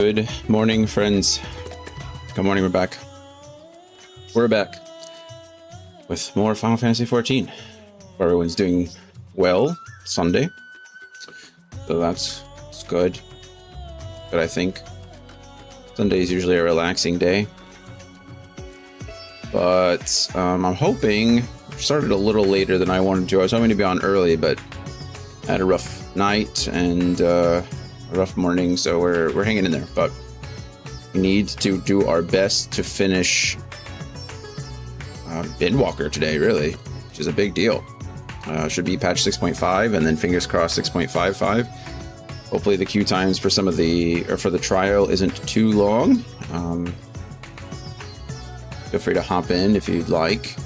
Good morning, friends. Good morning, we're back. We're back with more Final Fantasy XIV. Everyone's doing well. Sunday. So that's good. But I think Sunday is usually a relaxing day. But I'm hoping, started a little later than I wanted to. I was hoping to be on early, but I had a rough night and a rough morning, so we're hanging in there. But we need to do our best to finish Endwalker today, really, which is a big deal. Should be patch 6.5, and then fingers crossed 6.55. Hopefully the queue times for some of the for the trial isn't too long. Feel free to hop in if you'd like,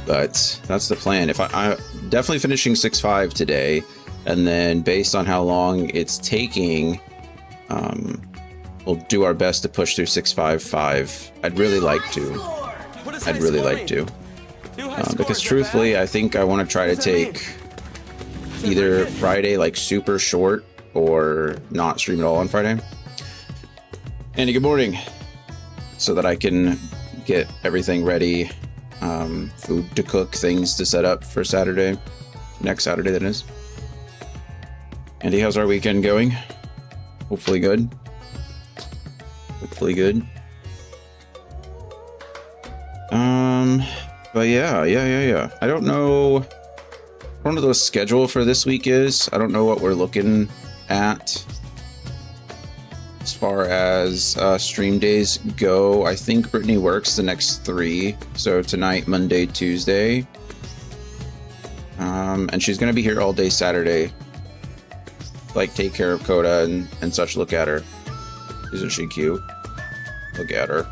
but that's the plan. If I definitely finishing 6.5 today, and then based on how long it's taking, we'll do our best to push through 6.55. I'd really like to. Because truthfully, I think I want to try to take either Friday like super short or not stream at all on Friday. Andy, good morning. So that I can get everything ready, food to cook, things to set up for Saturday, next Saturday that is. Andy, how's our weekend going? Hopefully good. Hopefully good. But yeah. I don't know what the schedule for this week is. I don't know what we're looking at as far as stream days go. I think Brittany works the next 3. So tonight, Monday, Tuesday. And she's gonna be here all day Saturday. Like take care of Coda and such. Look at her. Isn't she cute? Look at her.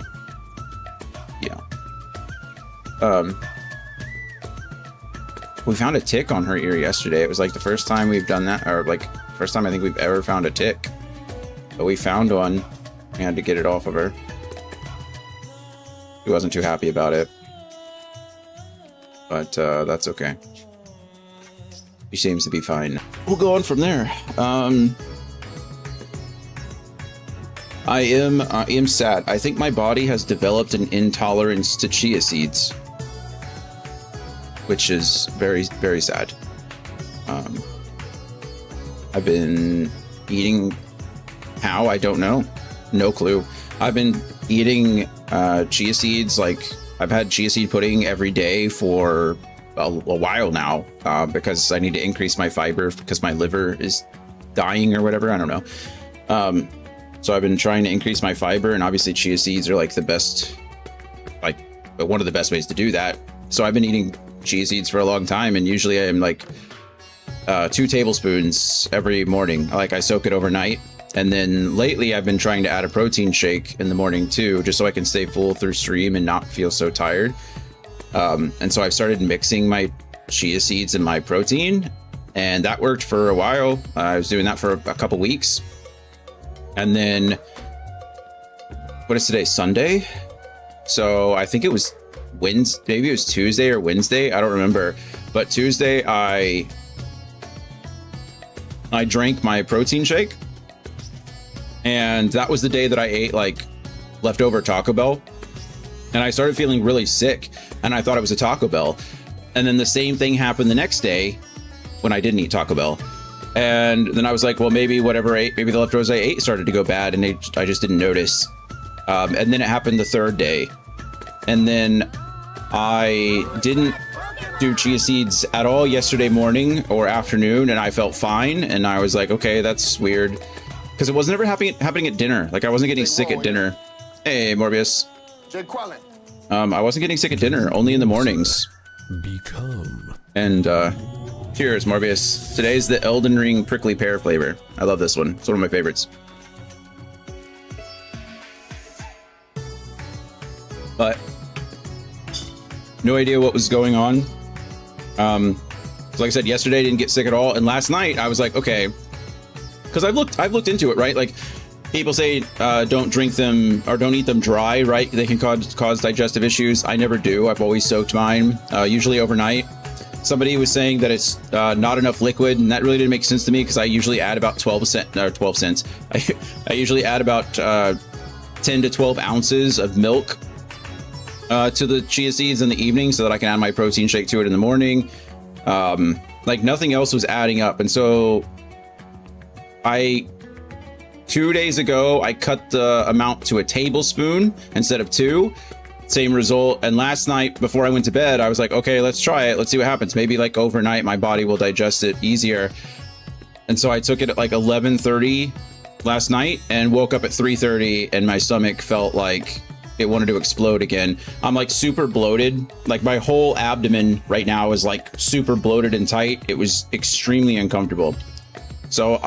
Yeah. We found a tick on her ear yesterday. It was like the first time we've done that, or like first time I think we've ever found a tick. But we found one. We had to get it off of her. She wasn't too happy about it. But that's okay. She seems to be fine. We'll go on from there. I am sad. I think my body has developed an intolerance to chia seeds, which is very, very sad. I've been eating how? I don't know. No clue. I've been eating chia seeds. Like I've had chia seed pudding every day for a while now, because I need to increase my fiber because my liver is dying or whatever. I don't know. So I've been trying to increase my fiber, and obviously chia seeds are like the best, like one of the best ways to do that. So I've been eating chia seeds for a long time, and usually I'm like 2 tablespoons every morning. Like I soak it overnight. And then lately I've been trying to add a protein shake in the morning too, just so I can stay full through stream and not feel so tired. And so I've started mixing my chia seeds and my protein, and that worked for a while. I was doing that for a couple weeks. And then, what is today? Sunday? So I think it was Wednesday, maybe it was Tuesday or Wednesday. I don't remember. But Tuesday, I drank my protein shake. And that was the day that I ate like leftover Taco Bell. And I started feeling really sick. And I thought it was a Taco Bell. And then the same thing happened the next day when I didn't eat Taco Bell. And then I was like, well, maybe whatever I ate, maybe the leftovers I ate started to go bad, and I just didn't notice. And then it happened the 3rd day. And then I didn't do chia seeds at all yesterday morning or afternoon, and I felt fine. And I was like, okay, that's weird. Because it wasn't ever happening at dinner. Like I wasn't getting sick at dinner. Hey, Morbius. I wasn't getting sick at dinner, only in the mornings. And cheers, Morbius. Today's the Elden Ring prickly pear flavor. I love this one. It's one of my favorites. But no idea what was going on. So like I said, yesterday I didn't get sick at all, and last night I was like, okay, because I've looked into it, right? Like people say don't drink them or don't eat them dry, right? They can cause digestive issues. I never do. I've always soaked mine, usually overnight. somebody was saying that it's not enough liquid, and that really didn't make sense to me because I usually add about 12 cents. I usually add about 10 to 12 ounces of milk to the chia seeds in the evening so that I can add my protein shake to it in the morning. Like nothing else was adding up. And so 2 days ago, I cut the amount to a tablespoon instead of 2. Same result. And last night before I went to bed, I was like, okay, let's try it. Let's see what happens. Maybe like overnight, my body will digest it easier. And so I took it at like 11:30 last night and woke up at 3:30 and my stomach felt like it wanted to explode again. I'm like super bloated. Like my whole abdomen right now is like super bloated and tight. It was extremely uncomfortable. So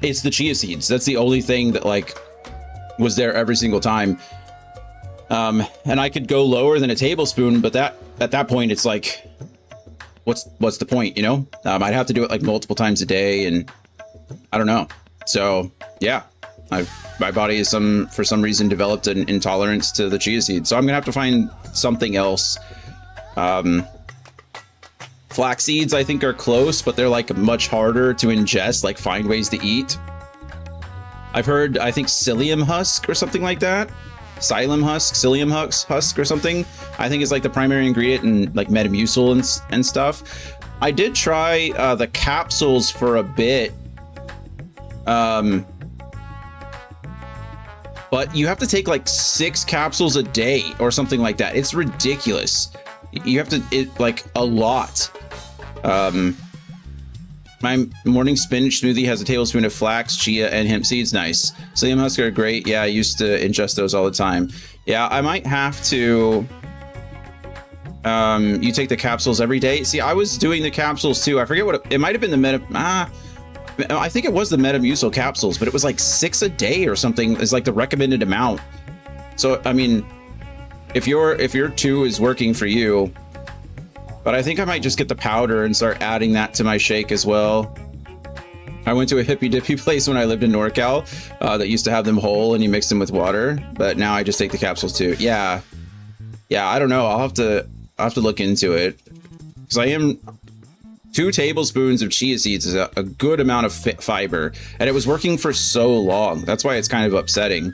it's the chia seeds. That's the only thing that like was there every single time. And I could go lower than a tablespoon, but that at that point it's like, what's the point, you know? I'd have to do it like multiple times a day, and I don't know. So yeah, my body is for some reason developed an intolerance to the chia seeds. So I'm gonna have to find something else. Flax seeds I think are close, but they're like much harder to ingest, like find ways to eat. I've heard, I think psyllium husk or something like that. Psyllium husk or something, I think is like the primary ingredient in like Metamucil and stuff. I did try the capsules for a bit, but you have to take like 6 capsules a day or something like that. It's ridiculous. You have to like a lot. My morning spinach smoothie has a tablespoon of flax, chia, and hemp seeds. Nice. Psyllium husks are great. Yeah, I used to ingest those all the time. Yeah, I might have to. You take the capsules every day. See, I was doing the capsules too. I forget what it might have been. I think it was the Metamucil capsules, but it was like 6 a day or something. Is like the recommended amount. So I mean, if your 2 is working for you. But I think I might just get the powder and start adding that to my shake as well. I went to a hippy dippy place when I lived in NorCal that used to have them whole and you mix them with water. But now I just take the capsules too. Yeah, I don't know. I'll have to look into it because I am 2 tablespoons of chia seeds is a good amount of fiber, and it was working for so long. That's why it's kind of upsetting.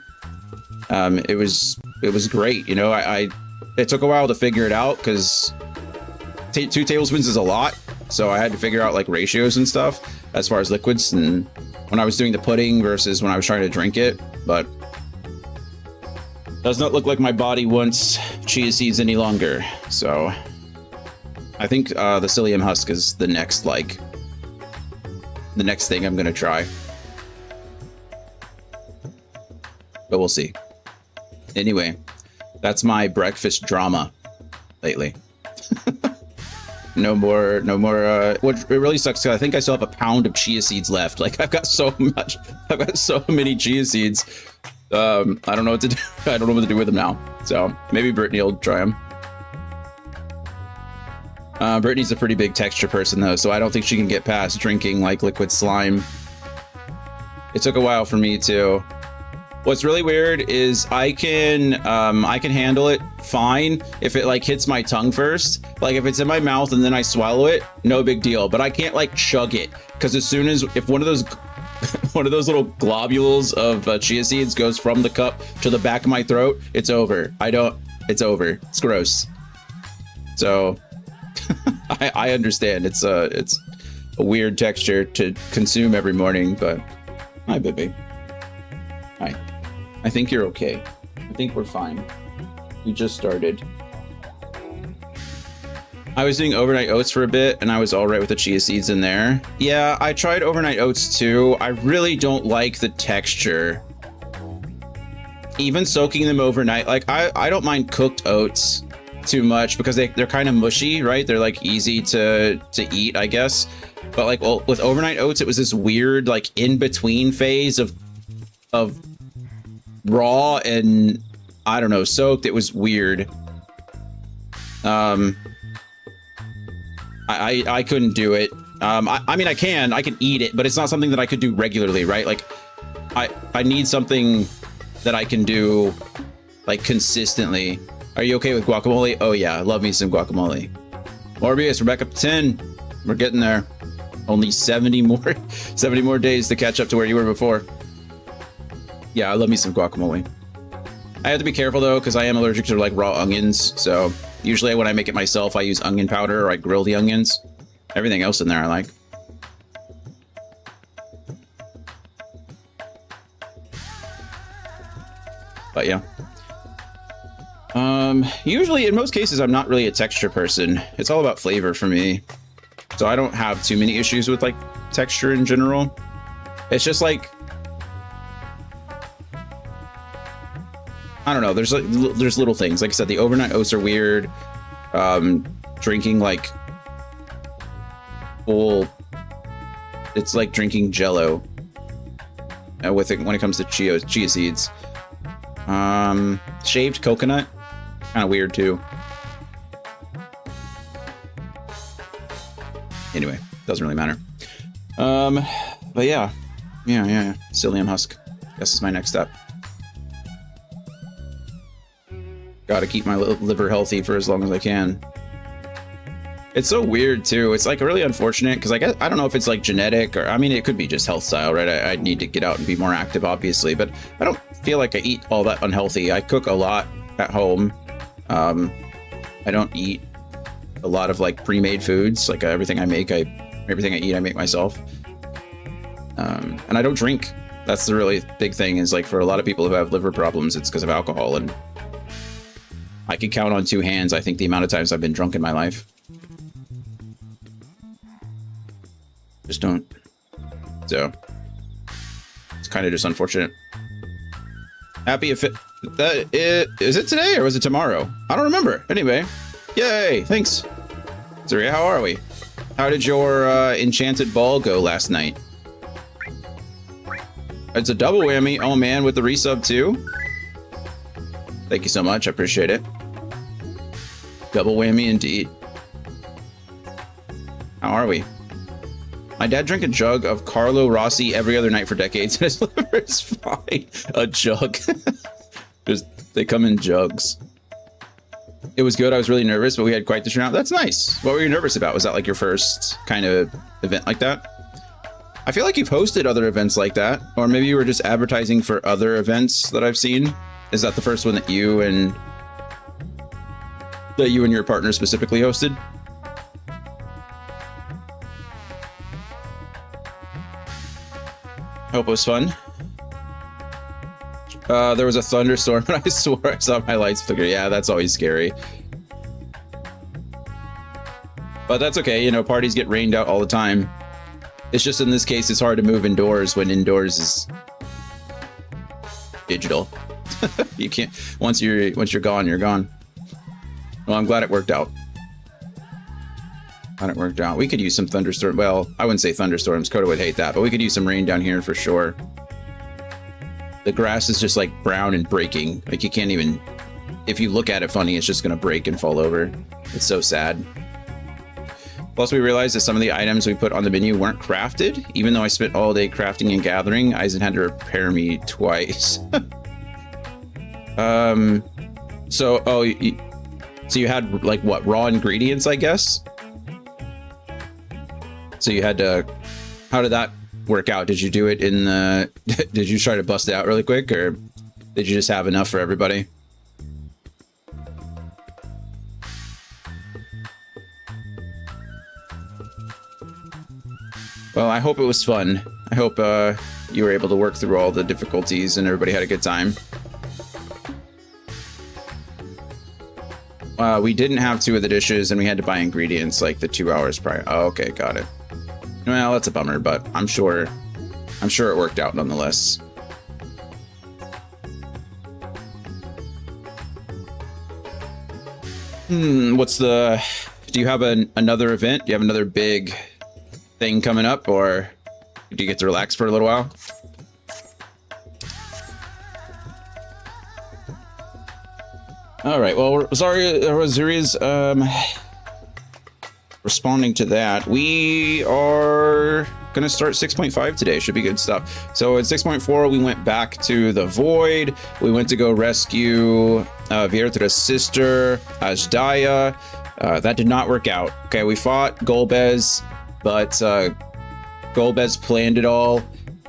It was great. You know, it took a while to figure it out because 2 tablespoons is a lot, so I had to figure out like ratios and stuff as far as liquids and when I was doing the pudding versus when I was trying to drink it. But does not look like my body wants chia seeds any longer, so I think the psyllium husk is the next thing I'm gonna try, but we'll see. Anyway, that's my breakfast drama lately. No more. What it really sucks, because I think I still have a pound of chia seeds left. Like I've got so many chia seeds. I don't know what to do. I don't know what to do with them now. So maybe Brittany will try them. Brittany's a pretty big texture person though, so I don't think she can get past drinking like liquid slime. It took a while for me too. What's really weird is I can handle it fine if it like hits my tongue first. Like if it's in my mouth and then I swallow it, no big deal. But I can't like chug it, because as soon as if one of those little globules of chia seeds goes from the cup to the back of my throat, it's over. It's over. It's gross. So I understand. It's a weird texture to consume every morning, but hi, baby. Hi. I think you're okay. I think we're fine. We just started. I was doing overnight oats for a bit and I was all right with the chia seeds in there. Yeah, I tried overnight oats too. I really don't like the texture. Even soaking them overnight, like I don't mind cooked oats too much because they're kind of mushy, right? They're like easy to eat, I guess. But like with overnight oats, it was this weird like in between phase of raw and I don't know, soaked. It was weird. I couldn't do it. I mean, I can eat it, but it's not something that I could do regularly, right? Like I need something that I can do like consistently. Are you okay with guacamole? Oh yeah, I love me some guacamole. Morbius, we're back up to 10. We're getting there. Only 70 more days to catch up to where you were before. Yeah, I love me some guacamole. I have to be careful though, because I am allergic to like raw onions. So usually when I make it myself, I use onion powder or I grill the onions. Everything else in there I like. But yeah. Usually in most cases, I'm not really a texture person. It's all about flavor for me. So I don't have too many issues with like texture in general. It's just like, I don't know. There's little things. Like I said, the overnight oats are weird. Drinking like full, it's like drinking Jello with it when it comes to chia seeds. Shaved coconut, kind of weird too. Anyway, doesn't really matter. But yeah. Psyllium husk. Guess is my next step. Got to keep my liver healthy for as long as I can. It's so weird too. It's like really unfortunate because I don't know if it's like genetic or, I mean, it could be just health style, right? I need to get out and be more active, obviously, but I don't feel like I eat all that unhealthy. I cook a lot at home. I don't eat a lot of like pre-made foods. Like everything I eat, I make myself. And I don't drink. That's the really big thing is like for a lot of people who have liver problems, it's because of alcohol. And I can count on two hands, I think, the amount of times I've been drunk in my life. Just don't. So it's kind of just unfortunate. Happy if it is it today or was it tomorrow? I don't remember. Anyway, yay! Thanks, Zuri. How are we? How did your enchanted ball go last night? It's a double whammy. Oh man, with the resub too. Thank you so much. I appreciate it. Double whammy indeed. How are we? My dad drank a jug of Carlo Rossi every other night for decades, and his liver is fine. A jug. They come in jugs. It was good. I was really nervous, but we had quite the turnout. That's nice. What were you nervous about? Was that like your first kind of event like that? I feel like you've hosted other events like that, or maybe you were just advertising for other events that I've seen. Is that the first one that you and your partner specifically hosted? Hope it was fun. There was a thunderstorm and I swore I saw my lights flicker. Yeah, that's always scary. But that's okay, you know, parties get rained out all the time. It's just in this case, it's hard to move indoors when indoors is digital. You can't, once you're gone, you're gone. Well, I'm glad it worked out. Glad it worked out. We could use some thunderstorm. Well, I wouldn't say thunderstorms. Coda would hate that, but we could use some rain down here for sure. The grass is just like brown and breaking. Like you can't even, if you look at it funny, it's just gonna break and fall over. It's so sad. Plus we realized that some of the items we put on the menu weren't crafted. Even though I spent all day crafting and gathering, Eisen had to repair me twice. So you had like what, raw ingredients, I guess? So you had to, how did that work out? Did you do it in the, did you try to bust it out really quick, or did you just have enough for everybody? Well, I hope it was fun. I hope you were able to work through all the difficulties and everybody had a good time. We didn't have 2 of the dishes and we had to buy ingredients like the 2 hours prior. Oh, okay, got it. Well, that's a bummer, but I'm sure it worked out nonetheless. Do you have another event? Do you have another big thing coming up, or do you get to relax for a little while? All right, well, sorry, Rosaria's responding to that. We are gonna start 6.5 today. Should be good stuff. So in 6.4, we went back to the Void. We went to go rescue Viertra's sister, Ajdaya. That did not work out. Okay, we fought Golbez, but Golbez planned it all,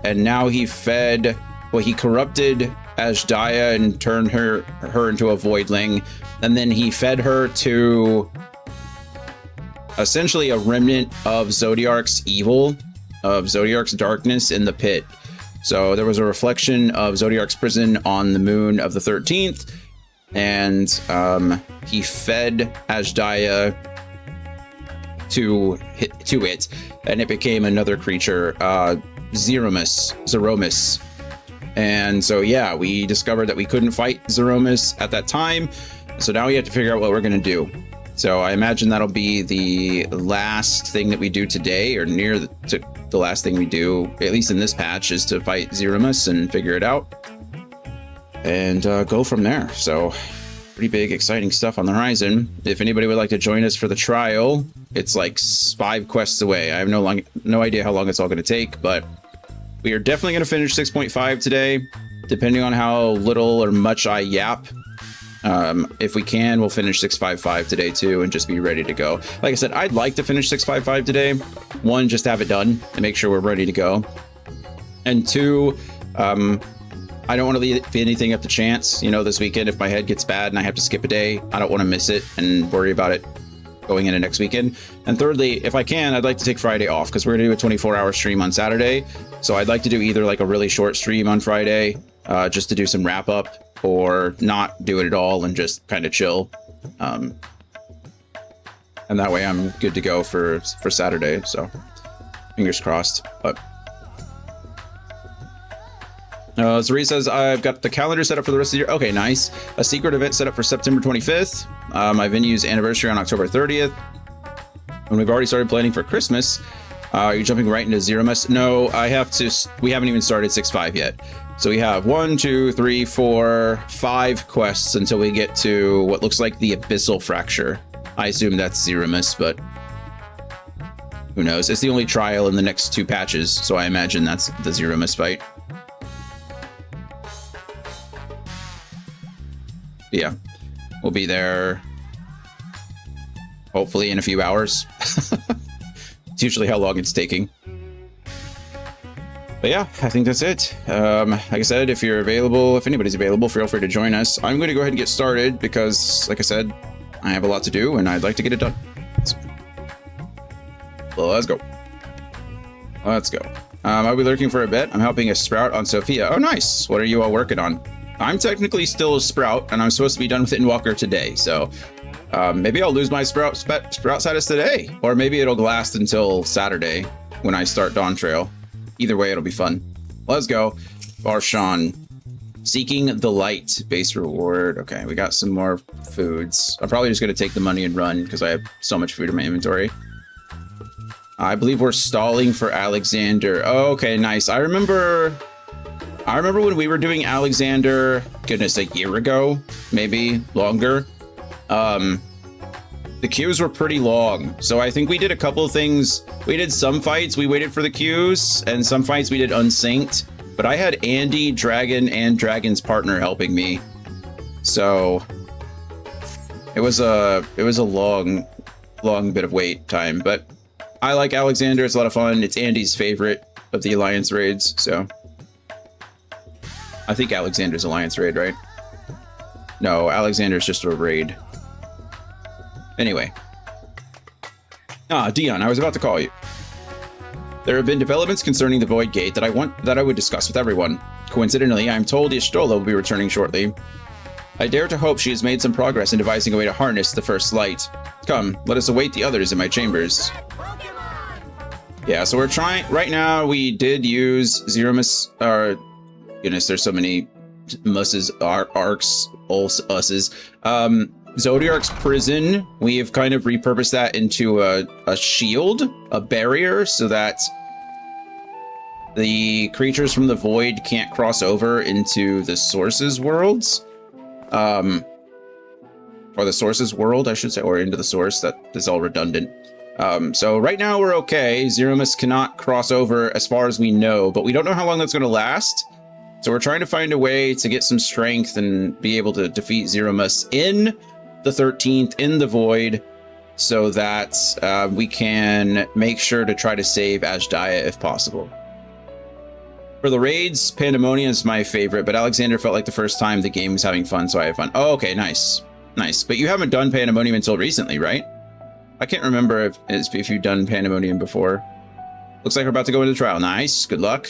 and now he fed, well, he corrupted Ashdaya and turned her into a voidling, and then he fed her to essentially a remnant of Zodiark's evil, of Zodiark's darkness in the pit. So there was a reflection of Zodiark's prison on the moon of the 13th, and he fed Ashdaya to it, and it became another creature, Zeromus. And so, yeah, we discovered that we couldn't fight Zeromus at that time, so now we have to figure out what we're going to do. So I imagine that'll be the last thing that we do today, or near the last thing we do, at least in this patch, is to fight Zeromus and figure it out and go from there. So pretty big, exciting stuff on the horizon. If anybody would like to join us for the trial, it's like 5 quests away. I have no idea how long it's all going to take, but we are definitely going to finish 6.5 today, depending on how little or much I yap. If we can, we'll finish 6.55 today too, and just be ready to go. Like I said, I'd like to finish 6.55 today. 1, just to have it done and make sure we're ready to go. And 2, I don't want to leave anything up to chance. You know, this weekend, if my head gets bad and I have to skip a day, I don't want to miss it and worry about it going into next weekend. And thirdly, if I can, I'd like to take Friday off, because we're going to do a 24-hour stream on Saturday. So I'd like to do either like a really short stream on Friday, just to do some wrap up, or not do it at all and just kind of chill. And that way I'm good to go for Saturday. So fingers crossed. But Zari says, I've got the calendar set up for the rest of the year. Okay, nice. A secret event set up for September 25th. My venue's anniversary on October 30th. And we've already started planning for Christmas. Are you jumping right into Zeromus? No, we haven't even started 6.5 yet. So we have 1, 2, 3, 4, 5 quests until we get to what looks like the Abyssal Fracture. I assume that's Zeromus, but who knows? It's the only trial in the next 2 patches, so I imagine that's the Zeromus fight. Yeah, we'll be there hopefully in a few hours. It's usually how long it's taking. But yeah, I think that's it. Like I said, if you're available, if anybody's available, feel free to join us. I'm going to go ahead and get started because, like I said, I have a lot to do and I'd like to get it done. So, let's go. Let's go. I'll be lurking for a bit. I'm helping a Sprout on Sophia. Oh, nice. What are you all working on? I'm technically still a Sprout, and I'm supposed to be done with Endwalker today, so maybe I'll lose my Sprout status today, or maybe it'll last until Saturday when I start Dawn Trail. Either way, it'll be fun. Let's go. Barshan. Seeking the Light. Base reward. Okay, we got some more foods. I'm probably just going to take the money and run, because I have so much food in my inventory. I believe we're stalling for Alexander. Oh, okay, nice. I remember when we were doing Alexander, goodness, a year ago, maybe longer. The queues were pretty long, so I think we did a couple of things. We did some fights, we waited for the queues, and some fights we did unsynced. But I had Andy, Dragon, and Dragon's partner helping me, so it was a long bit of wait time. But I like Alexander; it's a lot of fun. It's Andy's favorite of the Alliance raids, so. I think Alexander's Alliance raid, right? No, Alexander's just a raid. Anyway. Dion, I was about to call you. There have been developments concerning the Void Gate that I would discuss with everyone. Coincidentally, I am told Y'shtola will be returning shortly. I dare to hope she has made some progress in devising a way to harness the first light. Come, let us await the others in my chambers. Yeah, so we're trying... Right now, we did use Zeromus... Goodness, there's so many musses, arcs, usses. Zodiark's prison, we have kind of repurposed that into a shield, a barrier, so that the creatures from the void can't cross over into the source's worlds. Or the source's world, I should say, or into the source. That is all redundant. So right now we're okay. Zeromus cannot cross over as far as we know, but we don't know how long that's going to last. So we're trying to find a way to get some strength and be able to defeat Zeromus in the 13th, in the Void, so that we can make sure to try to save Ashdaya if possible. For the raids, Pandemonium is my favorite, but Alexander felt like the first time the game was having fun, so I had fun. Oh, okay, nice. Nice. But you haven't done Pandemonium until recently, right? I can't remember if you've done Pandemonium before. Looks like we're about to go into trial. Nice. Good luck.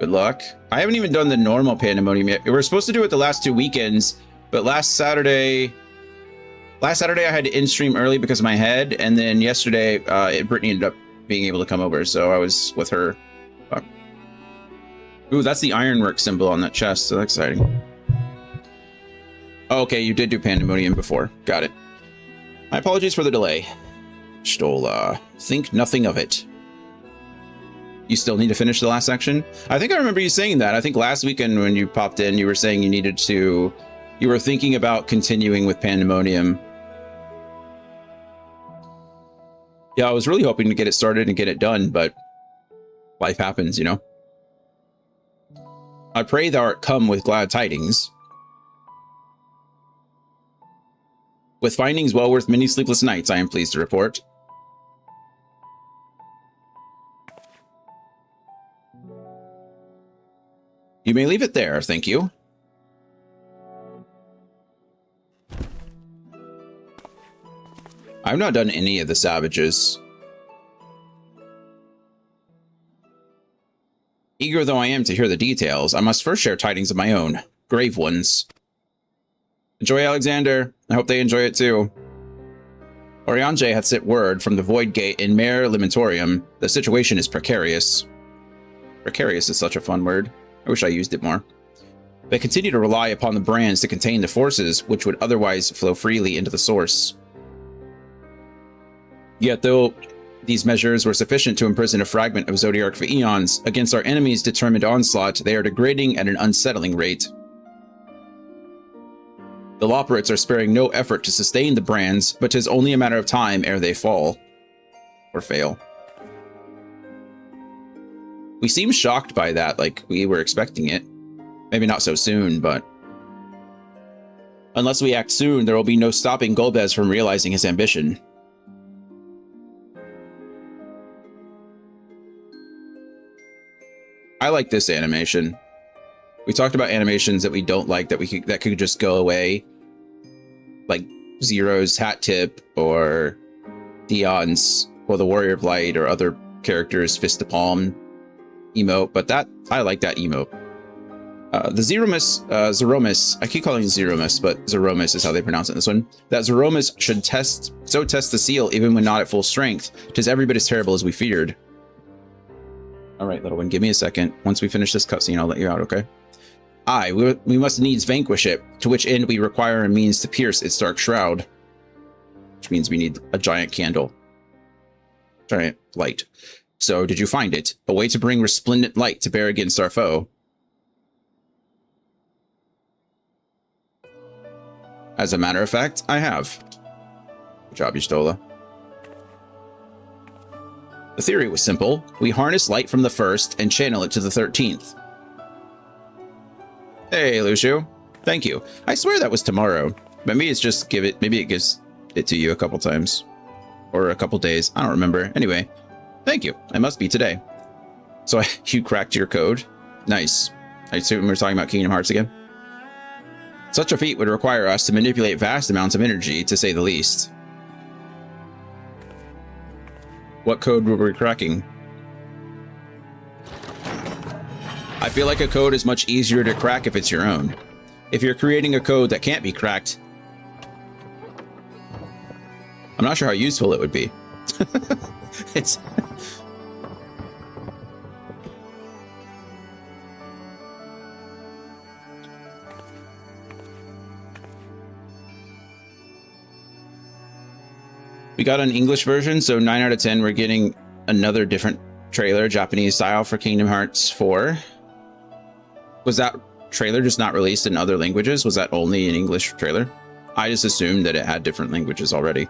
Good luck. I haven't even done the normal Pandemonium yet. We were supposed to do it the last 2 weekends, but last Saturday I had to in-stream early because of my head, and then yesterday Brittany ended up being able to come over, so I was with her. Ooh, that's the ironwork symbol on that chest, so that's exciting. Oh, okay, you did do Pandemonium before. Got it. My apologies for the delay. Stola. Think nothing of it. You still need to finish the last section? I think I remember you saying that. I think last weekend when you popped in, you were saying you needed to... You were thinking about continuing with Pandemonium. Yeah, I was really hoping to get it started and get it done, but life happens, you know? I pray thou art come with glad tidings. With findings well worth many sleepless nights, I am pleased to report. You may leave it there, thank you. I've not done any of the savages. Eager though I am to hear the details, I must first share tidings of my own, grave ones. Enjoy, Alexander. I hope they enjoy it too. Oriange hath sent word from the Void Gate in Mare Lamentorium. The situation is precarious. Precarious is such a fun word. I wish I used it more. They continue to rely upon the brands to contain the forces which would otherwise flow freely into the source. Yet though these measures were sufficient to imprison a fragment of Zodiark for eons, against our enemies' determined onslaught, they are degrading at an unsettling rate. The Loperates are sparing no effort to sustain the brands, but 'tis only a matter of time ere they fall. Or fail. We seem shocked by that, like we were expecting it. Maybe not so soon, but... Unless we act soon, there will be no stopping Golbez from realizing his ambition. I like this animation. We talked about animations that we don't like that could just go away, like Zero's hat tip or Dion's or the Warrior of Light or other characters' fist to palm emote. But that I like that emote. The Zeromus, I keep calling it Zeromus, but Zeromus is how they pronounce it in this one. That Zeromus should test the seal even when not at full strength. 'Tis every bit as terrible as we feared. All right, little one, give me a second. Once we finish this cutscene, I'll let you out, okay? Aye, we must needs vanquish it, to which end we require a means to pierce its dark shroud. Which means we need a giant candle. Giant light. So, did you find it? A way to bring resplendent light to bear against our foe. As a matter of fact, I have. Good job, Y'shtola. The theory was simple. We harness light from the first and channel it to the 13th. Hey, Lucio. Thank you. I swear that was tomorrow. Maybe it's just maybe it gives it to you a couple times. Or a couple days. I don't remember. Anyway, thank you. It must be today. So you cracked your code? Nice. I assume we're talking about Kingdom Hearts again? Such a feat would require us to manipulate vast amounts of energy, to say the least. What code were we cracking? I feel like a code is much easier to crack if it's your own. If you're creating a code that can't be cracked, I'm not sure how useful it would be. It's... We got an English version, so 9 out of 10. We're getting another different trailer, Japanese style, for Kingdom Hearts 4. Was that trailer just not released in other languages? Was that only an English trailer? I just assumed that it had different languages already.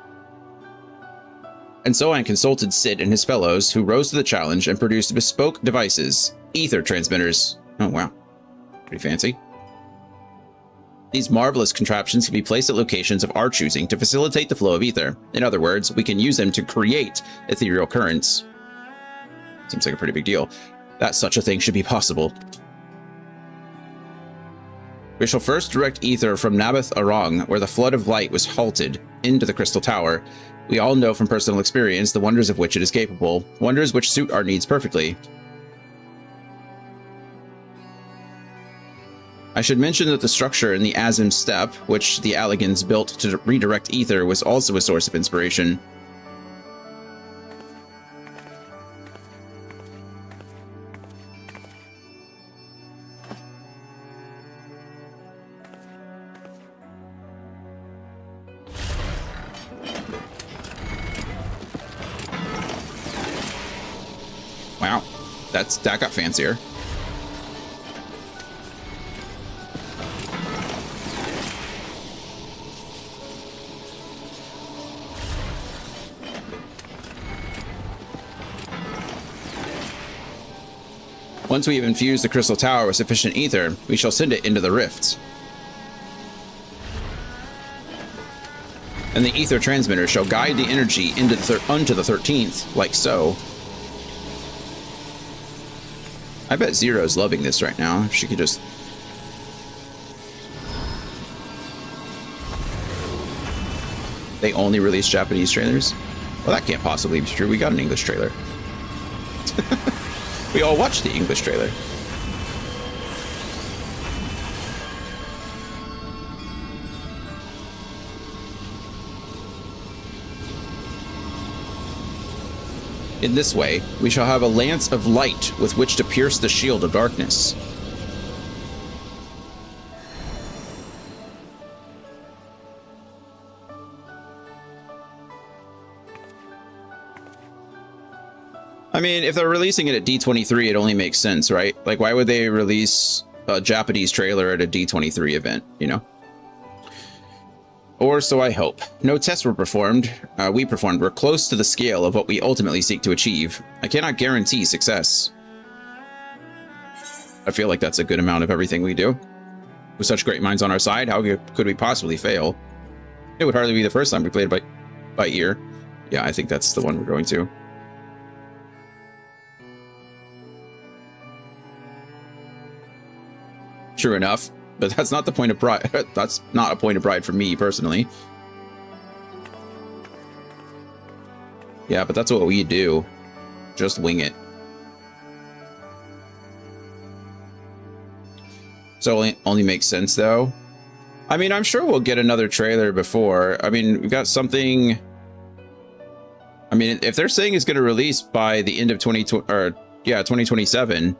And so I consulted Sid and his fellows, who rose to the challenge and produced bespoke devices, ether transmitters. Oh, wow. Pretty fancy. These marvelous contraptions can be placed at locations of our choosing to facilitate the flow of ether. In other words, we can use them to create ethereal currents. Seems like a pretty big deal. That such a thing should be possible. We shall first direct ether from Naboth Arong, where the flood of light was halted, into the Crystal Tower. We all know from personal experience the wonders of which it is capable, wonders which suit our needs perfectly. I should mention that the structure in the Azim Steppe, which the Alligans built to redirect ether, was also a source of inspiration. Wow, that got fancier. Once we have infused the Crystal Tower with sufficient ether, we shall send it into the rifts. And the ether transmitter shall guide the energy into onto the 13th, like so. I bet Zero's loving this right now. If she could just... They only release Japanese trailers? Well, that can't possibly be true. We got an English trailer. We all watched the English trailer. In this way, we shall have a lance of light with which to pierce the shield of darkness. I mean, if they're releasing it at D23, it only makes sense, right? Like, why would they release a Japanese trailer at a D23 event, you know? Or so I hope. No tests were performed. We're close to the scale of what we ultimately seek to achieve. I cannot guarantee success. I feel like that's a good amount of everything we do. With such great minds on our side, how could we possibly fail? It would hardly be the first time we played by ear. Yeah, I think that's the one we're going to. True enough, but that's not the point of pride. That's not a point of pride for me personally. Yeah, but that's what we do. Just wing it. So only makes sense though. I mean, I'm sure we'll get another trailer before. I mean, we've got something. I mean, if they're saying it's going to release by the end of 2027.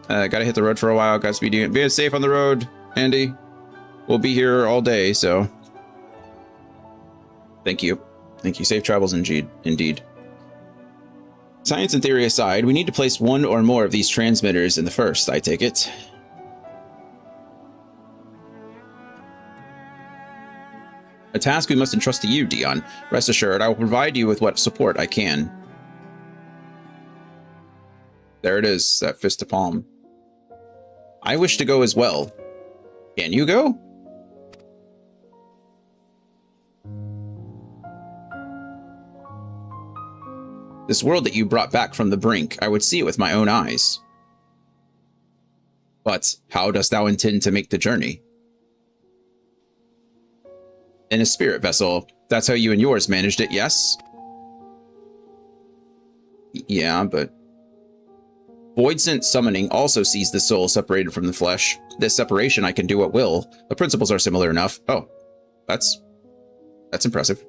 Gotta hit the road for a while. Got to be safe on the road, Andy. We'll be here all day, so. Thank you. Thank you. Safe travels indeed. Science and theory aside, we need to place one or more of these transmitters in the first, I take it. A task we must entrust to you, Dion. Rest assured, I will provide you with what support I can. There it is, that fist to palm. I wish to go as well. Can you go? This world that you brought back from the brink, I would see it with my own eyes. But how dost thou intend to make the journey? In a spirit vessel. That's how you and yours managed it, yes? Yeah, but... Void-sent summoning also sees the soul separated from the flesh. This separation I can do at will. The principles are similar enough. Oh, that's impressive.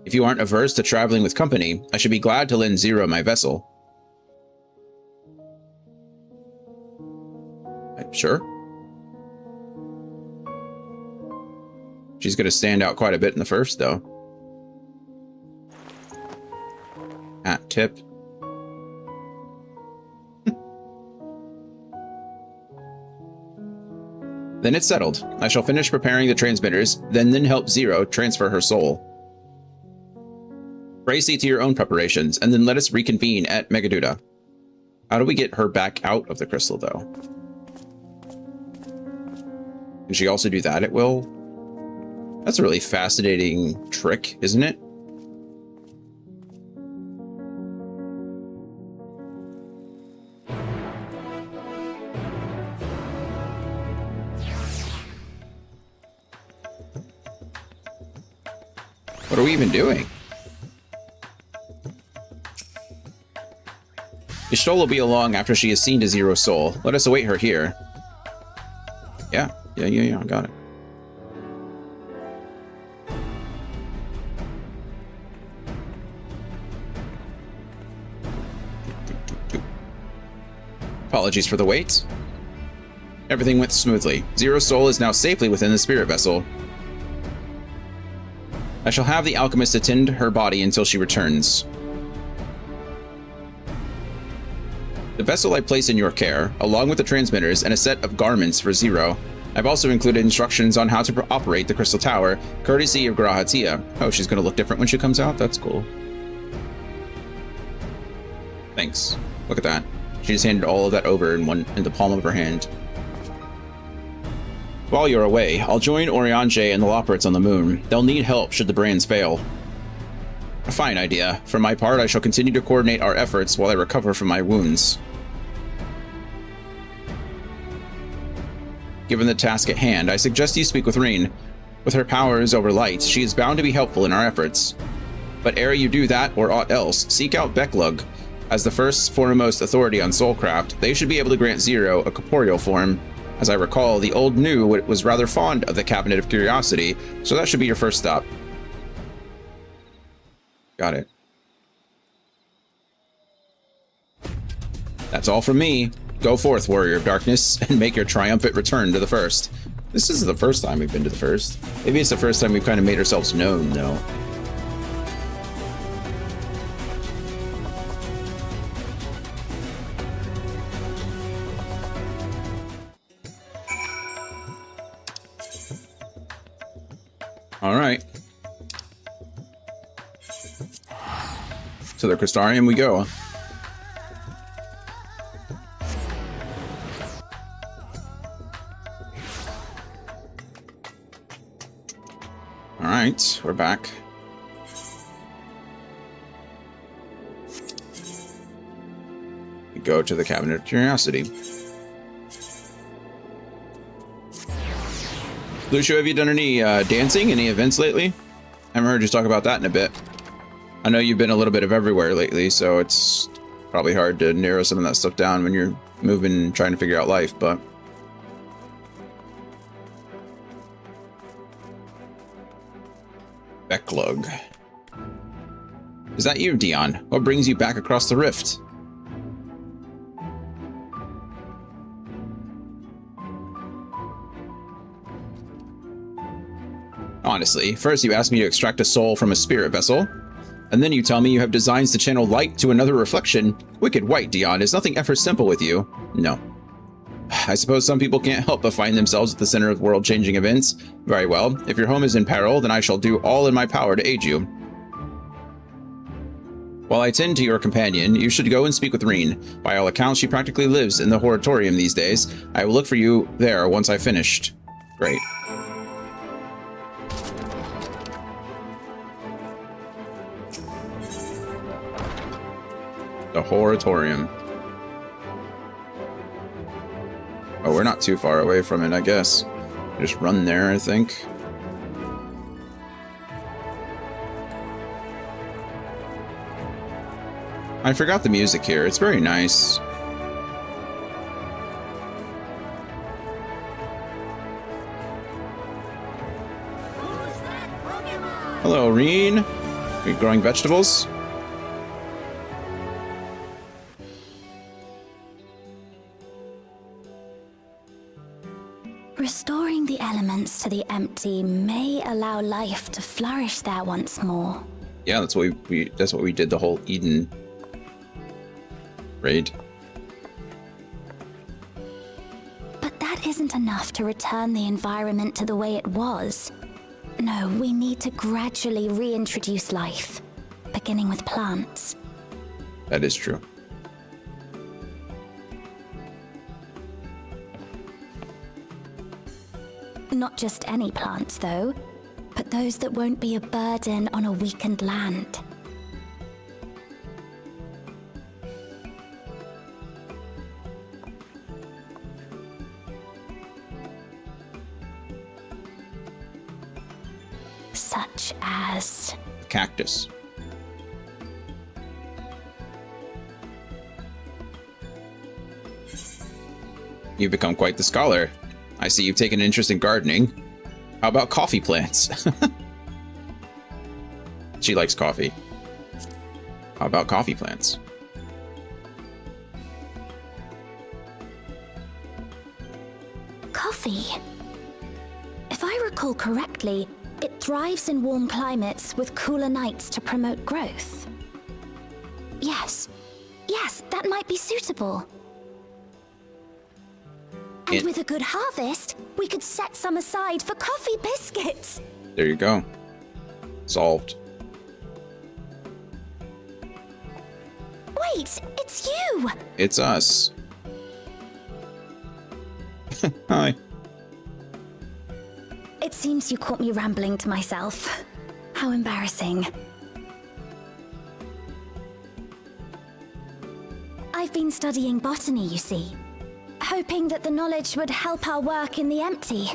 If you aren't averse to traveling with company, I should be glad to lend Zero my vessel. Sure. She's going to stand out quite a bit in the first, though. At tip. Then it's settled. I shall finish preparing the transmitters, then help Zero transfer her soul. Pray see to your own preparations, and then let us reconvene at Megaduda. How do we get her back out of the crystal, though? Can she also do that at will? That's a really fascinating trick, isn't it? What are we even doing? Ishtal will be along after she has seen to Zero Soul. Let us await her here. Yeah, I got it. Apologies for the wait. Everything went smoothly. Zero Soul is now safely within the spirit vessel. I shall have the alchemist attend her body until she returns. The vessel I place in your care, along with the transmitters and a set of garments for Zero. I've also included instructions on how to operate the Crystal Tower, courtesy of Grahatia. Oh, she's going to look different when she comes out? That's cool. Thanks. Look at that. She just handed all of that over in the palm of her hand. While you're away, I'll join Oriange and the Loporrits on the moon. They'll need help should the brands fail. A fine idea. For my part, I shall continue to coordinate our efforts while I recover from my wounds. Given the task at hand, I suggest you speak with Reen. With her powers over light, she is bound to be helpful in our efforts. But ere you do that or aught else, seek out Becklug. As the first foremost authority on soulcraft, they should be able to grant Zero a corporeal form. As I recall, the old New was rather fond of the Cabinet of Curiosity, so that should be your first stop. Got it. That's all from me. Go forth, Warrior of Darkness, and make your triumphant return to the First. This isn't the first time we've been to the First. Maybe it's the first time we've kind of made ourselves known, though. All right. To the Crystarium we go. All right, we're back. We go to the Cabinet of Curiosity. Lucio, have you done any dancing, any events lately? I haven't heard you talk about that in a bit. I know you've been a little bit of everywhere lately, so it's probably hard to narrow some of that stuff down when you're moving and trying to figure out life, but... Becklug. Is that you, Dion? What brings you back across the rift? Honestly, first you ask me to extract a soul from a spirit vessel, and then you tell me you have designs to channel light to another reflection. Wicked white, Dion. Is nothing ever simple with you? No. I suppose some people can't help but find themselves at the center of world-changing events. Very well. If your home is in peril, then I shall do all in my power to aid you. While I tend to your companion, you should go and speak with Reen. By all accounts, she practically lives in the Horatorium these days. I will look for you there once I've finished. Great. The Horatorium. Oh, we're not too far away from it, I guess. Just run there, I think. I forgot the music here. It's very nice. Hello, Reen. Are you growing vegetables? Restoring the elements to the empty may allow life to flourish there once more. Yeah, that's what we did the whole Eden raid. But that isn't enough to return the environment to the way it was. No, we need to gradually reintroduce life, beginning with plants. That is true. Not just any plants, though, but those that won't be a burden on a weakened land. Such as... Cactus. You've become quite the scholar. I see you've taken an interest in gardening. How about coffee plants? She likes coffee. How about coffee plants? Coffee. If I recall correctly, it thrives in warm climates with cooler nights to promote growth. Yes, that might be suitable. And with a good harvest, we could set some aside for coffee biscuits. There you go. Solved. Wait, it's you! It's us. Hi. It seems you caught me rambling to myself. How embarrassing. I've been studying botany, you see. Hoping that the knowledge would help our work in the empty.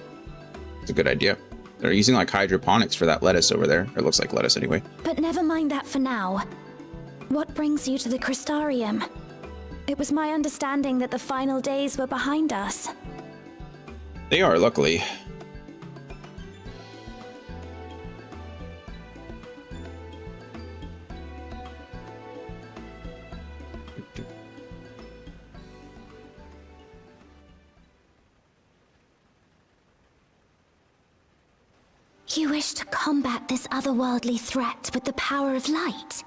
It's a good idea. They're using like hydroponics for that lettuce over there. It looks like lettuce anyway. But never mind that for now. What brings you to the Crystarium? It was my understanding that the final days were behind us. They are, luckily. You wish to combat this otherworldly threat with the power of light?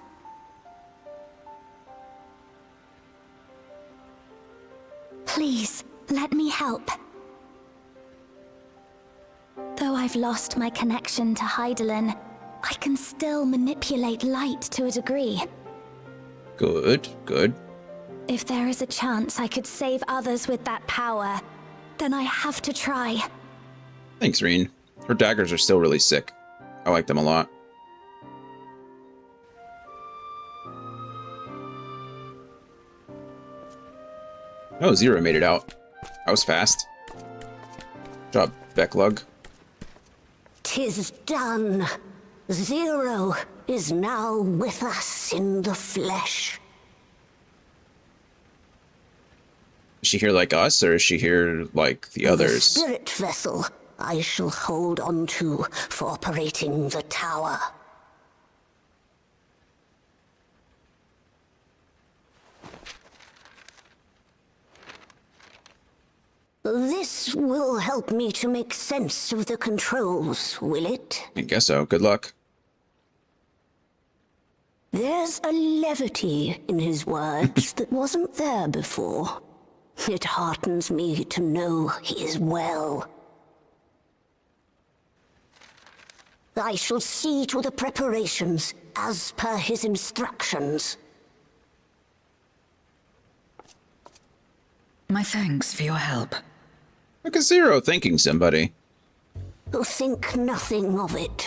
Please, let me help. Though I've lost my connection to Hydaelyn, I can still manipulate light to a degree. Good, good. If there is a chance I could save others with that power, then I have to try. Thanks, Reen. Her daggers are still really sick. I like them a lot. Oh, Zero made it out. I was fast. Good job, Becklug. 'Tis done. Zero is now with us in the flesh. Is she here like us, or is she here like the others? The spirit vessel I shall hold on to for operating the tower. This will help me to make sense of the controls, will it? I guess so. Good luck. There's a levity in his words that wasn't there before. It heartens me to know he is well. I shall see to the preparations as per his instructions. My thanks for your help. Look at Zero thanking somebody. Think nothing of it.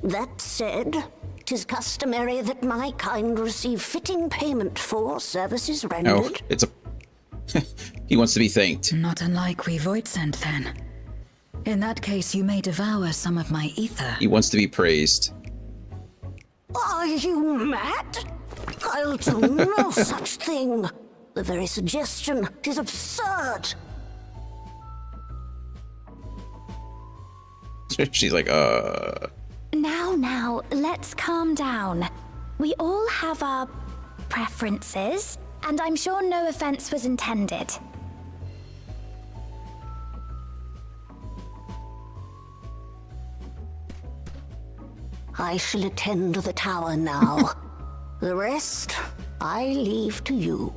That said, 'tis customary that my kind receive fitting payment for services Oh, rendered. it's a... He wants to be thanked. Not unlike we Void sent then. In that case, you may devour some of my ether. He wants to be praised. Are you mad? I'll do no such thing. The very suggestion is absurd. She's like, Now, let's calm down. We all have our preferences, and I'm sure no offense was intended. I shall attend to the tower now. The rest, I leave to you.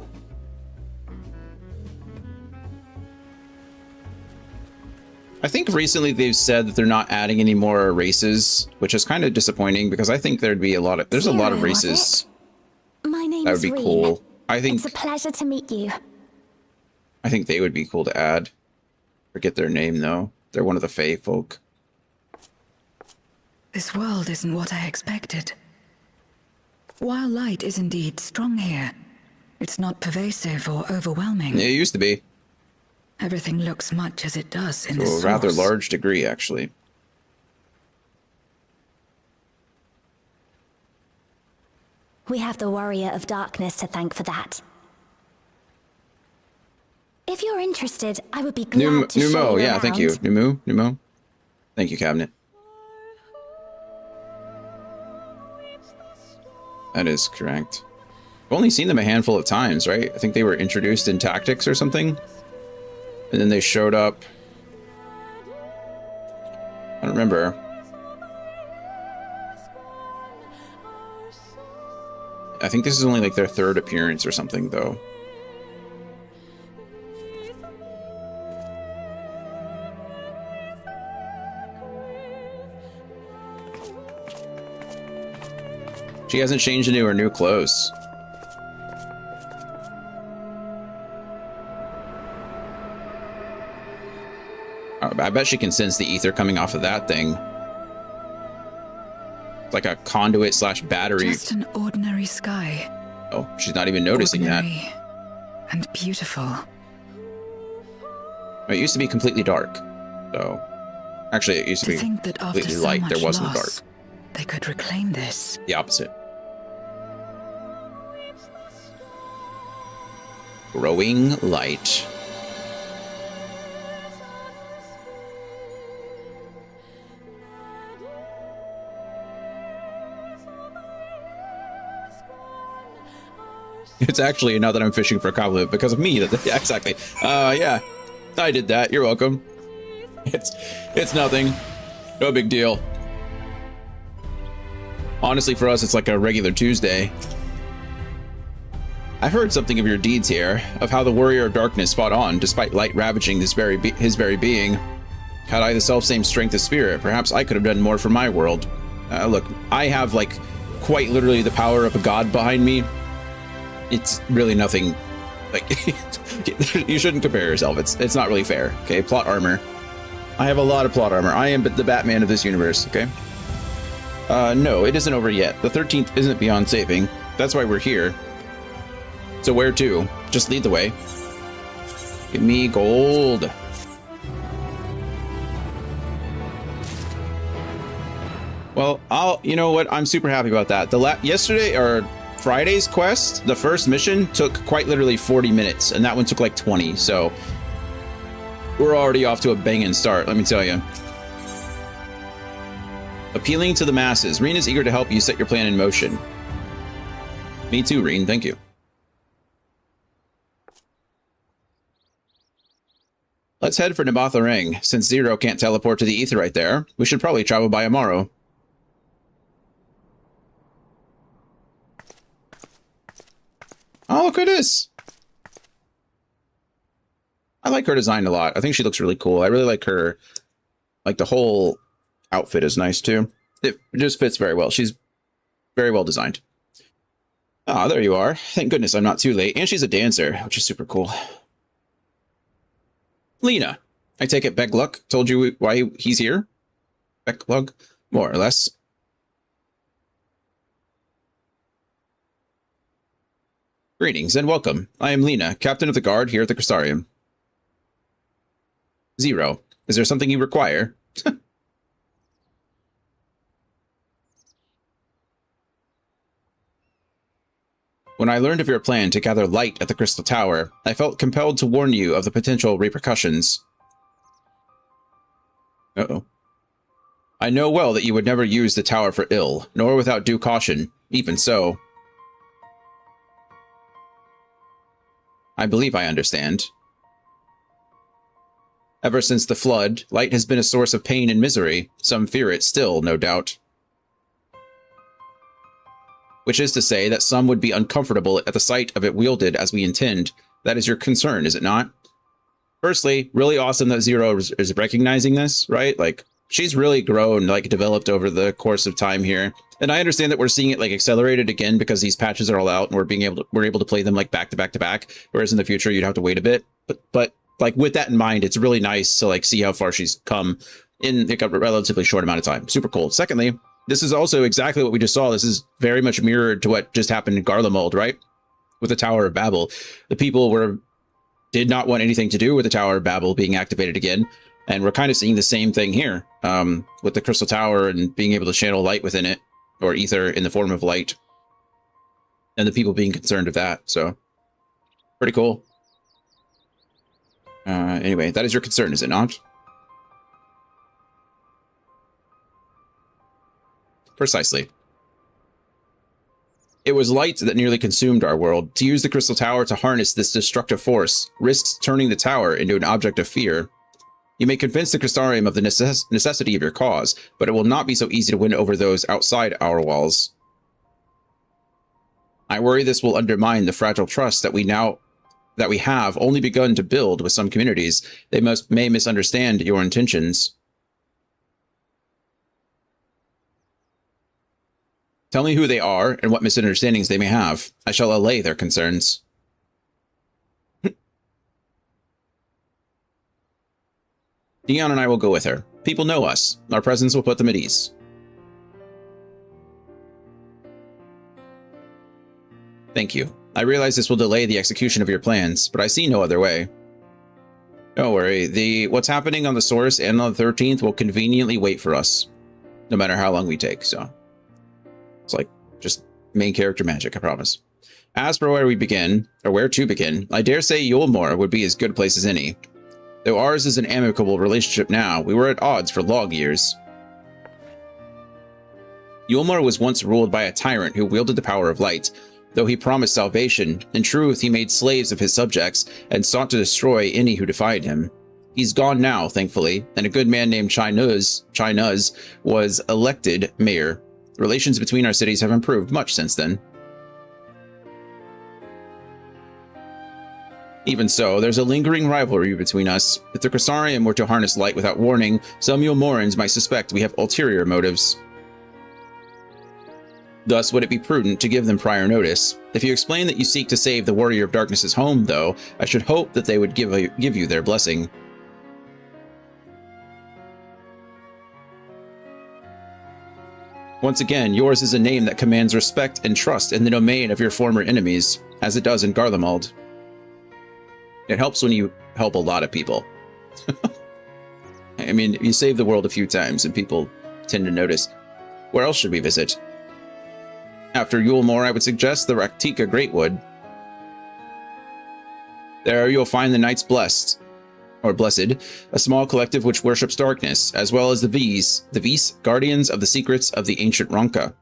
I think recently they've said that they're not adding any more races, which is kind of disappointing because I think there'd be a lot of... There's a lot of Zero, was races. My name's That would be Reen. cool. I think... It's a pleasure to meet you. I think they would be cool to add. Forget their name, though. they're one of the Fae folk. This world isn't what I expected. While light is indeed strong here, it's not pervasive or overwhelming. It used to be. Everything looks much as it does in To this a rather source. large degree, actually. We have the Warrior of Darkness to thank for that. If you're interested, I would be glad to show Numo, you yeah, around. thank you. Numo. Thank you, Cabinet. That is correct. I've only seen them a handful of times, right? I think they were introduced in Tactics or something. And then they showed up. I don't remember. I think this is only like their third appearance or something, though. She hasn't changed into her new clothes. I bet she can sense the ether coming off of that thing. It's like a conduit slash battery. Just an ordinary sky. Oh, she's not even noticing Ordinary and beautiful. that. It used to be completely dark. So, actually, it used to To be think that after completely so light. much There wasn't loss, dark. they could reclaim this. The opposite. Growing light. It's actually, now that I'm fishing for a compliment because of me. Yeah, exactly. Yeah, I did that. You're welcome. It's nothing. No big deal. Honestly, for us, it's like a regular Tuesday. I've heard something of your deeds here, of how the Warrior of Darkness fought on, despite light ravaging his very being. Had I the self-same strength of spirit, perhaps I could have done more for my world. Look, I have, like, quite literally the power of a god behind me. It's really nothing, like, you shouldn't compare yourself. It's not really fair, okay? Plot armor. I have a lot of plot armor. I am the Batman of this universe, okay? No, it isn't over yet. The 13th isn't beyond saving. That's why we're here. So where to? Just lead the way. Give me gold. Well, you know what? I'm super happy about that. Yesterday, or Friday's quest, the first mission took quite literally 40 minutes, and that one took like 20, so we're already off to a banging start, let me tell you. Appealing to the masses. Reen is eager to help you set your plan in motion. Me too, Reen, thank you. Let's head for Nabatha Ring. Since Zero can't teleport to the Aetheryte there, we should probably travel by tomorrow. Oh, look at this. I like her design a lot. I think she looks really cool. I really like her. Like, the whole outfit is nice, too. It just fits very well. She's very well designed. Ah, there you are. Thank goodness I'm not too late. And she's a dancer, which is super cool. Lena, I take it Begluck told you why he's here? Begluck? More or less. Greetings and welcome. I am Lena, captain of the guard here at the Crystarium. Zero, is there something you require? When I learned of your plan to gather light at the Crystal Tower, I felt compelled to warn you of the potential repercussions. Uh-oh. I know well that you would never use the tower for ill, nor without due caution. Even so, I believe I understand. Ever since the flood, light has been a source of pain and misery. Some fear it still, no doubt. Which is to say that some would be uncomfortable at the sight of it wielded as we intend. That is your concern, is it not? Firstly, really awesome that Zero is recognizing this, right? Like, she's really grown, like, developed over the course of time here. And I understand that we're seeing it, like, accelerated again because these patches are all out and we're able to play them, like, back to back to back. Whereas in the future, you'd have to wait a bit. But like with that in mind, it's really nice to like see how far she's come in like a relatively short amount of time. Super cool. Secondly, this is also exactly what we just saw. This is very much mirrored to what just happened in Garlemald, right? With the Tower of Babel. The people did not want anything to do with the Tower of Babel being activated again. And we're kind of seeing the same thing here with the Crystal Tower and being able to channel light within it, or ether in the form of light. And the people being concerned of that. So pretty cool. Anyway, that is your concern, is it not? Precisely. It was light that nearly consumed our world. To use the Crystal Tower to harness this destructive force risks turning the tower into an object of fear. You may convince the Crystarium of the necessity of your cause, but it will not be so easy to win over those outside our walls. I worry this will undermine the fragile trust that we have only begun to build with some communities. They may misunderstand your intentions. Tell me who they are and what misunderstandings they may have. I shall allay their concerns. Dion and I will go with her. People know us. Our presence will put them at ease. Thank you. I realize this will delay the execution of your plans, but I see no other way. Don't worry. What's happening on the Source and on the 13th will conveniently wait for us, no matter how long we take, so... It's like just main character magic, I promise. As for where to begin, I dare say Yulmore would be as good a place as any. Though ours is an amicable relationship now, we were at odds for long years. Yulmore was once ruled by a tyrant who wielded the power of light. Though he promised salvation, in truth he made slaves of his subjects and sought to destroy any who defied him. He's gone now, thankfully, and a good man named Chai Nuz was elected mayor. Relations between our cities have improved much since then. Even so, there's a lingering rivalry between us. If the Crystarium were to harness light without warning, some Yulmorans might suspect we have ulterior motives. Thus, would it be prudent to give them prior notice? If you explain that you seek to save the Warrior of Darkness's home, though, I should hope that they would give you their blessing. Once again, yours is a name that commands respect and trust in the domain of your former enemies, as it does in Garlemald. It helps when you help a lot of people. I mean, you save the world a few times and people tend to notice. Where else should we visit? After Yulmore, I would suggest the Raktika Greatwood. There you'll find the Knights Blessed, a small collective which worships darkness, as well as the Vis, guardians of the secrets of the ancient Ronka.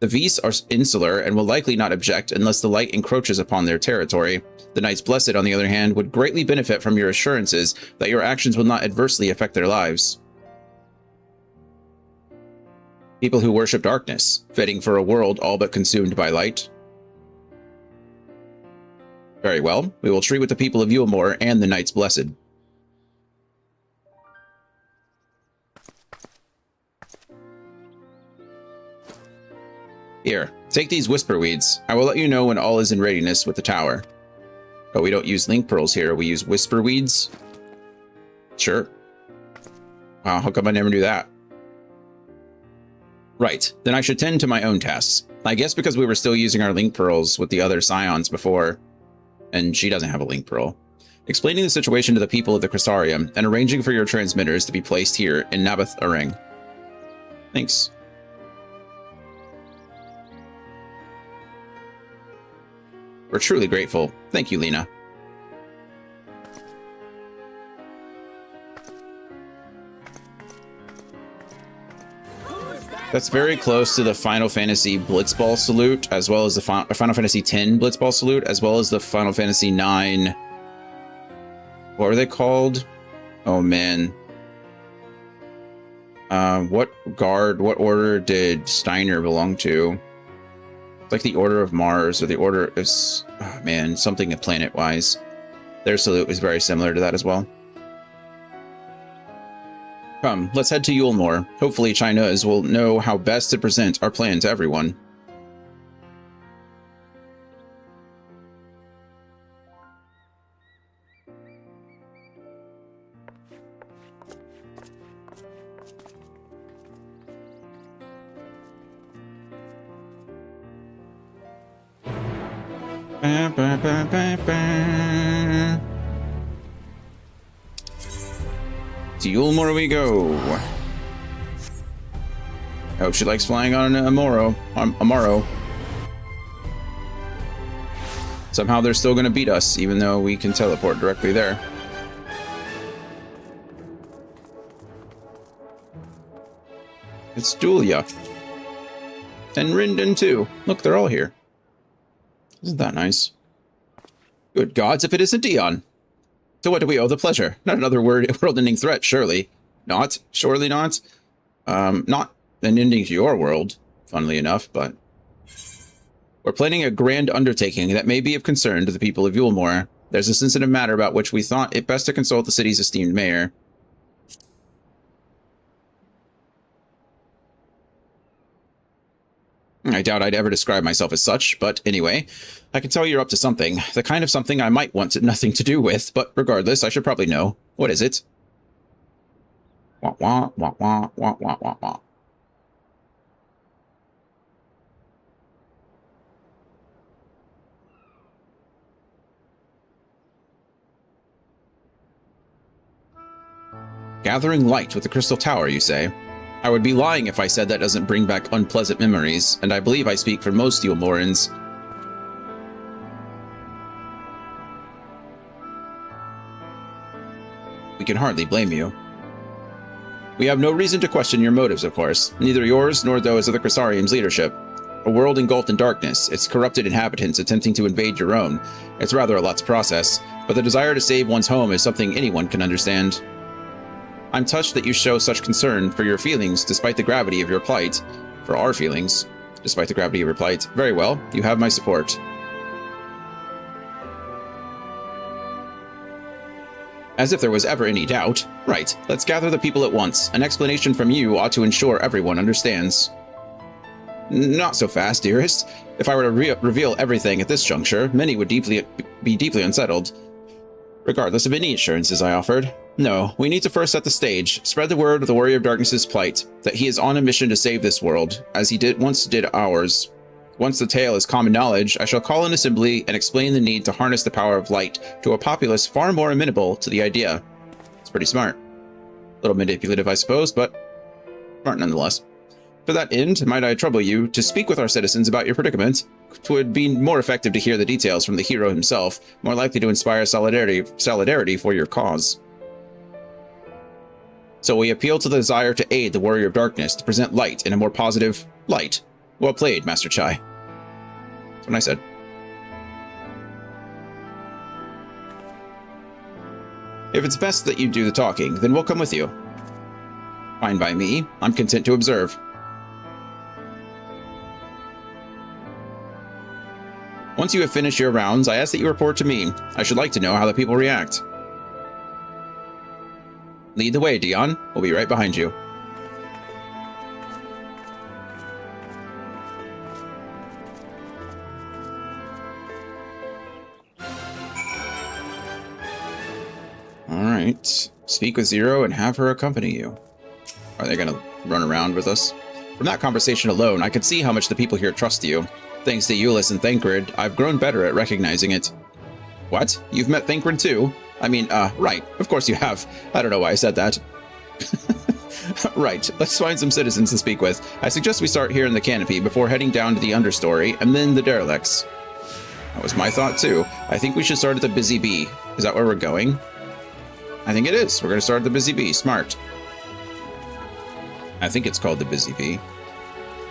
The Vis are insular and will likely not object unless the light encroaches upon their territory. The Knights Blessed, on the other hand, would greatly benefit from your assurances that your actions will not adversely affect their lives. People who worship darkness, fitting for a world all but consumed by light. Very well, we will treat with the people of Yulmore and the Knights Blessed. Here, take these whisper weeds. I will let you know when all is in readiness with the tower. Oh, we don't use link pearls here. We use whisper weeds? Sure. Wow, how come I never knew that? Right, then I should tend to my own tasks. I guess because we were still using our link pearls with the other scions before, and she doesn't have a link pearl. Explaining the situation to the people of the Crystarium and arranging for your transmitters to be placed here in Naboth Areng. Thanks. We're truly grateful. Thank you, Lena. That's very close to the Final Fantasy Blitzball salute, as well as the Final Fantasy X Blitzball salute, as well as the Final Fantasy IX. What were they called? Oh, man. What order did Steiner belong to? It's like the Order of Mars, or the Order is, oh man, something planet-wise. Their salute was very similar to that as well. Come, let's head to Yulmore. Hopefully Chynuz will know how best to present our plan to everyone. Ba, ba, ba, ba, ba. To Yulmore we go. Oh, she likes flying on Amaro. Somehow they're still going to beat us, even though we can teleport directly there. It's Julia. And Rindon, too. Look, they're all here. Isn't that nice? Good gods, if it isn't Dion. To what do we owe the pleasure? Not another world-ending threat, surely. Not? Surely not? Not an ending to your world, funnily enough, but... We're planning a grand undertaking that may be of concern to the people of Yulmore. There's a sensitive matter about which we thought it best to consult the city's esteemed mayor. I doubt I'd ever describe myself as such, but anyway, I can tell you're up to something. The kind of something I might want nothing to do with, but regardless, I should probably know. What is it? Wah, wah, wah, wah, wah, wah, wah, wah. Gathering light with the Crystal Tower, you say? I would be lying if I said that doesn't bring back unpleasant memories, and I believe I speak for most Yulmorans. We can hardly blame you. We have no reason to question your motives, of course, neither yours nor those of the Chrysarium's leadership. A world engulfed in darkness, its corrupted inhabitants attempting to invade your own. It's rather a lot to process, but the desire to save one's home is something anyone can understand. I'm touched that you show such concern for your feelings despite the gravity of your plight. For our feelings, despite the gravity of your plight. Very well, you have my support. As if there was ever any doubt. Right, let's gather the people at once. An explanation from you ought to ensure everyone understands. Not so fast, dearest. If I were to reveal everything at this juncture, many would be deeply unsettled. Regardless of any assurances I offered. No, we need to first set the stage, spread the word of the Warrior of Darkness's plight, that he is on a mission to save this world, as he once did ours. Once the tale is common knowledge, I shall call an assembly and explain the need to harness the power of light to a populace far more amenable to the idea. It's pretty smart. A little manipulative, I suppose, but smart nonetheless. To that end, might I trouble you to speak with our citizens about your predicament? 'Twould be more effective to hear the details from the hero himself, more likely to inspire solidarity for your cause. So we appeal to the desire to aid the Warrior of Darkness to present light in a more positive light. Well played, Master Chai. That's what I said. If it's best that you do the talking, then we'll come with you. Fine by me. I'm content to observe. Once you have finished your rounds, I ask that you report to me. I should like to know how the people react. Lead the way, Dion. We'll be right behind you. Alright. Speak with Zero and have her accompany you. Are they gonna run around with us? From that conversation alone, I could see how much the people here trust you. Thanks to Euless and Thancred, I've grown better at recognizing it. What? You've met Thancred too? I mean, right. Of course you have. I don't know why I said that. Right. Let's find some citizens to speak with. I suggest we start here in the canopy before heading down to the understory and then the derelicts. That was my thought too. I think we should start at the Busy Bee. Is that where we're going? I think it is. We're going to start at the Busy Bee. Smart. I think it's called the Busy Bee.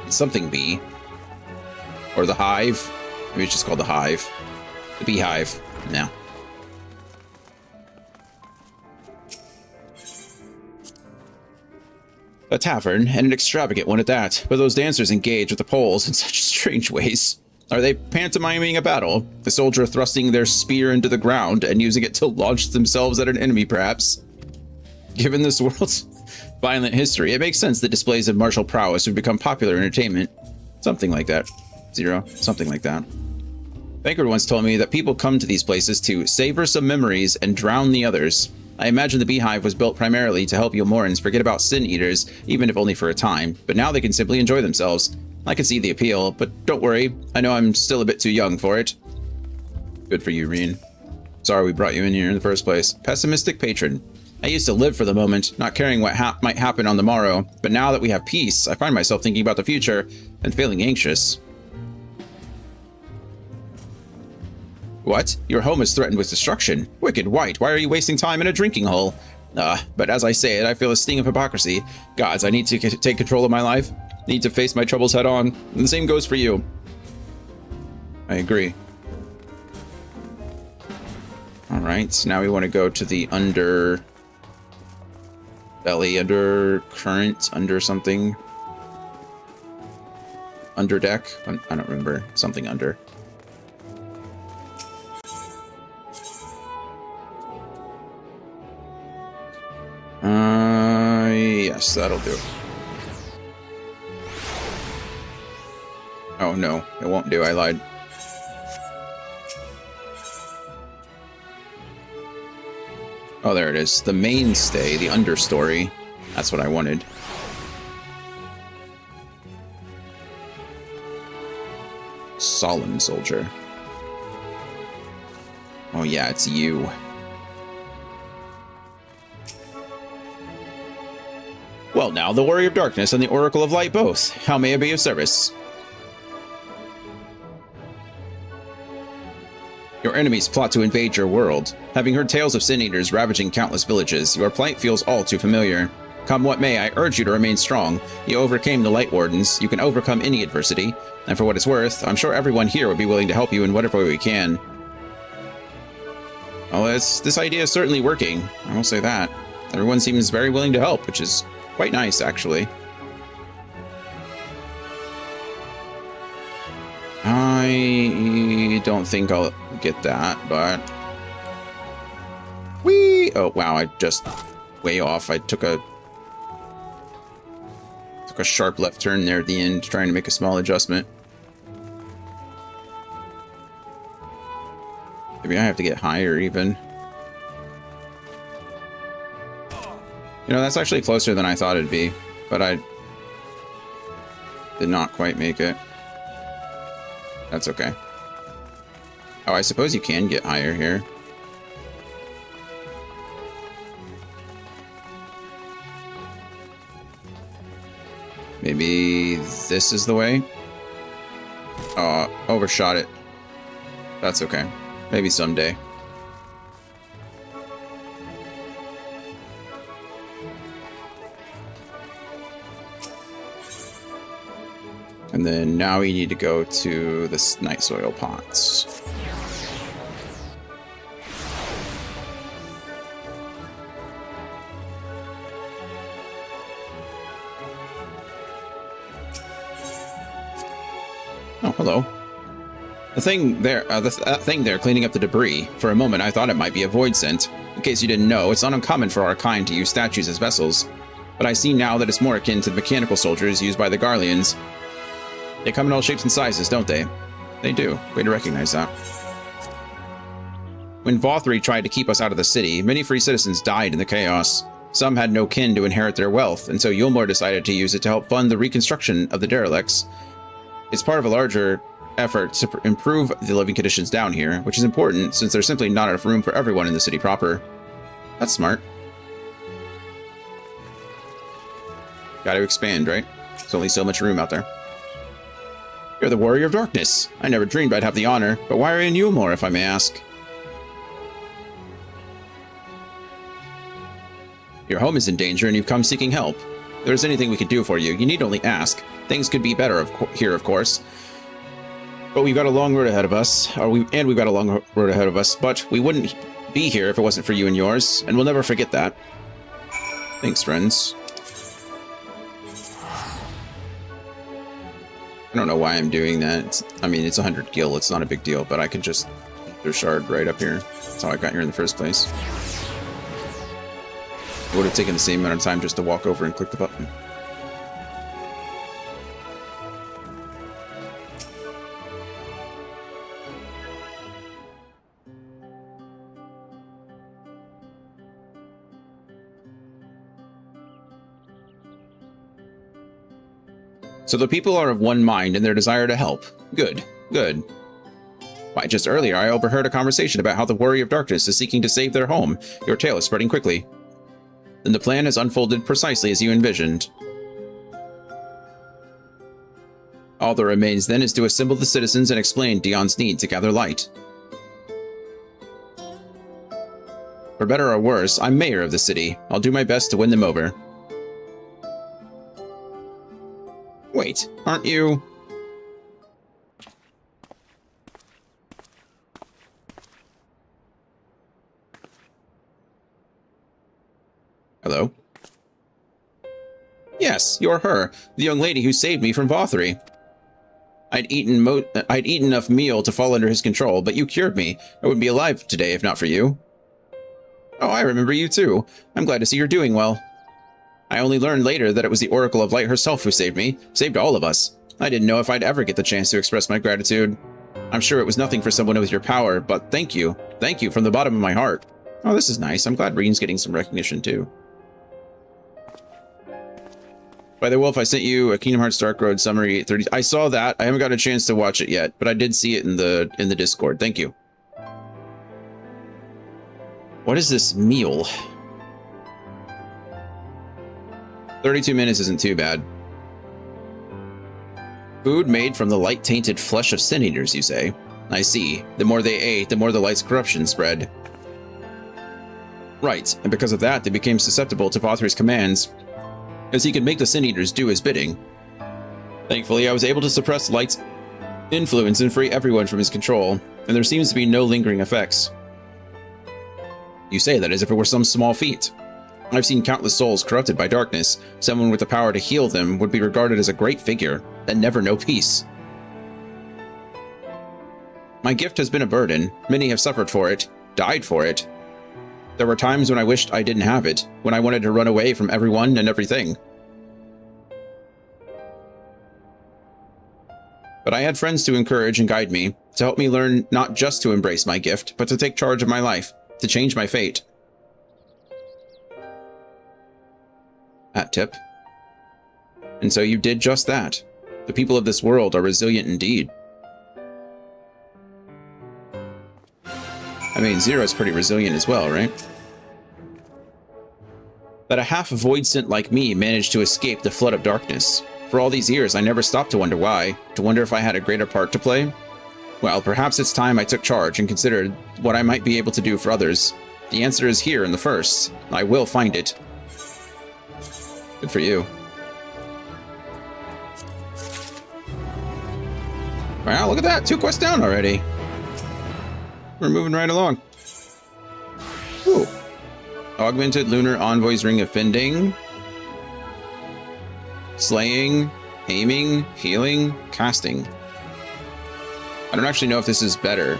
It's something bee. Or the Hive. Maybe it's just called the Hive. The Beehive. No. A tavern, and an extravagant one at that, but those dancers engage with the poles in such strange ways. Are they pantomiming a battle? The soldier thrusting their spear into the ground and using it to launch themselves at an enemy, perhaps? Given this world's violent history, it makes sense that displays of martial prowess would become popular entertainment. Something like that. Zero. Something like that. Thancred once told me that people come to these places to savor some memories and drown the others. I imagine the Beehive was built primarily to help Yulmorans forget about Sin Eaters, even if only for a time, but now they can simply enjoy themselves. I can see the appeal, but don't worry, I know I'm still a bit too young for it. Good for you, Reen. Sorry we brought you in here in the first place. Pessimistic patron. I used to live for the moment, not caring what might happen on the morrow, but now that we have peace, I find myself thinking about the future and feeling anxious. What? Your home is threatened with destruction. Wicked White, why are you wasting time in a drinking hole? But as I say it, I feel a sting of hypocrisy. Gods, I need to take control of my life. Need to face my troubles head on. And the same goes for you. I agree. Alright, now we want to go to the underbelly, undercurrent, under something. Under deck? I don't remember. Something under. Yes, that'll do. Oh no, it won't do, I lied. Oh, there it is. The mainstay, the understory. That's what I wanted. Solemn soldier. Oh yeah, it's you. Well now, the Warrior of Darkness and the Oracle of Light both. How may I be of service? Your enemies plot to invade your world. Having heard tales of sin eaters ravaging countless villages, your plight feels all too familiar. Come what may, I urge you to remain strong. You overcame the Light Wardens, you can overcome any adversity, and for what it's worth, I'm sure everyone here would be willing to help you in whatever way we can. Well, this idea is certainly working, I will say that. Everyone seems very willing to help, which is quite nice, actually. I don't think I'll get that, but... Whee! Oh, wow, I just... way off. I took a sharp left turn there at the end, trying to make a small adjustment. Maybe I have to get higher, even. You know, that's actually closer than I thought it'd be, but I did not quite make it. That's okay. Oh, I suppose you can get higher here. Maybe this is the way? Oh, overshot it. That's okay. Maybe someday. And then now we need to go to the night soil pots. Oh, hello. The thing there, that thing there cleaning up the debris. For a moment, I thought it might be a void scent. In case you didn't know, it's not uncommon for our kind to use statues as vessels. But I see now that it's more akin to the mechanical soldiers used by the Garleans. They come in all shapes and sizes, don't they? They do. Way to recognize that. When Vothri tried to keep us out of the city, many free citizens died in the chaos. Some had no kin to inherit their wealth, and so Yulmore decided to use it to help fund the reconstruction of the derelicts. It's part of a larger effort to improve the living conditions down here, which is important since there's simply not enough room for everyone in the city proper. That's smart. Gotta expand, right? There's only so much room out there. You're the Warrior of Darkness. I never dreamed I'd have the honor, but why are you in Yulmore, if I may ask? Your home is in danger and you've come seeking help. If there's anything we could do for you, you need only ask. Things could be better here, of course. But we've got a long road ahead of us, we've got a long road ahead of us, but we wouldn't be here if it wasn't for you and yours, and we'll never forget that. Thanks, friends. I don't know why I'm doing that. I mean, it's 100 gil, it's not a big deal, but I could just their shard right up here. That's how I got here in the first place. It would have taken the same amount of time just to walk over and click the button. So the people are of one mind in their desire to help. Good, good. Why, just earlier I overheard a conversation about how the Warrior of Darkness is seeking to save their home. Your tale is spreading quickly. Then the plan has unfolded precisely as you envisioned. All that remains then is to assemble the citizens and explain Dion's need to gather light. For better or worse, I'm mayor of the city. I'll do my best to win them over. Wait, aren't you... Hello? Yes, you're her, the young lady who saved me from Vothry. I'd eaten enough meal to fall under his control, but you cured me. I wouldn't be alive today if not for you. Oh, I remember you too. I'm glad to see you're doing well. I only learned later that it was the Oracle of Light herself who saved me, saved all of us. I didn't know if I'd ever get the chance to express my gratitude. I'm sure it was nothing for someone with your power, but thank you. Thank you from the bottom of my heart. Oh, this is nice. I'm glad Reen's getting some recognition too. By the Wolf, I sent you a Kingdom Hearts Dark Road summary 30. I saw that. I haven't got a chance to watch it yet, but I did see it in the Discord. Thank you. What is this meal? 32 minutes isn't too bad. Food made from the light-tainted flesh of sin eaters, you say? I see. The more they ate, the more the light's corruption spread. Right, and because of that, they became susceptible to Vothry's commands, as he could make the sin eaters do his bidding. Thankfully, I was able to suppress Light's influence and free everyone from his control, and there seems to be no lingering effects. You say that as if it were some small feat. I've seen countless souls corrupted by darkness. Someone with the power to heal them would be regarded as a great figure, and never know peace. My gift has been a burden. Many have suffered for it, died for it. There were times when I wished I didn't have it, when I wanted to run away from everyone and everything. But I had friends to encourage and guide me, to help me learn not just to embrace my gift, but to take charge of my life, to change my fate. Hat tip. And so you did just that. The people of this world are resilient indeed. I mean, Zero's pretty resilient as well, right? That a half-void scent like me managed to escape the flood of darkness. For all these years, I never stopped to wonder why, to wonder if I had a greater part to play. Well, perhaps it's time I took charge and considered what I might be able to do for others. The answer is here in the first. I will find it. Good for you. Wow, look at that! 2 quests down already. We're moving right along. Ooh. Augmented Lunar Envoy's Ring of Fending. Slaying, aiming, healing, casting. I don't actually know if this is better.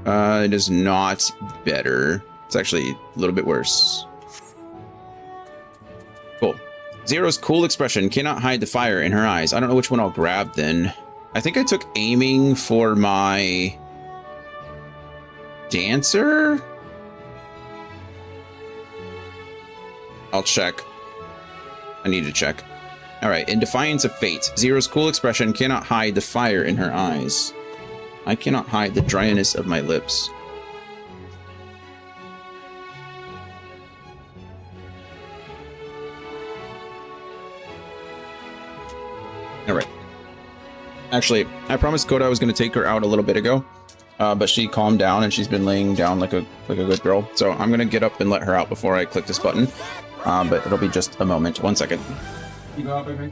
It is not better. It's actually a little bit worse. Cool. Zero's cool expression cannot hide the fire in her eyes. I don't know which one I'll grab then. I think I took aiming for my dancer? I'll check. I need to check. Alright, in defiance of fate, Zero's cool expression cannot hide the fire in her eyes. I cannot hide the dryness of my lips. Alright. Actually, I promised Coda I was going to take her out a little bit ago, but she calmed down and she's been laying down like a good girl. So I'm going to get up and let her out before I click this button, but it'll be just a moment. 1 second. You go out, baby.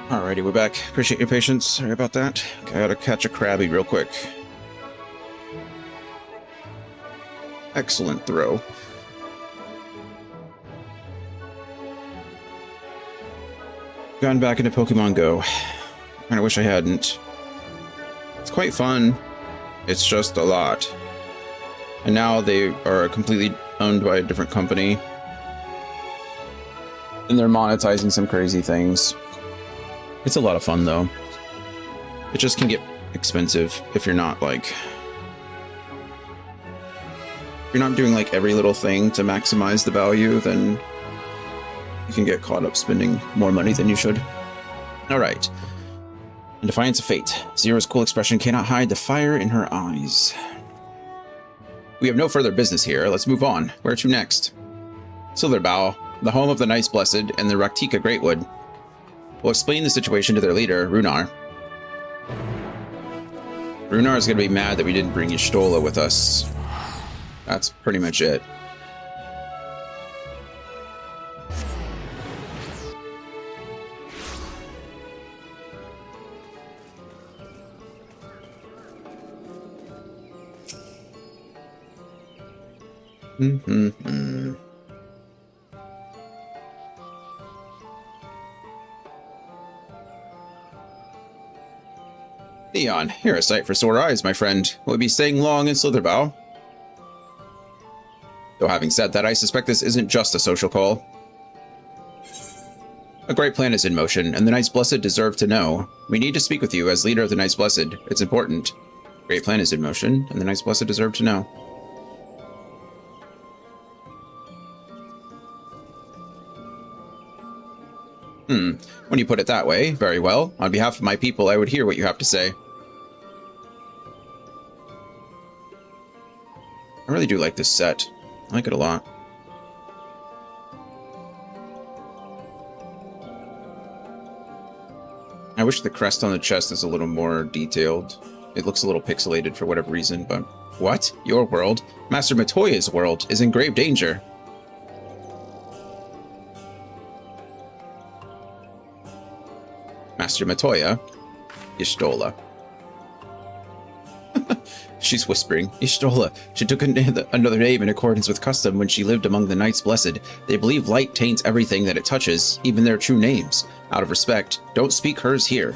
Alrighty, we're back. Appreciate your patience. Sorry about that. Gotta catch a crabby real quick. Excellent throw. Gone back into Pokemon Go. Kinda wish I hadn't. It's quite fun. It's just a lot. And now they are completely owned by a different company. And they're monetizing some crazy things. It's a lot of fun, though. It just can get expensive if you're not, like... If you're not doing, like, every little thing to maximize the value, then You can get caught up spending more money than you should. Alright. In defiance of fate, Zero's cool expression cannot hide the fire in her eyes. We have no further business here. Let's move on. Where to next? Silverbow, the home of the Nice Blessed and the Raktika Greatwood. We'll explain the situation to their leader, Runar. Runar is going to be mad that we didn't bring Y'shtola with us. That's pretty much it. Theon, you're a sight for sore eyes, my friend. Will we be staying long in Slitherbow? Though having said that, I suspect this isn't just a social call. A great plan is in motion, and the Knights Blessed deserve to know. We need to speak with you as leader of the Knights Blessed. It's important. Great plan is in motion, and the Knights Blessed deserve to know. When you put it that way, very well. On behalf of my people, I would hear what you have to say. I really do like this set. I like it a lot. I wish the crest on the chest is a little more detailed. It looks a little pixelated for whatever reason, but... What? Your world? Master Matoya's world is in grave danger. Master Matoya, Y'shtola. She's whispering. Y'shtola. She took another name in accordance with custom when she lived among the Knights Blessed. They believe light taints everything that it touches, even their true names. Out of respect, don't speak hers here.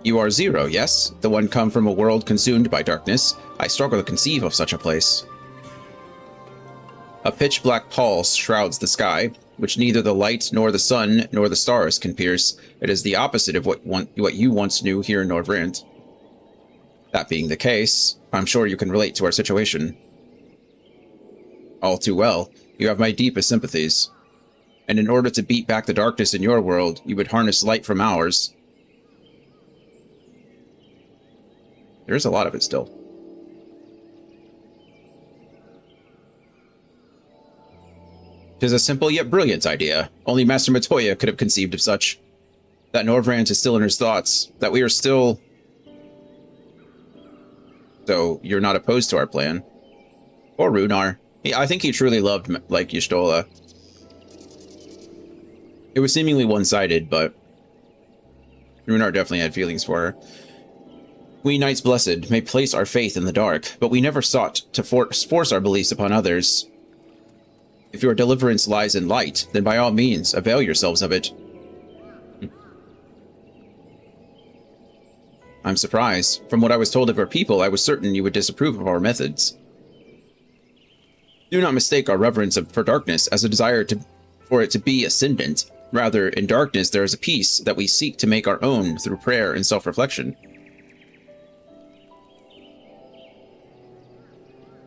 You are Zero, yes? The one come from a world consumed by darkness. I struggle to conceive of such a place. A pitch-black pall shrouds the sky, which neither the light nor the sun nor the stars can pierce. It is the opposite of what you once knew here in Norvrant. That being the case, I'm sure you can relate to our situation. All too well. You have my deepest sympathies. And in order to beat back the darkness in your world, you would harness light from ours. There is a lot of it still. Tis a simple yet brilliant idea. Only Master Matoya could have conceived of such. That Norvrant is still in his thoughts. That we are still... So, you're not opposed to our plan. Or Runar. I think he truly loved, like, Y'shtola. It was seemingly one-sided, but... Runar definitely had feelings for her. We Knights Blessed may place our faith in the dark, but we never sought to force our beliefs upon others. If your deliverance lies in light, then by all means, avail yourselves of it. I'm surprised. From what I was told of our people, I was certain you would disapprove of our methods. Do not mistake our reverence for darkness as a desire for it to be ascendant. Rather, in darkness there is a peace that we seek to make our own through prayer and self-reflection.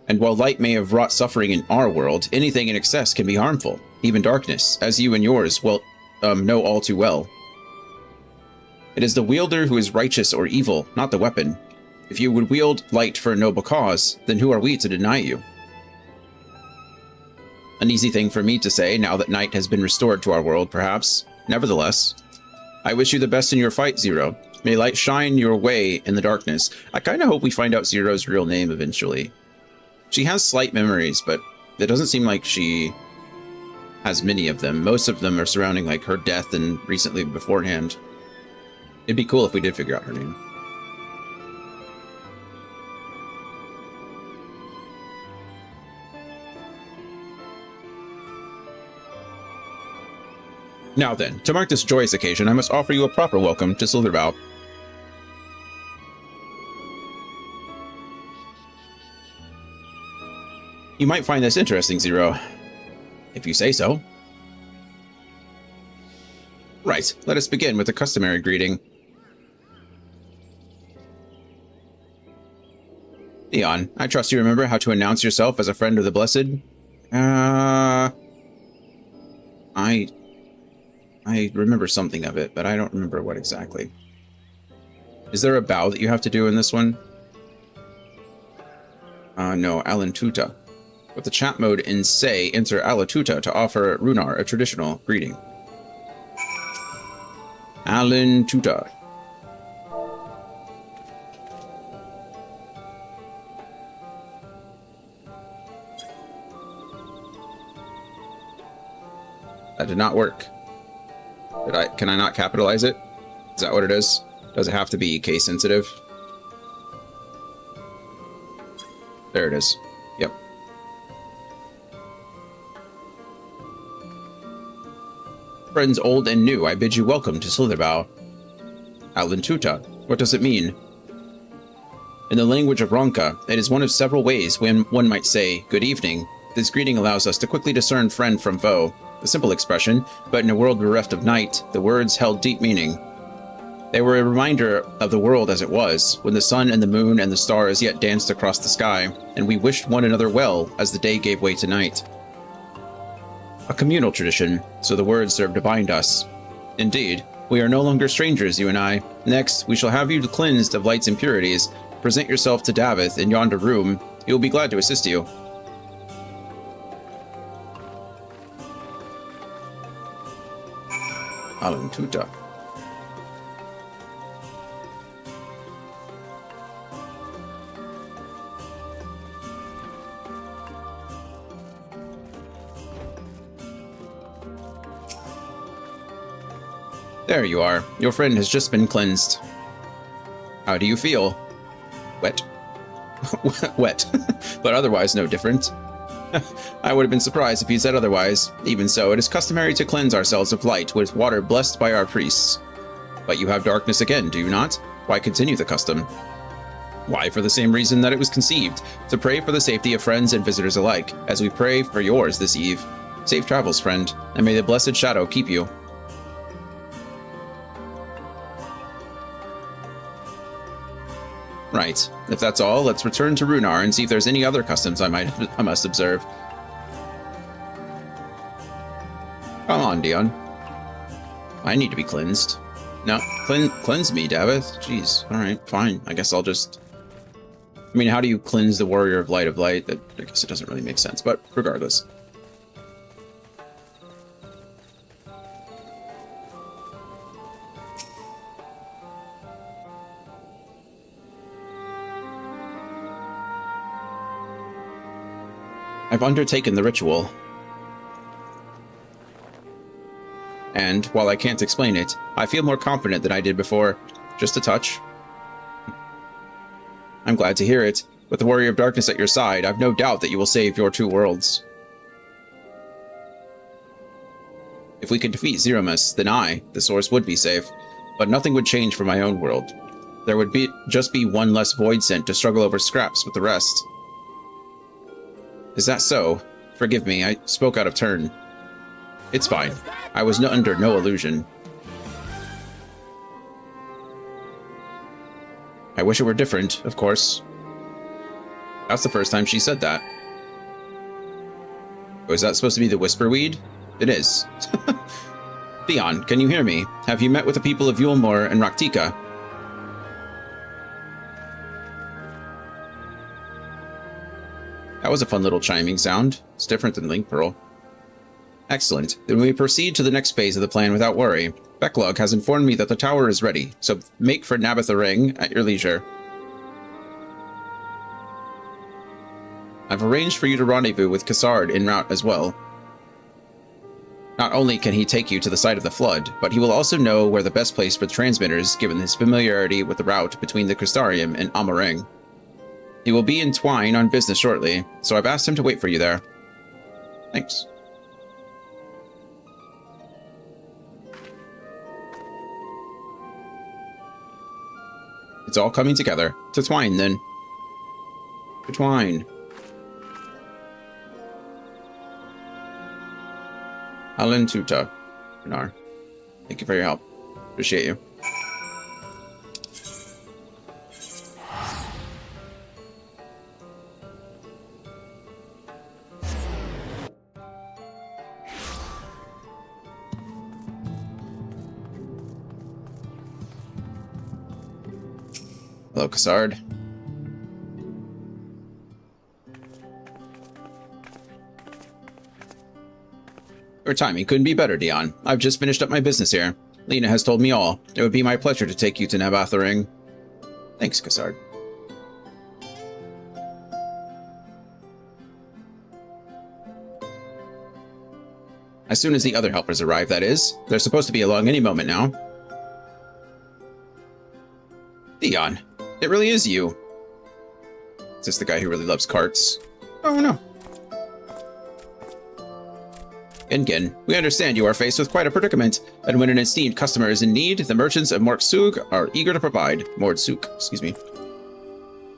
And while light may have wrought suffering in our world, anything in excess can be harmful, even darkness, as you and yours know all too well. It is the wielder who is righteous or evil, not the weapon. If you would wield light for a noble cause, then who are we to deny you? An easy thing for me to say now that night has been restored to our world, perhaps. Nevertheless, I wish you the best in your fight, Zero. May light shine your way in the darkness. I kind of hope we find out Zero's real name eventually. She has slight memories, but it doesn't seem like she has many of them. Most of them are surrounding like her death and recently beforehand. It'd be cool if we did figure out her name. Now then, to mark this joyous occasion, I must offer you a proper welcome to Silverbow. You might find this interesting, Zero. If you say so. Right, let us begin with the customary greeting. Leon, I trust you remember how to announce yourself as a friend of the Blessed? I remember something of it, but I don't remember what exactly. Is there a bow that you have to do in this one? No, Alantuta. With the chat mode in Say, enter Alatuta to offer Runar a traditional greeting. Alantuta. That did not work. Can I not capitalize it? Is that what it is? Does it have to be case sensitive? There it is. Yep. Friends old and new, I bid you welcome to Slitherbow. Alantuta. What does it mean? In the language of Ronka, it is one of several ways when one might say, good evening. This greeting allows us to quickly discern friend from foe. A simple expression, but in a world bereft of night, the words held deep meaning. They were a reminder of the world as it was, when the sun and the moon and the stars yet danced across the sky, and we wished one another well as the day gave way to night. A communal tradition, so the words serve to bind us. Indeed, we are no longer strangers, you and I. Next, we shall have you cleansed of light's impurities. Present yourself to Davith in yonder room. He will be glad to assist you. Alantuta. There you are. Your friend has just been cleansed. How do you feel? Wet. Wet. But otherwise no different. I would have been surprised if you said otherwise. Even so, it is customary to cleanse ourselves of light with water blessed by our priests. But you have darkness again, do you not? Why continue the custom? Why, for the same reason that it was conceived, to pray for the safety of friends and visitors alike, as we pray for yours this eve. Safe travels, friend, and may the blessed shadow keep you. Right. If that's all, let's return to Runar and see if there's any other customs I must observe. Come on, Dion. I need to be cleansed. No, cleanse me, Davith. Jeez. Alright, fine. I guess I'll just... I mean, how do you cleanse the Warrior of Light? I guess it doesn't really make sense, but regardless. I've undertaken the ritual. And, while I can't explain it, I feel more confident than I did before. Just a touch. I'm glad to hear it. With the Warrior of Darkness at your side, I've no doubt that you will save your two worlds. If we could defeat Zeromus, then the source would be safe. But nothing would change for my own world. There would just be one less void sent to struggle over scraps with the rest. Is that so? Forgive me, I spoke out of turn. It's fine. I was under no illusion. I wish it were different, of course. That's the first time she said that. Oh, is that supposed to be the Whisperweed? It is. Theon, can you hear me? Have you met with the people of Yulmore and Raktika? That was a fun little chiming sound. It's different than Link Pearl. Excellent. Then we proceed to the next phase of the plan without worry. Becklug has informed me that the tower is ready, so make for Nabitha Ring at your leisure. I've arranged for you to rendezvous with Cassard en route as well. Not only can he take you to the site of the flood, but he will also know where the best place for the transmitters, given his familiarity with the route between the Crystarium and Amareng. He will be in Twine on business shortly, so I've asked him to wait for you there. Thanks. It's all coming together. To Twine, then. To Twine. Alantuta. Runar. Thank you for your help. Appreciate you. Hello, Cassard. Your timing couldn't be better, Dion. I've just finished up my business here. Lena has told me all. It would be my pleasure to take you to Nabathering. Thanks, Cassard. As soon as the other helpers arrive, that is. They're supposed to be along any moment now. Dion, it really is you. Is this the guy who really loves carts? Oh, no. Gengen, we understand you are faced with quite a predicament, and when an esteemed customer is in need, the merchants of Morksug are eager to provide. Mordsuk, excuse me.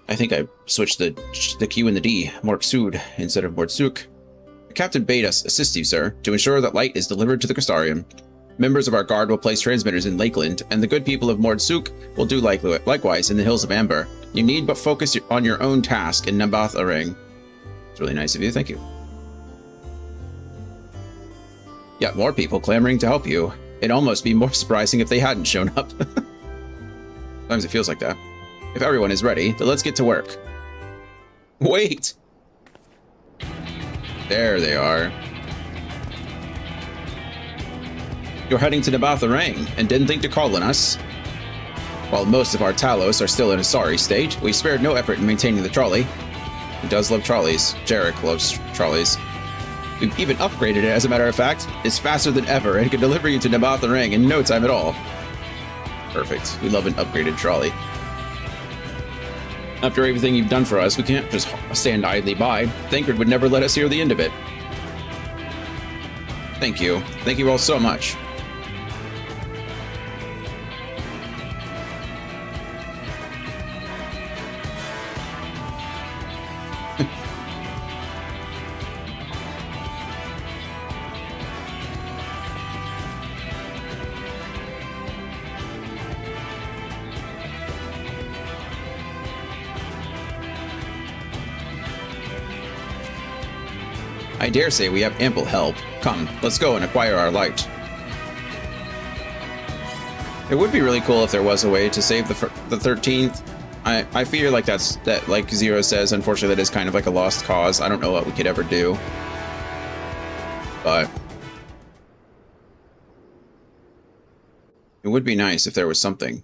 I think I switched the Q and the D, Morksud, instead of Mordsuk. The captain bade us assist you, sir, to ensure that light is delivered to the Crystarium. Members of our guard will place transmitters in Lakeland, and the good people of Mordsuk will do likewise in the Hills of Amber. You need but focus on your own task in Nabathering. It's really nice of you, thank you. Yet more people clamoring to help you. It'd almost be more surprising if they hadn't shown up. Sometimes it feels like that. If everyone is ready, then let's get to work. Wait! There they are. You're heading to Nabathering and didn't think to call on us? While most of our Talos are still in a sorry state, we've spared no effort in maintaining the trolley. He does love trolleys. Jarek loves trolleys. We've even upgraded it, as a matter of fact. It's faster than ever and can deliver you to Nabathering in no time at all. Perfect. We love an upgraded trolley. After everything you've done for us, we can't just stand idly by. Thancred would never let us hear the end of it. Thank you. Thank you all so much. I dare say we have ample help. Come, let's go and acquire our light. It would be really cool if there was a way to save the 13th. I fear like like Zero says, unfortunately that is kind of like a lost cause. I don't know what we could ever do. But it would be nice if there was something.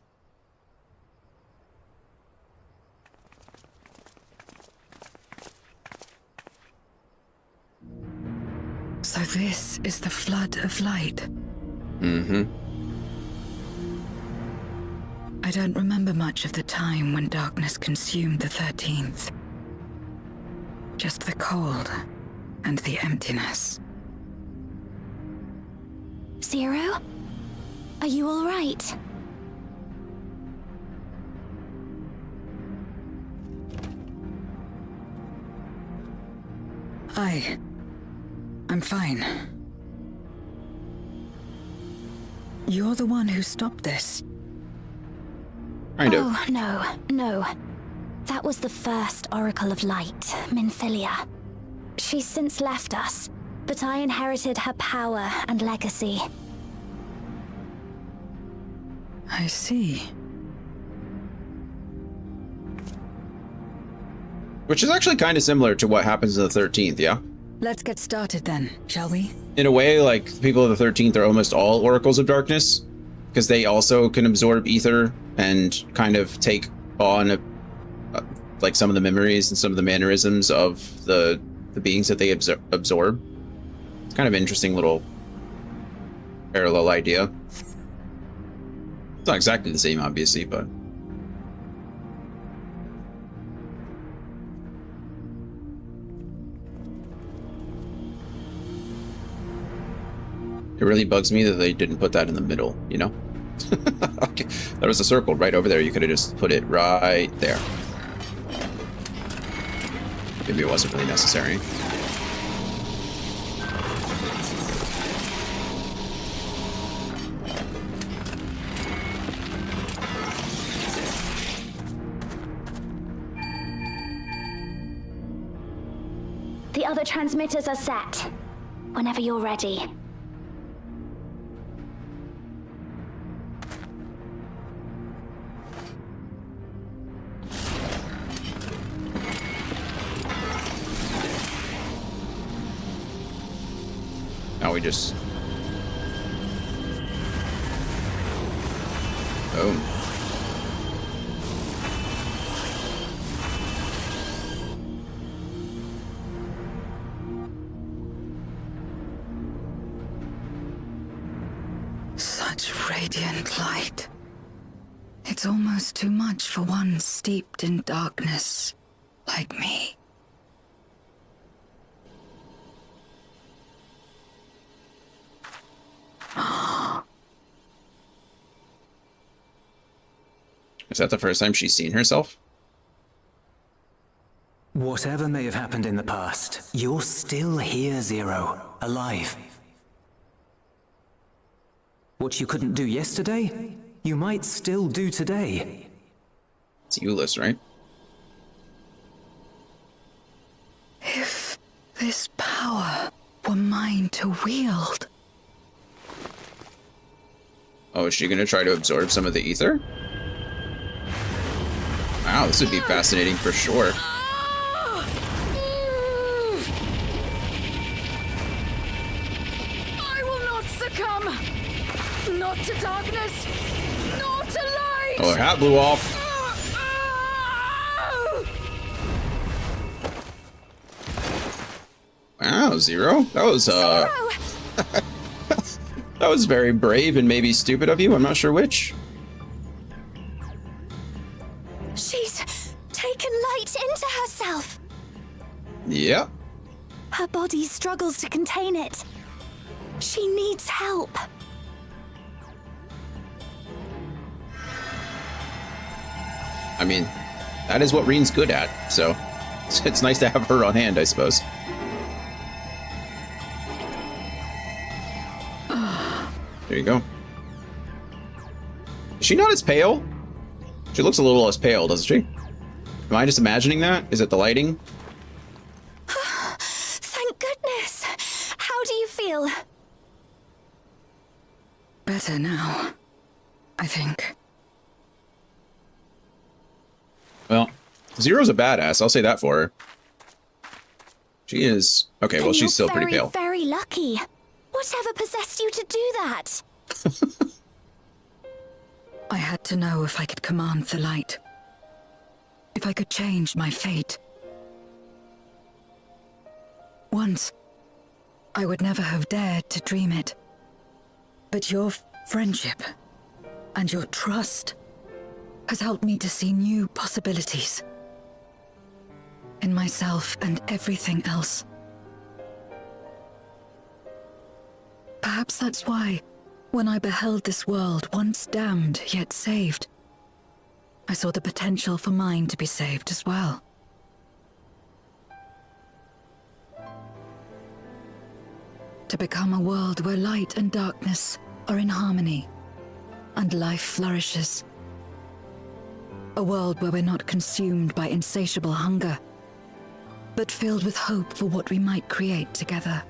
So this is the flood of light. Mm-hmm. I don't remember much of the time when darkness consumed the 13th. Just the cold and the emptiness. Zero? Are you all right? I'm fine. You're the one who stopped this. Kind of. Oh, no. That was the first Oracle of Light, Minfilia. She's since left us, but I inherited her power and legacy. I see. Which is actually kind of similar to what happens in the 13th, yeah? Let's get started then, shall we? In a way, like, the people of the 13th are almost all Oracles of Darkness, because they also can absorb ether and kind of take on, like, some of the memories and some of the mannerisms of the beings that they absorb. It's kind of an interesting little parallel idea. It's not exactly the same, obviously, but... It really bugs me that they didn't put that in the middle, you know? Okay. There was a circle right over there. You could have just put it right there. Maybe it wasn't really necessary. The other transmitters are set. Whenever you're ready. now we just... Oh. Such radiant light. It's almost too much for one steeped in darkness like me. Is that the first time she's seen herself? Whatever may have happened in the past, you're still here, Zero, alive. What you couldn't do yesterday, you might still do today. It's Euless, right? If this power were mine to wield. Oh, is she gonna try to absorb some of the ether? Wow, this would be fascinating for sure. I will not succumb! Not to darkness! Nor to light! Oh, her hat blew off. Wow, Zero. That was that was very brave and maybe stupid of you. I'm not sure which. She's taken light into herself. Yep. Her body struggles to contain it. She needs help. I mean, that is what Reen's good at, so it's nice to have her on hand, I suppose. There you go. Is she not as pale? She looks a little less pale, doesn't she? Am I just imagining that? Is it the lighting? Thank goodness. How do you feel? Better now, I think. Well, Zero's a badass, I'll say that for her. She is... Okay, well, she's still pretty pale. Very lucky. Whatever possessed you to do that? I had to know if I could command the light. If I could change my fate. Once, I would never have dared to dream it. But your friendship and your trust has helped me to see new possibilities. In myself and everything else. Perhaps that's why, when I beheld this world once damned yet saved, I saw the potential for mine to be saved as well. To become a world where light and darkness are in harmony, and life flourishes. A world where we're not consumed by insatiable hunger, but filled with hope for what we might create together.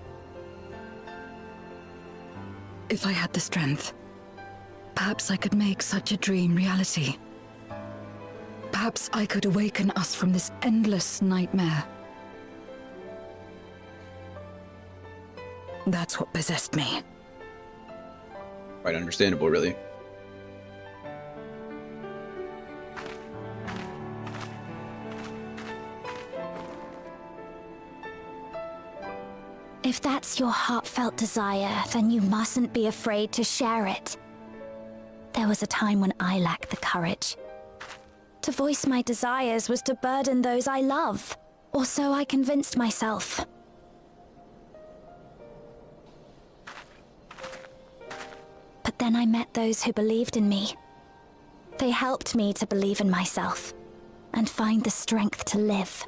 If I had the strength, perhaps I could make such a dream reality. Perhaps I could awaken us from this endless nightmare. That's what possessed me. Quite understandable, really. If that's your heartfelt desire, then you mustn't be afraid to share it. There was a time when I lacked the courage. To voice my desires was to burden those I love, or so I convinced myself. But then I met those who believed in me. They helped me to believe in myself, and find the strength to live.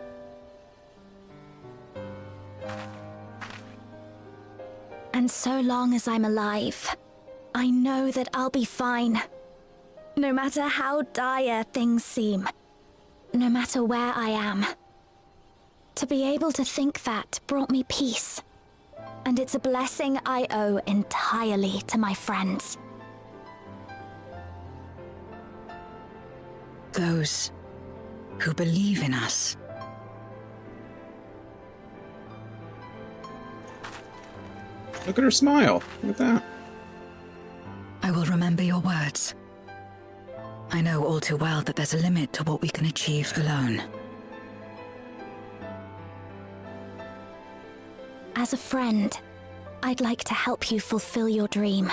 And so long as I'm alive, I know that I'll be fine. No matter how dire things seem, no matter where I am. To be able to think that brought me peace. And it's a blessing I owe entirely to my friends. Those who believe in us. Look at her smile. Look at that. I will remember your words. I know all too well that there's a limit to what we can achieve alone. As a friend, I'd like to help you fulfill your dream.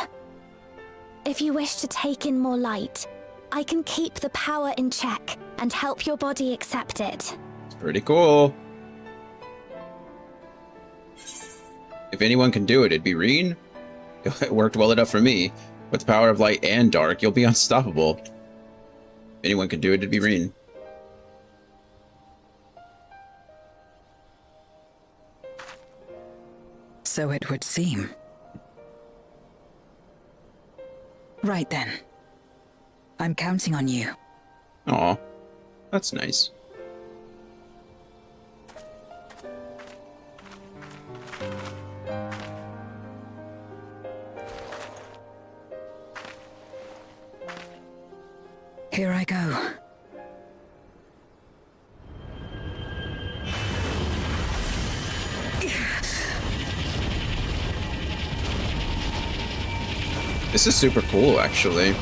If you wish to take in more light, I can keep the power in check and help your body accept it. It's pretty cool. If anyone can do it, it'd be Reen. It worked well enough for me. With the power of light and dark, you'll be unstoppable. If anyone can do it, it'd be Reen. So it would seem. Right then. I'm counting on you. Aw, that's nice. Here I go. This is super cool, actually.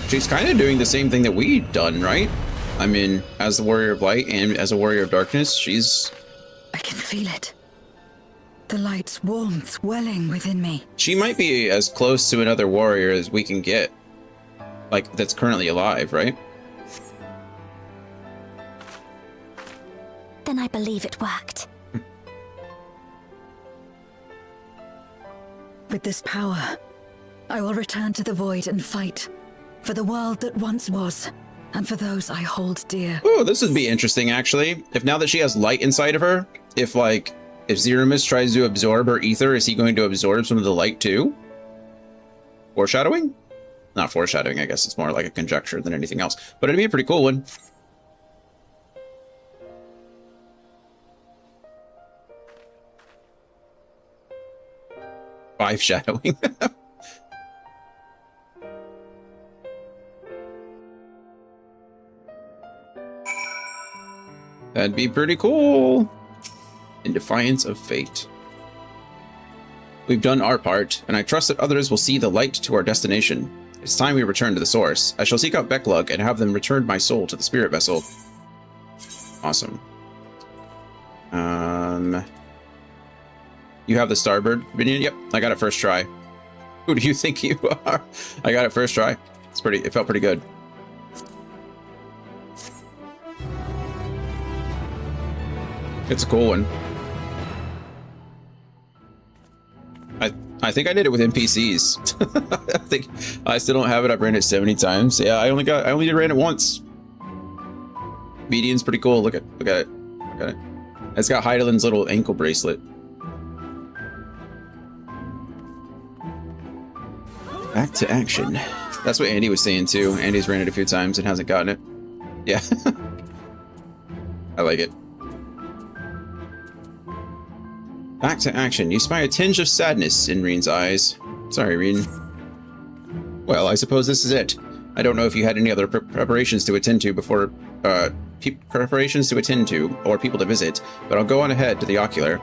She's kind of doing the same thing that we've done, right? I mean, as the Warrior of Light and as a Warrior of Darkness, she's... I can feel it. The light's warmth welling within me. She might be as close to another warrior as we can get. Like, that's currently alive, right? Then I believe it worked. With this power, I will return to the void and fight for the world that once was, and for those I hold dear. Oh, this would be interesting, actually. If now that she has light inside of her, if Zeramus tries to absorb her ether, is he going to absorb some of the light too? Foreshadowing? Not foreshadowing, I guess it's more like a conjecture than anything else. But it'd be a pretty cool one. Five shadowing. That'd be pretty cool. In defiance of fate. We've done our part, and I trust that others will see the light to our destination. It's time we return to the source. I shall seek out Becklug and have them return my soul to the spirit vessel. Awesome. You have the starboard minion? Yep, I got it first try. Who do you think you are? I got it first try. It felt pretty good. It's a cool one. I think I did it with NPCs. I think I still don't have it. I've ran it 70 times. Yeah, I only ran it once. Median's pretty cool. Look at it. It's got Heidelin's little ankle bracelet. Back to action. That's what Andy was saying too. Andy's ran it a few times and hasn't gotten it. Yeah. I like it. Back to action. You spy a tinge of sadness in Reen's eyes. Sorry, Reen. Well, I suppose this is it. I don't know if you had any other preparations to attend to before, preparations to attend to, or people to visit, but I'll go on ahead to the ocular.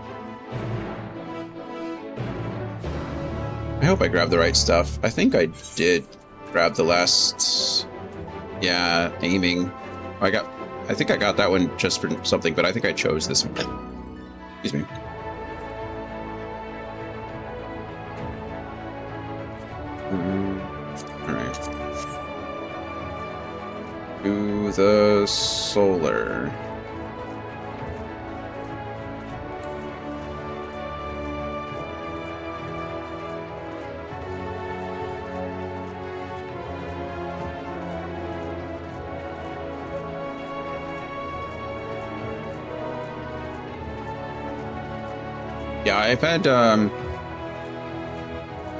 I hope I grabbed the right stuff. I think I did grab the last... Yeah, aiming. I think I got that one just for something, but I think I chose this one. Excuse me. Alright. To the solar. Yeah, I've had,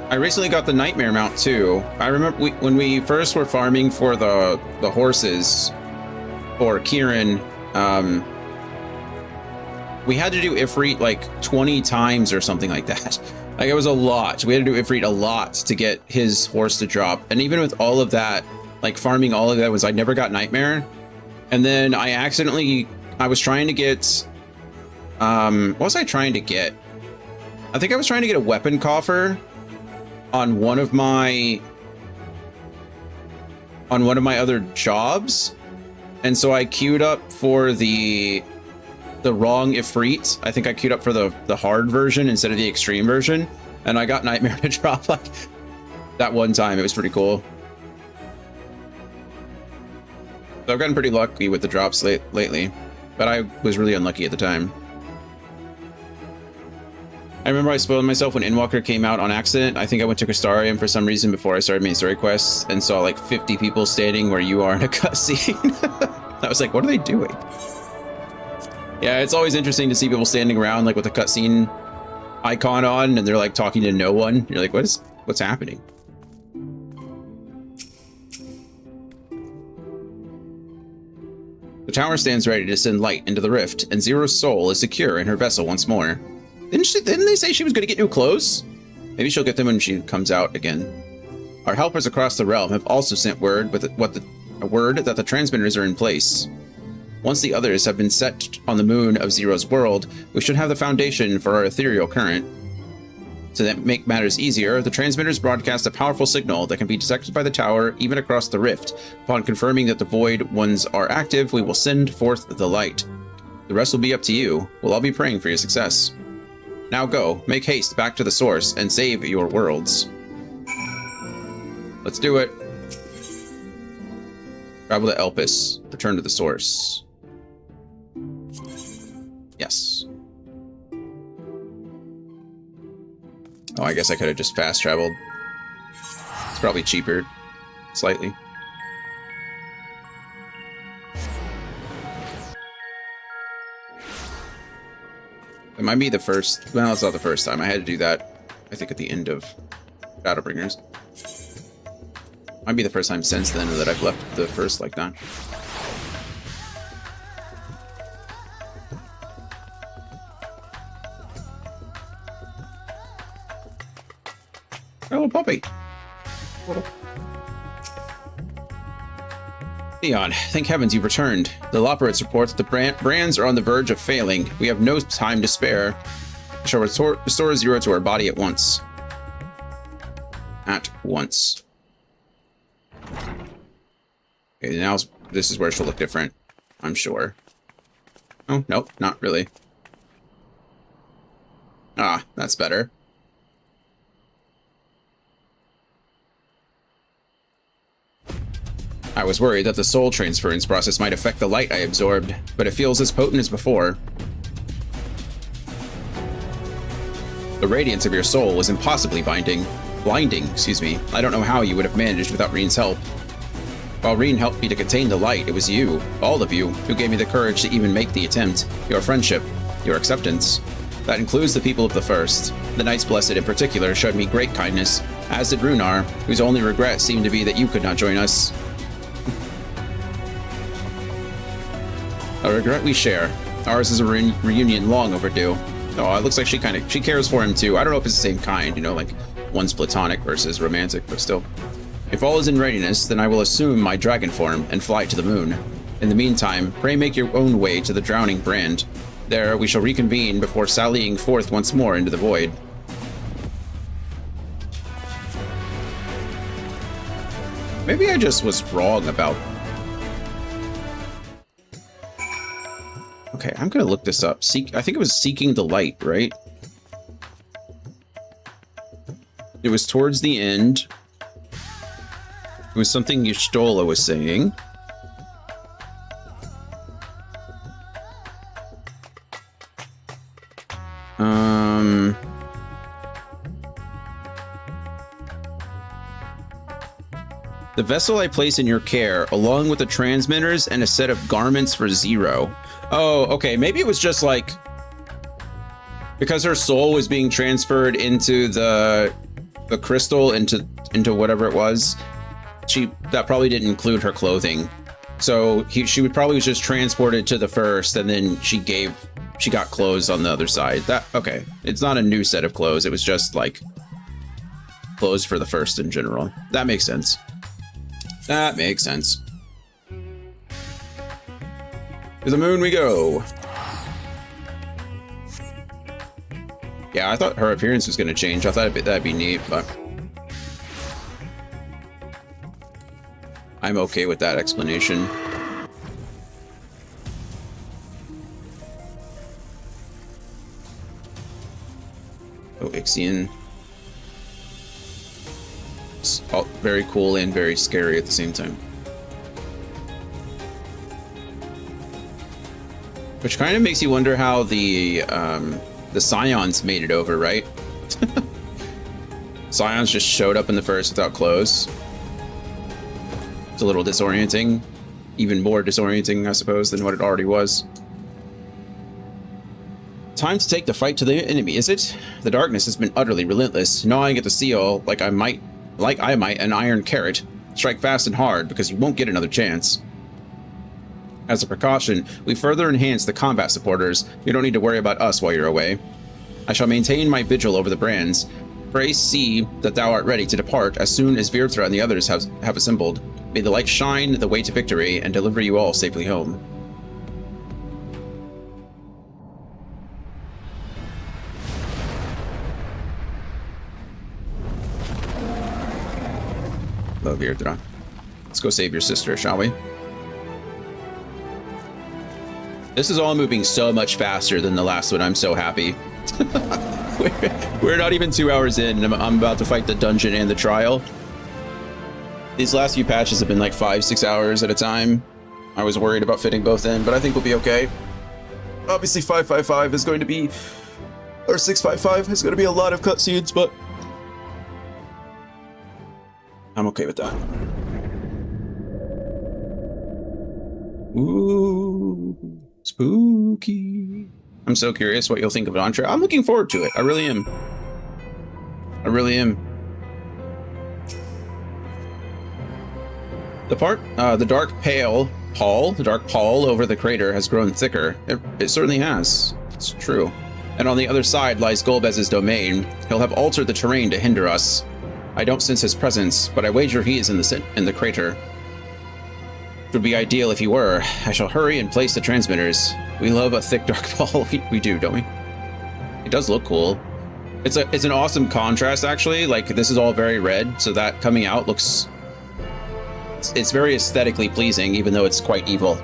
I recently got the Nightmare mount too. I remember when we first were farming for the horses for Kieran, we had to do Ifrit like 20 times or something like that. Like it was a lot. We had to do Ifrit a lot to get his horse to drop. And even with all of that, like farming all of that, I never got Nightmare. And then I accidentally I was trying to get... what was I trying to get? I think I was trying to get a weapon coffer on one of my other jobs. And so I queued up for the wrong Ifrit. I think I queued up for the hard version instead of the extreme version. And I got Nightmare to drop like that one time. It was pretty cool. So I've gotten pretty lucky with the drops lately, but I was really unlucky at the time. I remember I spoiled myself when Endwalker came out on accident. I think I went to Crystarium for some reason before I started main story quests and saw like 50 people standing where you are in a cutscene. I was like, what are they doing? Yeah, it's always interesting to see people standing around like with a cutscene icon on and they're like talking to no one. You're like, what's happening? The tower stands ready to send light into the rift, and Zero's soul is secure in her vessel once more. Didn't they say she was going to get new clothes? Maybe she'll get them when she comes out again. Our helpers across the realm have also sent word that the transmitters are in place. Once the others have been set on the moon of Zero's world, we should have the foundation for our ethereal current. To make matters easier, the transmitters broadcast a powerful signal that can be detected by the tower even across the rift. Upon confirming that the void ones are active, we will send forth the light. The rest will be up to you. We'll all be praying for your success. Now go, make haste back to the source, and save your worlds. Let's do it. Travel to Elpis. Return to the source. Yes. Oh, I guess I could have just fast traveled. It's probably cheaper. Slightly. It might be the first... Well, it's not the first time. I had to do that, I think, at the end of Shadowbringers. Might be the first time since then that I've left the first like that. Oh, puppy. Leon, thank heavens you've returned. The Loperates report that the brands are on the verge of failing. We have no time to spare. We shall restore Zero to our body at once. At once. Okay, now this is where she'll look different, I'm sure. Oh, nope, not really. Ah, that's better. I was worried that the soul transference process might affect the light I absorbed, but it feels as potent as before. The radiance of your soul was impossibly blinding, excuse me. I don't know how you would have managed without Reen's help. While Reen helped me to contain the light, it was you, all of you, who gave me the courage to even make the attempt. Your friendship, your acceptance. That includes the people of the First. The Knights Blessed in particular showed me great kindness, as did Runar, whose only regret seemed to be that you could not join us. A regret we share. Ours is a reunion long overdue. Oh, it looks like she cares for him too. I don't know if it's the same kind, you know, like one's platonic versus romantic, but still. If all is in readiness, then I will assume my dragon form and fly to the moon. In the meantime, pray make your own way to the drowning brand. There we shall reconvene before sallying forth once more into the void. Maybe I just was wrong about... Okay, I'm gonna look this up. I think it was Seeking the Light, right? It was towards the end. It was something Y'shtola was saying. The vessel I place in your care, along with the transmitters and a set of garments for Zero. Oh, okay. Maybe it was just like because her soul was being transferred into the crystal into whatever it was. That probably didn't include her clothing. So she would probably was just transported to the First, and then she got clothes on the other side. Okay. It's not a new set of clothes. It was just like clothes for the First in general. That makes sense. That makes sense. To the moon we go. Yeah, I thought her appearance was going to change. I thought that'd be neat, but I'm okay with that explanation. Oh, Ixion. It's all very cool and very scary at the same time. Which kind of makes you wonder how the Scions made it over, right? Scions just showed up in the first without clothes. It's a little disorienting. Even more disorienting, I suppose, than what it already was. Time to take the fight to the enemy, is it? The darkness has been utterly relentless, gnawing at the seal like I might an iron carrot. Strike fast and hard, because you won't get another chance. As a precaution, we further enhance the combat supporters. You don't need to worry about us while you're away. I shall maintain my vigil over the brands. Pray see that thou art ready to depart as soon as Virthra and the others have assembled. May the light shine the way to victory and deliver you all safely home. Love Virthra. Let's go save your sister, shall we? This is all moving so much faster than the last one. I'm so happy. We're not even 2 hours in, and I'm about to fight the dungeon and the trial. These last few patches have been like 5-6 hours at a time. I was worried about fitting both in, but I think we'll be okay. Obviously 555 is going to be, or 655 is going to be a lot of cutscenes, but I'm okay with that. Ooh, spooky. I'm so curious what you'll think of Dawntrail. I'm looking forward to it. I really am. I really am. The dark pall over the crater has grown thicker. It certainly has. It's true. And on the other side lies Golbez's domain. He'll have altered the terrain to hinder us. I don't sense his presence, but I wager he is in the crater. It would be ideal if he were. I shall hurry and place the transmitters. We love a thick dark pall. We do, don't we? It does look cool. It's an awesome contrast, actually. Like, this is all very red, so that coming out looks... It's very aesthetically pleasing, even though it's quite evil.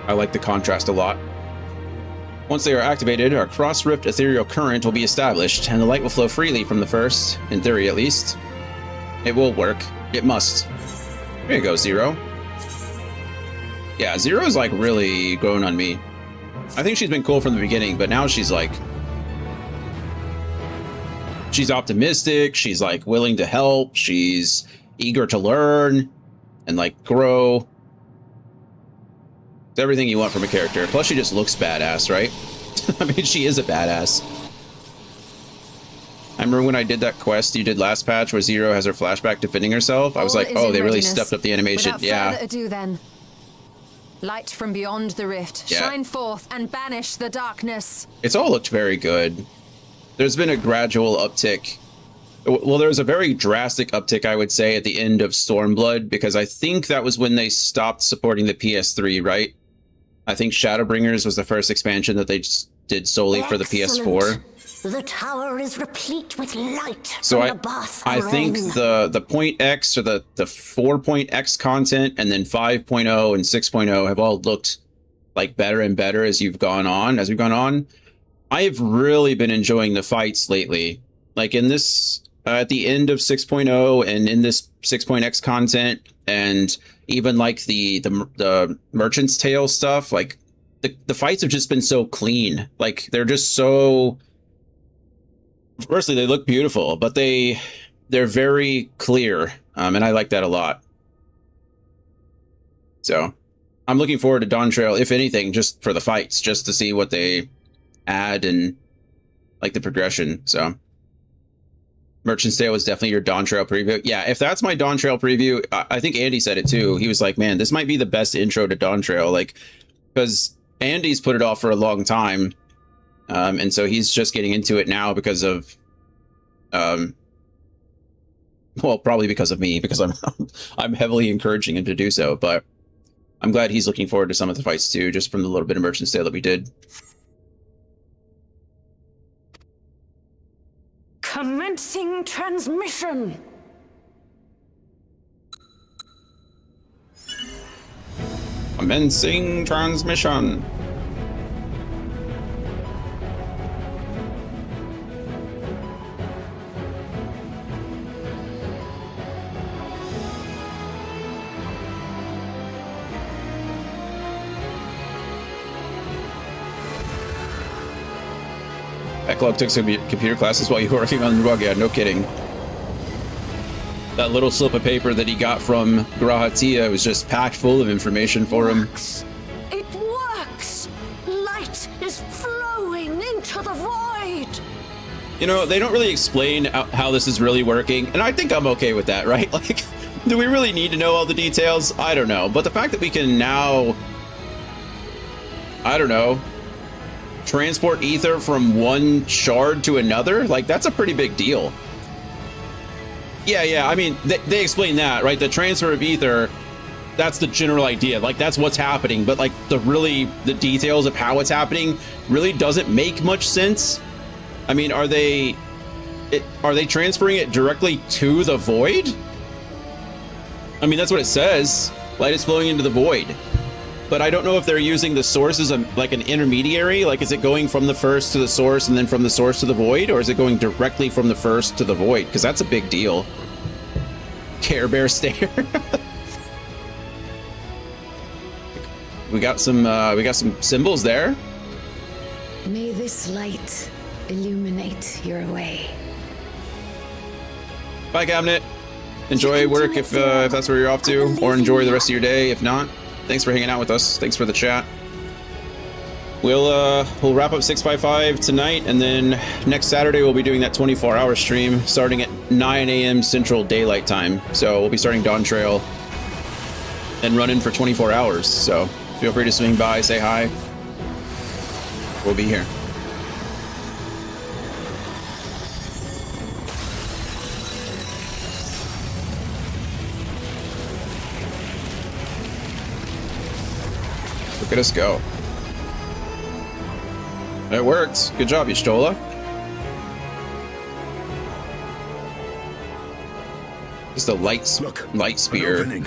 I like the contrast a lot. Once they are activated, our cross-rift ethereal current will be established, and the light will flow freely from the first, in theory at least. It will work. It must. There you go, Zero. Yeah, Zero's like really grown on me. I think she's been cool from the beginning, but now she's like... She's optimistic, she's like willing to help, she's eager to learn and like grow. It's everything you want from a character. Plus she just looks badass, right? I mean, she is a badass. I remember when I did that quest you did last patch where Zero has her flashback defending herself. I was like, oh, they really stepped up the animation. Without further ado, then. Light from beyond the rift, yeah. Shine forth and banish the darkness. It's all looked very good. There's been a gradual uptick. Well, there was a very drastic uptick, I would say, at the end of Stormblood, because I think that was when they stopped supporting the PS3, right? I think Shadowbringers was the first expansion that they just did solely for the PS4. The tower is replete with light So from the bath I think rain. the Point X or the 4.x content and then 5.0 and 6.0 have all looked like better and better as we've gone on. I have really been enjoying the fights lately. Like in this, at the end of 6.0 and in this 6.x content, and even like the Merchant's Tale stuff, like the fights have just been so clean. Like they're just so... Firstly, they look beautiful, but they're very clear, and I like that a lot. So I'm looking forward to Dawntrail, if anything, just for the fights, just to see what they add and like the progression. So Merchant's Tale was definitely your Dawntrail preview. Yeah, if that's my Dawntrail preview, I think Andy said it too. He was like, man, this might be the best intro to Dawntrail, like, because Andy's put it off for a long time. And so he's just getting into it now because of, well, probably because of me, because I'm heavily encouraging him to do so. But I'm glad he's looking forward to some of the fights too, just from the little bit of merchant sale that we did. Commencing transmission. Commencing transmission. Backlog took some computer classes while you were working on the Endwalker. Yeah, no kidding. That little slip of paper that he got from Grahatia was just packed full of information for him. It works! Light is flowing into the void! You know, they don't really explain how this is really working, and I think I'm okay with that, right? Like, do we really need to know all the details? I don't know. But the fact that we can now, I don't know, transport ether from one shard to another, like, that's a pretty big deal. Yeah, I mean, they explain that, right? The transfer of ether, that's the general idea. Like, that's what's happening. But, like, the details of how it's happening really doesn't make much sense. I mean, are they transferring it directly to the void? I mean, that's what it says. Light is flowing into the void. But I don't know if they're using the source as like an intermediary. Like, is it going from the first to the source and then from the source to the void? Or is it going directly from the first to the void? Because that's a big deal. Care Bear stare. we got some symbols there. May this light illuminate your way. Bye, Cabinet. Enjoy work if that's where you're off to, or enjoy the rest of your day if not. Thanks for hanging out with us. Thanks for the chat. We'll wrap up 655 tonight, and then next Saturday we'll be doing that 24-hour stream starting at 9 a.m. Central Daylight Time. So we'll be starting Dawn Trail and running for 24 hours. So feel free to swing by, say hi. We'll be here. Look at us go. It worked. Good job, Y'shtola. Just a light spear. Ready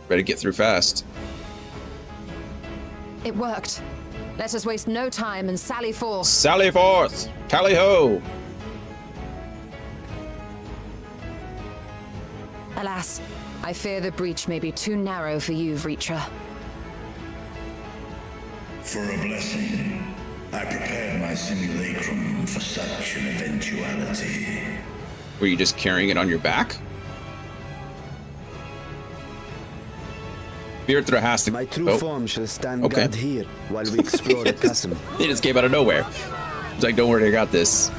to get through fast. It worked. Let us waste no time and sally forth. Sally forth! Tally ho! Alas, I fear the breach may be too narrow for you, Vritra. For a blessing, I prepared my simulacrum for such an eventuality. Were you just carrying it on your back? Vritra has to... My true form shall stand guard here while we explore the chasm. He just came out of nowhere. He's like, don't worry, I got this.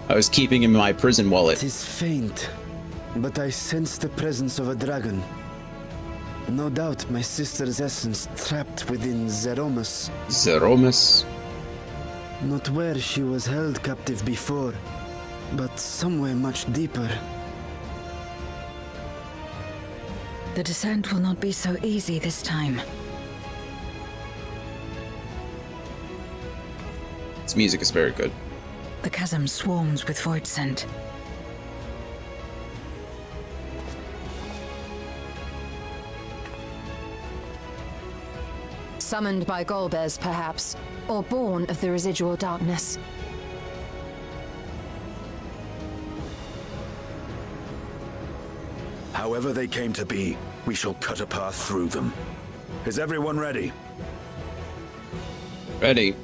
I was keeping him in my prison wallet. It is faint, but I sense the presence of a dragon. No doubt my sister's essence trapped within Zeromus. Zeromus? Not where she was held captive before, but somewhere much deeper. The descent will not be so easy this time. This music is very good. The chasm swarms with void scent. Summoned by Golbez, perhaps, or born of the residual darkness. However they came to be, we shall cut a path through them. Is everyone ready? Ready.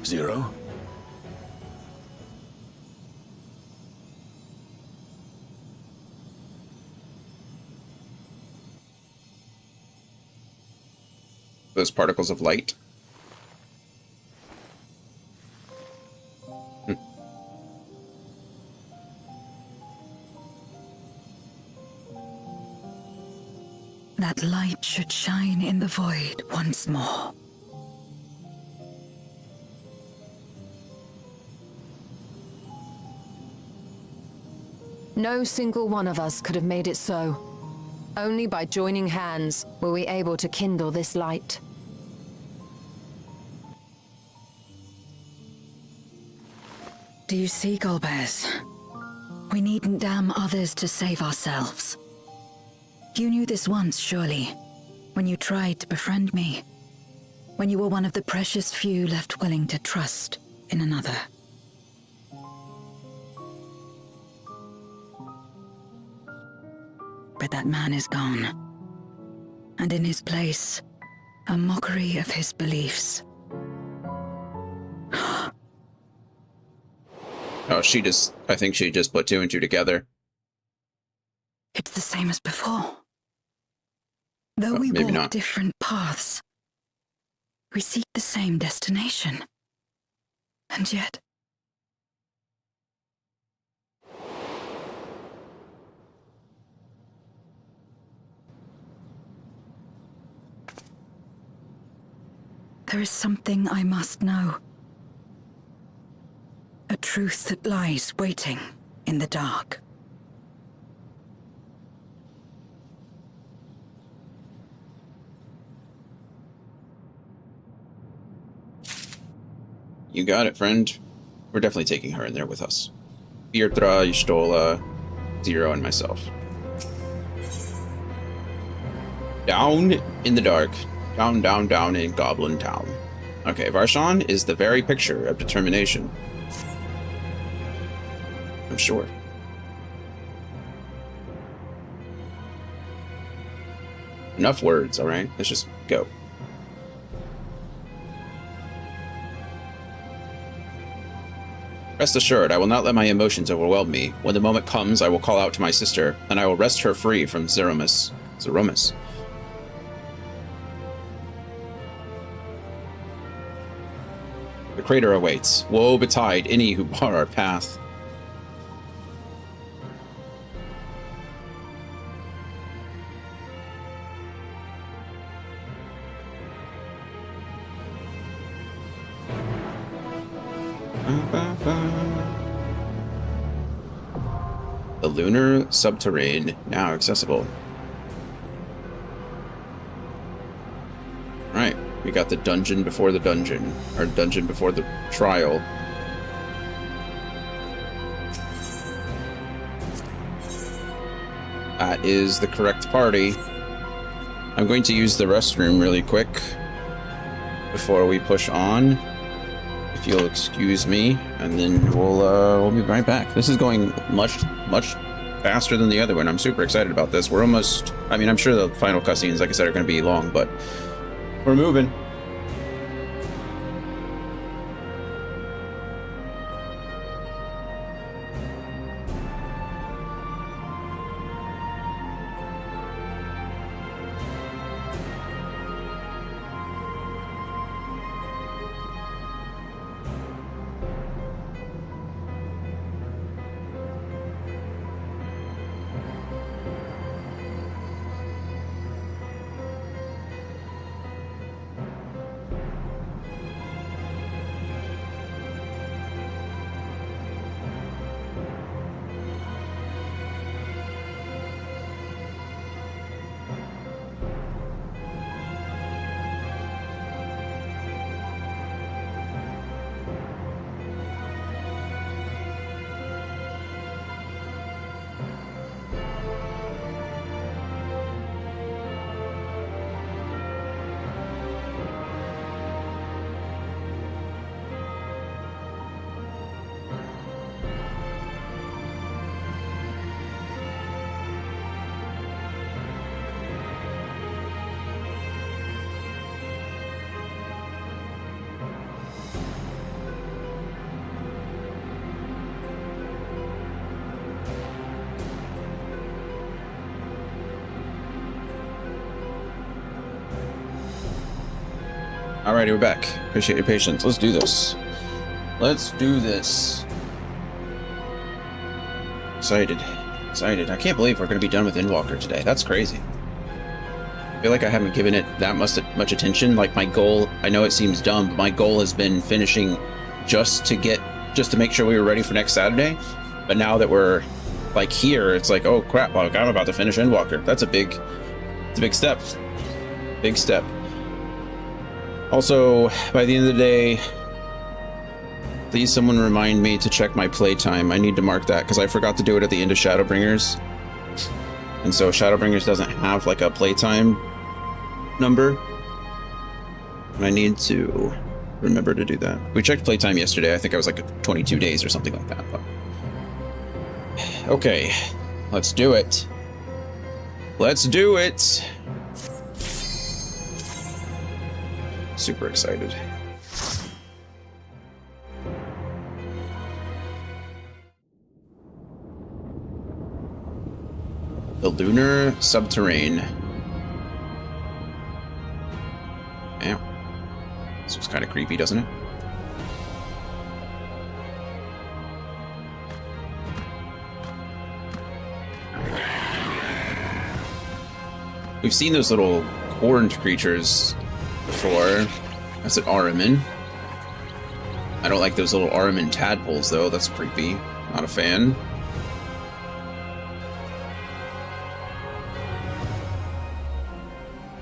Zero? Those particles of light. That light should shine in the void once more. No single one of us could have made it so. Only by joining hands were we able to kindle this light. Do you see, Golbez? We needn't damn others to save ourselves. You knew this once, surely, when you tried to befriend me. When you were one of the precious few left willing to trust in another. But that man is gone. And in his place, a mockery of his beliefs. Oh, I think she just put two and two together. It's the same as before. Though Oh, we maybe walk not. different paths, we seek the same destination. And yet... there is something I must know. A truth that lies waiting in the dark. You got it, friend. We're definitely taking her in there with us. Birtra, Ystola, Zero, and myself. Down in the dark. Down, down, down in Goblin Town. Okay, Varshan is the very picture of determination. I'm sure. Enough words, alright? Let's just go. Rest assured, I will not let my emotions overwhelm me. When the moment comes, I will call out to my sister, and I will wrest her free from Zeromus. The crater awaits. Woe betide any who bar our path. The lunar subterrane now accessible. Right, we got the dungeon before the dungeon, or dungeon before the trial. That is the correct party. I'm going to use the restroom really quick before we push on. If you'll excuse me, and then we'll be right back. This is going much faster than the other one. I'm super excited about this. We're almost, I mean, I'm sure the final cutscenes, like I said, are going to be long, but we're moving. Alrighty, we're back. Appreciate your patience. Let's do this. Let's do this. Excited. I can't believe we're going to be done with Endwalker today. That's crazy. I feel like I haven't given it that much attention. Like, my goal, I know it seems dumb, but my goal has been finishing just to make sure we were ready for next Saturday. But now that we're like here, it's like, oh crap, like I'm about to finish Endwalker. It's a big step. Big step. Also, by the end of the day, please someone remind me to check my playtime. I need to mark that because I forgot to do it at the end of Shadowbringers. And so Shadowbringers doesn't have like a playtime number. And I need to remember to do that. We checked playtime yesterday. I think I was like 22 days or something like that. But... okay, let's do it. Let's do it. Super excited. The Lunar Subterrane. Damn. This looks kind of creepy, doesn't it? We've seen those little horned creatures before. That's an Ahriman. I don't like those little Ahriman tadpoles, though. That's creepy. Not a fan.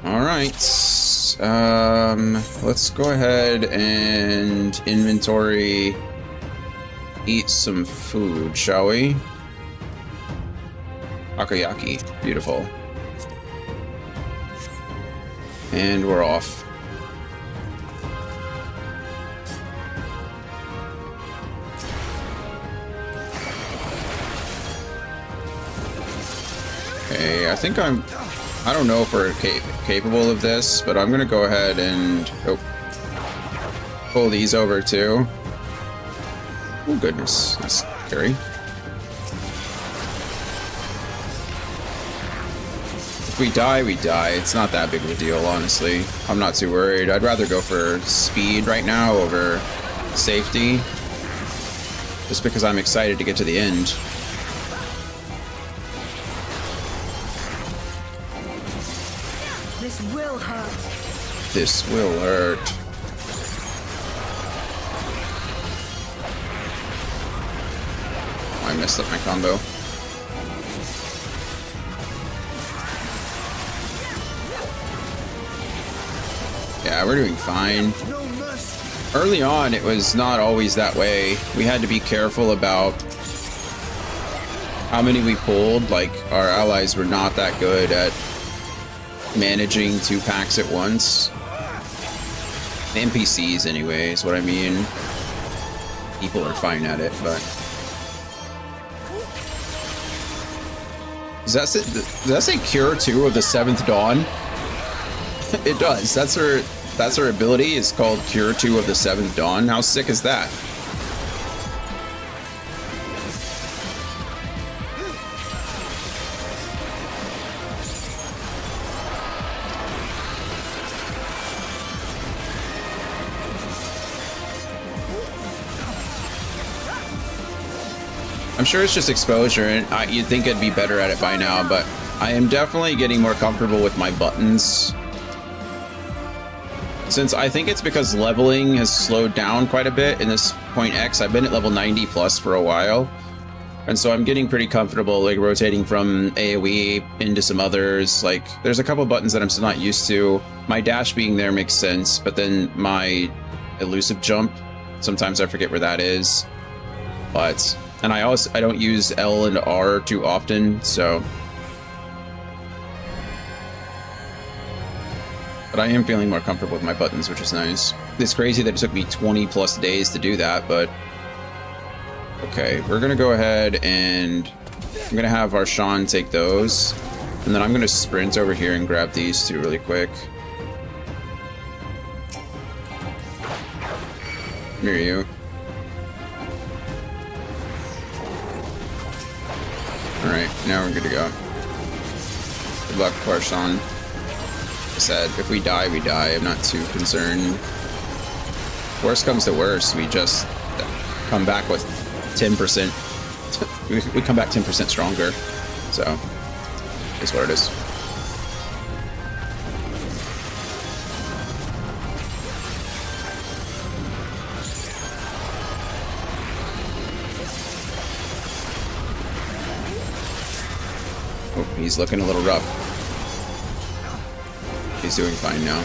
Alright. Let's go ahead and inventory. Eat some food, shall we? Takoyaki. Beautiful. And we're off. Okay, I think I don't know if we're capable of this, but I'm gonna go ahead and pull these over too. Oh goodness, that's scary. If we die, we die. It's not that big of a deal, honestly. I'm not too worried. I'd rather go for speed right now over safety. Just because I'm excited to get to the end. This will hurt. This will hurt. Oh, I messed up my combo. Yeah, we're doing fine. Early on, it was not always that way. We had to be careful about how many we pulled. Like, our allies were not that good at managing 2 packs at once. NPCs, anyway, is what I mean. People are fine at it, but... Does that say Cure 2 of the 7th Dawn? It does. That's her ability. It's called Cure 2 of the 7th Dawn. How sick is that? I'm sure it's just exposure, and you'd think I'd be better at it by now, but I am definitely getting more comfortable with my buttons. Since I think it's because leveling has slowed down quite a bit in this point X. I've been at level 90 plus for a while. And so I'm getting pretty comfortable, like, rotating from AoE into some others. Like, there's a couple buttons that I'm still not used to. My dash being there makes sense, but then my elusive jump, sometimes I forget where that is. But, and I don't use L and R too often, so... But I am feeling more comfortable with my buttons, which is nice. It's crazy that it took me 20 plus days to do that, but... Okay, we're gonna go ahead and... I'm gonna have our Sean take those. And then I'm gonna sprint over here and grab these two really quick. Near you. Alright, now we're good to go. Good luck, Sean. Said, if we die, we die. I'm not too concerned. Worst comes to worst, we just come back with 10%. we come back 10% stronger. So, is what it is. He's looking a little rough. He's doing fine now.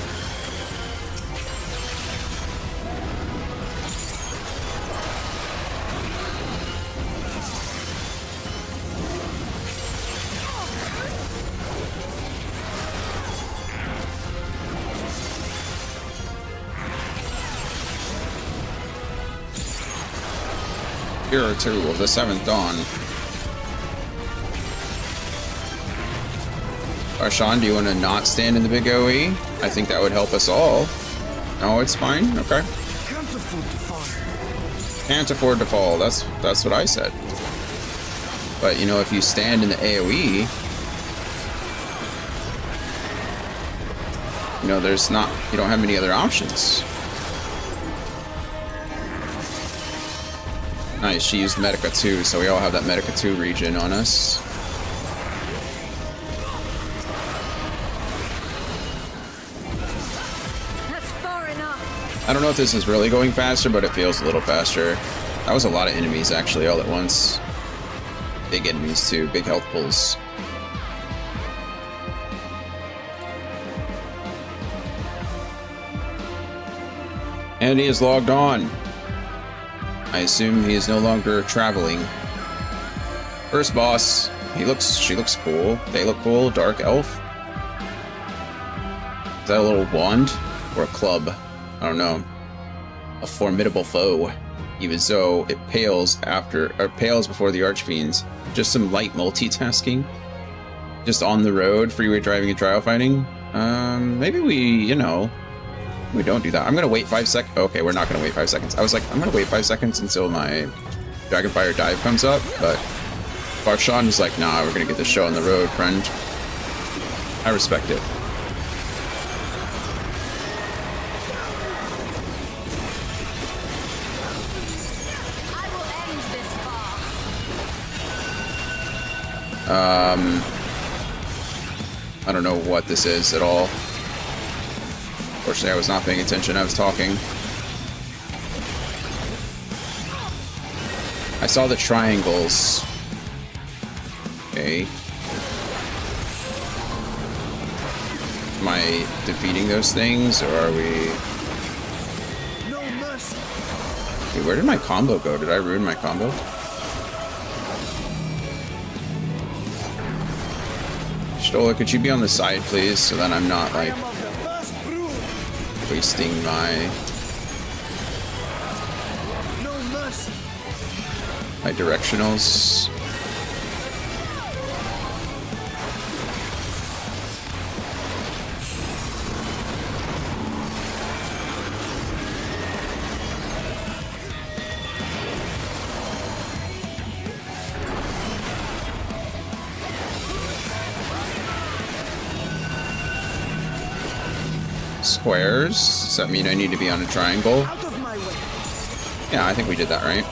Hero 2 of the 7th Dawn. Arshan, do you want to not stand in the big OE? I think that would help us all. No, it's fine. Okay. Can't afford to fall. That's what I said. But you know, if you stand in the AOE, you know, you don't have many other options. Nice, she used Medica 2, so we all have that Medica 2 regen on us. That's far enough. I don't know if this is really going faster, but it feels a little faster. That was a lot of enemies, actually, all at once. Big enemies, too. Big health pulls. And he is logged on. I assume he is no longer traveling. First boss. She looks cool. They look cool. Dark elf. Is that a little wand? Or a club? I don't know. A formidable foe. Even so, it pales before the Archfiends. Just some light multitasking. Just on the road, freeway driving and trial fighting. Maybe we don't do that. I'm gonna wait 5 seconds. Okay, we're not gonna wait 5 seconds. I was like, I'm gonna wait 5 seconds until my Dragonfire dive comes up, but Barshan was like, nah, we're gonna get this show on the road, friend. I respect it. I will end this farce. I don't know what this is at all. Unfortunately, I was not paying attention. I was talking. I saw the triangles. Okay. Am I defeating those things, or are we... Wait, where did my combo go? Did I ruin my combo? Stola, could you be on the side, please, so that I'm not, like, wasting my directionals. Squares? Does that mean I need to be on a triangle? Yeah, I think we did that right.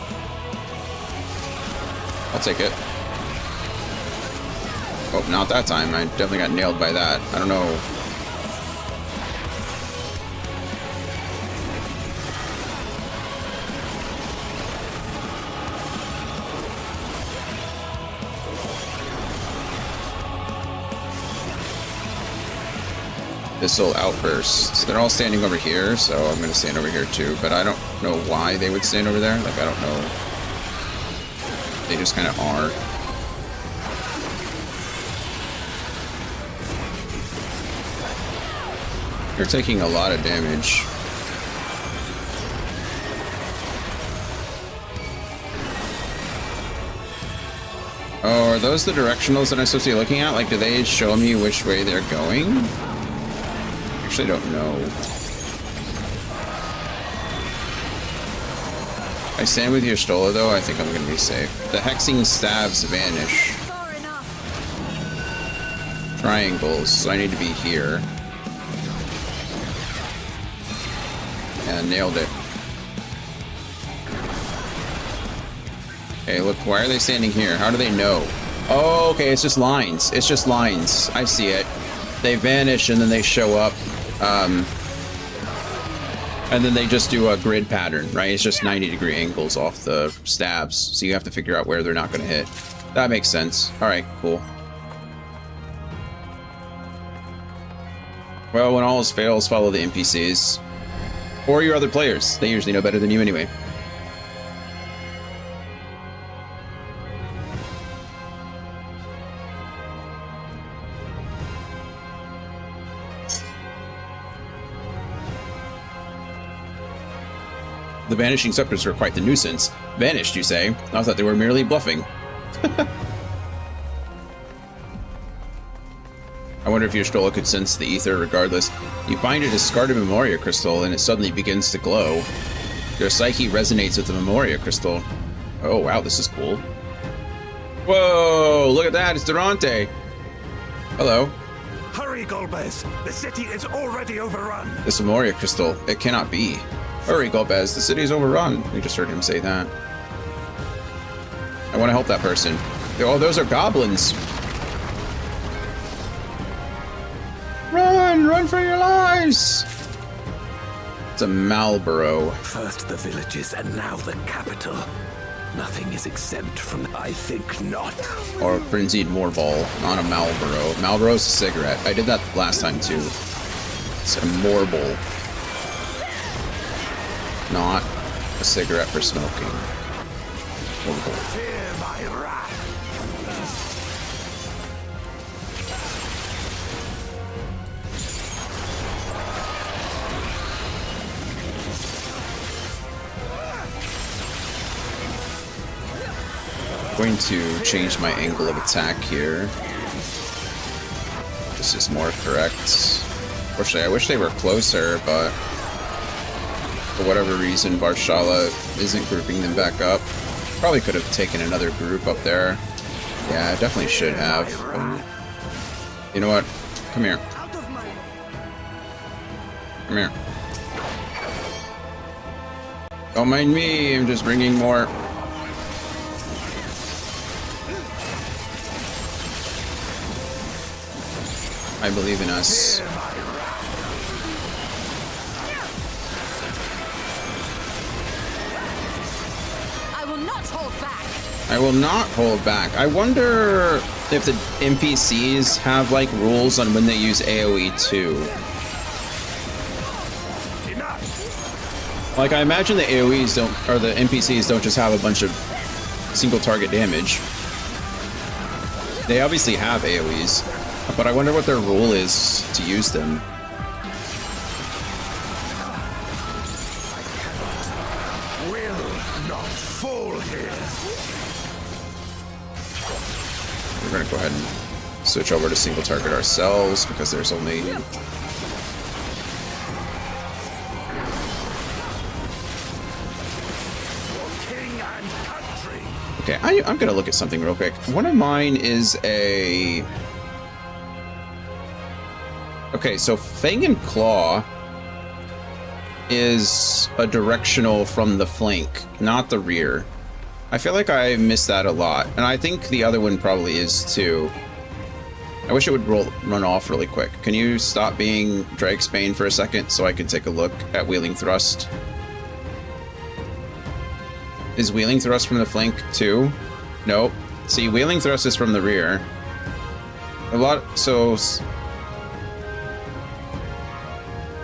I'll take it. Oh, not that time. I definitely got nailed by that. I don't know. Missile outbursts. They're all standing over here, so I'm going to stand over here too, but I don't know why they would stand over there. Like, I don't know. They just kind of are. They're taking a lot of damage. Oh, are those the directionals that I'm supposed to be looking at? Like, do they show me which way they're going? Actually don't know. I stand with your Stola though, I think I'm gonna be safe. The hexing stabs vanish. Triangles, so I need to be here. Yeah, nailed it. Okay, look, why are they standing here? How do they know? Oh, okay, it's just lines. It's just lines. I see it. They vanish and then they show up. And then they just do a grid pattern, right? It's just 90-degree angles off the stabs. So you have to figure out where they're not going to hit. That makes sense. All right, cool. Well, when all else fails, follow the NPCs. Or your other players. They usually know better than you anyway. The vanishing scepters are quite the nuisance. Vanished, you say? I thought they were merely bluffing. I wonder if your Stola could sense the ether regardless. You find a discarded Memoria crystal and it suddenly begins to glow. Your psyche resonates with the Memoria crystal. Oh wow, this is cool. Whoa, look at that, it's Durante. Hello. Hurry, Golbez! The city is already overrun! This Memoria crystal, it cannot be. Hurry, Golbez, the city is overrun. We just heard him say that. I want to help that person. Oh, those are goblins. Run! Run for your lives! It's a Marlborough. First the villages and now the capital. Nothing is exempt from... I think not. Or a frenzied Morball, not a Marlborough. Marlboro's a cigarette. I did that last time too. It's a Morball. Not a cigarette for smoking. Morball. Fear my wrath. Going to change my angle of attack here. This is more correct. Unfortunately, I wish they were closer, but for whatever reason, Varshala isn't grouping them back up. Probably could have taken another group up there. Yeah, I definitely should have. You know what? Come here. Come here. Don't mind me, I'm just bringing more. I believe in us. I will not hold back. I will not hold back. I wonder if the NPCs have like rules on when they use AoE too. Like I imagine the AoEs don't, or the NPCs don't just have a bunch of single target damage. They obviously have AoEs, but I wonder what their rule is to use them. Will not fall here. We're gonna go ahead and switch over to single target ourselves because there's only... Okay, I'm gonna look at something real quick. One of mine is a... Okay, so Fang and Claw is a directional from the flank, not the rear. I feel like I miss that a lot, and I think the other one probably is too. I wish it would run off really quick. Can you stop being Dragsbane for a second so I can take a look at Wheeling Thrust? Is Wheeling Thrust from the flank too? Nope. See, Wheeling Thrust is from the rear.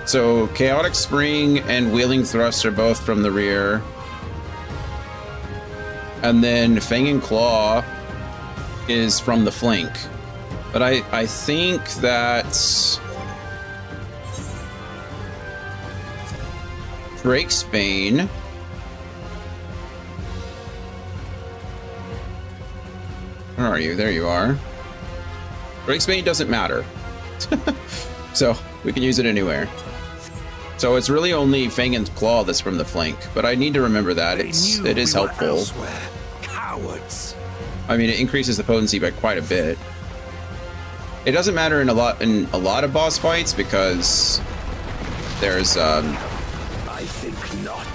So Chaotic Spring and Wheeling Thrust are both from the rear. And then Fang and Claw is from the flank. But I think that Dragsbane Where are you? There you are. Dragsbane doesn't matter. So we can use it anywhere. So it's really only Fang and Claw that's from the flank, but I need to remember that it is helpful. Cowards. I mean, it increases the potency by quite a bit. It doesn't matter in a lot of boss fights because there's I think not.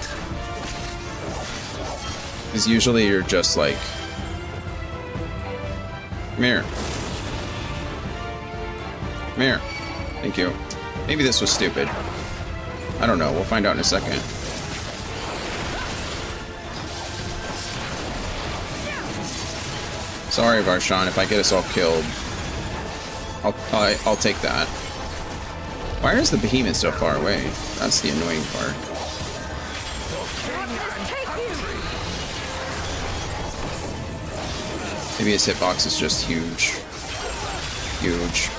Because usually you're just like, come here. Come here. Thank you. Maybe this was stupid. I don't know. We'll find out in a second. Sorry, Varshan, if I get us all killed. I'll take that. Why is the behemoth so far away? That's the annoying part. Maybe his hitbox is just huge. Huge.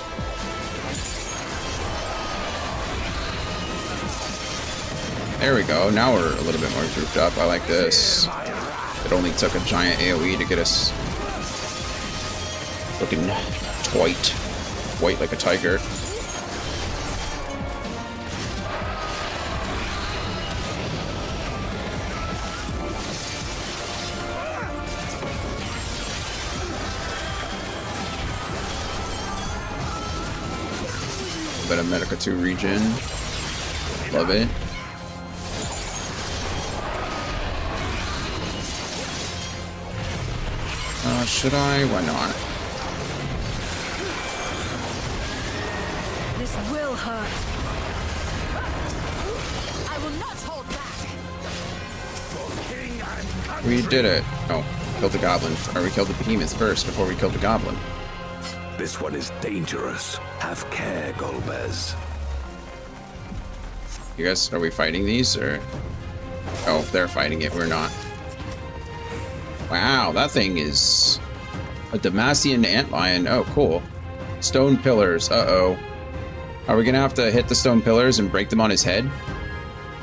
There we go. Now we're a little bit more grouped up. I like this. It only took a giant AoE to get us looking white. White like a tiger. Bit of Medica 2 regen. Love it. Should I? Why not? This will hurt. I will not hold back. We did it. Oh, killed the goblin. Or we killed the behemoth first before we killed the goblin. This one is dangerous. Have care, Golbez. You guys, are we fighting these or? Oh, they're fighting it. We're not. Wow, that thing is a Damacian antlion. Oh, cool. Stone pillars. Uh-oh. Are we gonna have to hit the stone pillars and break them on his head?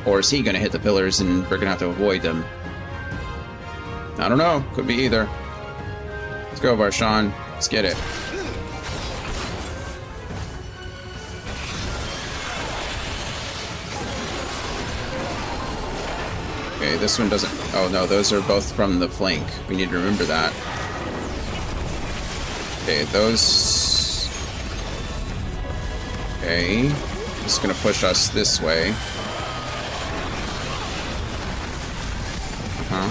Or is he gonna hit the pillars and we're gonna have to avoid them? I don't know. Could be either. Let's go, Varshan. Let's get it. Okay, this one doesn't... Oh, no, those are both from the flank. We need to remember that. Okay, those... Okay. This is going to push us this way. Uh-huh.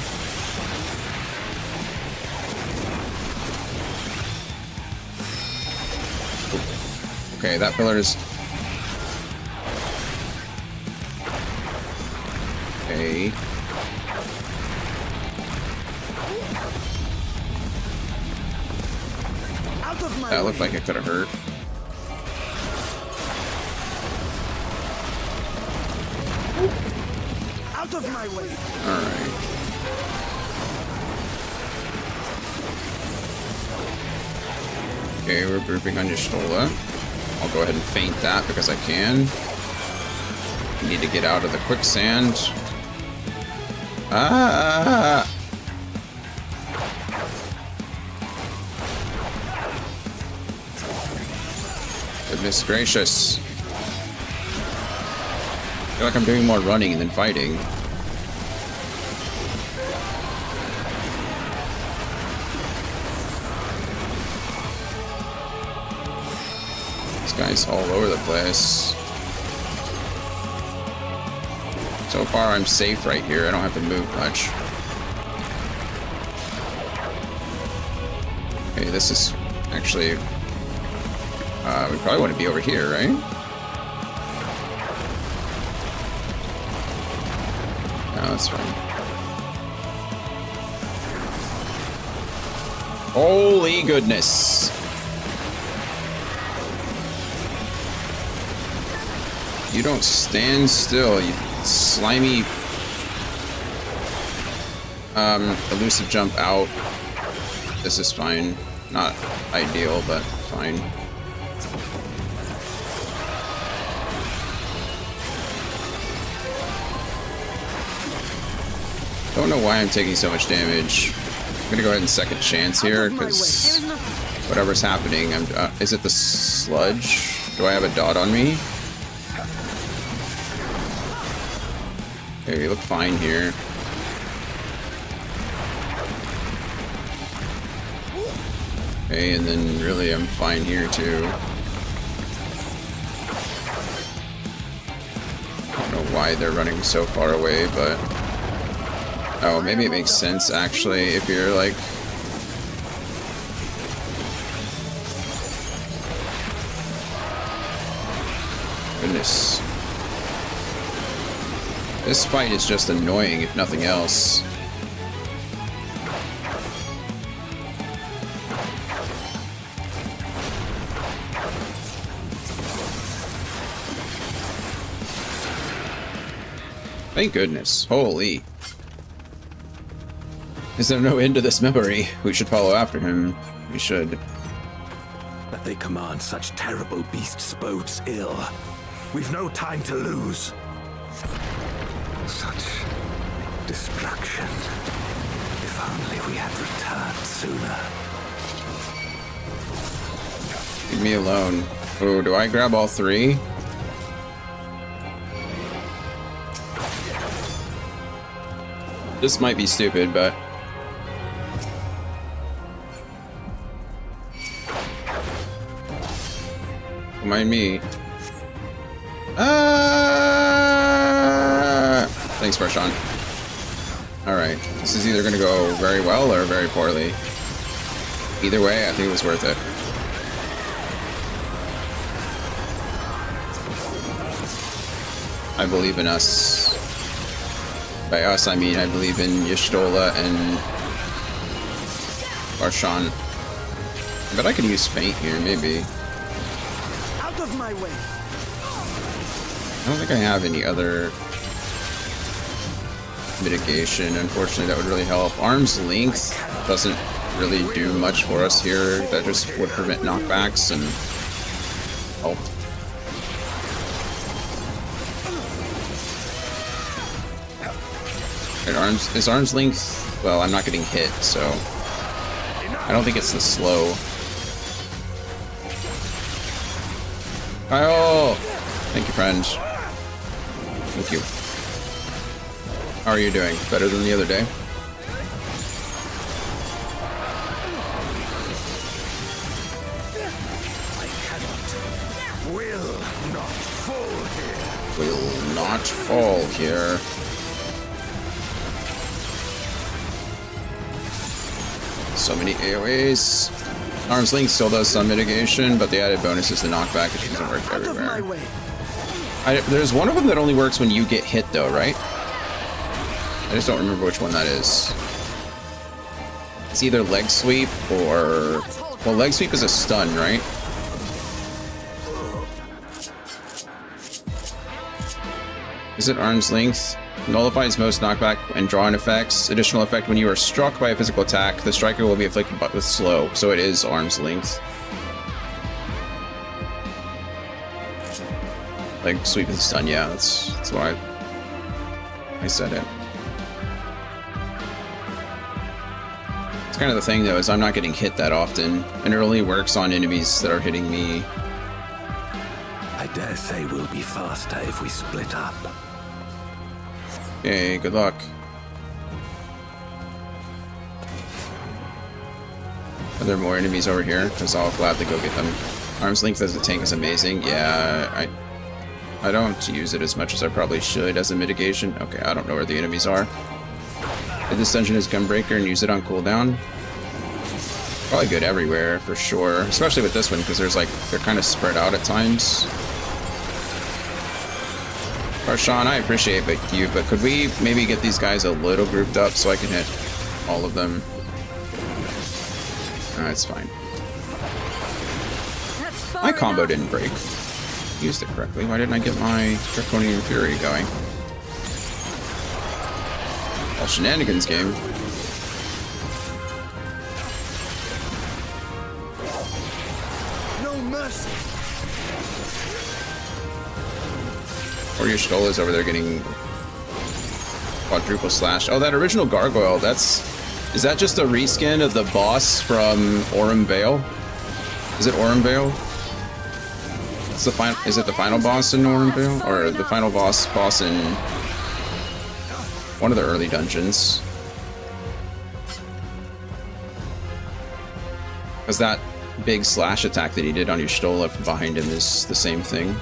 Okay, that pillar is... Okay. That looked like it could have hurt. Out of my way. Alright. Okay, we're grouping on Y'shtola. I'll go ahead and feint that because I can. We need to get out of the quicksand. Ah! Goodness gracious. I feel like I'm doing more running than fighting. This guy's all over the place. So far I'm safe right here. I don't have to move much. Okay, this is actually... we probably want to be over here, right? No, that's fine. Holy goodness! You don't stand still, you slimy... elusive jump out. This is fine. Not ideal, but fine. Don't know why I'm taking so much damage. I'm gonna go ahead and second chance here, because whatever's happening, is it the sludge? Do I have a dot on me? Okay, we look fine here. Okay, and then really I'm fine here too. I don't know why they're running so far away, but... Oh, maybe it makes sense, actually, if you're, like... Goodness. This fight is just annoying, if nothing else. Thank goodness. Holy. Is there no end to this memory? We should follow after him. We should. That they command such terrible beasts bodes ill. We've no time to lose. Such destruction. If only we had returned sooner. Leave me alone. Oh, do I grab all three? This might be stupid, but... Don't mind me. Thanks, Barshan. Alright, this is either going to go very well or very poorly. Either way, I think it was worth it. I believe in us. By us, I mean I believe in Y'shtola and Barshan. But I could use Faint here, maybe. Out of my way. I don't think I have any other mitigation. Unfortunately, that would really help. Arm's length doesn't really do much for us here. That just would prevent knockbacks and help. Right, is arm's length? Well, I'm not getting hit, so I don't think it's the slow. Kyle! Thank you, friend. Thank you. How are you doing? Better than the other day? Will not fall here. So many AoEs. Arm's length still does some mitigation, but the added bonus is the knockback, which doesn't work everywhere. There's one of them that only works when you get hit, though, right? I just don't remember which one that is. It's either leg sweep or... Well, leg sweep is a stun, right? Is it arm's length? Nullifies most knockback and draw-in effects. Additional effect when you are struck by a physical attack, the striker will be afflicted with slow, so it is arm's length. Like sweep and stun, yeah, that's why I said it. It's kind of the thing though, is I'm not getting hit that often, and it only works on enemies that are hitting me. I dare say we'll be faster if we split up. Okay, good luck. Are there more enemies over here? Because I'll gladly go get them. Arm's length as a tank is amazing. Yeah, I don't use it as much as I probably should as a mitigation. Okay, I don't know where the enemies are. Hit this dungeon as Gunbreaker and use it on cooldown. Probably good everywhere, for sure. Especially with this one, because there's like, they're kind of spread out at times. Barshan, I appreciate you, but could we maybe get these guys a little grouped up so I can hit all of them? That's fine. My combo didn't break. Used it correctly. Why didn't I get my Draconian Fury going? All shenanigans game. No mercy. Or your skull is over there getting quadruple slash. Oh, that original gargoyle, is that just a reskin of the boss from Aurum Vale? Is it Aurum Vale? It's the final, is it the final boss in Aurum Vale? Or the final boss in one of the early dungeons? Because that big slash attack that he did on Y'shtola behind him is the same thing.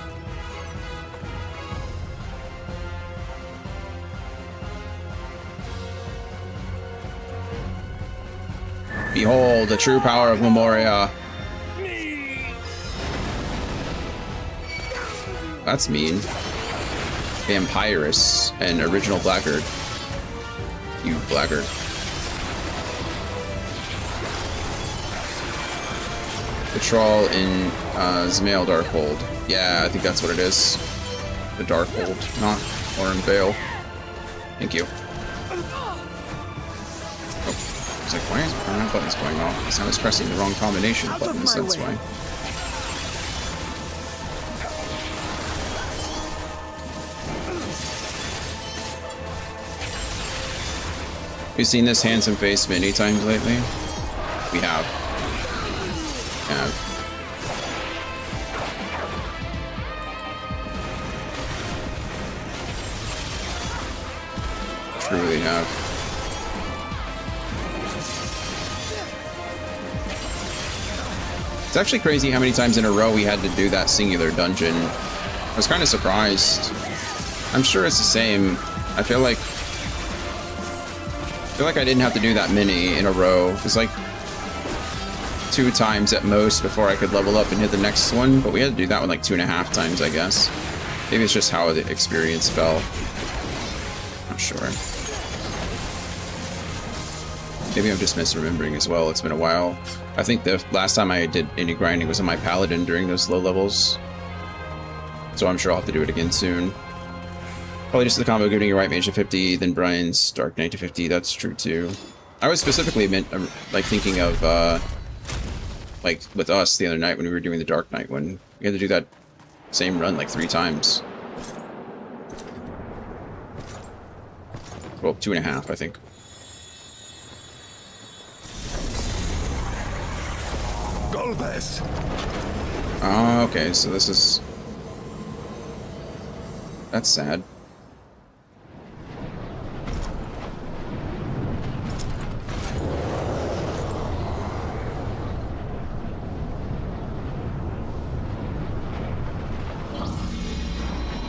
Behold, the true power of Memoria. That's mean. Vampirus and original Blackguard. You Blackguard. Patrol in Zmail Darkhold. Yeah, I think that's what it is. The Darkhold, not Aurum Vale. Thank you. Oh. I was like, why is my buttons going off? Because I was pressing the wrong combination of buttons, that's why. We've seen this handsome face many times lately. We have. Truly have. It's actually crazy how many times in a row we had to do that singular dungeon. I was kind of surprised. I'm sure it's the same. I feel like I didn't have to do that many in a row. It was like 2 times at most before I could level up and hit the next one, but we had to do that one like 2.5 times, I guess. Maybe it's just how the experience felt. Not sure. Maybe I'm just misremembering as well. It's been a while. I think the last time I did any grinding was on my paladin during those low levels. So I'm sure I'll have to do it again soon. Probably just the combo giving you right mage to 50, then Brian's Dark Knight to 50. That's true too. I was specifically like thinking of like with us the other night when we were doing the Dark Knight one. We had to do that same run like 3 times. Well, 2.5, I think. Golbez. Oh, okay, so this is... That's sad.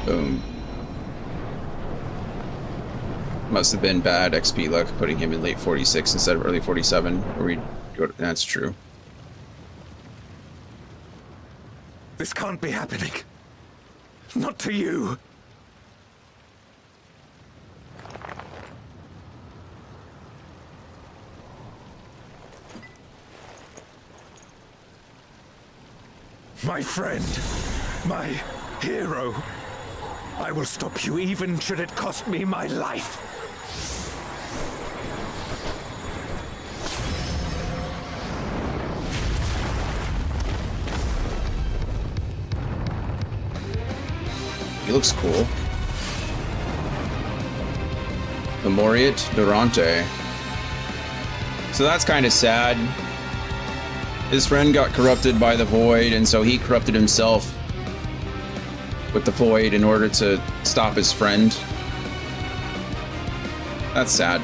Boom. Must have been bad XP luck putting him in late 46 instead of early 47. Or we go to, that's true. This can't be happening. Not to you. My friend, my hero. I will stop you even should it cost me my life. He looks cool. The Moriat Durante. So that's kind of sad. His friend got corrupted by the Void, and so he corrupted himself with the Void in order to stop his friend. That's sad.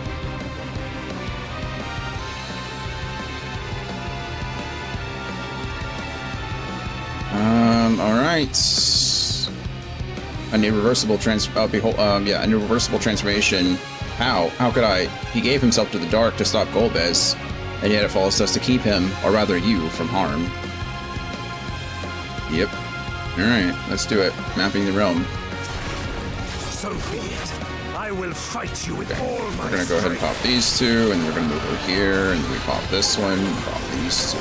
All right. An irreversible an irreversible transformation. How? How could I? He gave himself to the dark to stop Golbez, and yet it falls to us to keep him, or rather you, from harm. Yep. Alright, let's do it. Mapping the realm. So be it. I will fight you with all my We're gonna go ahead and pop these 2, and then we're gonna move over here, and then we pop this one, and pop these 2.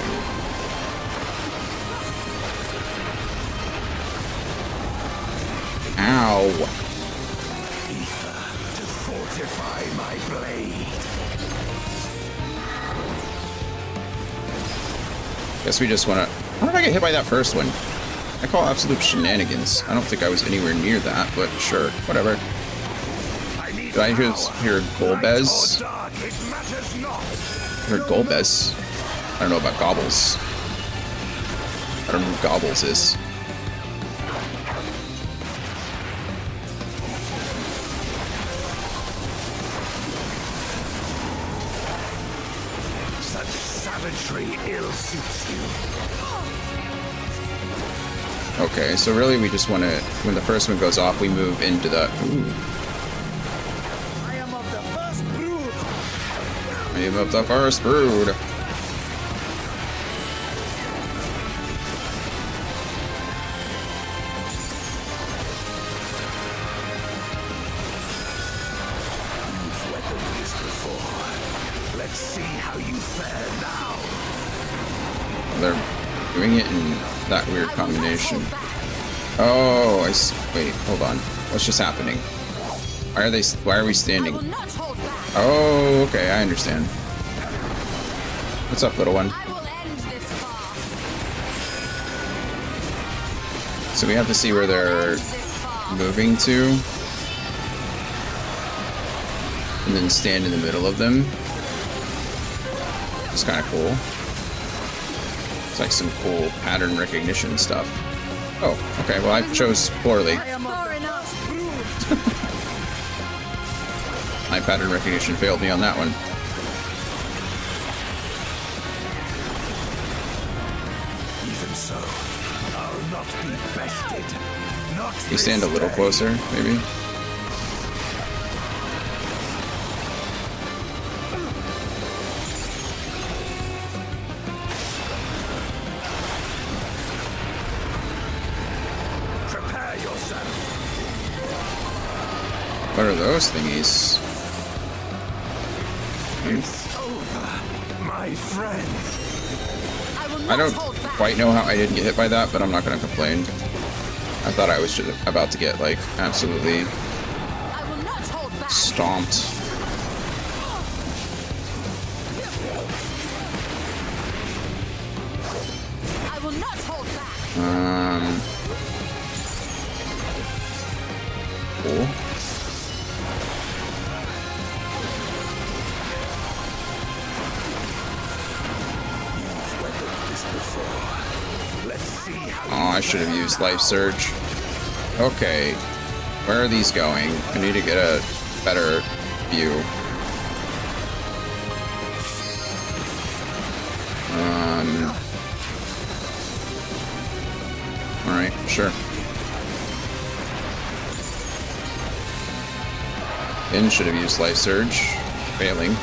Ow! Ether to fortify my blade. Guess we just wanna... How did I get hit by that first one? I call absolute shenanigans. I don't think I was anywhere near that, but sure, whatever. Did I just hear Golbez? I heard Golbez. I don't know about Gobbles. I don't know who Gobbles is. Such savagery ill suits you. Okay, so really we just want to, when the first one goes off, we move into the... Ooh. I am of the first brood. I am of the first brood. You've weathered this before. Let's see how you fare now. They're doing it in that weird combination. Oh, I see. Wait, hold on. What's just happening? Why are they? Why are we standing? Oh, okay, I understand. What's up, little one? So we have to see where they're moving to, and then stand in the middle of them. It's kind of cool. It's like some cool pattern recognition stuff. Oh, okay. Well, I chose poorly. My pattern recognition failed me on that one. Even so, I'll not be bested. Not You stand a little closer, maybe. Prepare yourself. What are those thingies? It's over, my friend. I don't quite know how I didn't get hit by that, but I'm not going to complain. I thought I was just about to get, like, absolutely stomped. Cool. Oh, I should have used Life Surge. Okay. Where are these going? I need to get a better view. Alright, sure. Then should have used Life Surge. Failing.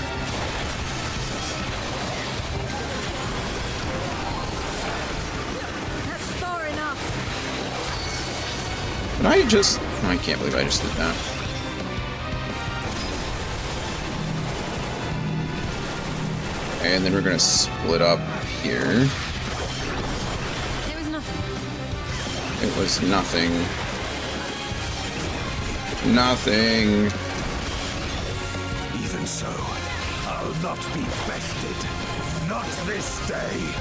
But I just... I can't believe I just did that. And then we're going to split up here. It was nothing. Nothing. Even so, I'll not be bested. Not this day.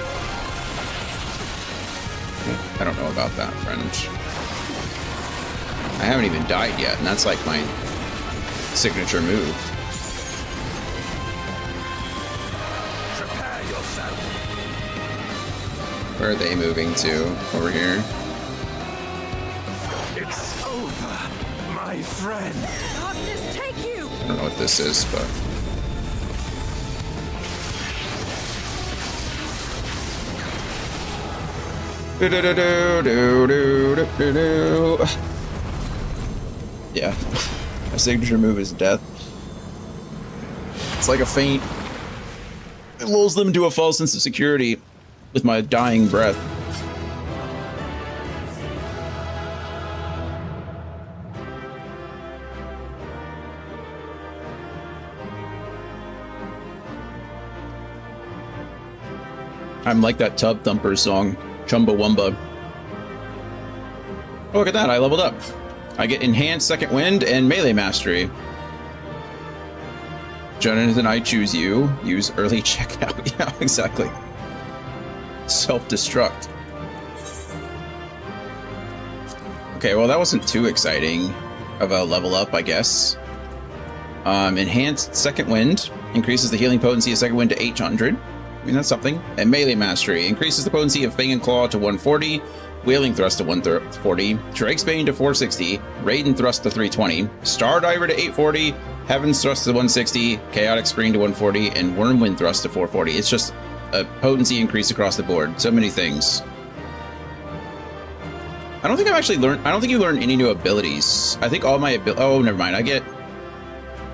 I don't know about that, friend. I haven't even died yet, and that's like my signature move. Prepare yourself. Where are they moving to? Over here? It's over, my friend. Darkness take you! I don't know what this is, but... Do-do-do-do-do-do-do-do. Yeah, my signature move is death. It's like a feint. It lulls them to a false sense of security with my dying breath. I'm like that Tub Thumper song, Chumbawamba. Oh, look at that, I leveled up. I get Enhanced Second Wind and Melee Mastery. Jonathan, I choose you. Use early checkout. Yeah, exactly. Self-destruct. Okay, well, that wasn't too exciting of a level up, I guess. Enhanced Second Wind increases the healing potency of Second Wind to 800. I mean, that's something. And Melee Mastery increases the potency of Fang and Claw to 140, Wailing Thrust to 140, Dragsbane to 460, Raiden Thrust to 320, Star Diver to 840, Heaven's Thrust to 160, Chaotic Spring to 140, and Wormwind Thrust to 440. It's just a potency increase across the board. So many things. I don't think I've actually learned... I don't think you learn any new abilities. I think all my oh, never mind. I get...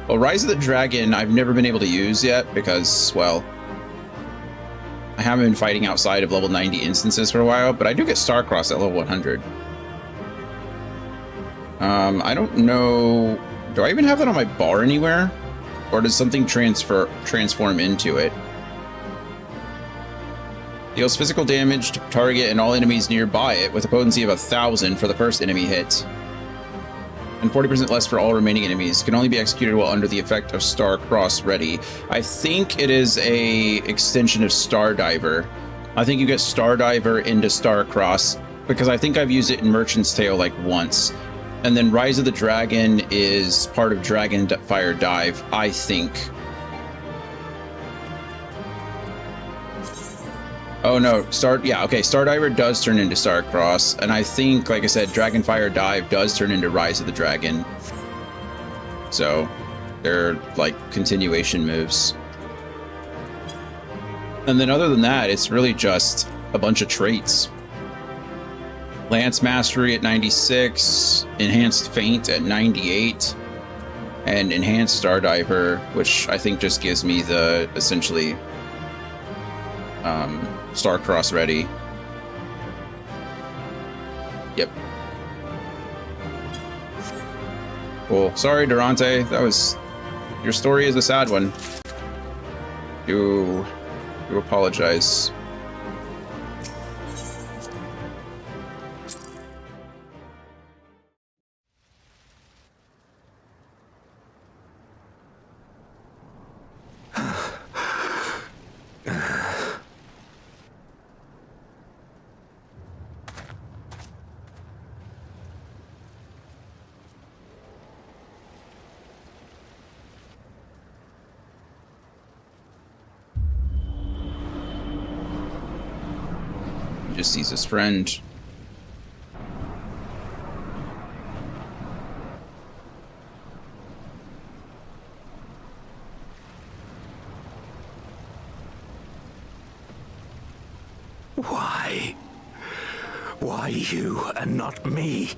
Well, Rise of the Dragon I've never been able to use yet because, well... I haven't been fighting outside of level 90 instances for a while, but I do get Starcross at level 100. I don't know... Do I even have that on my bar anywhere? Or does something transform into it? Deals physical damage to target and all enemies nearby it with a potency of 1,000 for the first enemy hit. and 40% less for all remaining enemies. Can only be executed while under the effect of Star-Cross Ready. I think it is a extension of Stardiver. I think you get Stardiver into Star-Cross, because I think I've used it in Merchant's Tale like once. And then Rise of the Dragon is part of Dragon Fire Dive, I think. Oh no, Stardiver does turn into Starcross, and I think, like I said, Dragonfire Dive does turn into Rise of the Dragon. So, they're like continuation moves. And then other than that, it's really just a bunch of traits. Lance Mastery at 96, Enhanced Feint at 98, and Enhanced Stardiver, which I think just gives me the, essentially, Starcross Ready. Yep. Cool. Sorry, Durante. That was... Your story is a sad one. Do apologize. Just sees his friend. Why? Why you and not me?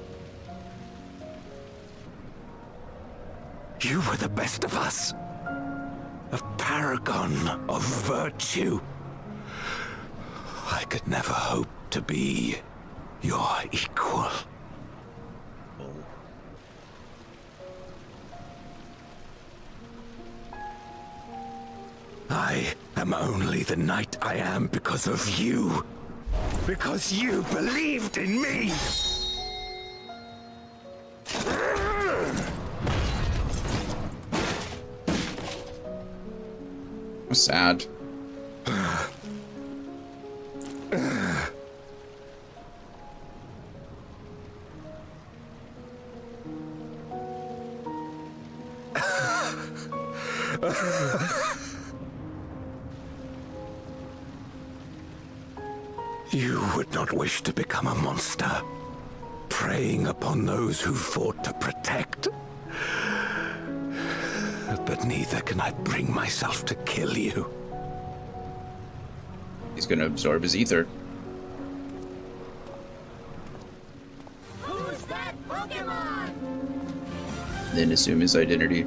You were the best of us. A paragon of virtue. I could never hope to be your equal. I am only the knight I am because of you. Because you believed in me! Sad. You would not wish to become a monster, preying upon those who fought to protect. But neither can I bring myself to kill you. He's gonna absorb his ether. Who's that Pokemon? Then assume his identity.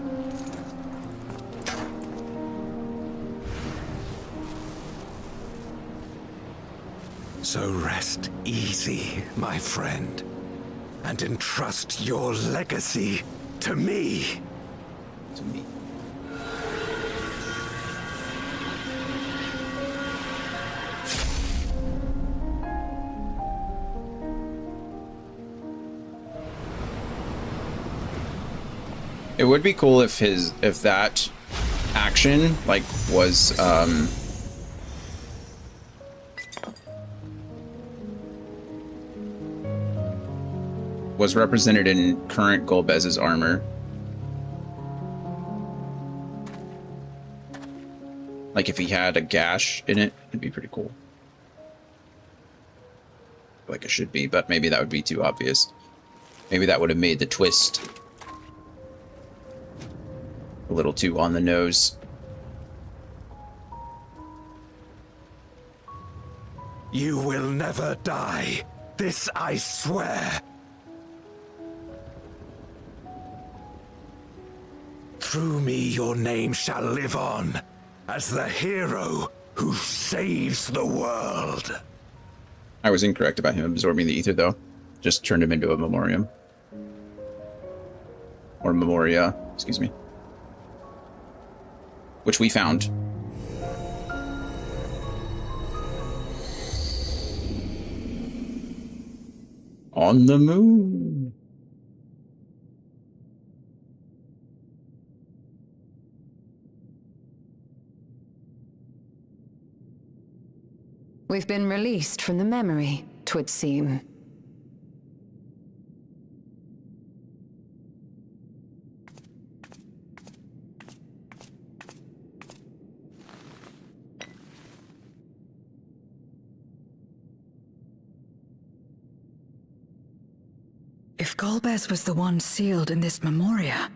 So rest easy, my friend, and entrust your legacy to me. To me. It would be cool if that action like was represented in current Golbez's armor. Like if he had a gash in it, it'd be pretty cool. Like it should be, but maybe that would be too obvious. Maybe that would have made the twist a little too on the nose. You will never die. This I swear. Through me, your name shall live on as the hero who saves the world. I was incorrect about him absorbing the ether, though. Just turned him into a memoriam. Or memoria, excuse me. Which we found. On the moon. We've been released from the memory, 'twould seem. If Golbez was the one sealed in this memoria,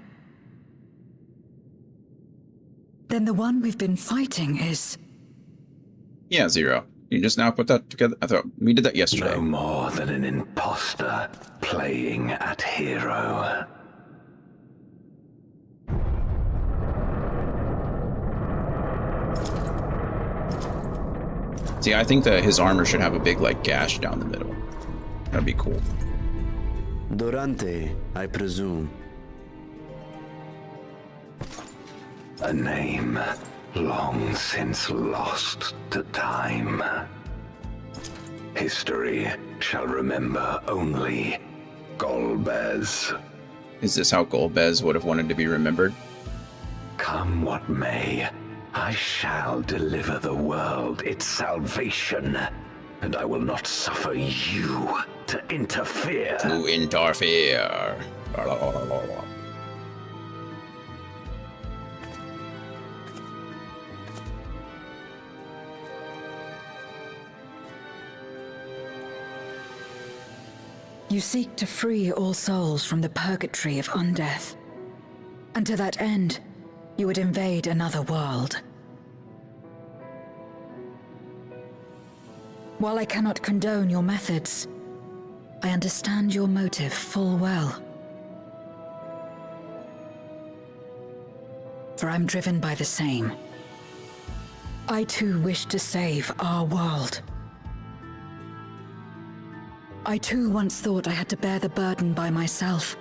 then the one we've been fighting is... Yeah, Zero. You just now put that together? I thought we did that yesterday. No more than an imposter playing at hero. See, I think that his armor should have a big, like, gash down the middle. That'd be cool. Durante, I presume. A name long since lost to time. History shall remember only Golbez. Is this how Golbez would have wanted to be remembered? Come what may, I shall deliver the world its salvation, and I will not suffer you to interfere. To interfere. You seek to free all souls from the purgatory of undeath. And to that end, you would invade another world. While I cannot condone your methods, I understand your motive full well. For I'm driven by the same. I too wish to save our world. I too once thought I had to bear the burden by myself.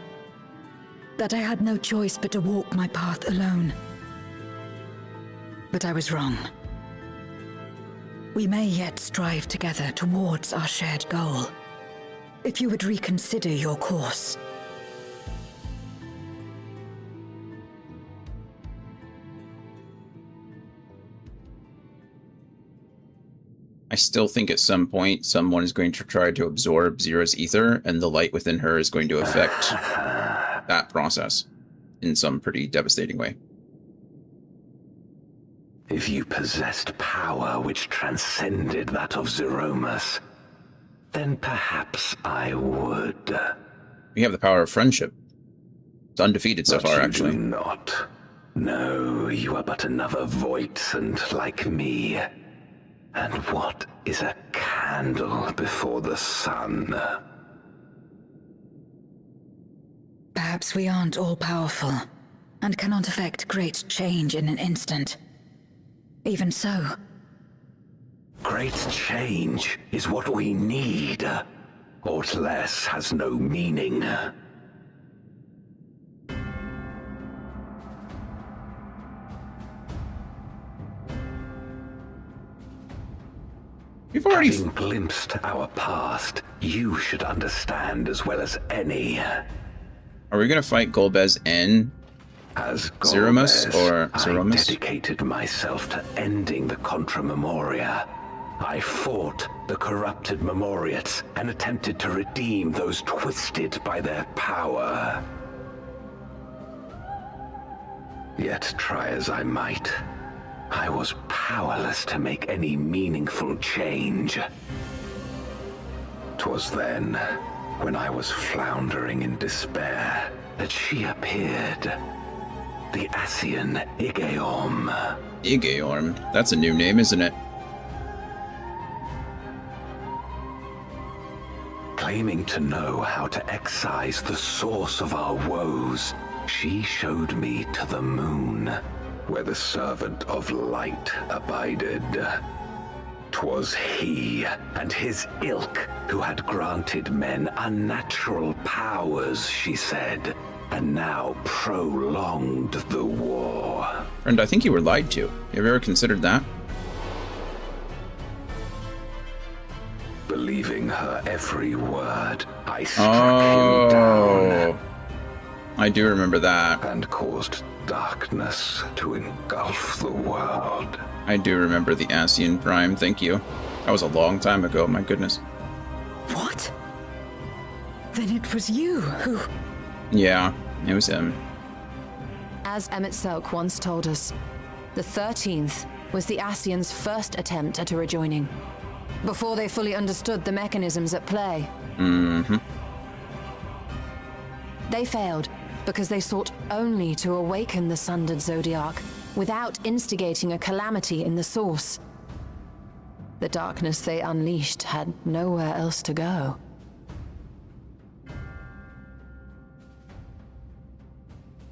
That I had no choice but to walk my path alone. But I was wrong. We may yet strive together towards our shared goal. If you would reconsider your course. I still think at some point someone is going to try to absorb Zero's ether, and the light within her is going to affect that process in some pretty devastating way. If you possessed power which transcended that of Zeromus, then perhaps I would. We have the power of friendship. It's undefeated so far, actually. You do not. No, you are but another Voidsent like me. And what is a candle before the sun? Perhaps we aren't all-powerful, and cannot effect great change in an instant. Even so... Great change is what we need. Aught less has no meaning. You've already... Having glimpsed our past, you should understand as well as any. Are we going to fight Golbez and As Zeromus or I Zeromus? dedicated myself to ending the Contra Memoria. I fought the corrupted Memoriates and attempted to redeem those twisted by their power. Yet try as I might, I was powerless to make any meaningful change. 'Twas then, when I was floundering in despair, that she appeared. The Ascian Igeorm. Igeorm? That's a new name, isn't it? Claiming to know how to excise the source of our woes, she showed me to the moon, where the servant of light abided. 'Twas he and his ilk who had granted men unnatural powers, she said, and now prolonged the war. Friend, I think you were lied to. Have you ever considered that? Believing her every word, I struck him down. I do remember that. And caused darkness to engulf the world. I do remember the Ascian Prime, thank you. That was a long time ago, my goodness. What? Then it was you who... Yeah, it was him. As Emmett Selk once told us, the 13th was the Ascians' first attempt at a rejoining, before they fully understood the mechanisms at play. Mm-hmm. They failed because they sought only to awaken the Sundered Zodiac without instigating a calamity in the source. The darkness they unleashed had nowhere else to go.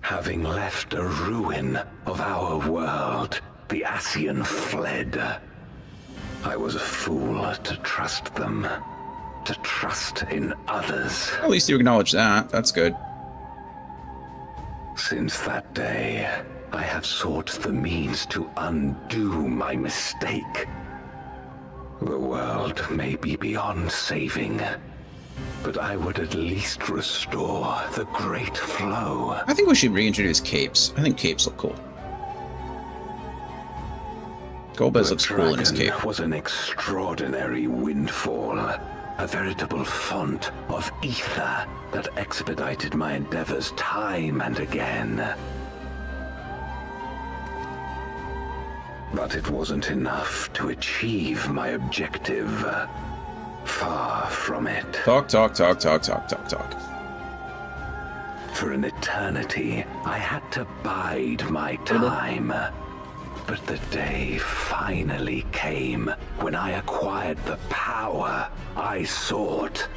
Having left a ruin of our world, the Ascian fled. I was a fool to trust them, to trust in others. At least you acknowledge that. That's good. Since that day, I have sought the means to undo my mistake. The world may be beyond saving, but I would at least restore the great flow. I think we should reintroduce capes. I think capes look cool. Golbez looks cool in his cape. Dragon was an extraordinary windfall, a veritable font of ether that expedited my endeavors time and again. But it wasn't enough to achieve my objective. Far from it. Talk. For an eternity, I had to bide my time. But the day finally came when I acquired the power I sought.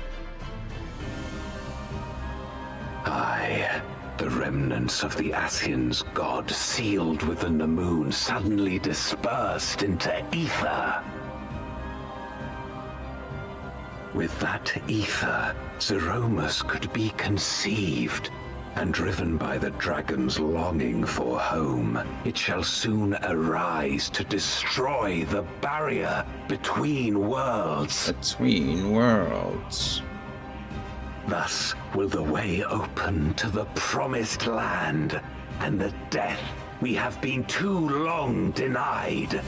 The remnants of the Ascians' god sealed within the moon suddenly dispersed into ether. With that ether, Zeromus could be conceived, and driven by the dragon's longing for home, it shall soon arise to destroy the barrier between worlds. Between worlds. Thus will the way open to the promised land, and the death we have been too long denied.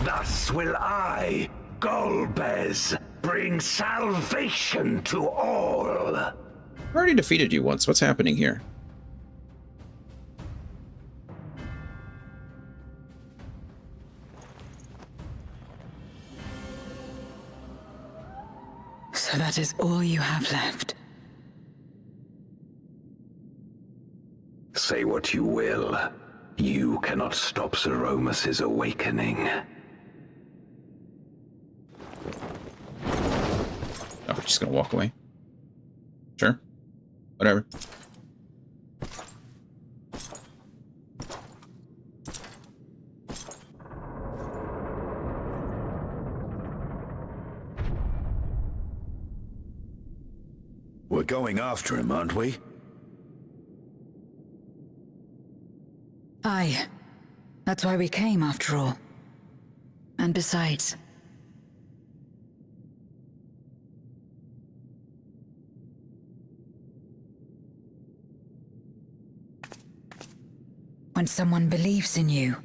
Thus will I, Golbez, bring salvation to all. I already defeated you once. What's happening here? So that is all you have left. Say what you will. You cannot stop Zeromus' awakening. Oh, we're just gonna walk away. Sure. Whatever. We're going after him, aren't we? Aye. That's why we came, after all. And besides... when someone believes in you,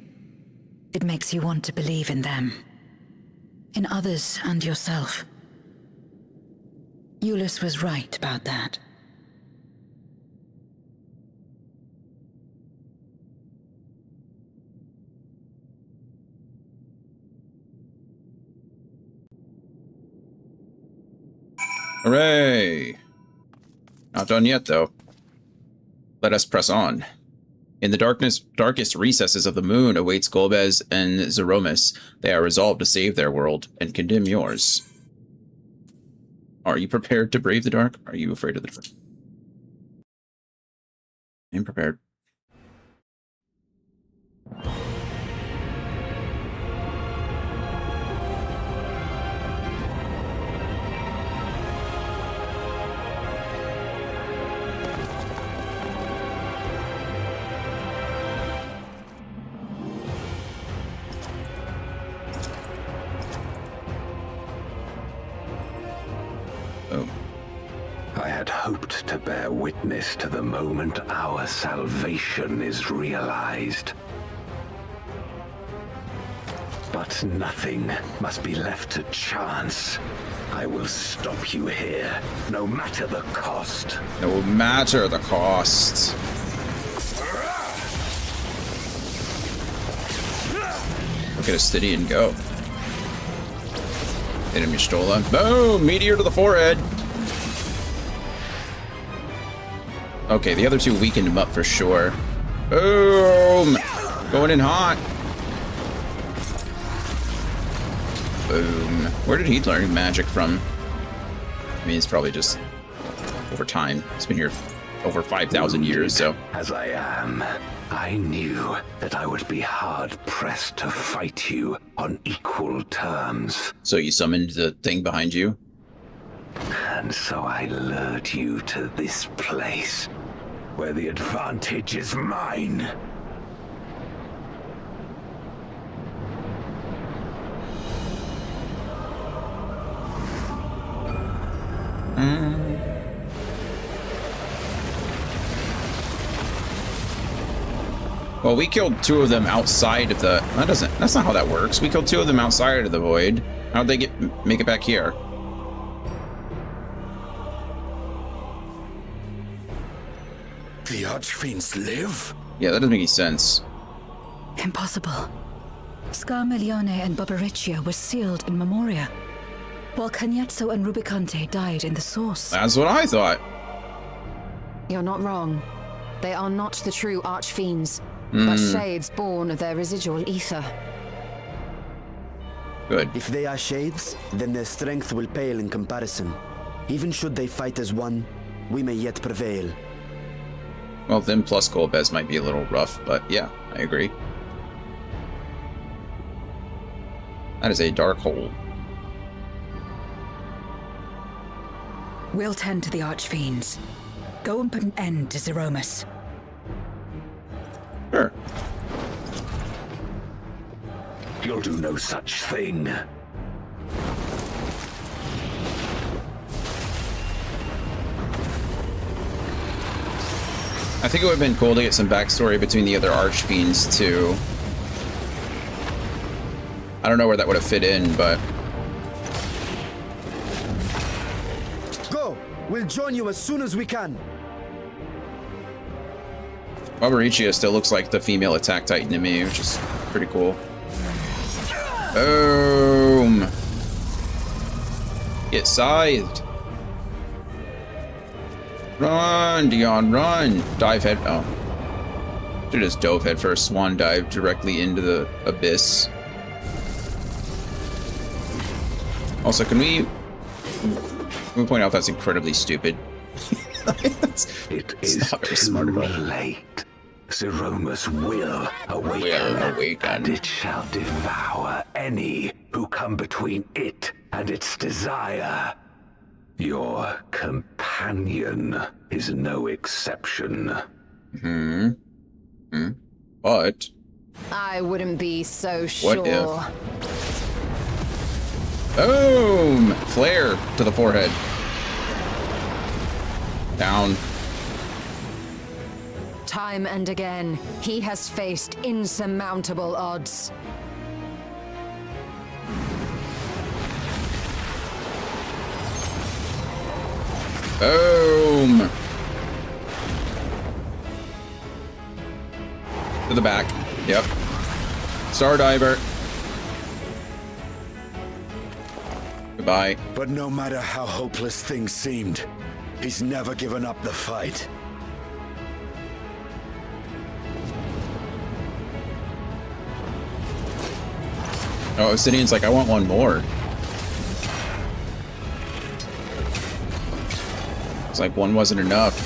it makes you want to believe in them. In others and yourself. Euless was right about that. Hooray! Not done yet, though. Let us press on. In the darkest recesses of the moon awaits Golbez and Zeromus. They are resolved to save their world and condemn yours. Are you prepared to brave the dark? Are you afraid of the dark? I'm prepared. I had hoped to bear witness to the moment our salvation is realized. But nothing must be left to chance. I will stop you here, no matter the cost. No matter the cost. Look at Astidian go. Hit him, Y'shtola. Boom! Meteor to the forehead. Okay, the other two weakened him up for sure. Boom! Going in hot. Boom. Where did he learn magic from? I mean, it's probably just over time. He's been here over 5,000 years, so. As I am, I knew that I would be hard-pressed to fight you on equal terms. So you summoned the thing behind you? And so I lured you to this place, where the advantage is mine. Well, we killed two of them outside of the... That's not how that works. We killed two of them outside of the void. How'd they make it back here? The Archfiends live? Yeah, that doesn't make any sense. Impossible. Scarmiglione and Barbariccia were sealed in Memoria, while Cagnezzo and Rubicante died in the Source. That's what I thought. You're not wrong. They are not the true Archfiends, but shades born of their residual ether. Good. If they are shades, then their strength will pale in comparison. Even should they fight as one, we may yet prevail. Well, them plus Golbez might be a little rough, but yeah, I agree. That is a dark hole. We'll tend to the Archfiends. Go and put an end to Zeromus. Sure. You'll do no such thing. I think it would have been cool to get some backstory between the other Archfiends, too. I don't know where that would have fit in, but... Go! We'll join you as soon as we can. Barbariccia still looks like the female attack titan to me, which is pretty cool. Boom! Get scythed. Run, Dion, run! Dive head. Oh. Should just dove head first. Swan dive directly into the abyss. Also, can we point out that's incredibly stupid? It is not very too smart about it. late. Zeromus will awaken, and it shall devour any who come between it and its desire. Your companion is no exception. But I wouldn't be so sure. what if? Boom! Flare to the forehead. Down. Time and again, he has faced insurmountable odds. Boom! To the back. Yep. Star Diver. Goodbye. But no matter how hopeless things seemed, he's never given up the fight. Oh, Obsidian's like, I want one more. It's like one wasn't enough.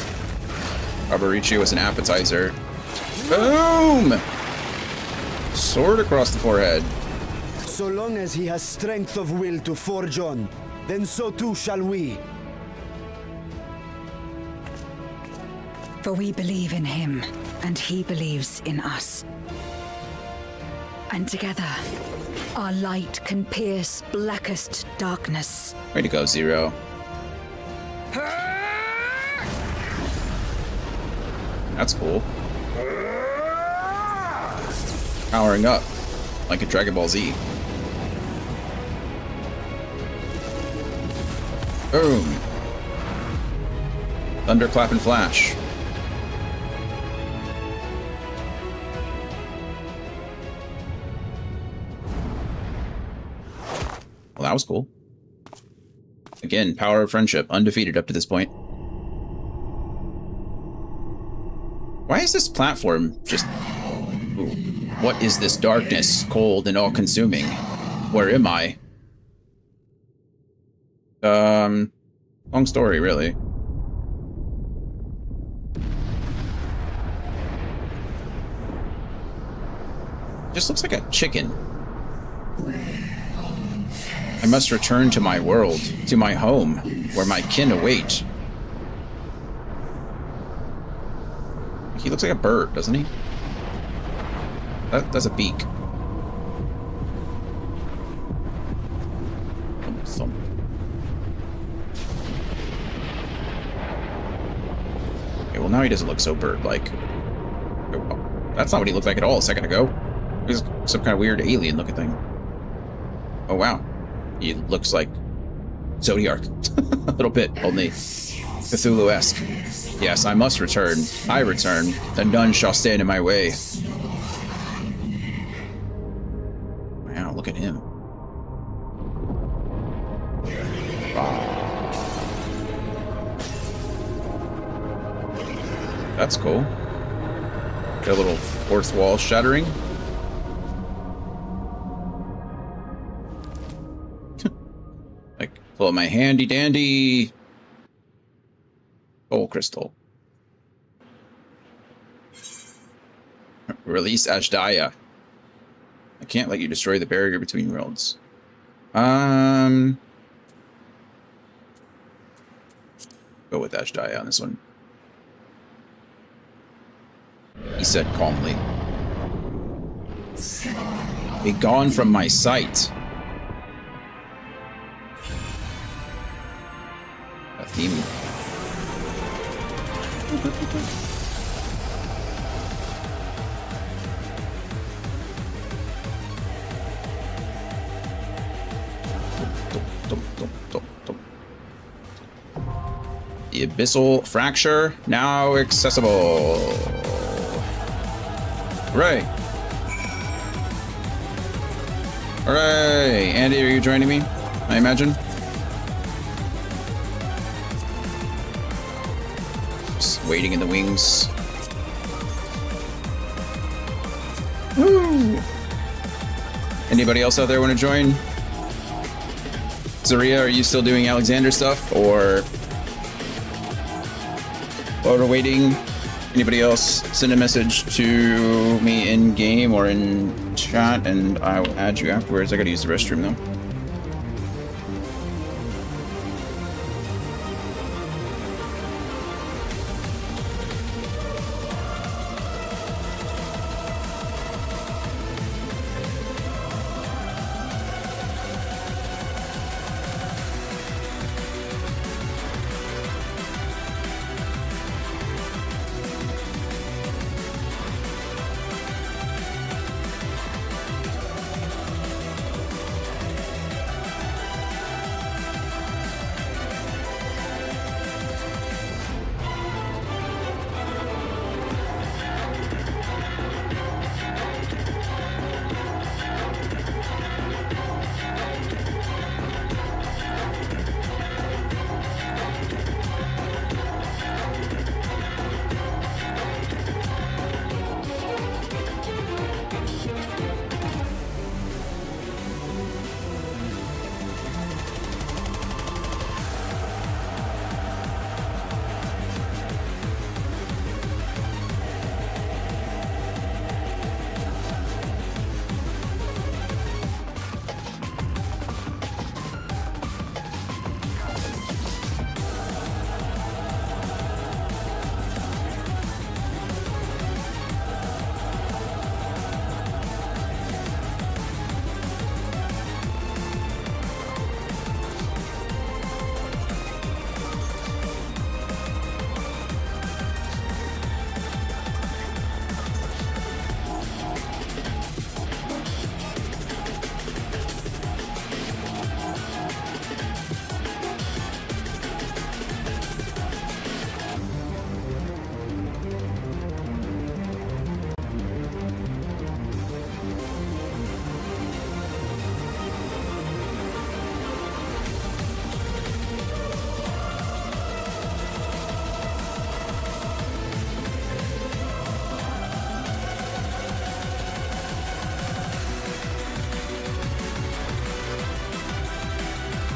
Barbariccia was an appetizer. Boom! Sword across the forehead. So long as he has strength of will to forge on, then so too shall we. For we believe in him, and he believes in us. And together, our light can pierce blackest darkness. Way to go, Zero. That's cool. Powering up like a Dragon Ball Z. Boom. Thunderclap and flash. Well, that was cool. Again, power of friendship, undefeated up to this point. Why is this platform just... Ooh. What is this darkness, cold and all-consuming? Where am I? Long story, really. Just looks like a chicken. I must return to my world, to my home, where my kin await. He looks like a bird, doesn't he? That's a beak. Thump. Okay, well now he doesn't look so bird-like. That's not what he looked like at all a second ago. He's some kind of weird alien-looking thing. Oh wow. He looks like Zodiark. A little bit, only Cthulhu-esque. Yes, I must return. I return, and none shall stand in my way. Wow, look at him. That's cool. Got a little fourth wall shattering. Like, pull out my handy dandy soul crystal. Release Ashdaya. I can't let you destroy the barrier between worlds. Go with Ashdaya on this one. He said calmly. Be gone from my sight. A theme. The Abyssal Fracture, now accessible. Hooray. Hooray! Andy, are you joining me? I imagine? Just waiting in the wings. Woo! Anybody else out there want to join? Zaria, are you still doing Alexander stuff, or while we're waiting, anybody else send a message to me in game or in chat, and I'll add you afterwards. I gotta use the restroom though.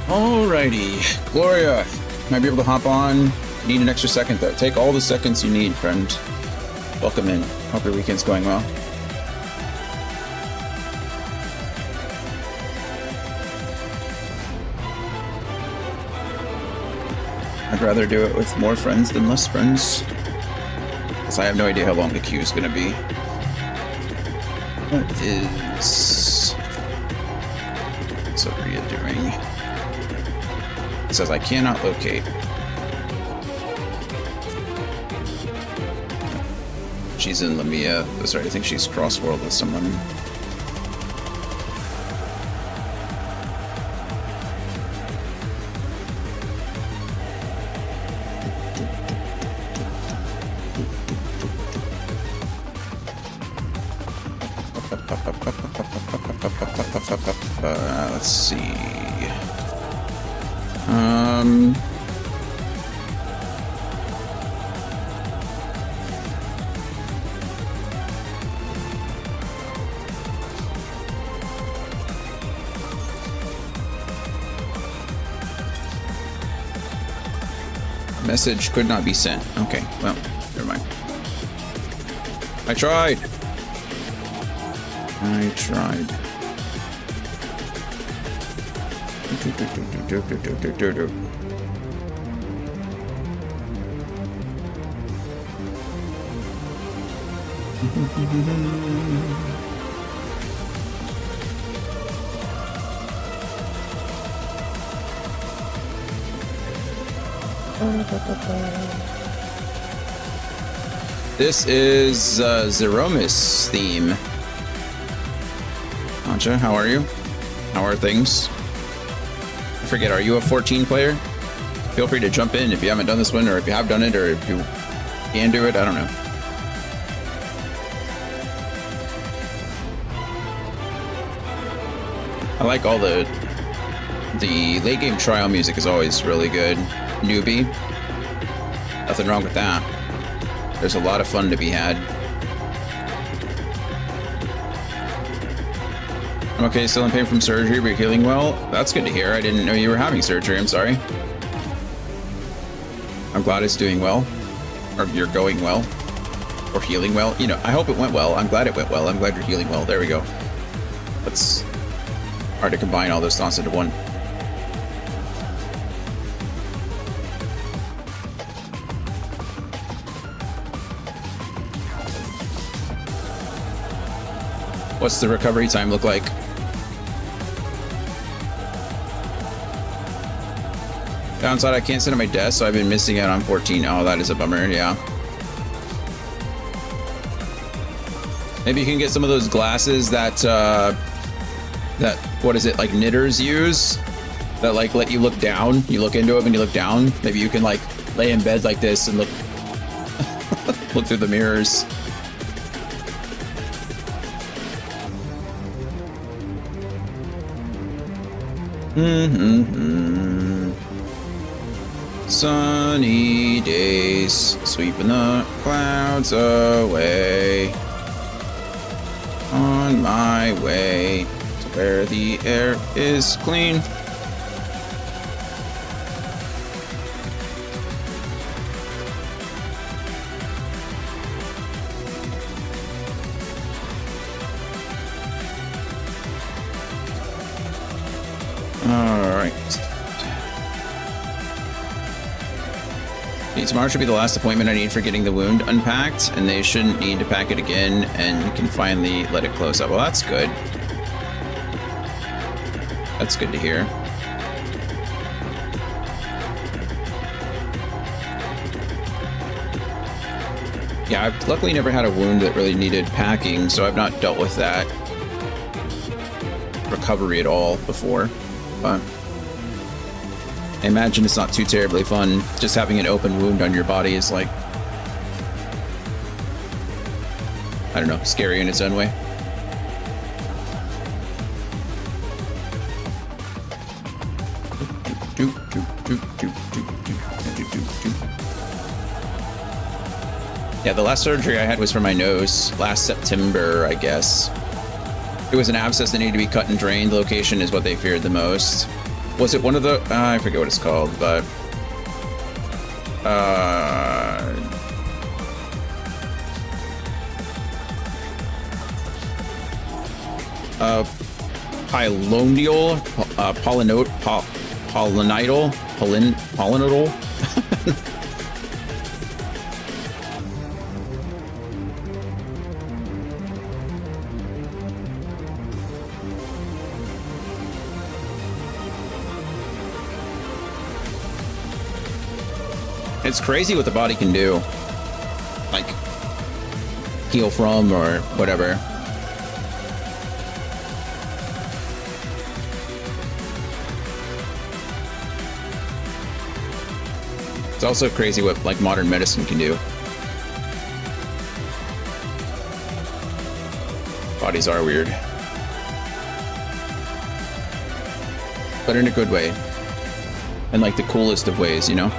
Alrighty. Gloria, might be able to hop on. Need an extra second though. Take all the seconds you need, friend. Welcome in. Hope your weekend's going well. I'd rather do it with more friends than less friends. Because I have no idea how long the queue is going to be. What is Sabria doing? It says I cannot locate. She's in Lamia. That's right, I think she's cross-world with someone. Let's see. Message could not be sent. Okay, well, never mind. I tried. This is Zeromis theme. Ancha, how are you? How are things? I forget, are you a 14 player? Feel free to jump in if you haven't done this one, or if you have done it, or if you can do it, I don't know. I like all the late game trial music is always really good. Newbie. Nothing wrong with that. There's a lot of fun to be had. I'm okay, still in pain from surgery, but you're healing well. That's good to hear. I didn't know you were having surgery. I'm sorry. I'm glad it's doing well. Or you're going well. Or healing well. You know, I hope it went well. I'm glad it went well. I'm glad you're healing well. There we go. It's hard to combine all those thoughts into one. What's the recovery time look like? Downside, I can't sit at my desk, so I've been missing out on 14. Oh, that is a bummer, yeah. Maybe you can get some of those glasses that, what is it, like knitters use? That like let you look down. You look into them and you look down. Maybe you can like lay in bed like this and look, look through the mirrors. Sunny days, sweeping the clouds away. On my way to where the air is clean. Tomorrow should be the last appointment I need for getting the wound unpacked, and they shouldn't need to pack it again, and you can finally let it close up. Well, that's good. That's good to hear. Yeah, I've luckily never had a wound that really needed packing, so I've not dealt with that recovery at all before, but I imagine it's not too terribly fun. Just having an open wound on your body is like, I don't know, scary in its own way. Yeah, the last surgery I had was for my nose last September, I guess. It was an abscess that needed to be cut and drained. Location is what they feared the most. Was it one of the... I forget what it's called, but... Pylonial, polynidal. It's crazy what the body can do. Like, heal from or whatever. It's also crazy what, like, modern medicine can do. Bodies are weird. But in a good way. And, like, the coolest of ways, you know?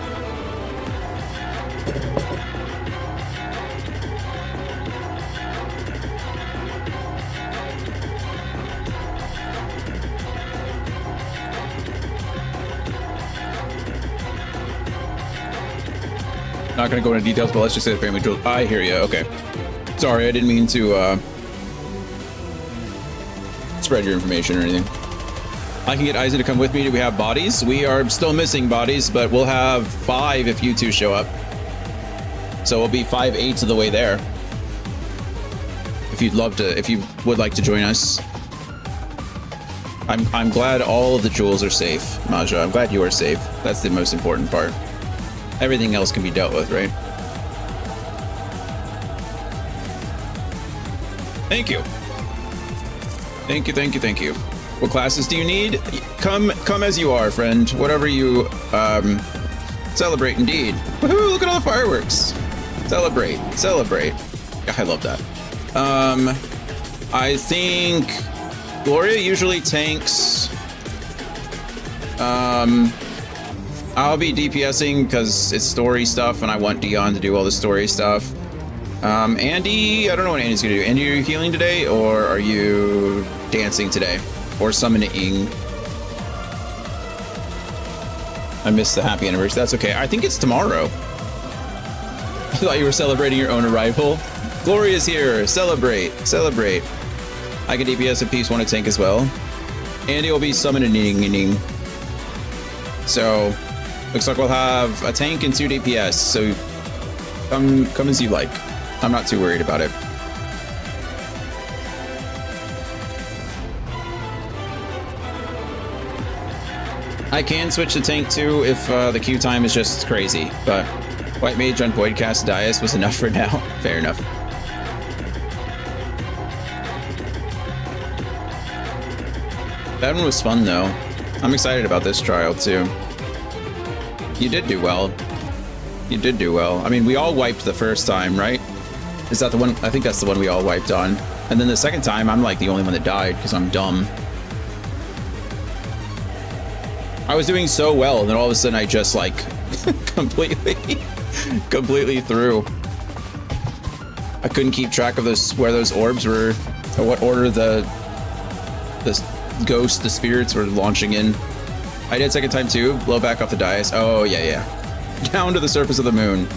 Not gonna go into details, but let's just say the family jewels. I hear you. Okay. Sorry, I didn't mean to spread your information or anything. I can get Aizen to come with me. Do we have bodies? We are still missing bodies, but we'll have 5 if you 2 show up. So we'll be 5/8 of the way there. If you'd love to, if you would like to join us. I'm glad all of the jewels are safe, Maja. I'm glad you are safe. That's the most important part. Everything else can be dealt with, right? Thank you. Thank you, thank you, thank you. What classes do you need? Come as you are, friend. Whatever you celebrate, indeed. Woohoo! Look at all the fireworks. Celebrate, celebrate. I love that. I think Gloria usually tanks. I'll be DPSing because it's story stuff, and I want Dion to do all the story stuff. Andy, I don't know what Andy's gonna do. Andy, are you healing today, or are you dancing today? Or summoning? I missed the happy anniversary. That's okay. I think it's tomorrow. I thought you were celebrating your own arrival. Gloria's here. Celebrate. Celebrate. I can DPS if Peace want to tank as well. Andy will be summoning. So, looks like we'll have a tank and 2 DPS. So, come as you like. I'm not too worried about it. I can switch to tank too if the queue time is just crazy, but White Mage on Voidcast Dias was enough for now. Fair enough. That one was fun though. I'm excited about this trial too. You did do well. You did do well. I mean, we all wiped the first time, right? Is that the one? I think that's the one we all wiped on. And then the second time, I'm like the only one that died because I'm dumb. I was doing so well, and then all of a sudden I just like completely threw. I couldn't keep track of where those orbs were, or what order the ghosts, the spirits were launching in. I did second time too. Blow back off the dais. Oh yeah. Down to the surface of the moon.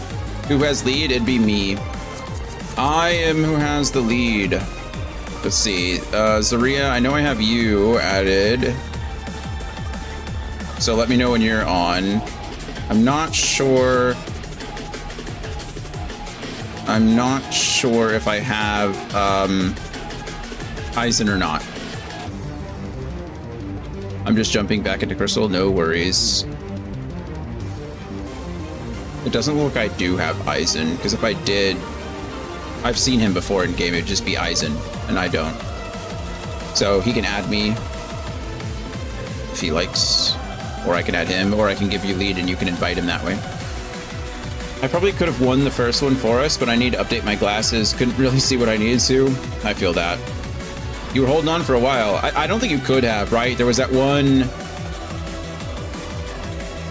Who has lead? It'd be me. I am who has the lead. Let's see. Zaria, I know I have you added. So let me know when you're on. I'm not sure if I have Aizen or not. I'm just jumping back into Crystal, no worries. It doesn't look like I do have Aizen, because if I did, I've seen him before in game, it'd just be Aizen, and I don't. So he can add me if he likes, or I can add him, or I can give you lead and you can invite him that way. I probably could have won the first one for us, but I need to update my glasses. Couldn't really see what I needed to. I feel that. You were holding on for a while. I don't think you could have, right? There was that one...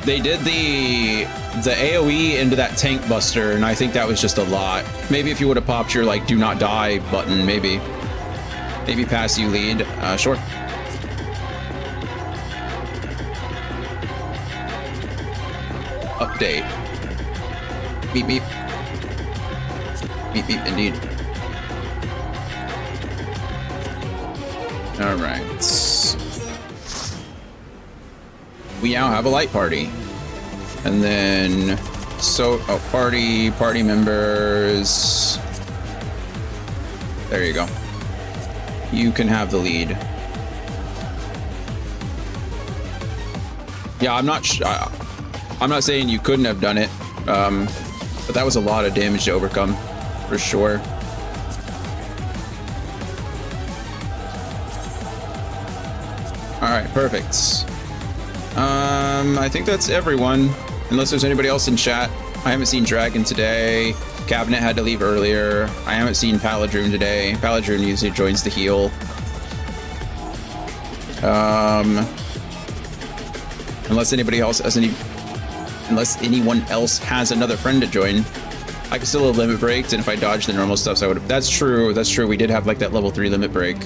They did the AoE into that tank buster, and I think that was just a lot. Maybe if you would have popped your, like, do not die button, maybe. Maybe pass you lead. Sure. update. Beep, beep. Beep, beep, indeed. All right. We now have a light party. And then, party members. There you go. You can have the lead. Yeah, I'm not saying you couldn't have done it, but that was a lot of damage to overcome, for sure. All right, perfect. I think that's everyone, unless there's anybody else in chat. I haven't seen Dragon today. Cabinet had to leave earlier. I haven't seen Paladroon today. Paladroon usually joins the heal. Unless anybody else has unless anyone else has another friend to join. I can still have limit breaks, and if I dodge the normal stuff, so I would have. That's true. That's true. We did have like that level 3 limit break.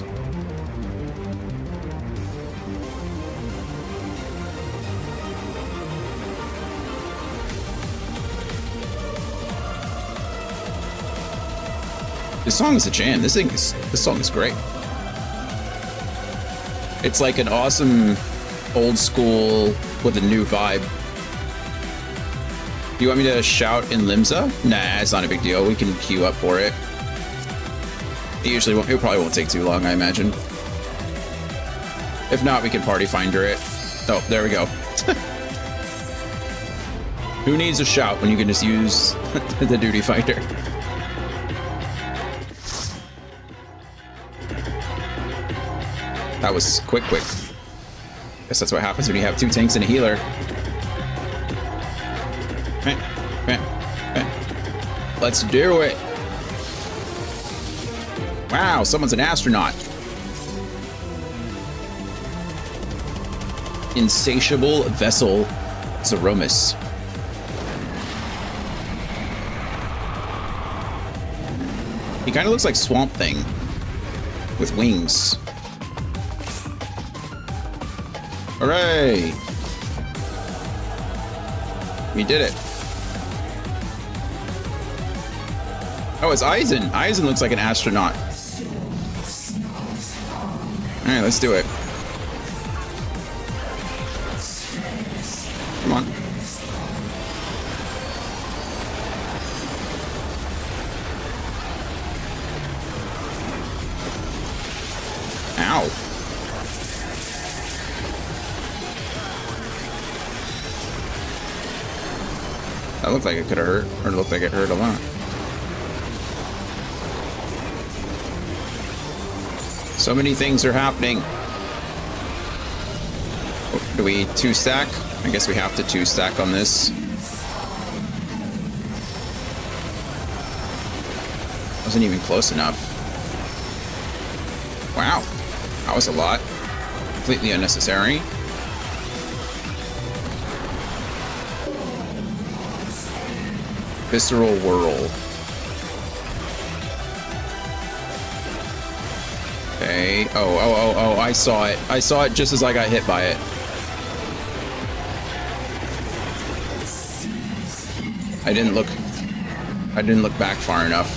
This song is a jam. This song is great. It's like an awesome old school with a new vibe. Do you want me to shout in Limsa? Nah, it's not a big deal. We can queue up for it. It probably won't take too long, I imagine. If not, we can party finder it. Oh, there we go. Who needs a shout when you can just use the duty finder? That was quick. Guess that's what happens when you have 2 tanks and a healer. Let's do it. Wow, someone's an astronaut. Insatiable vessel Zeromus. He kind of looks like Swamp Thing with wings. Hooray! We did it. Oh, it's Aizen. Aizen looks like an astronaut. All right, let's do it. Come on. Ow. That looked like it could have hurt, or it looked like it hurt a lot. So many things are happening. Do we 2-stack? I guess we have to 2-stack on this. Wasn't even close enough. Wow, that was a lot. Completely unnecessary. Visceral Whirl. Okay. Oh, I saw it. I saw it just as I got hit by it. I didn't look back far enough.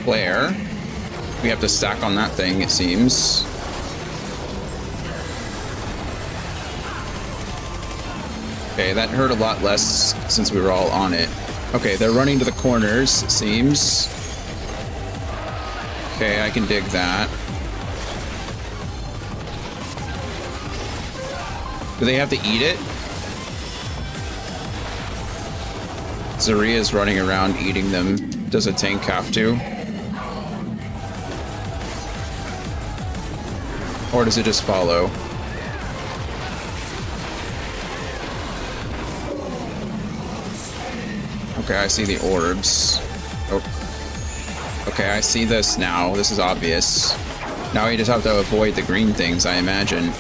Claire. We have to stack on that thing, it seems. Okay, that hurt a lot less since we were all on it. Okay, they're running to the corners, it seems. Okay, I can dig that. Do they have to eat it? Zaria's running around eating them. Does a tank have to? Or does it just follow? Okay, I see the orbs. Oh. Okay, I see this now. This is obvious. Now we just have to avoid the green things, I imagine.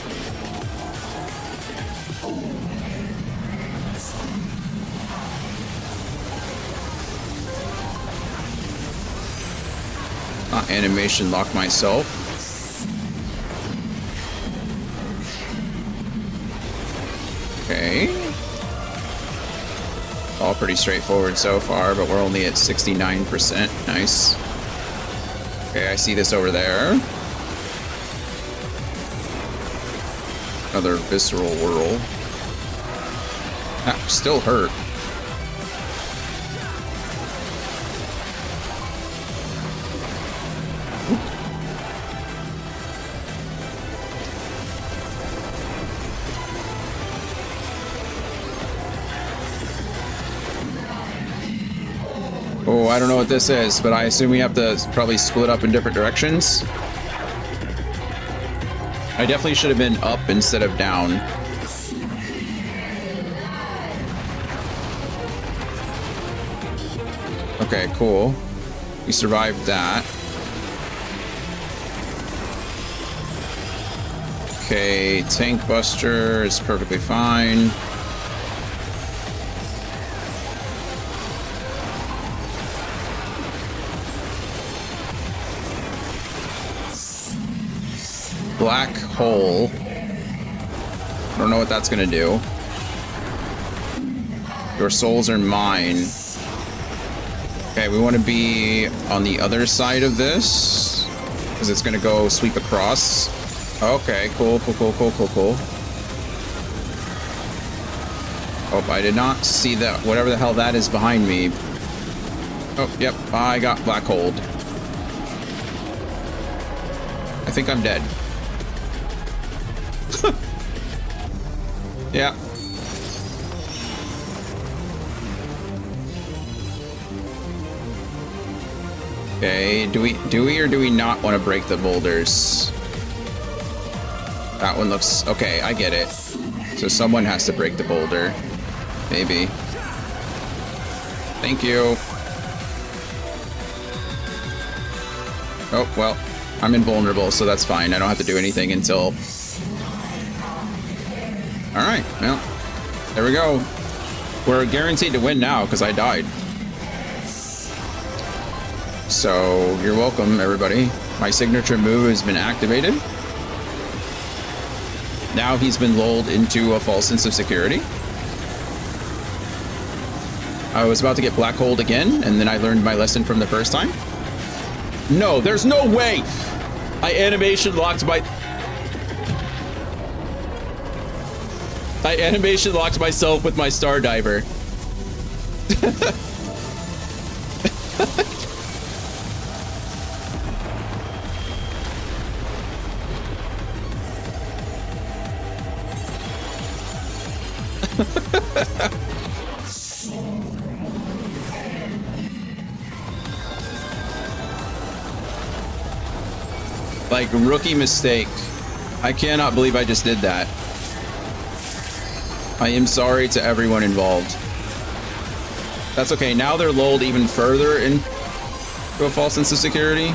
not animation lock myself. Okay. All pretty straightforward so far, but we're only at 69%. Nice. Okay, I see this over there. Another visceral whirl. Ah, still hurt. Oh, I don't know what this is, but I assume we have to probably split up in different directions. I definitely should have been up instead of down. Okay, cool. We survived that. Okay, Tank Buster is perfectly fine. Black hole. I don't know what that's gonna do. Your souls are mine. Okay, we want to be on the other side of this because it's gonna go sweep across. Okay, cool. Oh, I did not see that. Whatever the hell that is behind me. Oh, yep, I got black hold. I think I'm dead. Yeah. Okay, do we or do we not want to break the boulders? That one looks okay, I get it. So someone has to break the boulder. Maybe. Thank you. Oh, well, I'm invulnerable, so that's fine. I don't have to do anything until... Alright, well, there we go. We're guaranteed to win now, because I died. So, you're welcome, everybody. My signature move has been activated. Now he's been lulled into a false sense of security. I was about to get black hold again, and then I learned my lesson from the first time. No, there's no way! I animation locked myself with my Star Diver. Like, rookie mistake. I cannot believe I just did that. I am sorry to everyone involved. That's okay. Now they're lulled even further into a false sense of security.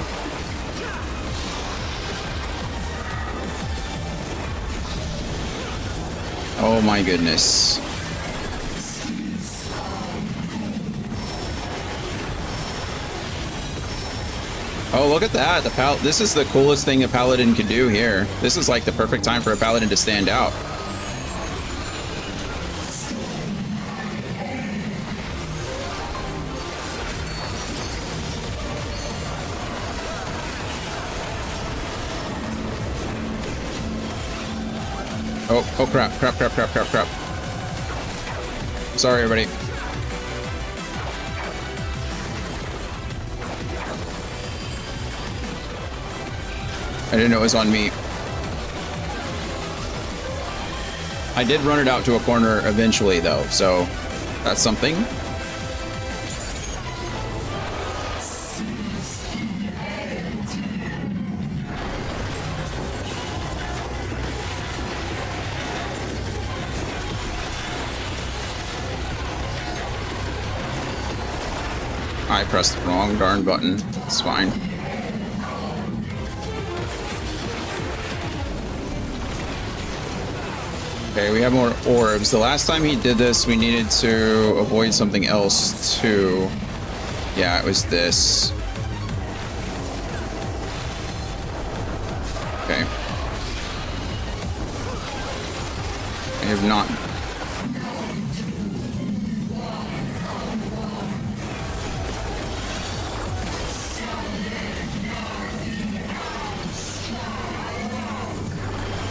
Oh my goodness. Oh, look at that. This is the coolest thing a paladin can do here. This is like the perfect time for a paladin to stand out. Oh crap. Sorry, everybody. I didn't know it was on me. I did run it out to a corner eventually, though, so that's something. I pressed the wrong darn button. It's fine. Okay, we have more orbs. The last time he did this, we needed to avoid something else too. Yeah, it was this. I have not.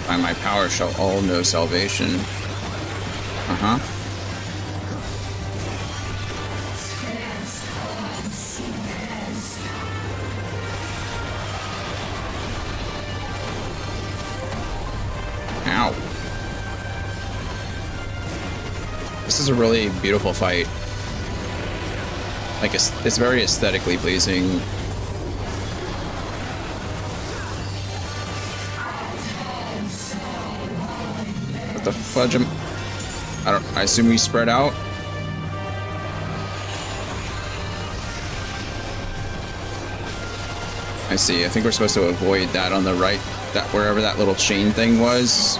By my power shall all know salvation. Uh-huh. Ow. This is a really beautiful fight. Like, it's very aesthetically pleasing. What the fudge am... I assume we spread out? I see. I think we're supposed to avoid that on the right, that wherever that little chain thing was.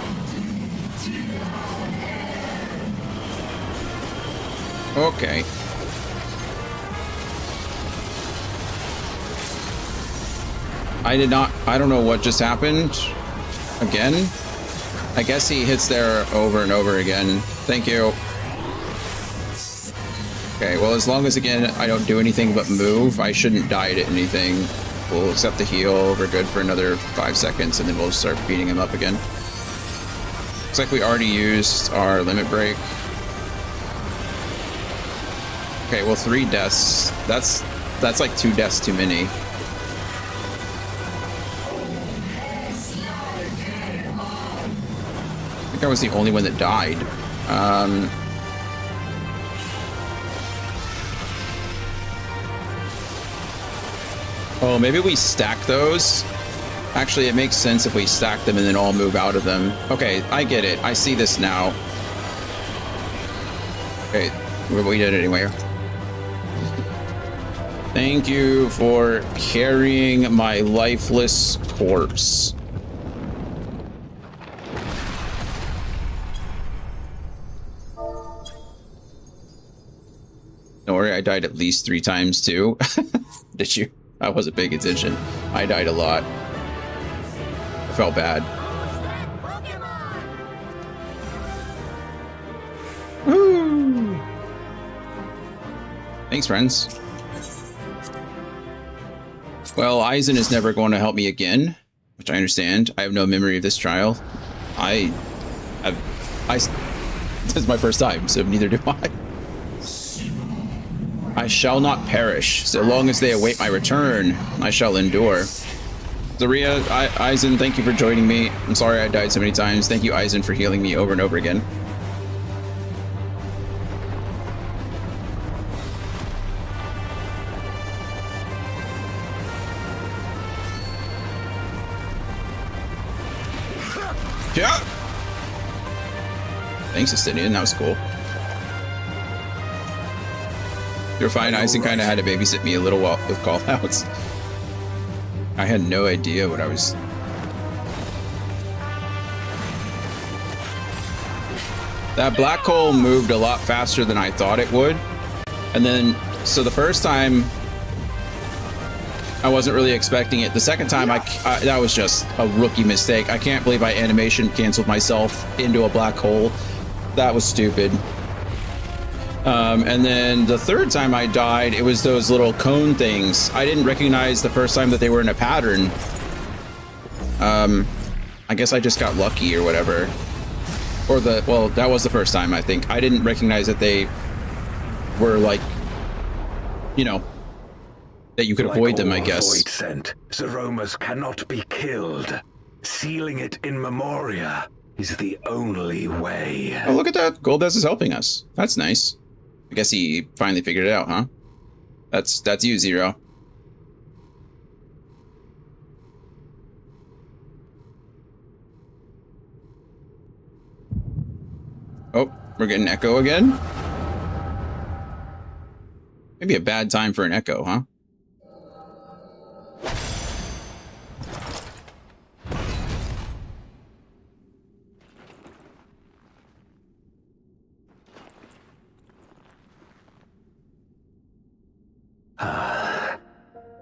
Okay. I don't know what just happened. Again? I guess he hits there over and over again. Thank you. Okay, well, as long as, again, I don't do anything but move, I shouldn't die to anything. We'll accept the heal. We're good for another 5 seconds, and then we'll start beating him up again. Looks like we already used our limit break. Okay, well, 3 deaths. That's like 2 deaths too many. I think I was the only one that died. Oh, maybe we stack those. Actually, it makes sense if we stack them and then all move out of them. Okay, I get it. I see this now. Okay, we did it anyway. Thank you for carrying my lifeless corpse. Don't worry, I died at least 3 times too. Did you? I wasn't paying attention. I died a lot. I felt bad. Woo! Thanks, friends. Well, Eisen is never going to help me again, which I understand. I have no memory of this trial. This is my first time, so neither do I. I shall not perish. So long as they await my return, I shall endure. Zaria, Eisen, thank you for joining me. I'm sorry I died so many times. Thank you, Eisen, for healing me over and over again. Yeah. Thanks, Justinian. That was cool. You're fine. Eisen kind of had to babysit me a little while with call-outs. I had no idea what I was... That black hole moved a lot faster than I thought it would. And then, so the first time, I wasn't really expecting it. The second time, that was just a rookie mistake. I can't believe I animation canceled myself into a black hole. That was stupid. And then the third time I died, it was those little cone things. I didn't recognize the first time that they were in a pattern. I guess I just got lucky or whatever. Or well, that was the first time, I think. I didn't recognize that they were like, you know, that you could avoid them, I guess. Void scent, Zeromas cannot be killed. Sealing it in Memoria is the only way. Oh, look at that. Golbez is helping us. That's nice. I guess he finally figured it out, huh? That's you, Zero. Oh, we're getting Echo again? Maybe a bad time for an Echo, huh?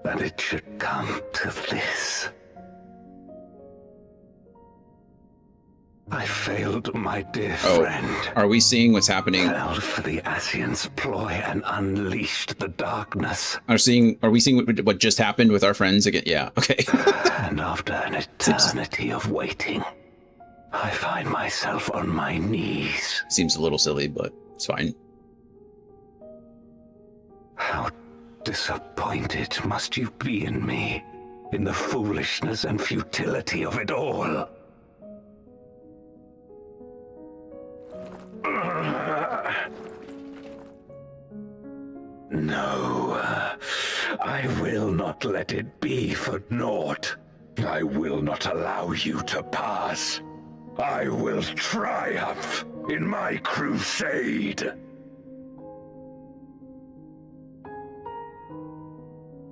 That it should come to this. I failed failed, my dear friend. Are we seeing what's happening? Fell for the Ascian's ploy and unleashed the darkness. Are we seeing what just happened with our friends again? Yeah, okay. And after an eternity of waiting, I find myself on my knees. Seems a little silly, but it's fine. How disappointed must you be in me, in the foolishness and futility of it all. No, I will not let it be for naught. I will not allow you to pass. I will triumph in my crusade.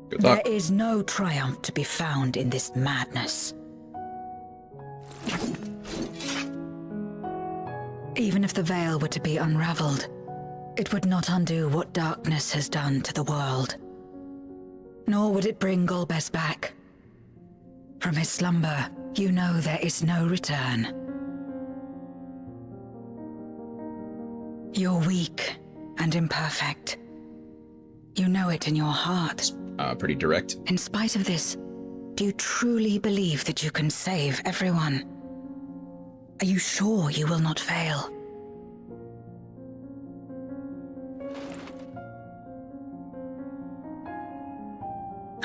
Good luck. There is no triumph to be found in this madness. Even if the veil were to be unraveled, it would not undo what darkness has done to the world. Nor would it bring Golbez back. From his slumber, you know there is no return. You're weak and imperfect. You know it in your heart. Pretty direct. In spite of this, do you truly believe that you can save everyone? Are you sure you will not fail?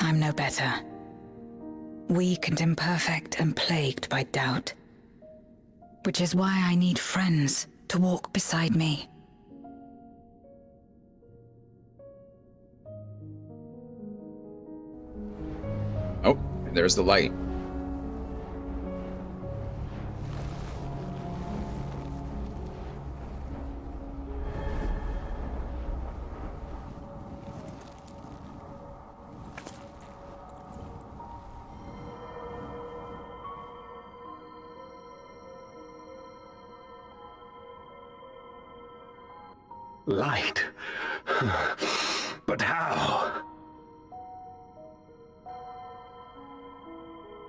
I'm no better. Weak and imperfect and plagued by doubt. Which is why I need friends to walk beside me. Oh, there's the light. Light? But how?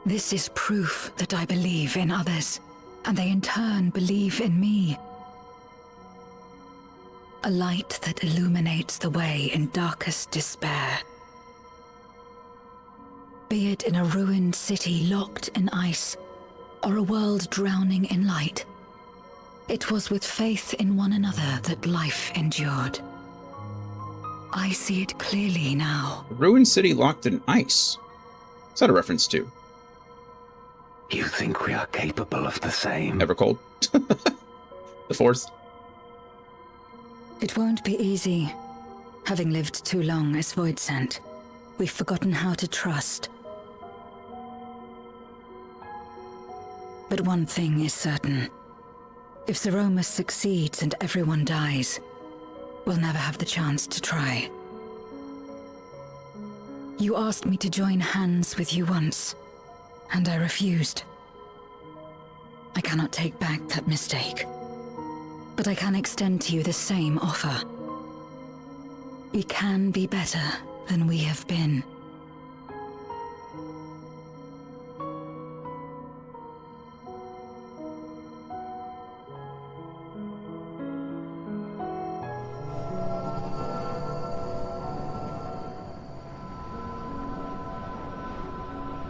This is proof that I believe in others, and they in turn believe in me. A light that illuminates the way in darkest despair. Be it in a ruined city locked in ice, or a world drowning in light, it was with faith in one another that life endured. I see it clearly now. Ruined city locked in ice. What's that a reference to? You think we are capable of the same? Evercold? The fourth? It won't be easy. Having lived too long as Voidsent, we've forgotten how to trust. But one thing is certain. If Zeromus succeeds and everyone dies, we'll never have the chance to try. You asked me to join hands with you once, and I refused. I cannot take back that mistake, but I can extend to you the same offer. We can be better than we have been.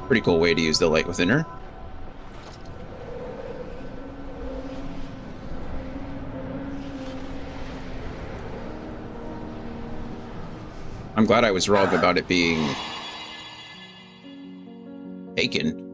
Pretty cool way to use the light within her. I'm glad I was wrong about it being taken.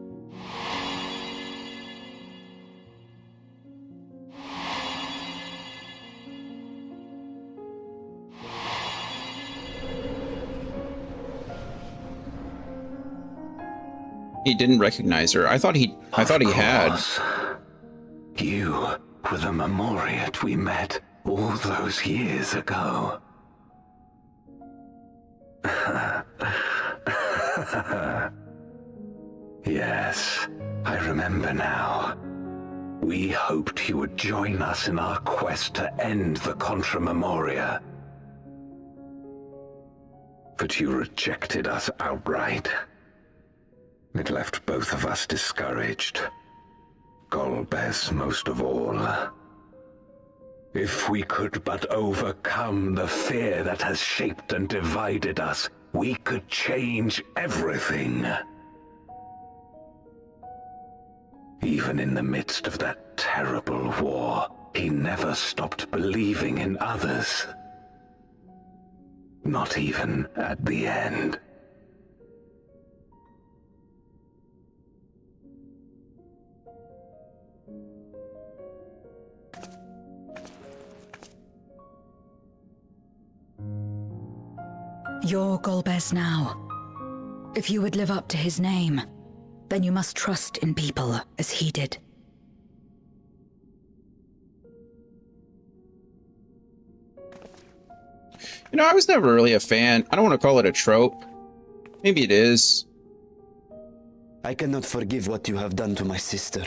He didn't recognize her. I thought he had. You were the Memoriat we met all those years ago. Yes, I remember now. We hoped you would join us in our quest to end the Contra Memoria. But you rejected us outright. It left both of us discouraged. Golbez most of all. If we could but overcome the fear that has shaped and divided us, we could change everything. Even in the midst of that terrible war, he never stopped believing in others. Not even at the end. You're Golbez now. If you would live up to his name, then you must trust in people as he did. You know, I was never really a fan. I don't want to call it a trope. Maybe it is. I cannot forgive what you have done to my sister,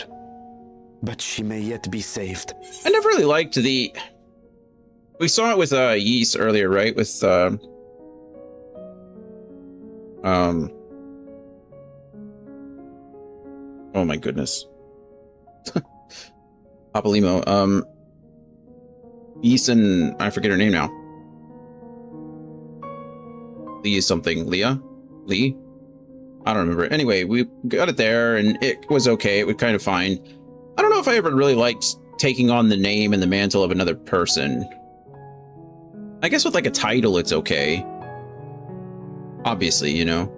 but she may yet be saved. I never really liked the... We saw it with Ys earlier, right? With oh my goodness. Papalymo. Ys and... I forget her name now. Lee is something. Leah? Lee? I don't remember. Anyway, we got it there, and it was okay. It was kind of fine. I don't know if I ever really liked taking on the name and the mantle of another person. I guess with like a title, it's okay. Obviously, you know.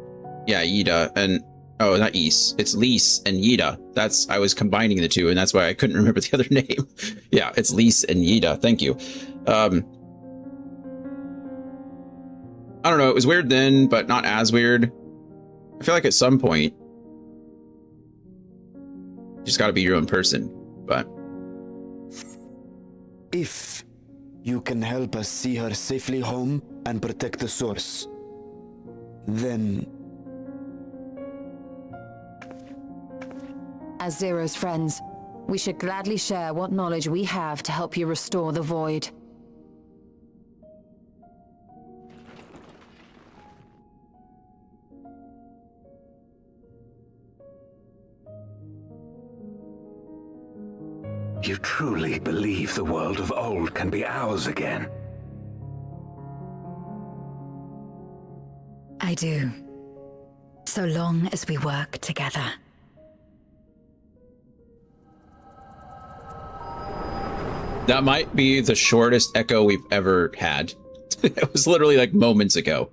Yeah, Yida and... Oh, not Ys. It's Lys and Yida. That's... I was combining the two, and that's why I couldn't remember the other name. Yeah, it's Lys and Yida. Thank you. I don't know, it was weird then, but not as weird. I feel like at some point, you just gotta be your own person, but... If you can help us see her safely home and protect the source, then... As Zero's friends, we should gladly share what knowledge we have to help you restore the Void. You truly believe the world of old can be ours again? I do. So long as we work together. That might be the shortest echo we've ever had. It was literally like moments ago.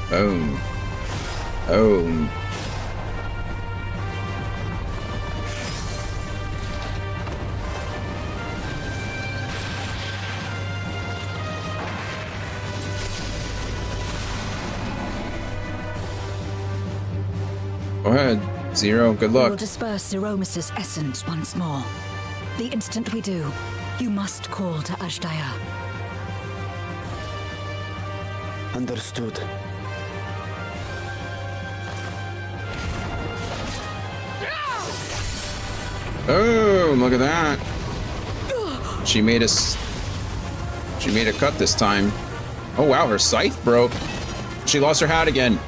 Boom. Boom. Go ahead, Zero. Good We will luck. disperse Zeromus's essence once more. The instant we do, you must call to Ashdaya. Understood. Boom! Look at that. She made us. She made a cut this time. Oh wow, her scythe broke. She lost her hat again.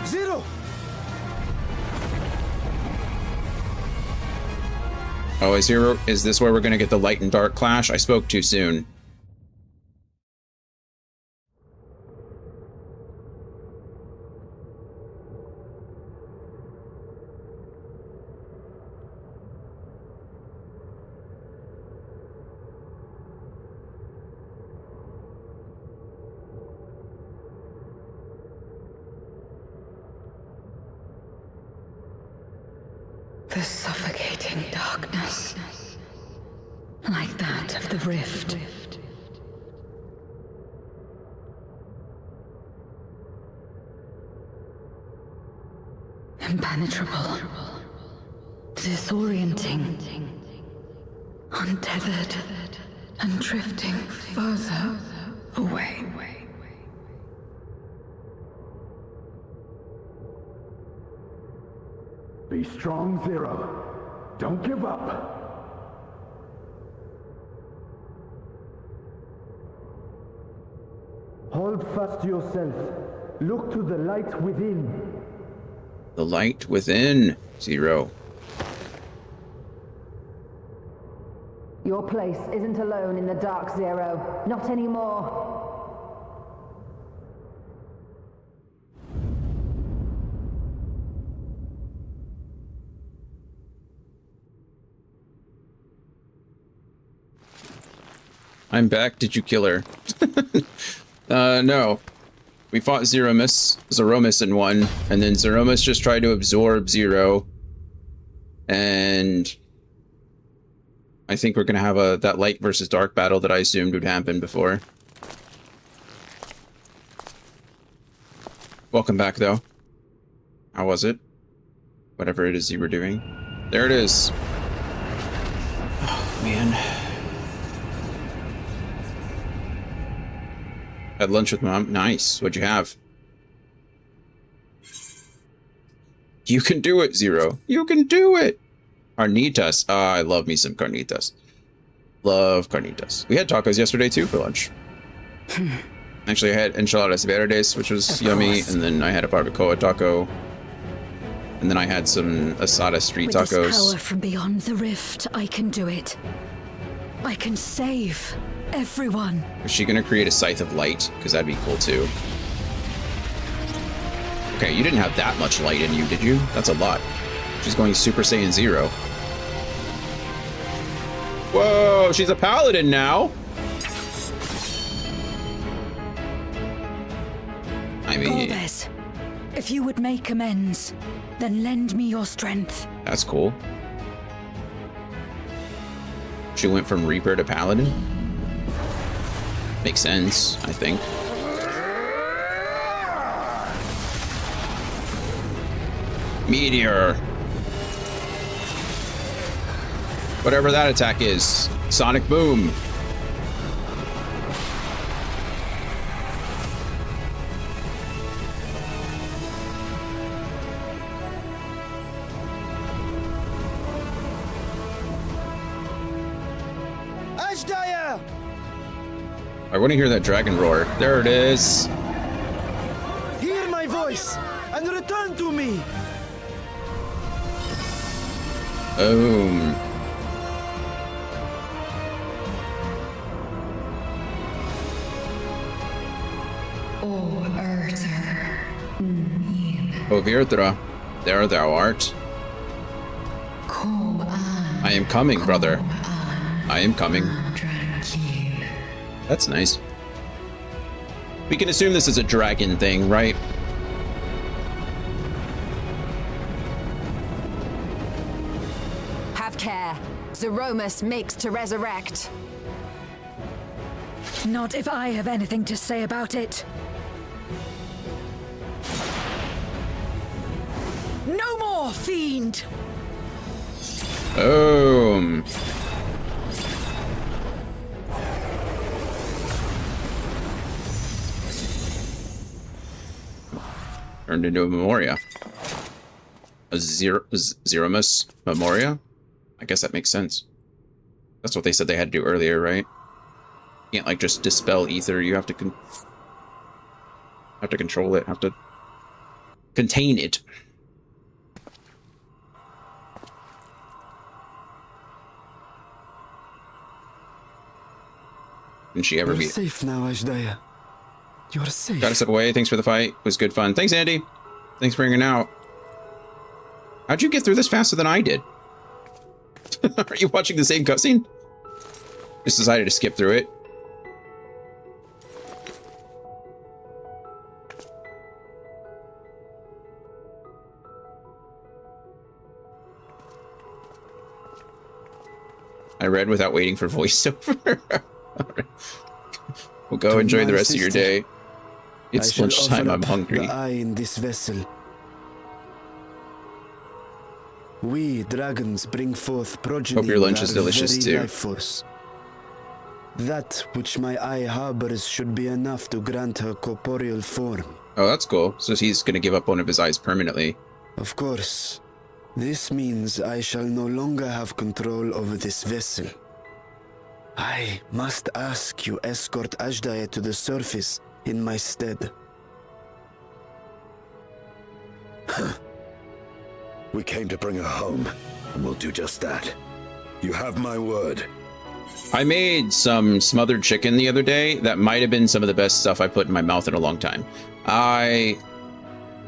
Zero! Oh, is this where we're gonna get the light and dark clash? I spoke too soon. The suffocating darkness, like that of the rift. Impenetrable, disorienting, untethered, and drifting further away. Be strong, Zero. Don't give up. Hold fast yourself. Look to the light within. The light within, Zero. Your place isn't alone in the dark, Zero. Not anymore. I'm back. Did you kill her? No. We fought Zeromus in one, and then Zeromus just tried to absorb Zero. And I think we're gonna have that light versus dark battle that I assumed would happen before. Welcome back, though. How was it? Whatever it is you were doing. There it is. Oh, man. Had lunch with Mom. Nice. What'd you have? You can do it, Zero. You can do it. Carnitas. Ah, I love me some carnitas. Love carnitas. We had tacos yesterday, too, for lunch. Actually, I had enchiladas verdes, which was yummy, and then I had a barbacoa taco. And then I had some asada street tacos. With this power from beyond the rift, I can do it. I can save everyone. Is she gonna create a Scythe of Light? Because that'd be cool, too. Okay, you didn't have that much light in you, did you? That's a lot. She's going Super Saiyan 0. Whoa, she's a paladin now! I mean... Golbez, if you would make amends, then lend me your strength. That's cool. She went from Reaper to Paladin? Makes sense, I think. Meteor. Whatever that attack is. Sonic Boom. Ashdaya! I want to hear that dragon roar. There it is. Hear my voice and return to me. Boom. O Virtra, there thou art. I am coming, brother. I am coming. That's nice. We can assume this is a dragon thing, right? Have care. Zeromus makes to resurrect. Not if I have anything to say about it. No more, fiend! Boom. Turned into a Memoria. A Zeromus Memoria? I guess that makes sense. That's what they said they had to do earlier, right? You can't, like, just dispel ether. You have to control it. Have to contain it. Can she ever be safe now, Ashdaya? You're safe. Gotta step away. Thanks for the fight. It was good fun. Thanks, Andy. Thanks for hanging out. How'd you get through this faster than I did? Are you watching the same cutscene? Just decided to skip through it. I read without waiting for voiceover. Well, go enjoy the rest of your day. It's lunchtime. I'm hungry. The eye in this vessel. We dragons bring forth progeny. Hope your lunch is delicious too. Life force. That which my eye harbors should be enough to grant her corporeal form. Oh, that's cool. So he's gonna give up one of his eyes permanently. Of course. This means I shall no longer have control over this vessel. I must ask you escort Ashdaya to the surface in my stead. We came to bring her home, and we'll do just that. You have my word. I made some smothered chicken the other day. That might have been some of the best stuff I've put in my mouth in a long time. I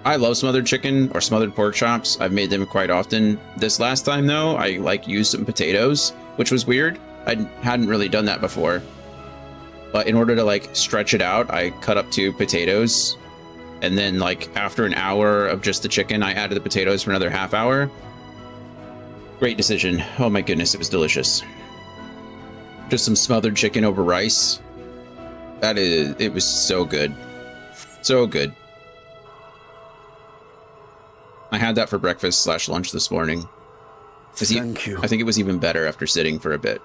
love smothered chicken or smothered pork chops. I've made them quite often. This last time though, I used some potatoes, which was weird. I hadn't really done that before. But in order to stretch it out, I cut up 2 potatoes. And then after an hour of just the chicken, I added the potatoes for another half hour. Great decision. Oh my goodness, it was delicious. Just some smothered chicken over rice. It was so good. So good. I had that for breakfast / lunch this morning. Thank you. I think it was even better after sitting for a bit.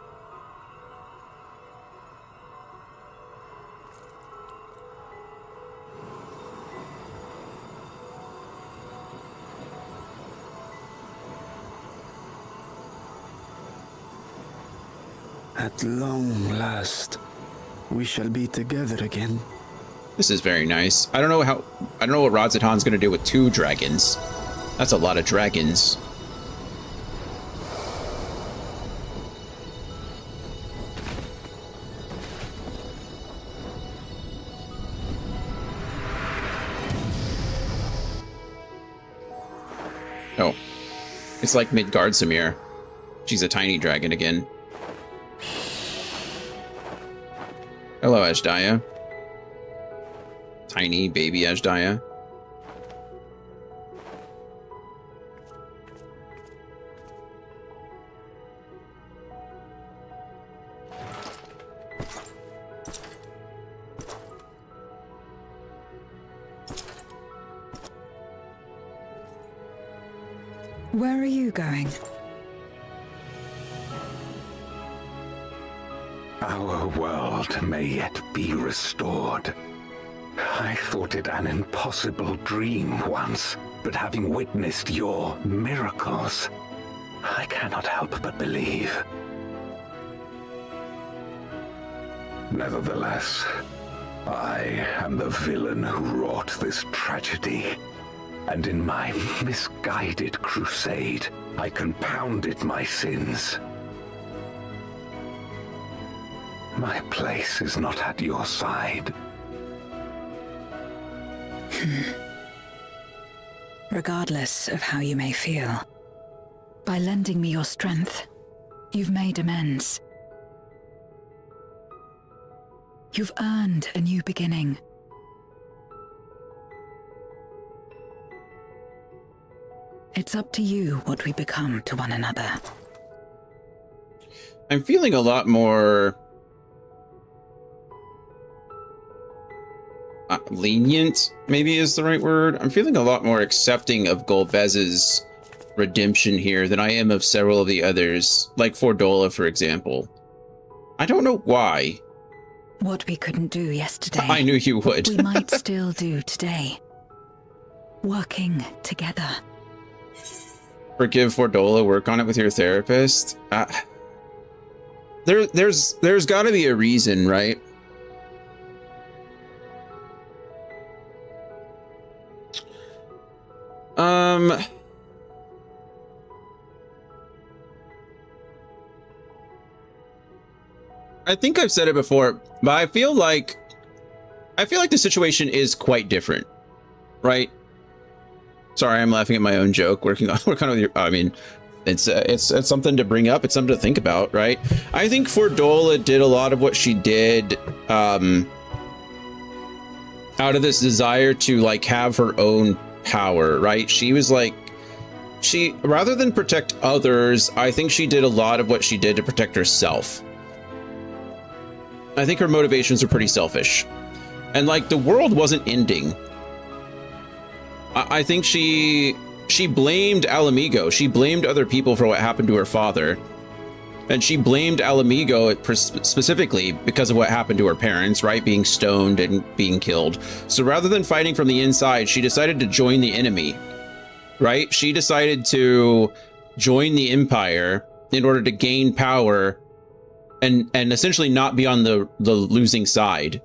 At long last, we shall be together again. This is very nice. I don't know what Radz-at-Han's gonna do with 2 dragons. That's a lot of dragons. Oh. It's like Midgard Samir. She's a tiny dragon again. Hello, Ashdaya. Tiny baby Ashdaya. Where are you going? Our world may yet be restored. I thought it an impossible dream once, but having witnessed your miracles, I cannot help but believe. Nevertheless, I am the villain who wrought this tragedy, and in my misguided crusade, I compounded my sins. My place is not at your side. Regardless of how you may feel, by lending me your strength, you've made amends. You've earned a new beginning. It's up to you what we become to one another. I'm feeling a lot more lenient, maybe is the right word. I'm feeling a lot more accepting of Golbez's redemption here than I am of several of the others, like Fordola, for example. I don't know why. What we couldn't do yesterday, I knew you would. we might still do today. Working together. Forgive Fordola, work on it with your therapist. There's got to be a reason, right? I think I've said it before, but I feel like the situation is quite different, right? Sorry, I'm laughing at my own joke. Working on with your. I mean, it's something to bring up. It's something to think about, right? I think Fordola did a lot of what she did out of this desire to have her own power, right? She was rather than protect others, I think she did a lot of what she did to protect herself. I think her motivations are pretty selfish, and the world wasn't ending. I think she blamed Alamigo. She blamed other people for what happened to her father, and she blamed Alamigo specifically because of what happened to her parents, right? Being stoned and being killed. So rather than fighting from the inside, she decided to join the enemy, right? She decided to join the Empire in order to gain power and essentially not be on the losing side,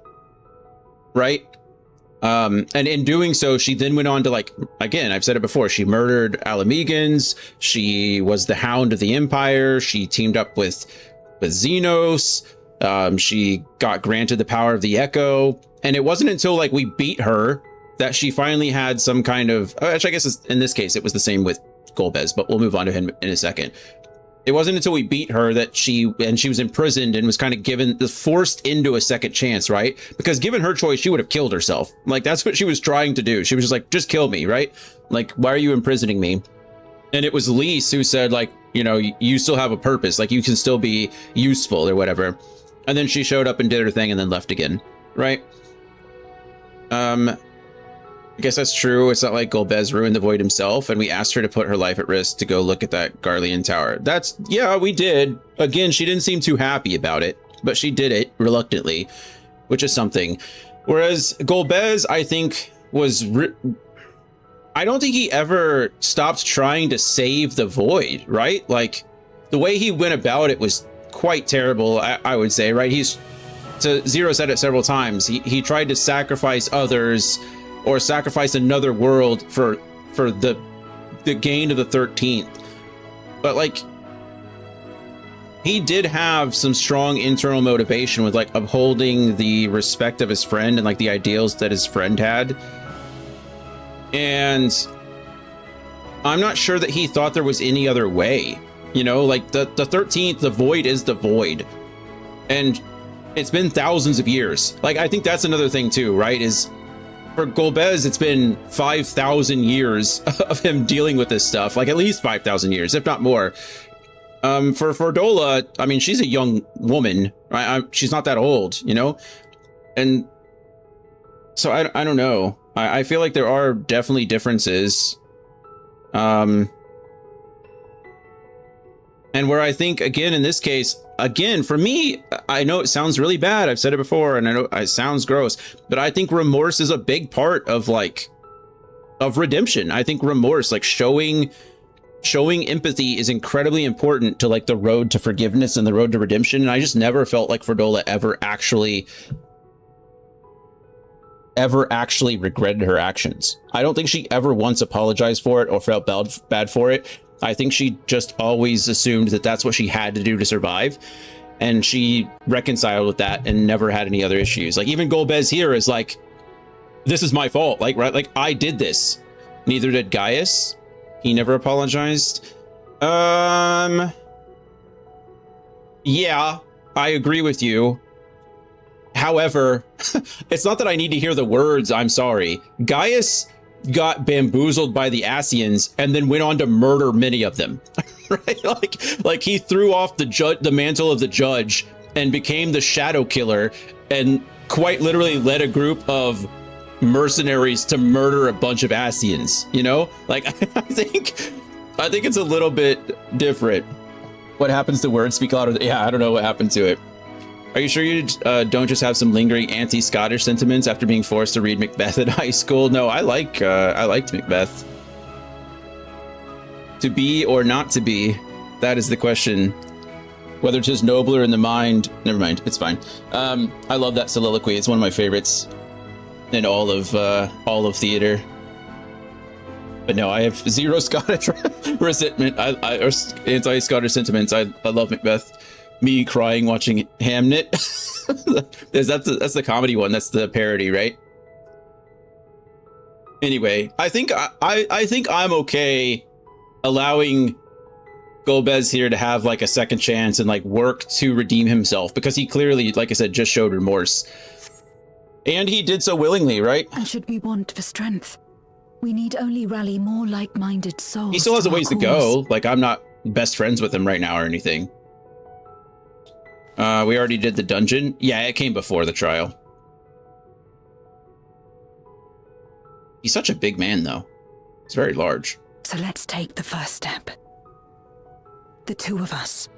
right? And in doing so, she then went on to, like, again, I've said it before, she murdered Alamegans. She was the Hound of the Empire. She teamed up with Xenos. She got granted the power of the Echo. And it wasn't until, like, we beat her that she finally had some kind of, actually, I guess in this case, it was the same with Golbez, but we'll move on to him in a second. It wasn't until we beat her that she was imprisoned and was kind of forced into a second chance, right? Because given her choice, she would have killed herself. Like, that's what she was trying to do. She was just like, just kill me, right? Like, why are you imprisoning me? And it was Lise who said, like, you know, you still have a purpose. Like, you can still be useful or whatever. And then she showed up and did her thing and then left again, right? I guess that's true. It's not like Golbez ruined the Void himself, and we asked her to put her life at risk to go look at that Garlean tower. Yeah, we did. Again, she didn't seem too happy about it, but she did it reluctantly, which is something. Whereas Golbez, I think, I don't think he ever stopped trying to save the Void, right? Like, the way he went about it was quite terrible, I would say, right? Zero said it several times. He tried to sacrifice others or sacrifice another world for the gain of the 13th. But, like, he did have some strong internal motivation with, like, upholding the respect of his friend and, like, the ideals that his friend had. And I'm not sure that he thought there was any other way. You know, like, the 13th, the Void is the Void. And it's been thousands of years. Like, I think that's another thing too, right? Is for Golbez, it's been 5,000 years of him dealing with this stuff. Like, at least 5,000 years, if not more. For Fordola, I mean, she's a young woman, right? She's not that old, you know? And so I don't know. I feel like there are definitely differences. And where I think, again, in this case, again, for me, I know it sounds really bad. I've said it before, and I know it sounds gross, but I think remorse is a big part of, like, of redemption. I think remorse, like, showing empathy is incredibly important to, like, the road to forgiveness and the road to redemption. And I just never felt like Fordola ever actually regretted her actions. I don't think she ever once apologized for it or felt bad for it. I think she just always assumed that that's what she had to do to survive. And she reconciled with that and never had any other issues. Like, even Golbez here is like, this is my fault. Like, right? Like, I did this. Neither did Gaius. He never apologized. Yeah, I agree with you. However, it's not that I need to hear the words, I'm sorry. Gaius got bamboozled by the Asians and then went on to murder many of them. Right? Like he threw off the mantle of the judge and became the shadow killer and quite literally led a group of mercenaries to murder a bunch of Asians, you know? Like, I think it's a little bit different. What happens to words speak louder? Yeah, I don't know what happened to it. Are you sure you don't just have some lingering anti-Scottish sentiments after being forced to read Macbeth in high school? No, I liked Macbeth. To be or not to be, that is the question. Whether 'tis nobler in the mind. Never mind, it's fine. I love that soliloquy. It's one of my favorites in all of theater. But no, I have zero Scottish resentment. Or anti-Scottish sentiments. I love Macbeth. Me crying watching Hamnet. That's the comedy one. That's the parody, right? Anyway, I think I'm okay allowing Golbez here to have, like, a second chance and, like, work to redeem himself, because he clearly, like I said, just showed remorse. And he did so willingly, right? And should we want for strength, we need only rally more like-minded souls. He still has a to our ways to cause. go. Like, I'm not best friends with him right now or anything. We already did the dungeon. Yeah, it came before the trial. He's such a big man, though. It's very large. So let's take the first step. The two of us.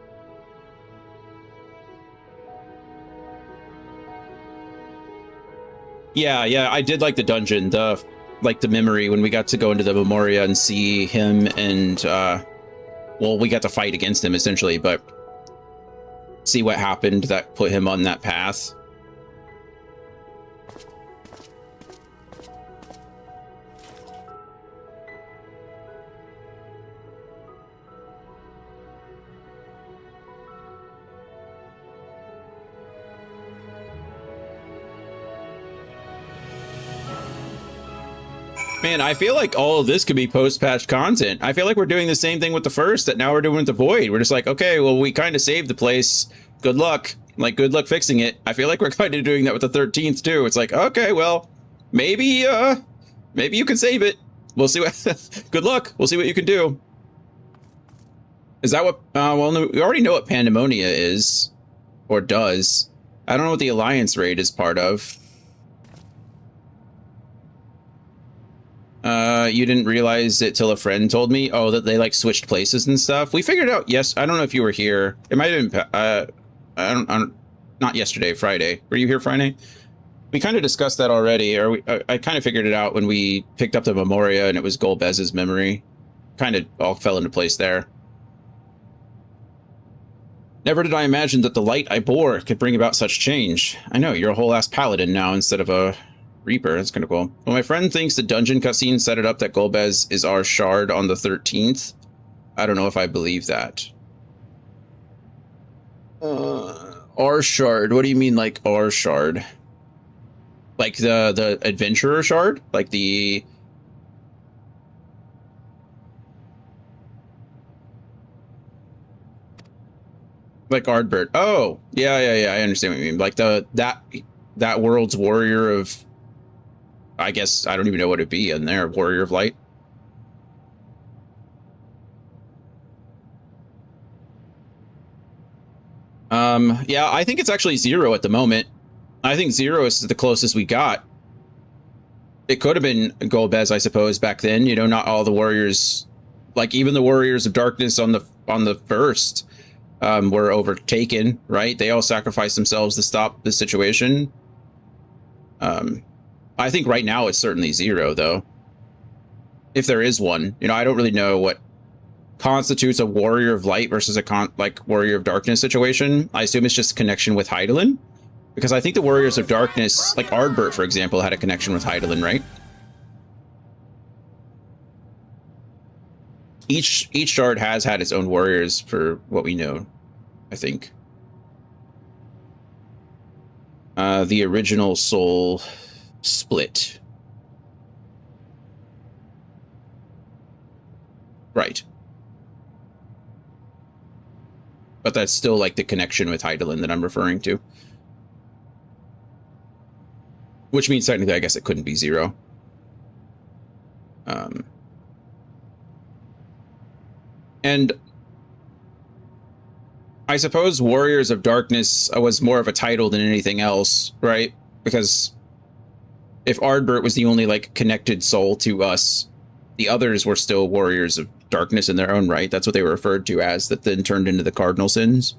Yeah, I did like the dungeon, the memory when we got to go into the Memoria and see him and, well, we got to fight against him essentially, but see what happened that put him on that path. Man, I feel like all of this could be post-patch content. I feel like we're doing the same thing with the first that now we're doing with the Void. We're just like, okay, well, we kind of saved the place. Good luck. Like, good luck fixing it. I feel like we're kind of doing that with the 13th too. It's like, okay, well, maybe you can save it. We'll see what, good luck. We'll see what you can do. Is that what, well, no, we already know what Pandemonia is, or does. I don't know what the Alliance raid is part of. You didn't realize it till a friend told me. Oh, that they like switched places and stuff. We figured out. Yes, I don't know if you were here. It might have been. I don't. Not yesterday. Friday. Were you here Friday? We kind of discussed that already. Or I kind of figured it out when we picked up the Memoria and it was Golbez's memory. Kind of all fell into place there. Never did I imagine that the light I bore could bring about such change. I know, you're a whole ass paladin now instead of a Reaper. That's kind of cool. Well, my friend thinks the dungeon cutscene set it up that Golbez is our shard on the 13th. I don't know if I believe that. Our shard? What do you mean, like, our shard? Like the adventurer shard? Like the... Like Ardbert. Oh, yeah, I understand what you mean. Like that world's warrior of... I guess, I don't even know what it'd be in there. Warrior of Light. Yeah, I think it's actually 0 at the moment. I think 0 is the closest we got. It could have been Golbez, I suppose, back then. You know, not all the warriors, like even the warriors of darkness on the first, were overtaken, right? They all sacrificed themselves to stop the situation. I think right now it's certainly 0, though. If there is one. You know, I don't really know what constitutes a warrior of light versus a warrior of darkness situation. I assume it's just a connection with Hydaelyn. Because I think the warriors of darkness, like Ardbert, for example, had a connection with Hydaelyn, right? Each shard has had its own warriors for what we know, I think. The original soul split. Right. But that's still like the connection with Hydaelyn that I'm referring to. Which means technically, I guess it couldn't be 0. And I suppose Warriors of Darkness was more of a title than anything else, right? Because if Ardbert was the only like connected soul to us, the others were still Warriors of Darkness in their own right. That's what they were referred to as, that then turned into the Cardinal Sins.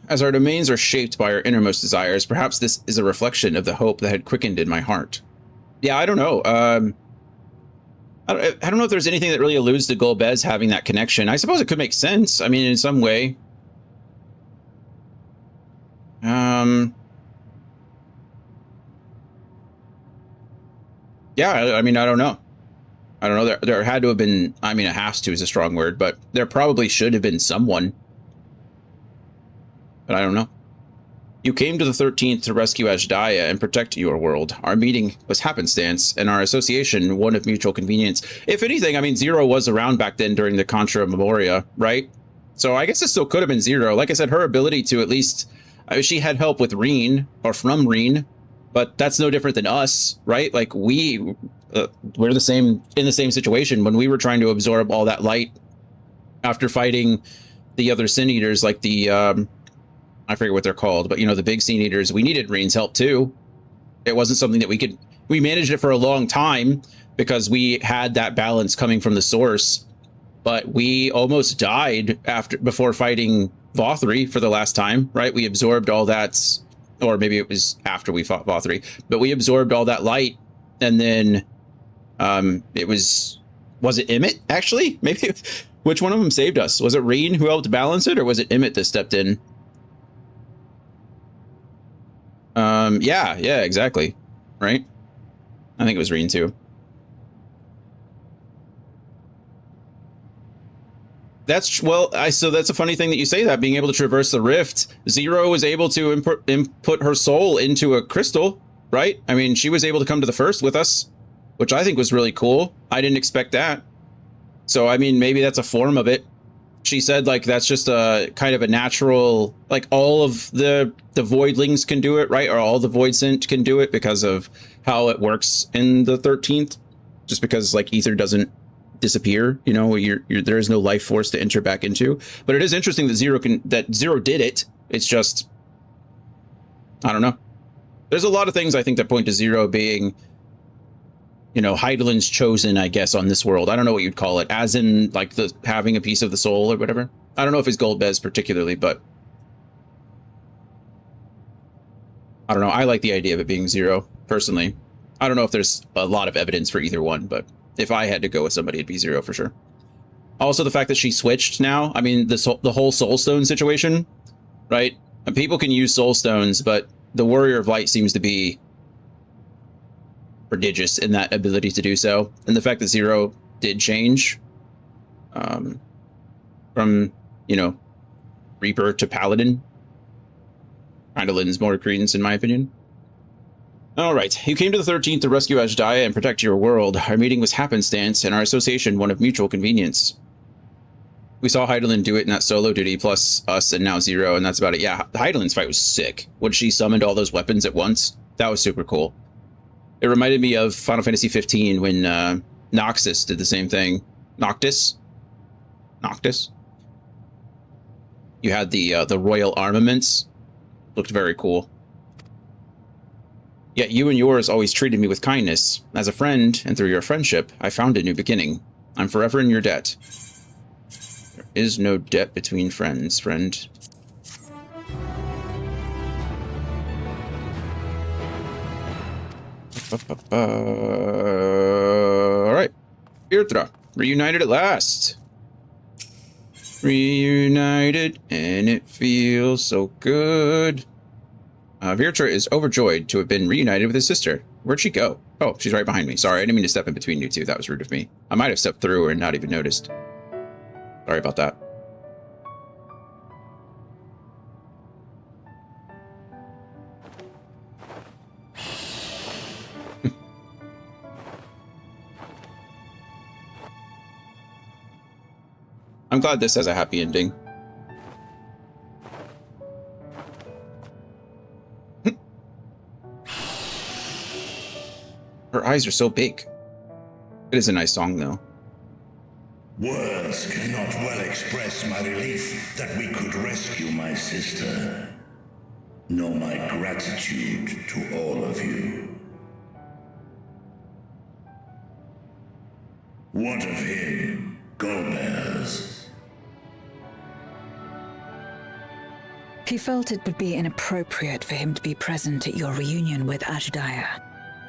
As our domains are shaped by our innermost desires, perhaps this is a reflection of the hope that had quickened in my heart. Yeah, I don't know. I don't know if there's anything that really alludes to Golbez having that connection. I suppose it could make sense. I mean, in some way. Yeah, I mean, I don't know. I don't know. There had to have been, I mean, it has to is a strong word, but there probably should have been someone. But I don't know. You came to the 13th to rescue Ashdaya and protect your world. Our meeting was happenstance, and our association one of mutual convenience. If anything, I mean, 0 was around back then during the Contra Memoria, right? So I guess it still could have been 0. Like I said, her ability to at least... she had help with Reen, or from Reen, but that's no different than us, right? Like, we're the same, in the same situation when we were trying to absorb all that light after fighting the other Sin Eaters, like the... I forget what they're called, but you know, the big Sin Eaters, we needed Reen's help too. It wasn't something that we managed it for a long time because we had that balance coming from the source, but we almost died before fighting Vothri for the last time, right? We absorbed all that, or maybe it was after we fought Vothri, but we absorbed all that light, and then it was it Emmett actually? Maybe which one of them saved us? Was it Reen who helped balance it, or was it Emmett that stepped in? Yeah, exactly. Right? I think it was Reen too. So that's a funny thing that you say that, being able to traverse the rift. Zero was able to input her soul into a crystal, right? I mean, she was able to come to the first with us, which I think was really cool. I didn't expect that. So, I mean, maybe that's a form of it. She said, like, that's just a kind of a natural, like, all of the voidlings can do it, right? Or all the void sent can do it because of how it works in the 13th. Just because, like, ether doesn't disappear, you know, there is no life force to enter back into. But it is interesting that Zero did it. It's just, I don't know. There's a lot of things I think that point to Zero being, you know, Heidelin's chosen, I guess, on this world. I don't know what you'd call it, as in like the having a piece of the soul or whatever. I don't know if it's Gold Bez particularly, but I don't know. I like the idea of it being Zero personally. I don't know if there's a lot of evidence for either one, but if I had to go with somebody, it'd be Zero for sure. Also, the fact that she switched now. I mean, the whole Soul Stone situation, right? People can use Soul Stones, but the Warrior of Light seems to be prodigious in that ability to do so. And the fact that Zero did change from, you know, Reaper to Paladin kind of lends more credence, in my opinion. All right, you came to the 13th to rescue Ashdaya and protect your world. Our meeting was happenstance, and our association one of mutual convenience. We saw Heidelin do it in that solo duty, plus us and now Zero, and that's about it. Yeah, Heidelin's fight was sick. When she summoned all those weapons at once, that was super cool. It reminded me of Final Fantasy 15 when Noxus did the same thing. Noctis? You had the royal armaments. Looked very cool. Yet you and yours always treated me with kindness. As a friend, and through your friendship, I found a new beginning. I'm forever in your debt. There is no debt between friends, friend. Alright. Irtra, reunited at last. Reunited, and it feels so good. Virtra is overjoyed to have been reunited with his sister. Where'd she go? Oh, she's right behind me. Sorry, I didn't mean to step in between you two. That was rude of me. I might have stepped through her and not even noticed. Sorry about that. I'm glad this has a happy ending. Her eyes are so big. It is a nice song, though. Words cannot well express my relief that we could rescue my sister, nor my gratitude to all of you. What of him, Golbez? He felt it would be inappropriate for him to be present at your reunion with Ashdaya,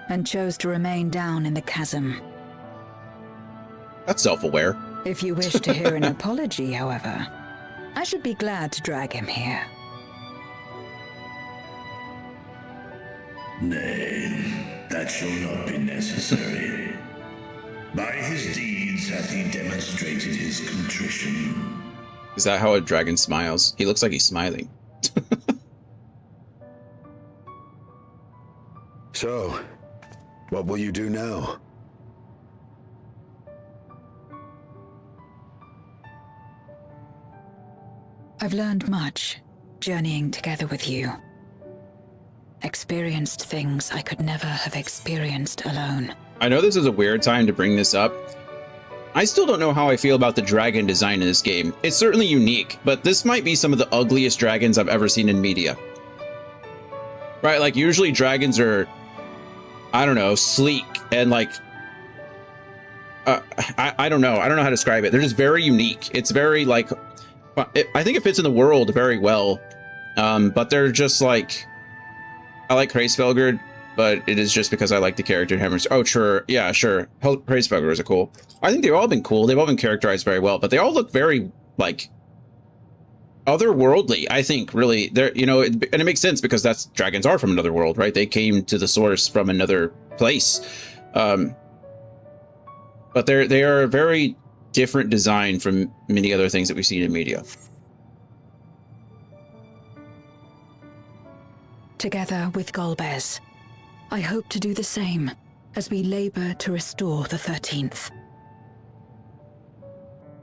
and chose to remain down in the chasm. That's self-aware. If you wish to hear an apology, however, I should be glad to drag him here. Nay, that shall not be necessary. By his deeds hath he demonstrated his contrition. Is that how a dragon smiles? He looks like he's smiling. So, what will you do now? I've learned much, journeying together with you. Experienced things I could never have experienced alone. I know this is a weird time to bring this up. I still don't know how I feel about the dragon design in this game. It's certainly unique, but this might be some of the ugliest dragons I've ever seen in media. Right, like usually dragons are, I don't know, sleek and like, I don't know. I don't know how to describe it. They're just very unique. It's very like, I think it fits in the world very well. But they're just like, I like Hraesvelgr, but it is just because I like the character Hammers. Oh, sure. Yeah, sure. Hraesvelgr is a cool. I think they've all been cool. They've all been characterized very well, but they all look very like otherworldly, I think, really. They're, you know, and it makes sense because that's dragons are from another world, right? They came to the source from another place. But they are very different design from many other things that we've seen in media. Together with Golbez, I hope to do the same as we labor to restore the 13th.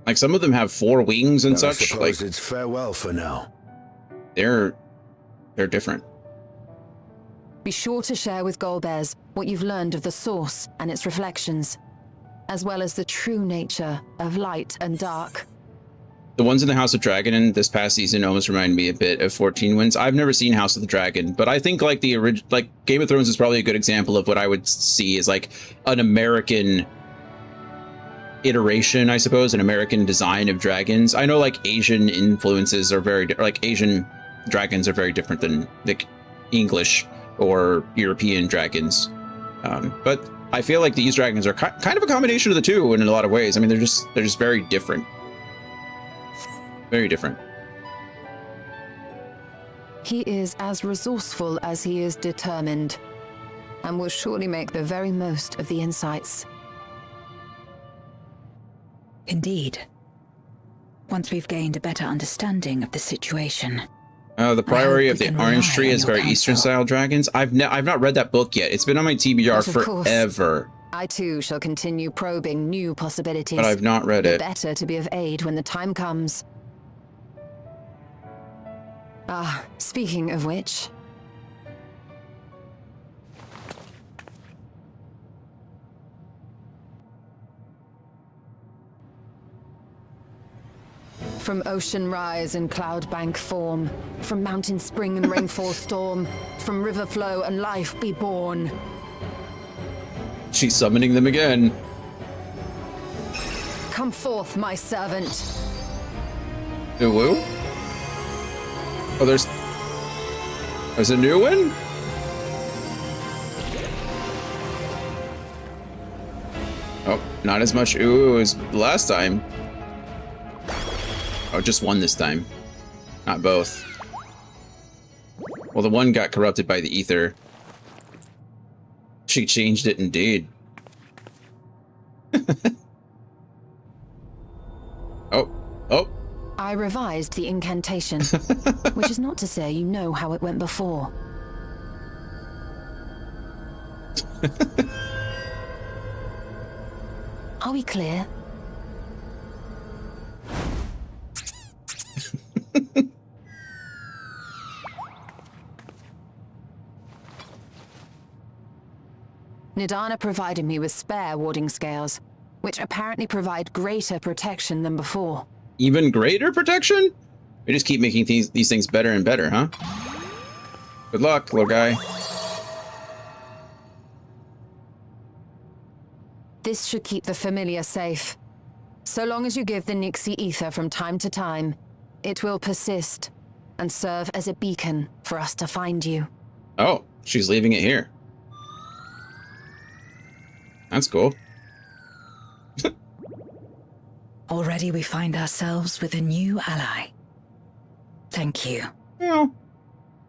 Like, some of them have 4 wings and Well, I such. suppose Like, it's farewell for now. they're different. Be sure to share with Golbez what you've learned of the Source and its reflections, as well as the true nature of light and dark. The ones in the House of Dragon in this past season almost remind me a bit of 14 Winds. I've never seen House of the Dragon, but I think like the original, like Game of Thrones is probably a good example of what I would see as like an American iteration, I suppose, an American design of dragons. I know like Asian influences are very, like Asian dragons are very different than like English or European dragons. But I feel like these dragons are kind of a combination of the two in a lot of ways. I mean, they're just very different. Very different. He is as resourceful as he is determined, and will surely make the very most of the insights. Indeed. Once we've gained a better understanding of the situation. The Priory of the can Orange rely Tree on is your very counsel. Eastern style dragons. I've not read that book yet. It's been on my TBR But of course. forever, I too shall continue probing new possibilities. but I've not read The it. better to be of aid when the time comes. Ah, speaking of which... From ocean rise and cloud bank form, from mountain spring and rainfall storm, from river flow and life be born. She's summoning them again. Come forth, my servant. Woo? Oh, there's a new one? Oh, not as much ooh as last time. Oh, just one this time. Not both. Well, the one got corrupted by the ether. She changed it indeed. Oh. I revised the incantation, which is not to say you know how it went before. Are we clear? Nidana provided me with spare warding scales, which apparently provide greater protection than before. Even greater protection? We just keep making these things better and better, huh? Good luck, little guy. This should keep the familiar safe. So long as you give the Nixie ether from time to time, it will persist and serve as a beacon for us to find you. Oh, she's leaving it here. That's cool. Already we find ourselves with a new ally. Thank you. Well,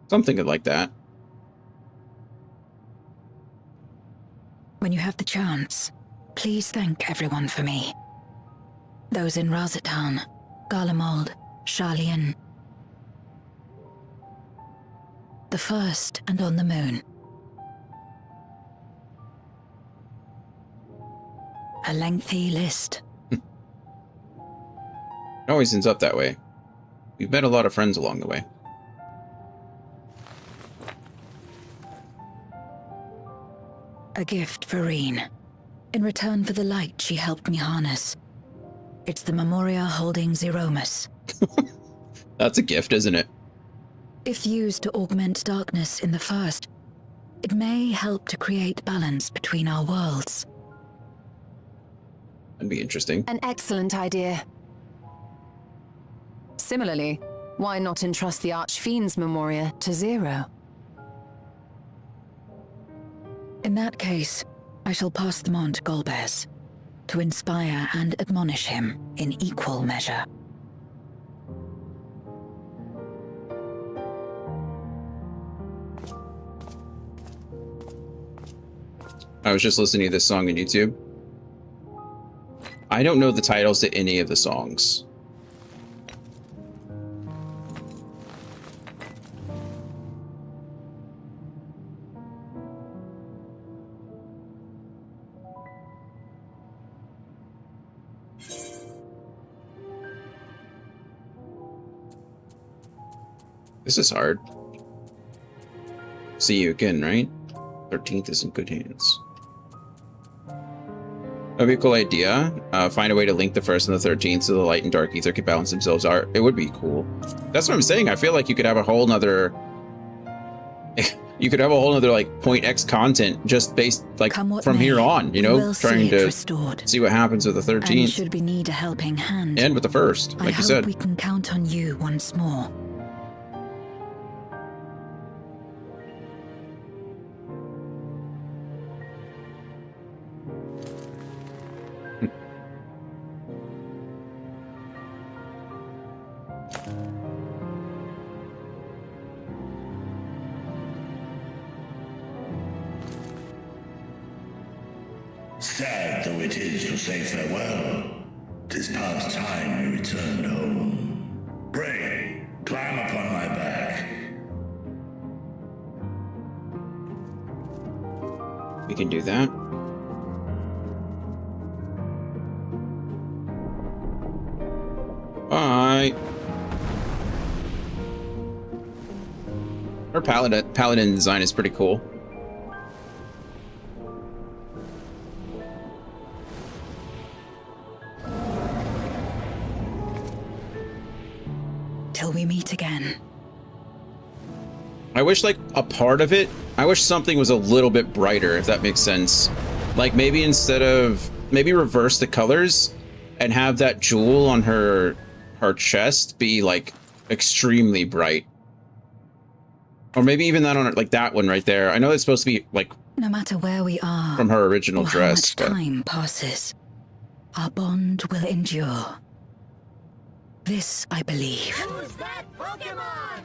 something like that. When you have the chance, please thank everyone for me. Those in Razatown, Garlemald, Sharlayan. The First and on the Moon. A lengthy list. It always ends up that way. We've met a lot of friends along the way. A gift for Reen, in return for the light she helped me harness. It's the Memoria holding Zeromus. That's a gift, isn't it? If used to augment darkness in the First, it may help to create balance between our worlds. That'd be interesting. An excellent idea. Similarly, why not entrust the Archfiend's Memoria to Zero? In that case, I shall pass them on to Golbez, to inspire and admonish him in equal measure. I was just listening to this song on YouTube. I don't know the titles to any of the songs. This is hard. See you again, right? 13th is in good hands. That'd be a cool idea. Find a way to link the 1st and the 13th so the light and dark ether could balance themselves out. It would be cool. That's what I'm saying. I feel like you could have a whole nother... you could have a whole nother, like, point X content just based, like, from here on, you know? Trying to see what happens with the 13th. And should we need a helping hand, and with the 1st, like you said. I hope we can count on you once more. Sad though it is to say farewell, 'tis past time we returned home. Pray, climb upon my back. We can do that. Bye. Her paladin design is pretty cool. Till we meet again. I wish, like, a part of it, I wish something was a little bit brighter, if that makes sense. Like, maybe instead of, maybe reverse the colors and have that jewel on her chest be, like, extremely bright. Or maybe even that on her, like that one right there. I know it's supposed to be, like, no matter where we are, from her original or dress. How much time passes, our bond will endure. This, I believe. Who's that Pokemon?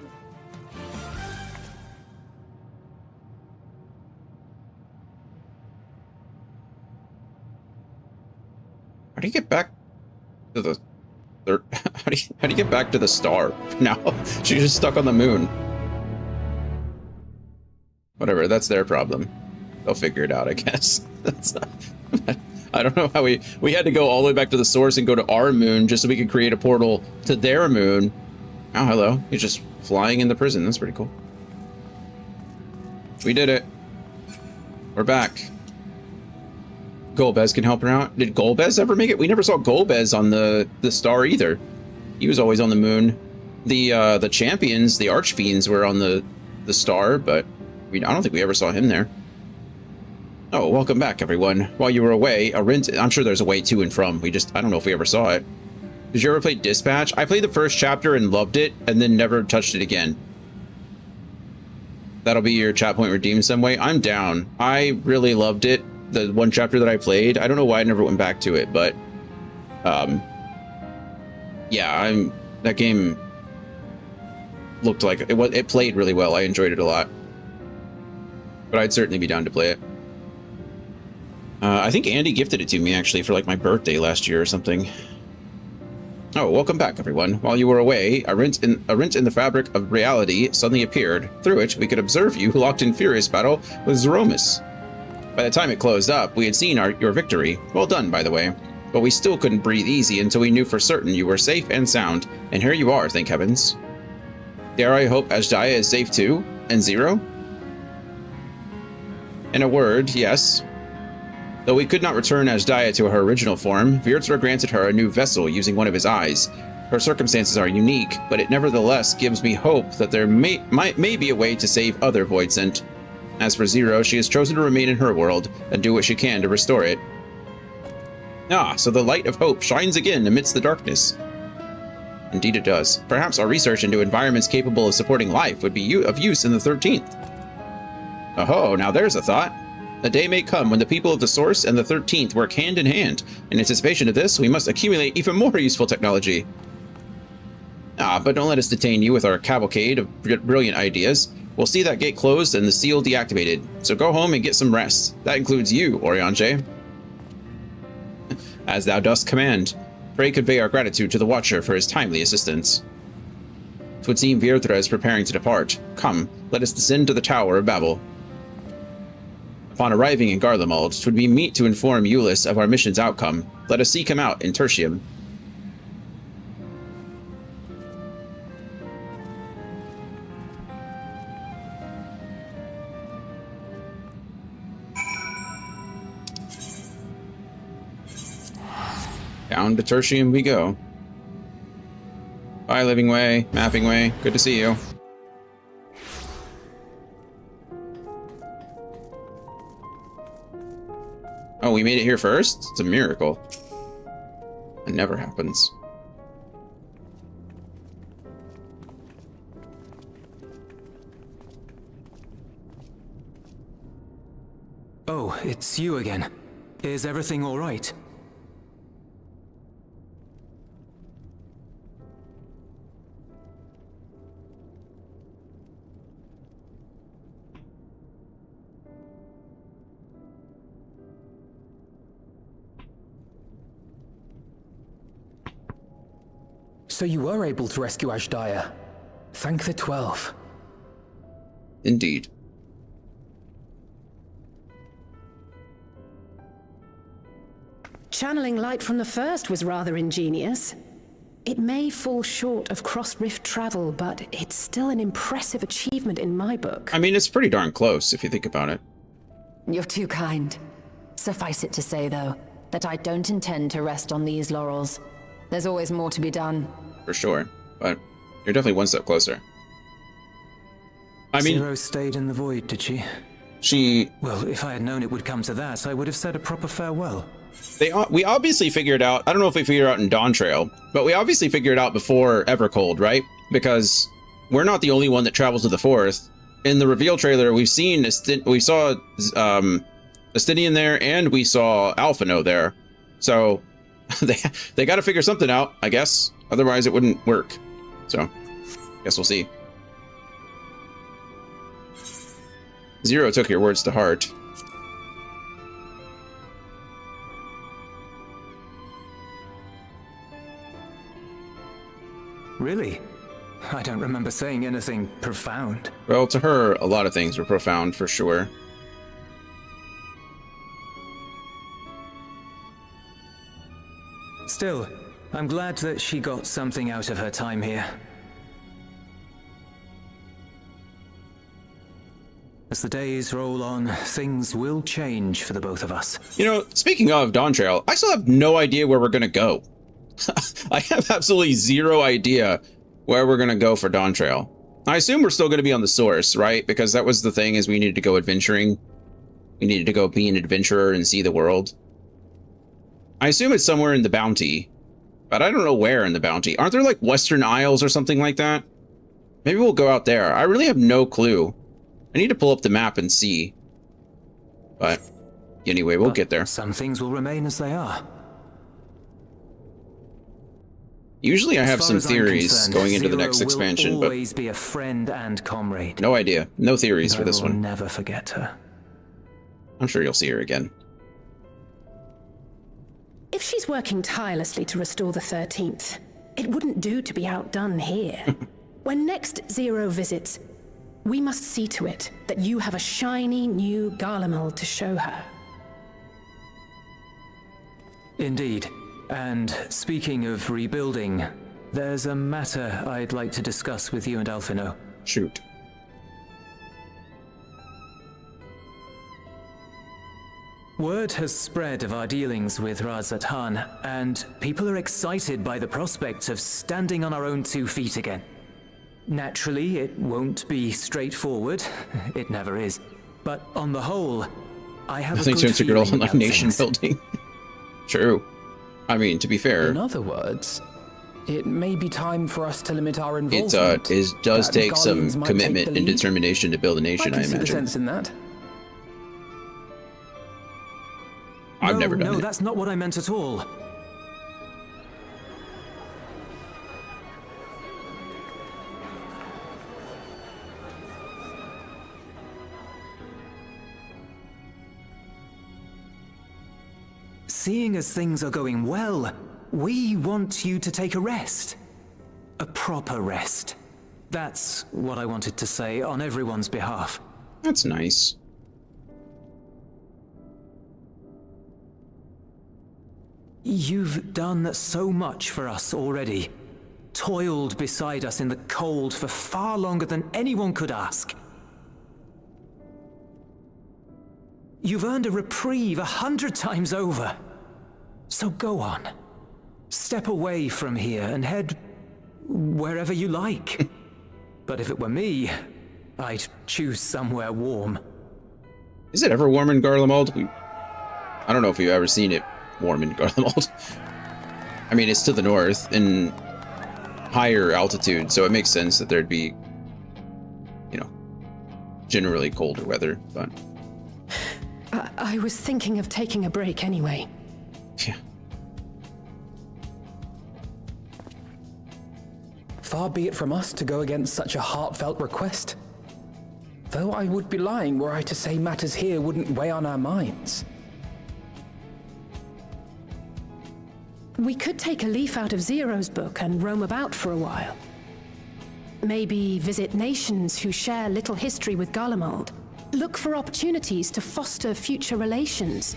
How do you get back to the third? How do you get back to the star? Now she's just stuck on the moon. Whatever, that's their problem. They'll figure it out, I guess. That's not, I don't know how we had to go all the way back to the source and go to our moon just so we could create a portal to their moon. Oh, hello. He's just flying in the prison. That's pretty cool. We did it. We're back. Golbez can help her out. Did Golbez ever make it? We never saw Golbez on the star either. He was always on the moon. The champions, the archfiends, were on the star, but I don't think we ever saw him there. Oh, welcome back, everyone. While you were away, I'm sure there's a way to and from. I don't know if we ever saw it. Did you ever play Dispatch? I played the first chapter and loved it, and then never touched it again. That'll be your chat point redeemed some way. I'm down. I really loved it. The one chapter that I played. I don't know why I never went back to it, but yeah, that game looked like it played really well. I enjoyed it a lot. But I'd certainly be down to play it. I think Andy gifted it to me, actually, for, like, my birthday last year or something. Oh, welcome back, everyone. While you were away, a rent in the fabric of reality suddenly appeared. Through it, we could observe you locked in furious battle with Zeromus. By the time it closed up, we had seen your victory. Well done, by the way. But we still couldn't breathe easy until we knew for certain you were safe and sound. And here you are, thank heavens. Dare I hope Azdaia is safe too? And Zero? In a word, yes. Though we could not return Azdaia to her original form, Viertra granted her a new vessel using one of his eyes. Her circumstances are unique, but it nevertheless gives me hope that there may be a way to save other Voidsent. As for Zero, she has chosen to remain in her world and do what she can to restore it. Ah, so the light of hope shines again amidst the darkness. Indeed it does. Perhaps our research into environments capable of supporting life would be of use in the 13th. Oh, now there's a thought. A day may come when the people of the Source and the 13th work hand in hand. In anticipation of this, we must accumulate even more useful technology. Ah, but don't let us detain you with our cavalcade of brilliant ideas. We'll see that gate closed and the seal deactivated. So go home and get some rest. That includes you, Oriange. As thou dost command, pray convey our gratitude to the Watcher for his timely assistance. 'Twould seem Virthra is preparing to depart. Come, let us descend to the Tower of Babel. Upon arriving in Garlemald, 'twould be meet to inform Euless of our mission's outcome. Let us seek him out in Tertium. Down to Tertium we go. Bye, Living Way, Mapping Way. Good to see you. Oh, we made it here first? It's a miracle. It never happens. Oh, it's you again. Is everything all right? So you were able to rescue Ashdaya. Thank the 12. Indeed. Channeling light from the first was rather ingenious. It may fall short of cross-rift travel, but it's still an impressive achievement in my book. I mean, it's pretty darn close if you think about it. You're too kind. Suffice it to say, though, that I don't intend to rest on these laurels. There's always more to be done. For sure, but you're definitely one step closer. I mean, Zero stayed in the void, did she? She... Well, if I had known it would come to that, I would have said a proper farewell. We obviously figured out, I don't know if we figured out in Dawn Trail, but we obviously figured out before Evercold, right? Because we're not the only one that travels to the Fourth. In the reveal trailer, we saw Estinian there, and we saw Alphino there. So they got to figure something out, I guess. Otherwise, it wouldn't work. So, guess we'll see. Zero took your words to heart. Really? I don't remember saying anything profound. Well, to her, a lot of things were profound, for sure. Still, I'm glad that she got something out of her time here. As the days roll on, things will change for the both of us. You know, speaking of Dawn Trail, I still have no idea where we're going to go. I have absolutely zero idea where we're going to go for Dawn Trail. I assume we're still going to be on the source, right? Because that was the thing, is we needed to go adventuring. We needed to go be an adventurer and see the world. I assume it's somewhere in the Bounty, but I don't know where in the Bounty. Aren't there like Western Isles or something like that? Maybe we'll go out there. I really have no clue. I need to pull up the map and see. But anyway, we'll get there. Some things will remain as they are. Usually I have some theories going into the next expansion, but always be a friend and comrade. No idea. No theories for this one. I will never forget her. I'm sure you'll see her again. If she's working tirelessly to restore the 13th, it wouldn't do to be outdone here. When next Zero visits, we must see to it that you have a shiny new Garlemald to show her. Indeed. And speaking of rebuilding, there's a matter I'd like to discuss with you and Alphino. Shoot. Word has spread of our dealings with Razat-Han, and people are excited by the prospect of standing on our own 2 feet again. Naturally, it won't be straightforward. It never is. But on the whole, I have Nothing a good turns a girl feeling like about nation things. building. True. I mean, to be fair, In other words, it may be time for us to limit our it involvement. does That take some Guardians might commitment take the and lead. determination to build a nation, I can see the imagine. sense in that. I've never done No, it. that's not what I meant at all. seeing as things are going well, we want you to take a rest. A proper rest. That's what I wanted to say on everyone's behalf. That's nice. You've done so much for us already. Toiled beside us in the cold for far longer than anyone could ask. You've earned a reprieve 100 times over. So go on. Step away from here and head wherever you like. But if it were me, I'd choose somewhere warm. Is it ever warm in Garlemald? I don't know if you've ever seen it warm in Garlemald. I mean, it's to the north in higher altitude, so it makes sense that there'd be, you know, generally colder weather, but... I was thinking of taking a break anyway. Yeah. Far be it from us to go against such a heartfelt request. Though I would be lying were I to say matters here wouldn't weigh on our minds. We could take a leaf out of Zero's book and roam about for a while. Maybe visit nations who share little history with Garlemald. Look for opportunities to foster future relations.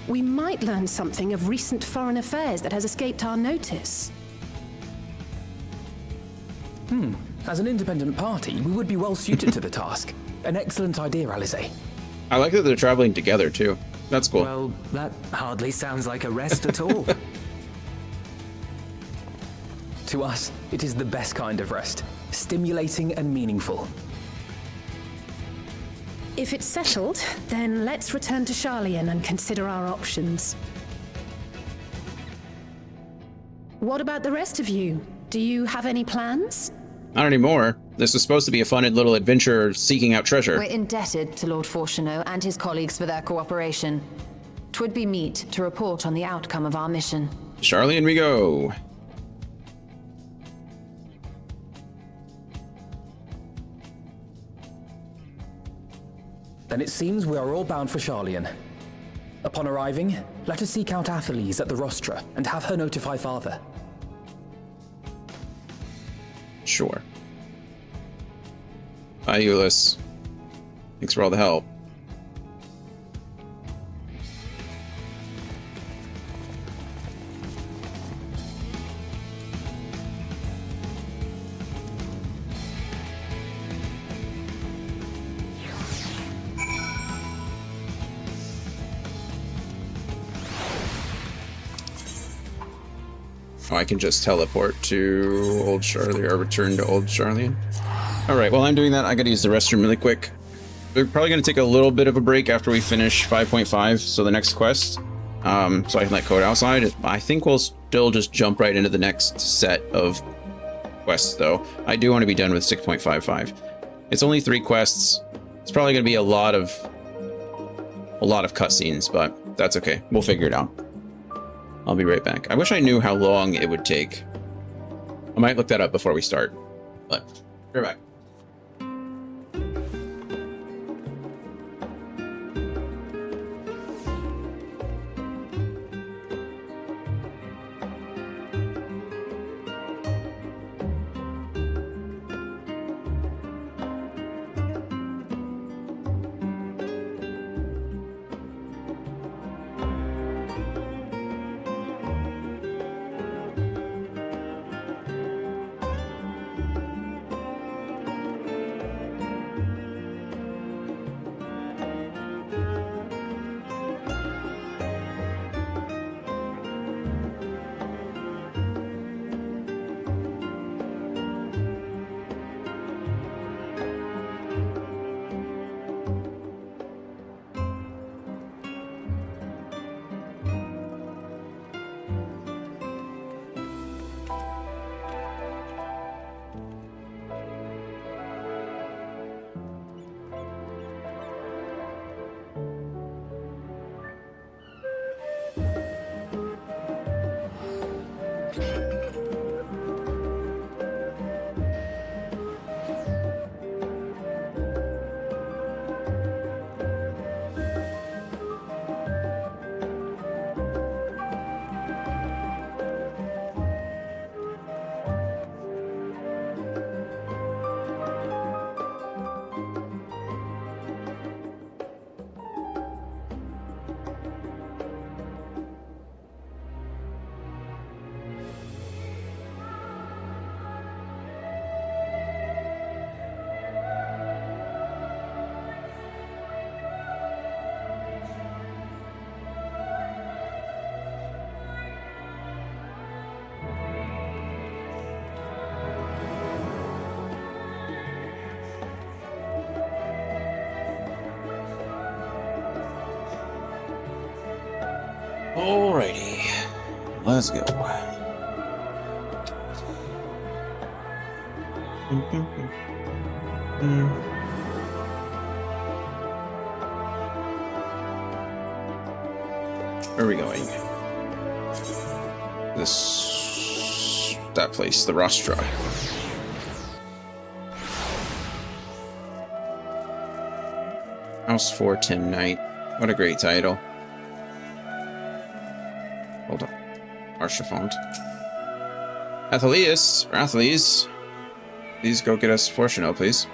We might learn something of recent foreign affairs that has escaped our notice. As an independent party, we would be well suited to the task. An excellent idea, Alize. I like that they're traveling together, too. That's cool. Well, that hardly sounds like a rest at all. To us, it is the best kind of rest. Stimulating and meaningful. If it's settled, then let's return to Sharlayan and consider our options. What about the rest of you? Do you have any plans? Not anymore. This was supposed to be a fun little adventure seeking out treasure. We're indebted to Lord Fortuneau and his colleagues for their cooperation. 'Twould be meet to report on the outcome of our mission. Sharlayan we go. Then it seems we are all bound for Sharlayan. Upon arriving, let us seek out Atheles at the Rostra and have her notify Father. Sure. Bye, Euless. Thanks for all the help. Oh, I can just teleport to Old Sharlayan, or return to Old Sharlayan. Alright, while I'm doing that, I gotta use the restroom really quick. We're probably gonna take a little bit of a break after we finish 5.5, so the next quest. So I can let Code outside. I think we'll still just jump right into the next set of quests, though. I do want to be done with 6.55. It's only 3 quests. It's probably gonna be a lot of cutscenes, but that's okay. We'll figure it out. I'll be right back. I wish I knew how long it would take. I might look that up before we start, but be right back. Alrighty. Let's go. Where are we going? That place, the Rostra. House 4 Tim Knight. What a great title. Hold on. Archifont. Athalies. Please go get us Fortuno, please.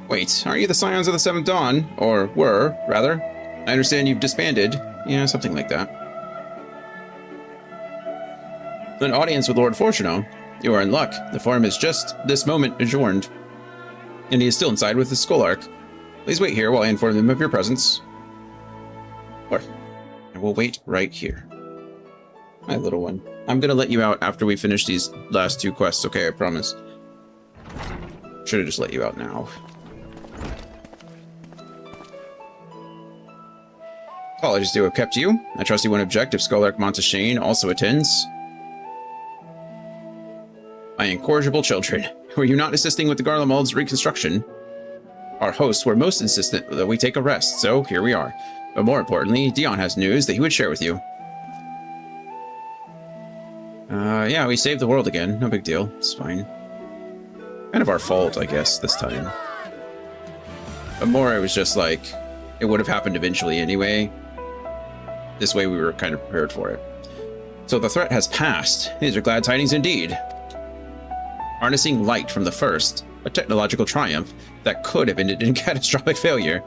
Wait, aren't you the Scions of the Seventh Dawn? Or were, rather. I understand you've disbanded. Yeah, something like that. An audience with Lord Fortuno. You are in luck. The forum is just this moment adjourned. And he is still inside with the Skull-Arc. Please wait here while I inform them of your presence. Or, I will wait right here. My little one. I'm gonna let you out after we finish these last 2 quests, okay? I promise. Should have just let you out now. Apologies to have kept you. I trust you won't object if Skull-Arc Montashane also attends. My incorrigible children. Were you not assisting with the Garlemald's reconstruction? Our hosts were most insistent that we take a rest, so here we are. But more importantly, Dion has news that he would share with you. Yeah, we saved the world again. No big deal. It's fine. Kind of our fault, I guess, this time. But more, it was just like, it would have happened eventually anyway. This way we were kind of prepared for it. So the threat has passed. These are glad tidings indeed. Harnessing light from the first, a technological triumph that could have ended in catastrophic failure.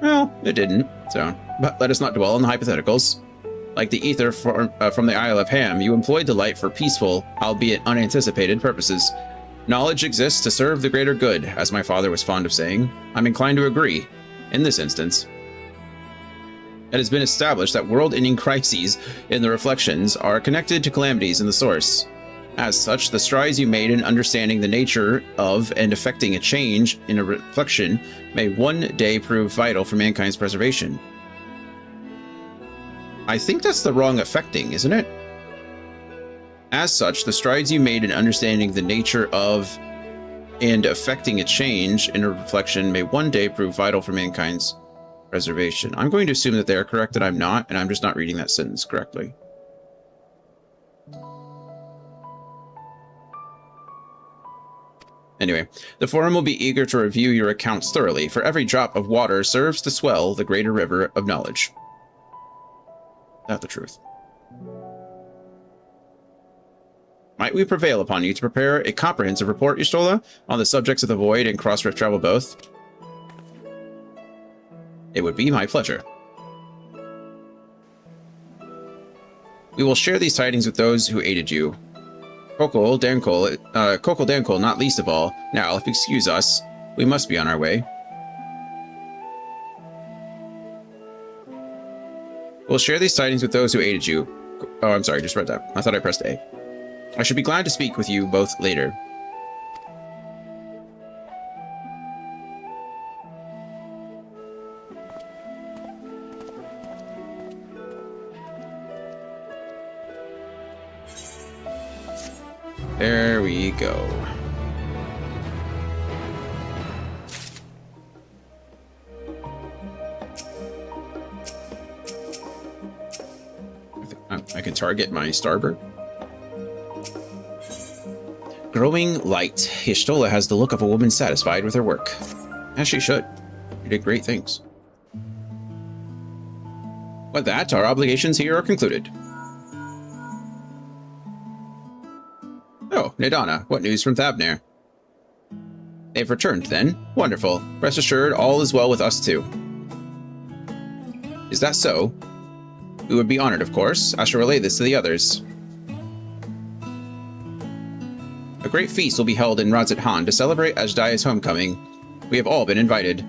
Well, it didn't, so. But let us not dwell on the hypotheticals. Like the ether from the Isle of Ham, you employed the light for peaceful, albeit unanticipated, purposes. Knowledge exists to serve the greater good, as my father was fond of saying. I'm inclined to agree, in this instance. It has been established that world-ending crises in the reflections are connected to calamities in the source. As such, the strides you made in understanding the nature of and effecting a change in a reflection may one day prove vital for mankind's preservation. I think that's the wrong affecting, isn't it? As such, the strides you made in understanding the nature of and effecting a change in a reflection may one day prove vital for mankind's preservation. I'm going to assume that they're correct, that I'm not, and I'm just not reading that sentence correctly. Anyway, the forum will be eager to review your accounts thoroughly, for every drop of water serves to swell the greater river of knowledge. Not the truth. Might we prevail upon you to prepare a comprehensive report, Y'shtola, on the subjects of the Void and Crossrift travel both? It would be my pleasure. We will share these tidings with those who aided you. Kokol Dankol, not least of all. Now, if you excuse us, we must be on our way. We'll share these tidings with those who aided you. Oh, I'm sorry, just read that. I thought I pressed A. I should be glad to speak with you both later. There we go. I can target my starboard. Growing light. Y'shtola has the look of a woman satisfied with her work. As she should. You did great things. With that, our obligations here are concluded. Oh, Nadana, what news from Thavnir? They've returned, then? Wonderful. Rest assured, all is well with us, too. Is that so? We would be honored, of course. I shall relay this to the others. A great feast will be held in Razat Han to celebrate Ajdaya's homecoming. We have all been invited.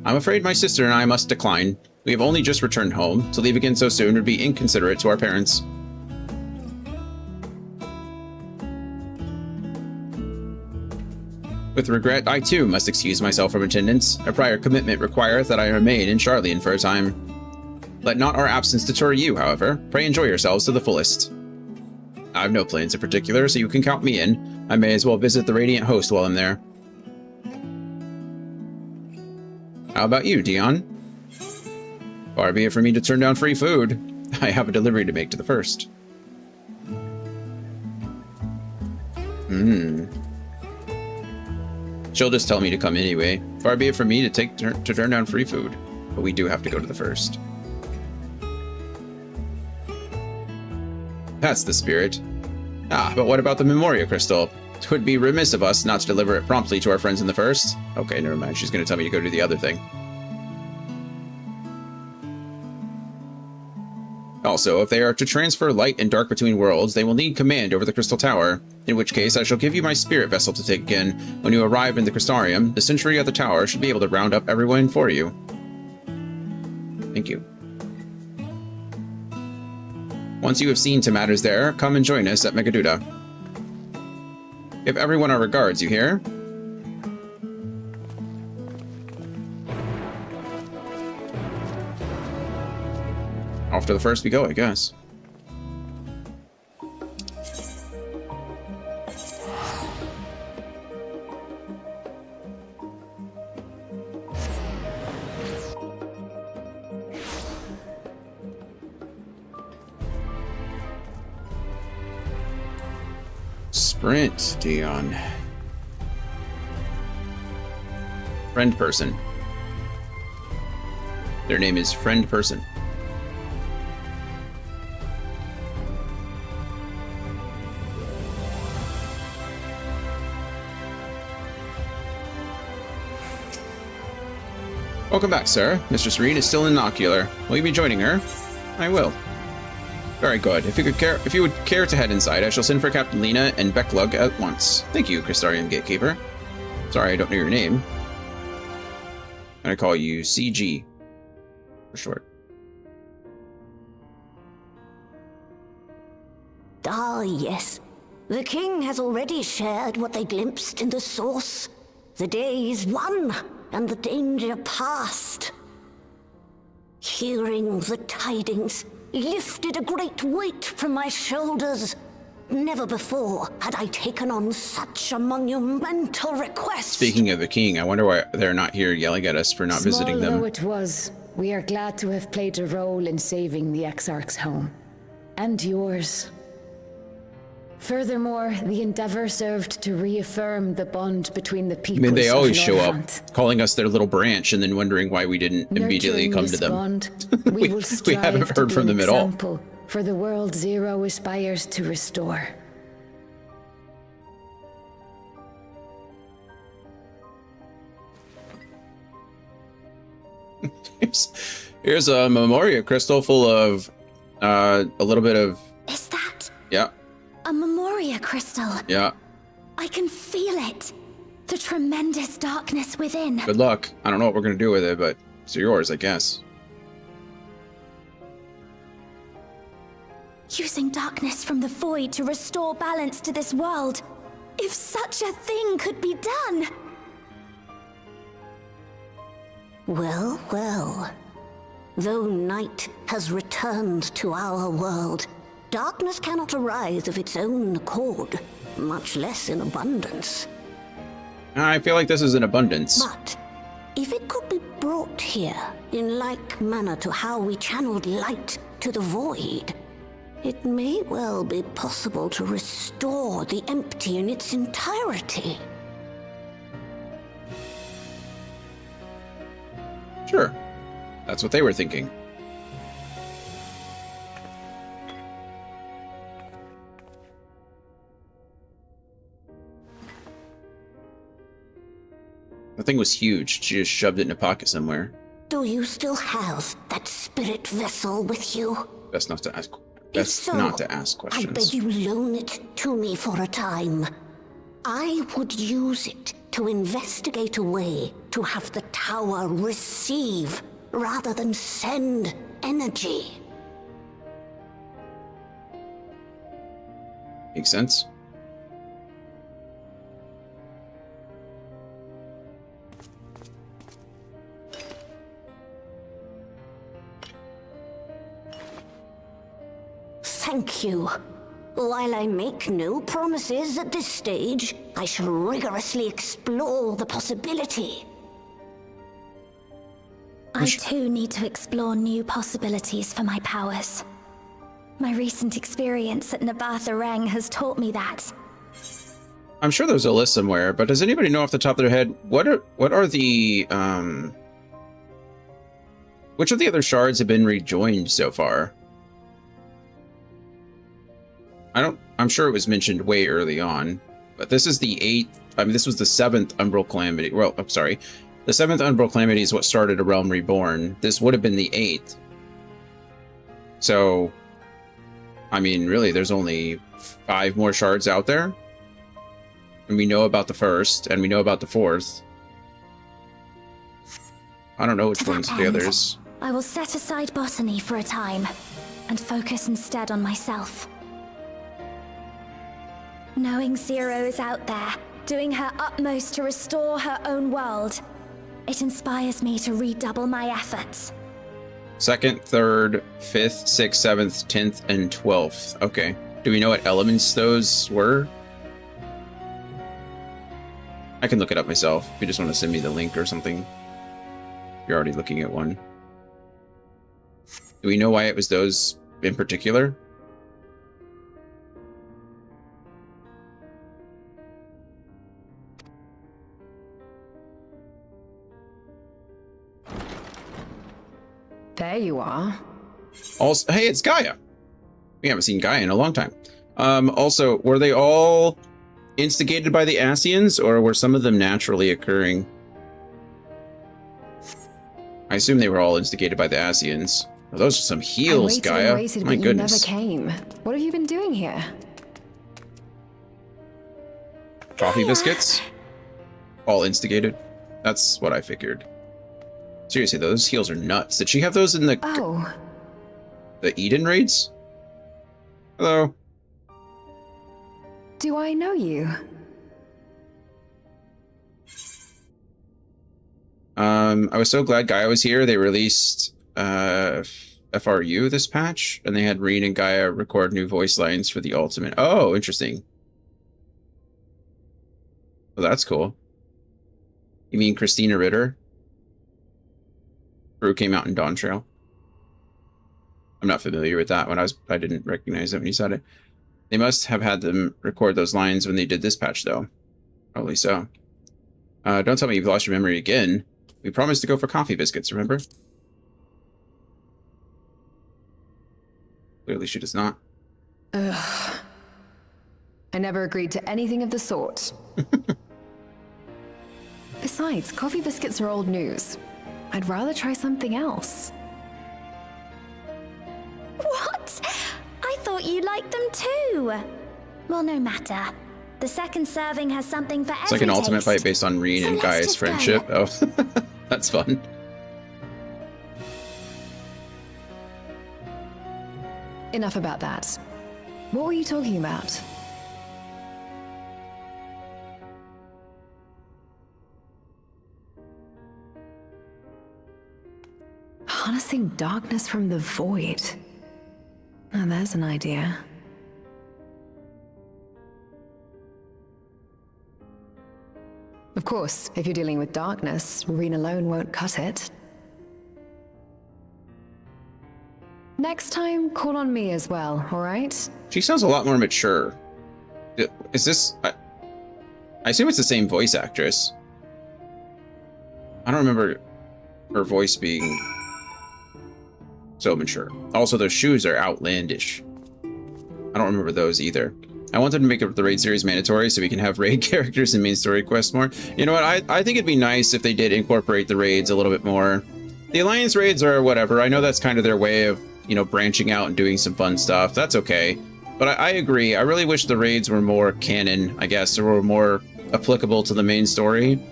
I'm afraid my sister and I must decline. We have only just returned home. To leave again so soon would be inconsiderate to our parents. With regret, I too must excuse myself from attendance. A prior commitment requireth that I remain in Charlian for a time. Let not our absence deter you, however. Pray enjoy yourselves to the fullest. I have no plans in particular, so you can count me in. I may as well visit the Radiant Host while I'm there. How about you, Dion? Far be it for me to turn down free food. I have a delivery to make to the first. She'll just tell me to come anyway. Far be it for me to turn down free food. But we do have to go to the first. That's the spirit. Ah, but what about the Memoria Crystal? It would be remiss of us not to deliver it promptly to our friends in the first. Okay, never mind. She's going to tell me to go do the other thing. Also, if they are to transfer light and dark between worlds, they will need command over the Crystal Tower, in which case I shall give you my spirit vessel to take again. When you arrive in the Crystarium, the sentry at the tower should be able to round up everyone for you. Thank you. Once you have seen to matters there, come and join us at Megaduda. Give everyone our regards, you hear? Off to the first we go, I guess. Sprint, Dion. Friend person. Their name is Friend Person. Welcome back, sir. Mistress Reed is still in Ocular. Will you be joining her? I will. Very good. If you would care to head inside, I shall send for Captain Lena and Becklug at once. Thank you, Crystarian Gatekeeper. Sorry, I don't know your name. I call you CG for short. Ah, yes. The king has already shared what they glimpsed in the source. The day is won, and the danger past. Hearing the tidings lifted a great weight from my shoulders. Never before had I taken on such a monumental request. Speaking of the king, I wonder why they're not here yelling at us for not visiting them. Small though it was, we are glad to have played a role in saving the Exarch's home. And yours. Furthermore, the endeavor served to reaffirm the bond between the peoples. I mean, they always of show up Northront. calling us their little branch and then wondering why we didn't immediately Nurturing come this to them. bond, we will strive haven't to heard be from an them at all. example for the world Zero aspires to restore. Here's a Memoria crystal full of a little bit of... Is that Yeah, a Memoria crystal? yeah. I can feel it. The tremendous darkness within. Good luck. I don't know what we're going to do with it, but it's yours, I guess. Using darkness from the void to restore balance to this world. If such a thing could be done! Well, well. Though night has returned to our world, darkness cannot arise of its own accord, much less in abundance. I feel like this is in abundance. But if it could be brought here in like manner to how we channeled light to the void, it may well be possible to restore the empty in its entirety. Sure. That's what they were thinking. The thing was huge. She just shoved it in a pocket somewhere. Do you still have that spirit vessel with you? Best not to ask. If Best so, not to ask I questions. beg you loan it to me for a time. I would use it to investigate a way to have the tower receive rather than send energy. Makes sense. thank you. While I make no promises at this stage, I shall rigorously explore the possibility. I too need to explore new possibilities for my powers. My recent experience at Nabatha Reng has taught me that. I'm sure there's a list somewhere, but does anybody know off the top of their head what are the which of the other shards have been rejoined so far? I'm sure it was mentioned way early on, but this is the 8th. I mean, this was the 7th Umbral Calamity. Well, I'm sorry. The 7th Umbral Calamity is what started A Realm Reborn. This would have been the 8th. So, I mean, really, there's only 5 more shards out there. And we know about the 1st, and we know about the 4th. I don't know which one's the others. I will set aside botany for a time, and focus instead on myself. Knowing Zero is out there, doing her utmost to restore her own world, it inspires me to redouble my efforts. 2nd, 3rd, 5th, 6th, 7th, 10th, and 12th. Okay. Do we know what elements those were? I can look it up myself if you just want to send me the link or something. You're already looking at one. Do we know why it was those in particular? There you are. Also, hey, it's Gaia. We haven't seen Gaia in a long time. Also, were they all instigated by the Ascians, or were some of them naturally occurring? I assume they were all instigated by the Ascians. Well, those are some heals, Gaia. My goodness. You never came. What have you been doing here? Coffee biscuits? All instigated? That's what I figured. Seriously, those heals are nuts. Did she have those in the Eden raids? Hello. Do I know you? I was so glad Gaia was here. They released FRU this patch, and they had Reen and Gaia record new voice lines for the ultimate. Oh, interesting. Well, that's cool. You mean Christina Ritter? Brew came out in Dawn Trail. I'm not familiar with that one. I didn't recognize it when you said it. They must have had them record those lines when they did this patch, though. Probably so. Don't tell me you've lost your memory again. We promised to go for coffee biscuits, remember? Clearly she does not. Ugh. I never agreed to anything of the sort. Besides, coffee biscuits are old news. I'd rather try something else. What? I thought you liked them too. Well, no matter. The second serving has something for every It's like an ultimate taste. fight based on Reen and Gaia's friendship. Oh, that's fun. Enough about that. What were you talking about? Harnessing darkness from the void. Now there's an idea. Of course, if you're dealing with darkness, Reen alone won't cut it. Next time, call on me as well, alright? She sounds a lot more mature. Is this... I assume it's the same voice actress. I don't remember her voice being so mature. Also, those shoes are outlandish. I don't remember those either. I wanted to make the raid series mandatory so we can have raid characters in main story quests more. You know what? I think it'd be nice if they did incorporate the raids a little bit more. The Alliance raids are whatever. I know that's kind of their way of, you know, branching out and doing some fun stuff. That's okay. But I agree. I really wish the raids were more canon, I guess, or were more applicable to the main story.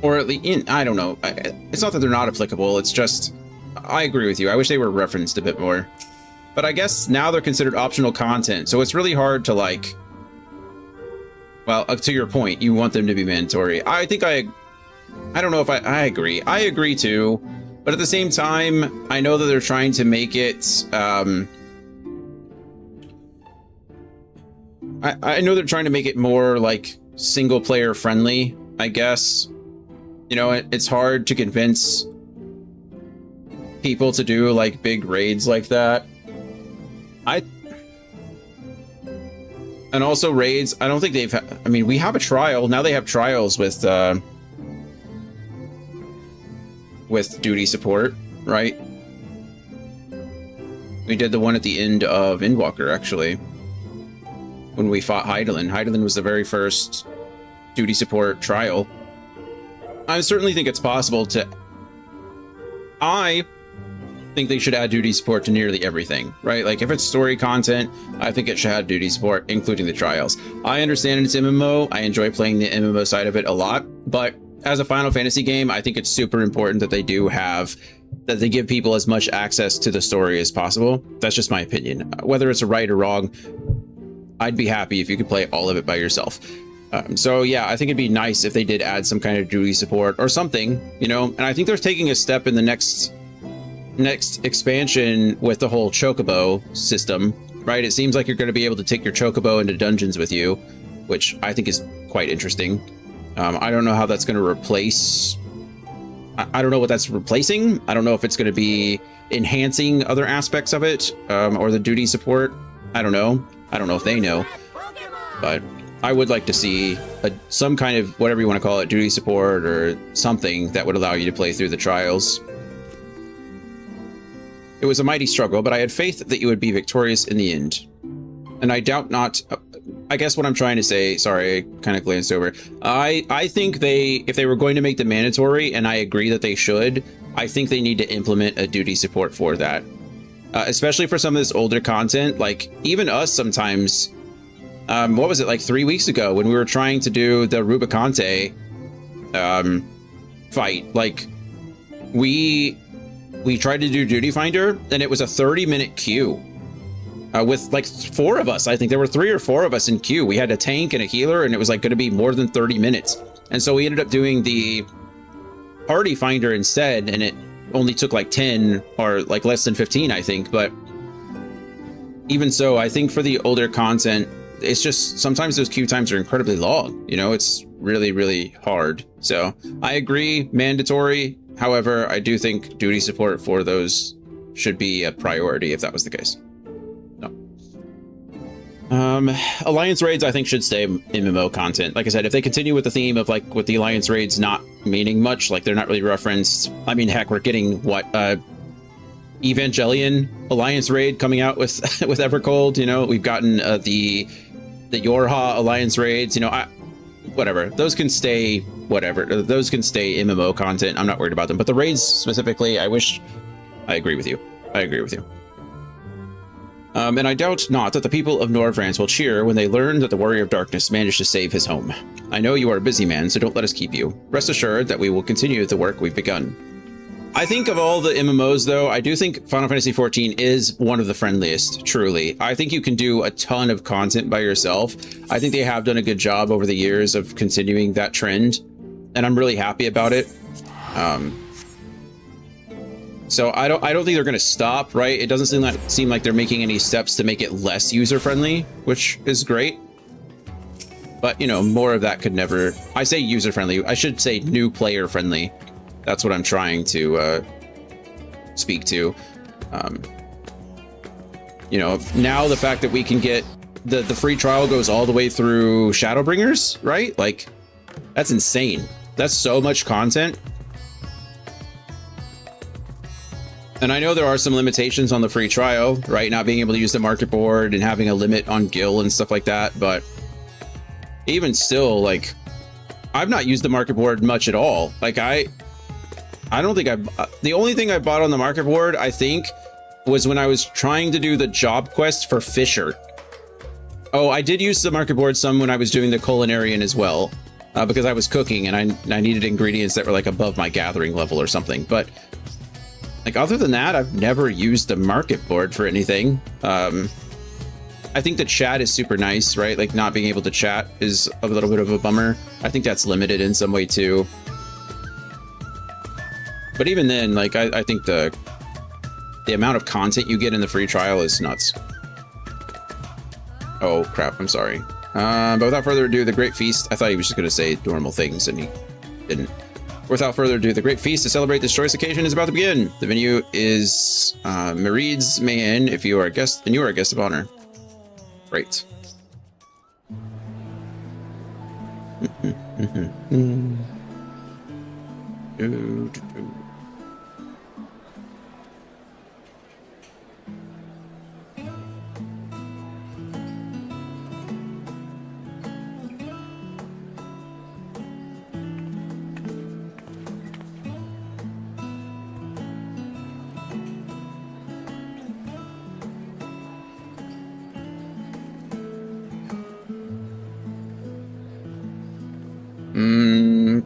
Or at least, I don't know. It's not that they're not applicable. It's just, I agree with you. I wish they were referenced a bit more. But I guess now they're considered optional content, so it's really hard to, like... Well, to your point, you want them to be mandatory. I think I don't know if I agree. I agree too, But at the same time, I know that they're trying to make it, I know they're trying to make it more like single player friendly, I guess. You know, it's hard to convince people to do like big raids like that. And also raids, I don't think they've, I mean, we have a trial. Now they have trials with duty support, right? We did the one at the end of Endwalker, actually. When we fought Hydaelyn. Hydaelyn was the very first duty support trial. I certainly think it's possible to... I think they should add duty support to nearly everything, right? Like, if it's story content, I think it should have duty support, including the trials. I understand it's MMO. I enjoy playing the MMO side of it a lot, but as a Final Fantasy game, I think it's super important that they do have... that they give people as much access to the story as possible. That's just my opinion. Whether it's right or wrong, I'd be happy if you could play all of it by yourself. So yeah, I think it'd be nice if they did add some kind of duty support or something, you know. And I think they're taking a step in the next expansion with the whole chocobo system, right? It seems like you're going to be able to take your chocobo into dungeons with you, which I think is quite interesting. I don't know how that's going to replace... I don't know what that's replacing. I don't know if it's going to be enhancing other aspects of it, or the duty support. I don't know. I don't know if they know, but I would like to see some kind of, whatever you want to call it, duty support or something that would allow you to play through the trials. It was a mighty struggle, but I had faith that you would be victorious in the end. And I doubt not. I guess what I'm trying to say, sorry, I kind of glanced over. I think if they were going to make them mandatory, and I agree that they should, I think they need to implement a duty support for that. Especially for some of this older content, like even us sometimes, what was it, like 3 weeks ago when we were trying to do the Rubicante fight, like we tried to do Duty Finder and it was a 30-minute queue with like 4 of us. I think there were 3 or 4 of us in queue. We had a tank and a healer and it was like going to be more than 30 minutes. And so we ended up doing the Party Finder instead, and it only took like 10 or like less than 15, I think. But even so, I think for the older content, it's just sometimes those queue times are incredibly long. You know, it's really, really hard. So I agree, mandatory. However, I do think duty support for those should be a priority if that was the case. Alliance raids, I think, should stay MMO content. Like I said, if they continue with the theme of like with the Alliance raids not meaning much, like they're not really referenced. I mean, heck, we're getting what Evangelion Alliance raid coming out with with Evercold. You know, we've gotten the Yorha Alliance raids. You know, whatever, those can stay. Whatever, those can stay MMO content. I'm not worried about them. But the raids specifically, I agree with you. I agree with you. And I doubt not that the people of Norvrance will cheer when they learn that the Warrior of Darkness managed to save his home. I know you are a busy man, so don't let us keep you. Rest assured that we will continue the work we've begun. I think of all the MMOs, though, I do think Final Fantasy XIV is one of the friendliest, truly. I think you can do a ton of content by yourself. I think they have done a good job over the years of continuing that trend, and I'm really happy about it. So I don't think they're going to stop, right? It doesn't seem like they're making any steps to make it less user-friendly, which is great. But, you know, more of that could never... I say user-friendly. I should say new player-friendly. That's what I'm trying to speak to. You know, now the fact that we can get... The free trial goes all the way through Shadowbringers, right? Like, that's insane. That's so much content. And I know there are some limitations on the free trial, right? Not being able to use the market board and having a limit on gil and stuff like that. But even still, like, I've not used the market board much at all. Like, I don't think the only thing I bought on the market board, I think, was when I was trying to do the job quest for Fisher. Oh, I did use the market board some when I was doing the culinarian as well, because I was cooking and I needed ingredients that were like above my gathering level or something. But like, other than that, I've never used the market board for anything. I think the chat is super nice, right? Like, not being able to chat is a little bit of a bummer. I think that's limited in some way too. But even then, like, I think the amount of content you get in the free trial is nuts. Oh, crap. I'm sorry. But without further ado, the Great Feast. I thought he was just going to say normal things, and he didn't. Without further ado, the Great Feast to celebrate this joyous occasion is about to begin. The venue is Mareed's Mayenne. If you are a guest, and you are a guest of honor. Great.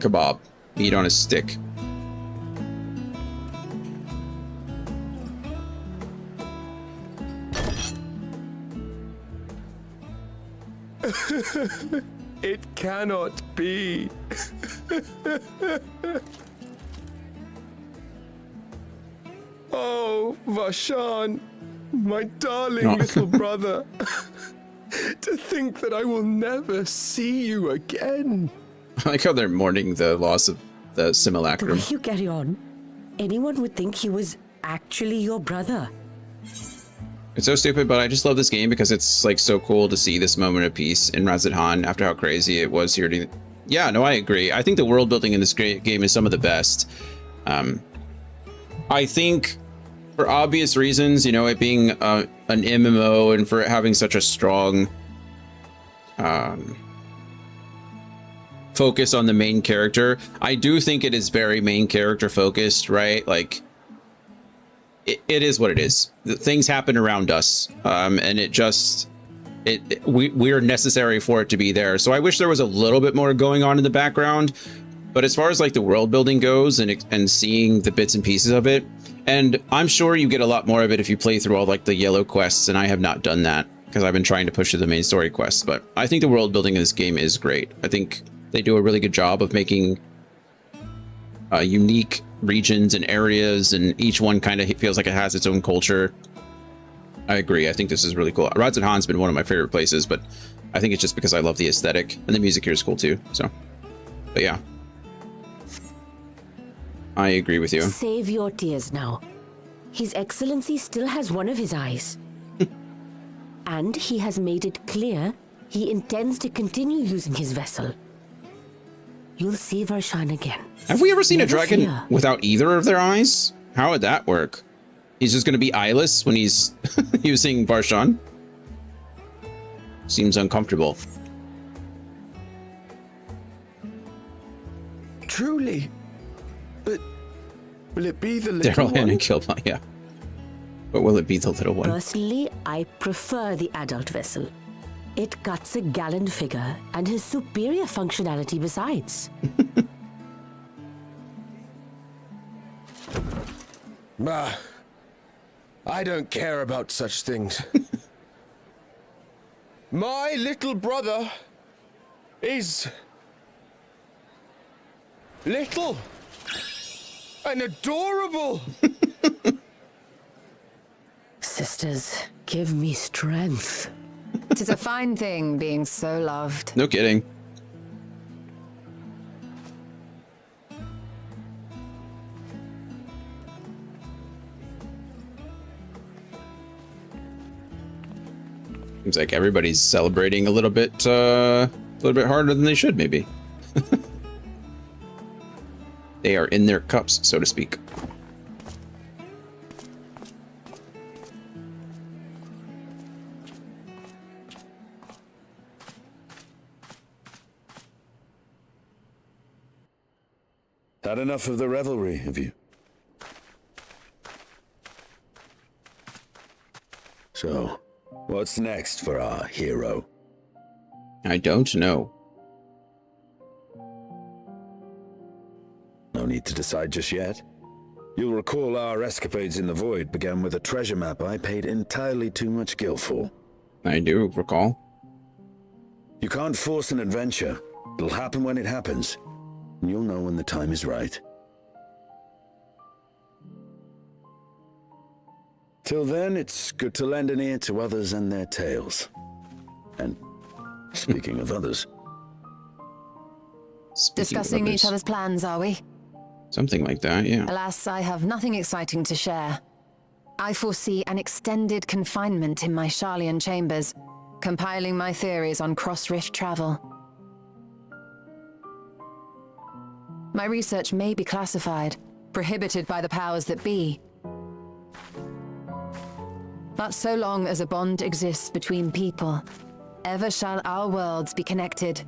Kebab. Meat on a stick. It cannot be. Oh, Varshan, my darling little brother. To think that I will never see you again. I like how they're mourning the loss of the simulacrum. The way you carry on, anyone would think he was actually your brother. It's so stupid, but I just love this game because it's like so cool to see this moment of peace in Razathan after how crazy it was here. Yeah, no, I agree. I think the world building in this great game is some of the best. I think for obvious reasons, you know, it being an MMO and for it having such a strong focus on the main character, I do think it is very main character focused, right? Like, it is what it is. Things happen around us, and we are necessary for it to be there. So I wish there was a little bit more going on in the background. But as far as like the world building goes and seeing the bits and pieces of it, and I'm sure you get a lot more of it if you play through all like the yellow quests, and I have not done that because I've been trying to push through the main story quests. But I think the world building in this game is great. I think they do a really good job of making unique regions and areas, and each one kind of feels like it has its own culture. I agree. I think this is really cool. Razathan's been one of my favorite places, but I think it's just because I love the aesthetic, and the music here is cool too. So, but yeah, I agree with you. Save your tears now. His Excellency still has one of his eyes. And he has made it clear he intends to continue using his vessel. You'll see Varshan again. Have we ever seen Never a dragon fear. without either of their eyes? How would that work? He's just going to be eyeless when he's using Varshan? Seems uncomfortable. Truly. But will it be the little Daryl one? and killed by, yeah. But will it be the little one? Personally, I prefer the adult vessel. It cuts a gallant figure and has superior functionality besides. Bah, I don't care about such things. My little brother is little and adorable. Sisters, give me strength. 'Tis a fine thing being so loved. No kidding. Seems like everybody's celebrating a little bit harder than they should, maybe. They are in their cups, so to speak. Had enough of the revelry, have you? So, what's next for our hero? I don't know. No need to decide just yet. You'll recall our escapades in the void began with a treasure map I paid entirely too much gil for. I do recall. You can't force an adventure. It'll happen when it happens. And you'll know when the time is right. Till then, it's good to lend an ear to others and their tales. And speaking of others... Discussing each other's plans, are we? Something like that, yeah. Alas, I have nothing exciting to share. I foresee an extended confinement in my Sharlayan chambers, compiling my theories on cross-rift travel. My research may be classified, prohibited by the powers that be. But so long as a bond exists between people, ever shall our worlds be connected.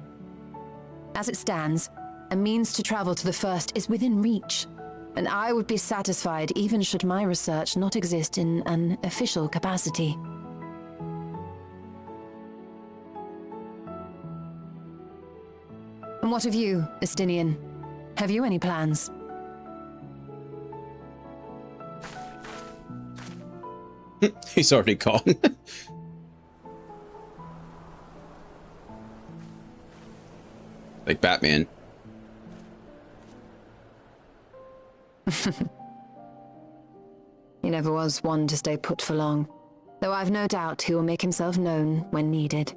As it stands, a means to travel to the first is within reach, and I would be satisfied even should my research not exist in an official capacity. And what of you, Estinian? Have you any plans? He's already gone. Like Batman. He never was one to stay put for long, though I've no doubt he will make himself known when needed.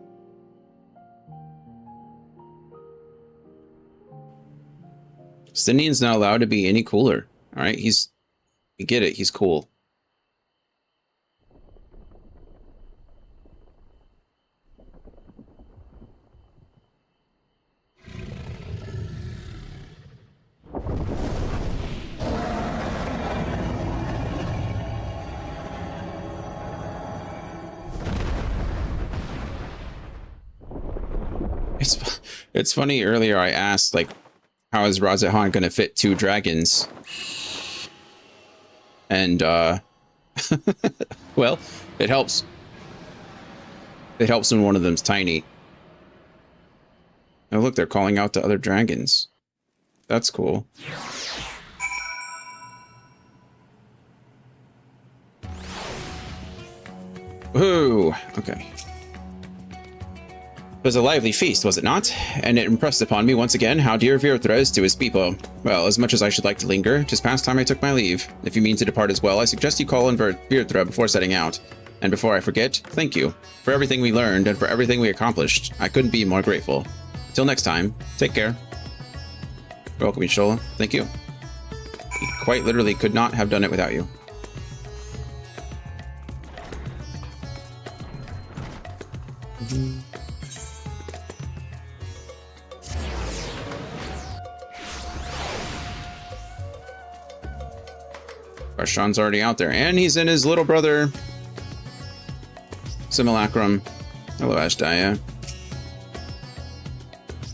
Stinian's not allowed to be any cooler. All right, we get it. He's cool. It's funny. Earlier, I asked like, how is Razahan going to fit 2 dragons? And, well, it helps. It helps when one of them's tiny. Oh, look, they're calling out to other dragons. That's cool. Ooh, okay. It was a lively feast, was it not? And it impressed upon me once again how dear Virthra is to his people. Well, as much as I should like to linger, 'tis past time I took my leave. If you mean to depart as well, I suggest you call on Virthra before setting out. And before I forget, thank you for everything we learned and for everything we accomplished. I couldn't be more grateful. Till next time, take care. You're welcome, Y'shtola. Thank you. We quite literally could not have done it without you. Sean's already out there, and he's in his little brother Simulacrum. Hello, Ashdaya.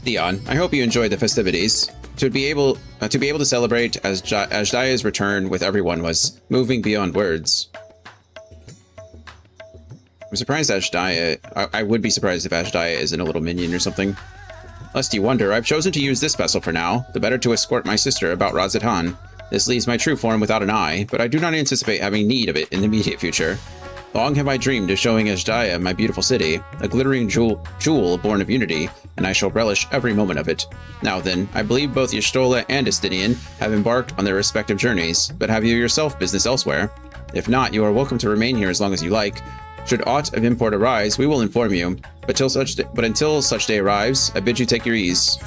Theon, I hope you enjoyed the festivities. To be able to celebrate Ashdaya's return with everyone was moving beyond words. I'm surprised Ashdaya. I would be surprised if Ashdaya isn't a little minion or something. Lest you wonder, I've chosen to use this vessel for now, the better to escort my sister about Razathan. This leaves my true form without an eye, but I do not anticipate having need of it in the immediate future. Long have I dreamed of showing Ashdaya my beautiful city, a glittering jewel born of unity, and I shall relish every moment of it. Now then, I believe both Y'shtola and Estinian have embarked on their respective journeys, but have you yourself business elsewhere? If not, you are welcome to remain here as long as you like. Should aught of import arise, we will inform you, but until such day arrives, I bid you take your ease.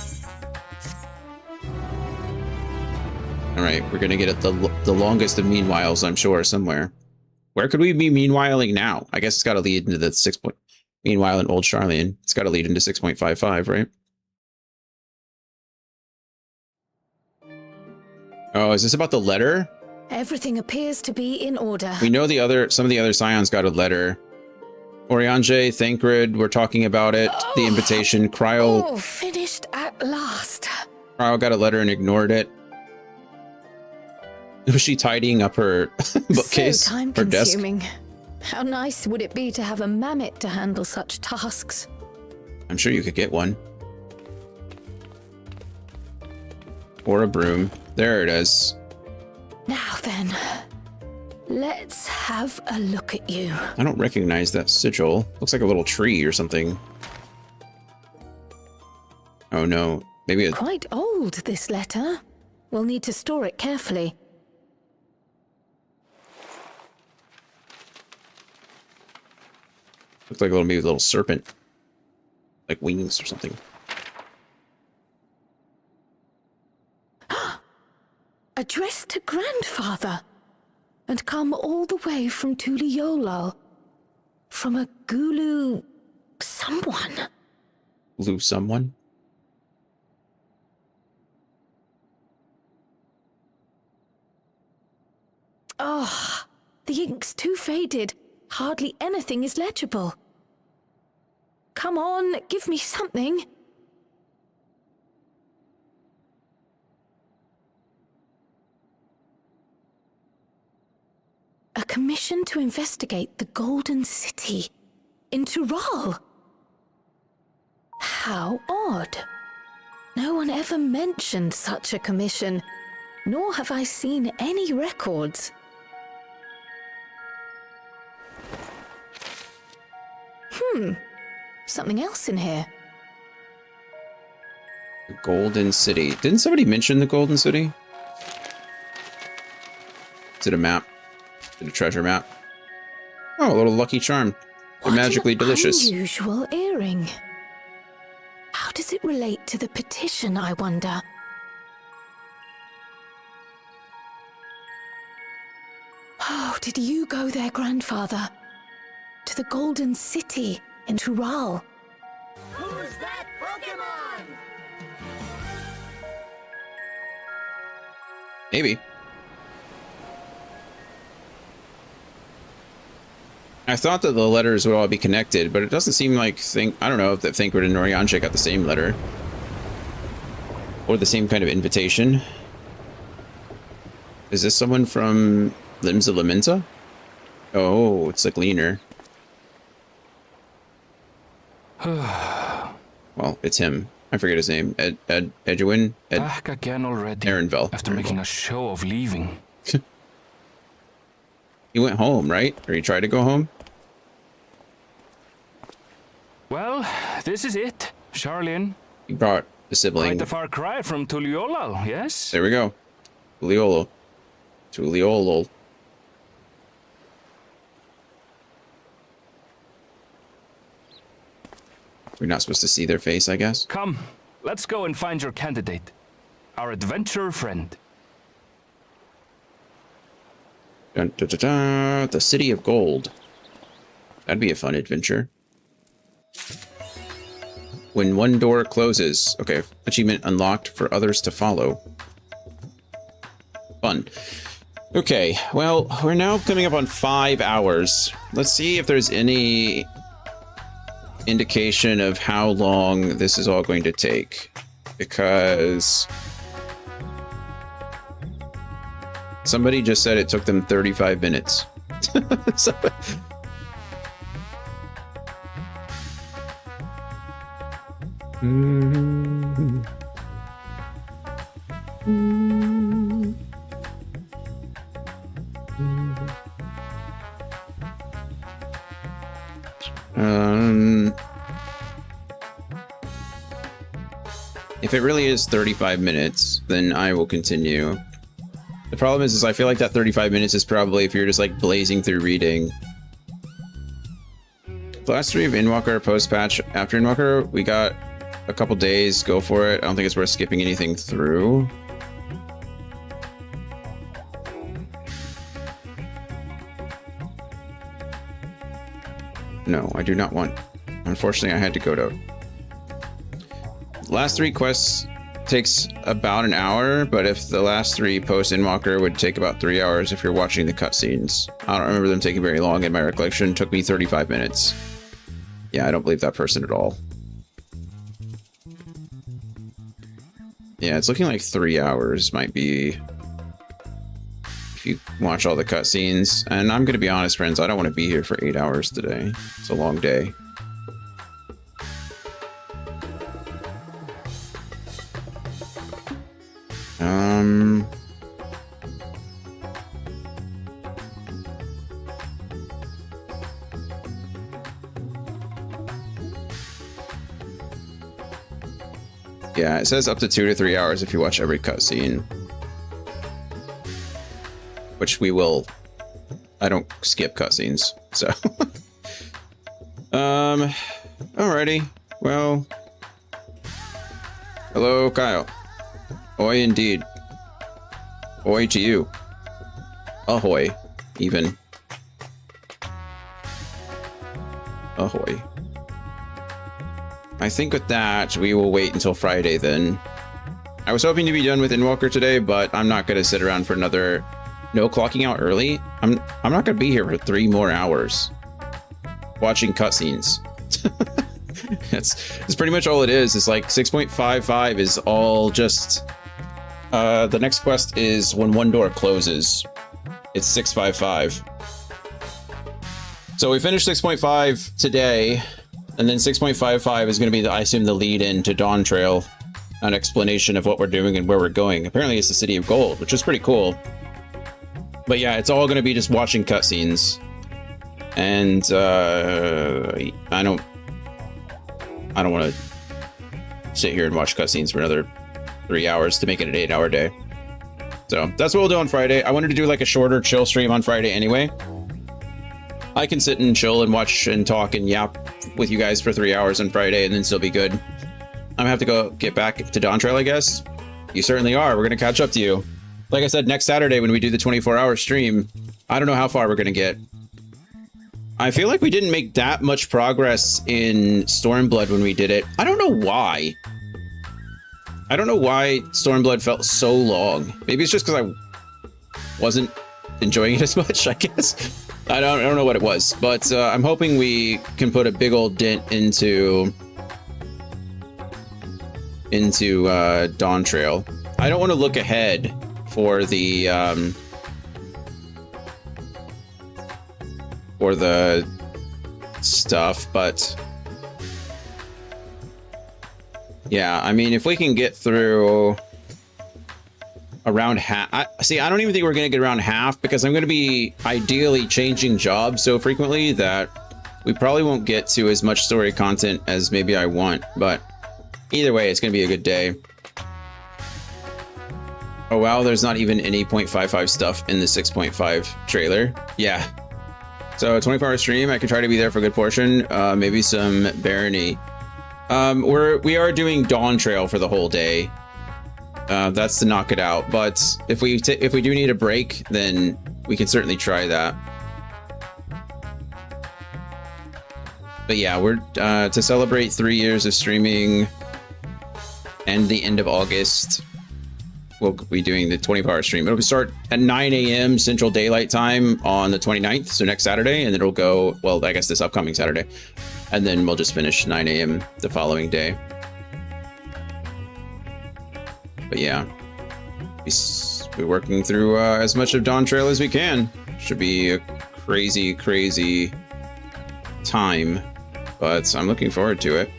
Alright, we're gonna get the longest of meanwhiles, I'm sure, somewhere. Where could we be meanwhiling now? I guess it's gotta lead into the 6 point... Meanwhile, in Old Sharlayan, it's gotta lead into 6.55, right? Oh, is this about the letter? Everything appears to be in order. We know some of the other Scions got a letter. Oriange, Thancred, we're talking about it. The invitation, Cryo... Oh, finished at last. Cryo got a letter and ignored it. Was she tidying up her bookcase? So time-consuming. How nice would it be to have a mammoth to handle such tasks? I'm sure you could get one. Or a broom. There it is. Now then, let's have a look at you. I don't recognize that sigil. Looks like a little tree or something. Oh no, maybe Quite old, this letter. We'll need to store it carefully. Looks like maybe a little serpent. Like wings or something. Addressed to grandfather. And come all the way from Tuliolal. From a Gulu... someone. Gulu someone? Oh, the ink's too faded. Hardly anything is legible. Come on, give me something. A commission to investigate the Golden City in Tural. How odd. No one ever mentioned such a commission, nor have I seen any records. Something else in here. The Golden City. Didn't somebody mention the Golden City? Is it a map? Is it a treasure map? Oh, a little lucky charm. They're magically delicious. Unusual earring. How does it relate to the petition, I wonder? Oh, did you go there, grandfather? To the Golden City in Tural. Who's that Pokemon? Maybe. I thought that the letters would all be connected, but it doesn't seem like I don't know if Thancred and Norianche got the same letter. Or the same kind of invitation. Is this someone from Limsa Lamenta? Oh, it's a gleaner. Well, it's him. I forget his name. Edwin? Back again already. Erenvel. After making a show of leaving. He went home, right? Or he tried to go home? Well, this is it, Charlene. He brought the sibling. Quite a far cry from Tuliolal, yes? There we go. Tuliolal. We're not supposed to see their face, I guess. Come, let's go and find your candidate. Our adventurer friend. Dun, dun, dun, dun. The City of Gold. That'd be a fun adventure. When one door closes. Okay, achievement unlocked for others to follow. Fun. Okay, well, we're now coming up on 5 hours. Let's see if there's any indication of how long this is all going to take. Because somebody just said it took them 35 minutes. So, if it really is 35 minutes, then I will continue. The problem is I feel like that 35 minutes is probably if you're just like blazing through reading. The last 3 of Endwalker post-patch. After Endwalker, we got a couple days. Go for it. I don't think it's worth skipping anything through. No, I do not want. Unfortunately, I had to go to. Last 3 quests takes about an hour, but if the last 3 post Endwalker would take about 3 hours if you're watching the cutscenes. I don't remember them taking very long in my recollection. It took me 35 minutes. Yeah, I don't believe that person at all. Yeah, it's looking like 3 hours might be if you watch all the cutscenes. And I'm gonna be honest, friends, I don't want to be here for 8 hours today. It's a long day. Yeah, it says up to 2 to 3 hours if you watch every cutscene. Which we will. I don't skip cutscenes, so. Alrighty. Well, hello, Kyle. Oi, indeed. Oi to you. Ahoy, even. Ahoy. I think with that, we will wait until Friday then. I was hoping to be done with Endwalker today, but I'm not going to sit around for another... No clocking out early? I'm not going to be here for 3 more hours. Watching cutscenes. That's pretty much all it is. It's like 6.55 is all just... the next quest is when one door closes. It's 655. So we finished 6.5 today, and then 6.55 is going to be, I assume, the lead in to Dawn Trail. An explanation of what we're doing and where we're going. Apparently it's the City of Gold, which is pretty cool. But yeah, it's all going to be just watching cutscenes. And I don't want to sit here and watch cutscenes for another 3 hours to make it an 8-hour day. So that's what we'll do on Friday. I wanted to do like a shorter chill stream on Friday anyway. I can sit and chill and watch and talk and yap with you guys for 3 hours on Friday and then still be good. I'm gonna have to go get back to Dawn Trail, I guess. You certainly are. We're gonna catch up to you. Like I said, next Saturday when we do the 24-hour stream, I don't know how far we're gonna get. I feel like we didn't make that much progress in Stormblood when we did it. I don't know why. I don't know why Stormblood felt so long. Maybe it's just because I wasn't enjoying it as much, I guess. I don't know what it was, but I'm hoping we can put a big old dent into Dawn Trail. I don't want to look ahead for the stuff, but yeah, I mean, if we can get through around half, I don't even think we're going to get around half because I'm going to be ideally changing jobs so frequently that we probably won't get to as much story content as maybe I want, but either way, it's going to be a good day. Oh wow, there's not even any 0.55 stuff in the 6.5 trailer. Yeah. So a 24-hour stream, I can try to be there for a good portion. Maybe some Barony. We are doing Dawn Trail for the whole day. That's to knock it out. But if we do need a break, then we can certainly try that. But yeah, we're to celebrate 3 years of streaming and the end of August, we'll be doing the 24-hour stream. It'll start at 9 a.m. Central Daylight Time on the 29th, so next Saturday, and then it'll go, well, I guess this upcoming Saturday. And then we'll just finish 9 a.m. the following day. But yeah, we're working through as much of Dawn Trail as we can. Should be a crazy, crazy time, but I'm looking forward to it.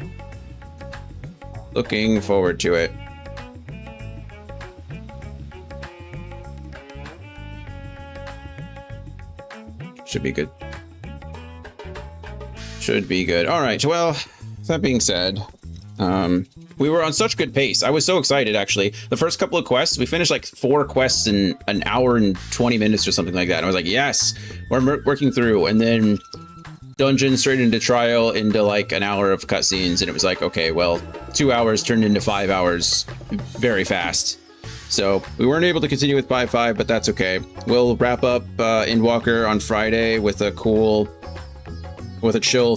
Looking forward to it. Should be good. Should be good. All right. Well, that being said, we were on such good pace. I was so excited, actually. The first couple of quests, we finished like 4 quests in an hour and 20 minutes or something like that. And I was like, yes, we're working through. And then dungeon straight into trial into like an hour of cutscenes. And it was like, okay, well, 2 hours turned into 5 hours very fast. So we weren't able to continue with 5.5, but that's okay. We'll wrap up Endwalker on Friday with a chill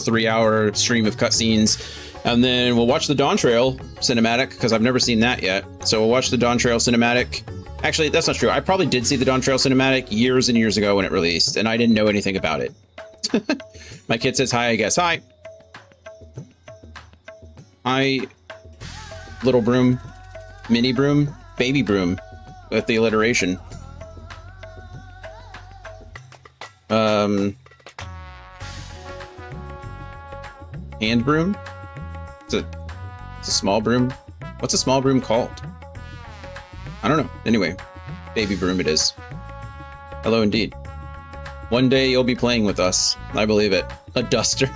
3-hour stream of cutscenes. And then we'll watch the Dawn Trail cinematic, because I've never seen that yet. So we'll watch the Dawn Trail cinematic. Actually, that's not true. I probably did see the Dawn Trail cinematic years and years ago when it released, and I didn't know anything about it. My kid says hi, I guess. Hi. Hi, little broom, mini broom, baby broom, with the alliteration. Hand broom? It's a small broom. What's a small broom called? I don't know. Anyway, baby broom it is. Hello indeed. One day you'll be playing with us. I believe it. A duster.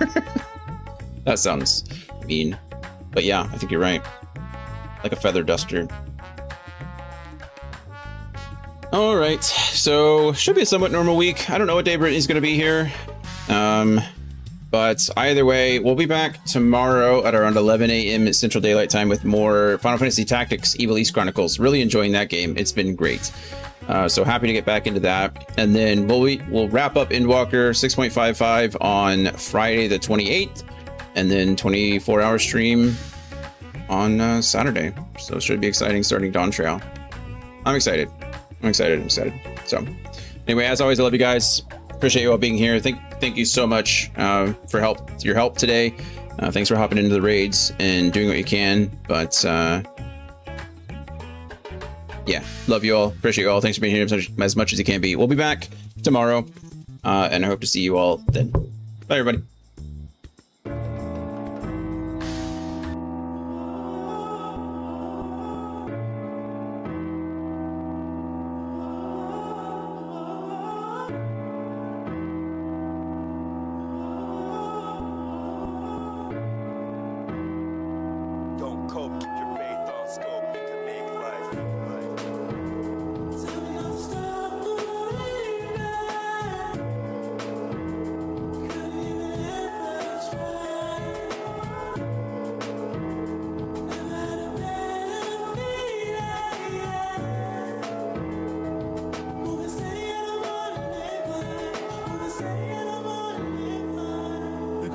That sounds mean. But yeah, I think you're right. Like a feather duster. All right, so should be a somewhat normal week. I don't know what day Brittany's going to be here. But either way, we'll be back tomorrow at around 11 a.m. Central Daylight Time with more Final Fantasy Tactics Evil East Chronicles. Really enjoying that game. It's been great. So happy to get back into that. And then we'll wrap up Endwalker 6.55 on Friday the 28th. And then 24-hour stream on Saturday. So it should be exciting starting Dawn Trail. I'm excited. So anyway, as always, I love you guys. Appreciate you all being here. Thank you so much for your help today. Thanks for hopping into the raids and doing what you can. But yeah, love you all. Appreciate you all. Thanks for being here as much as you can be. We'll be back tomorrow, and I hope to see you all then. Bye, everybody.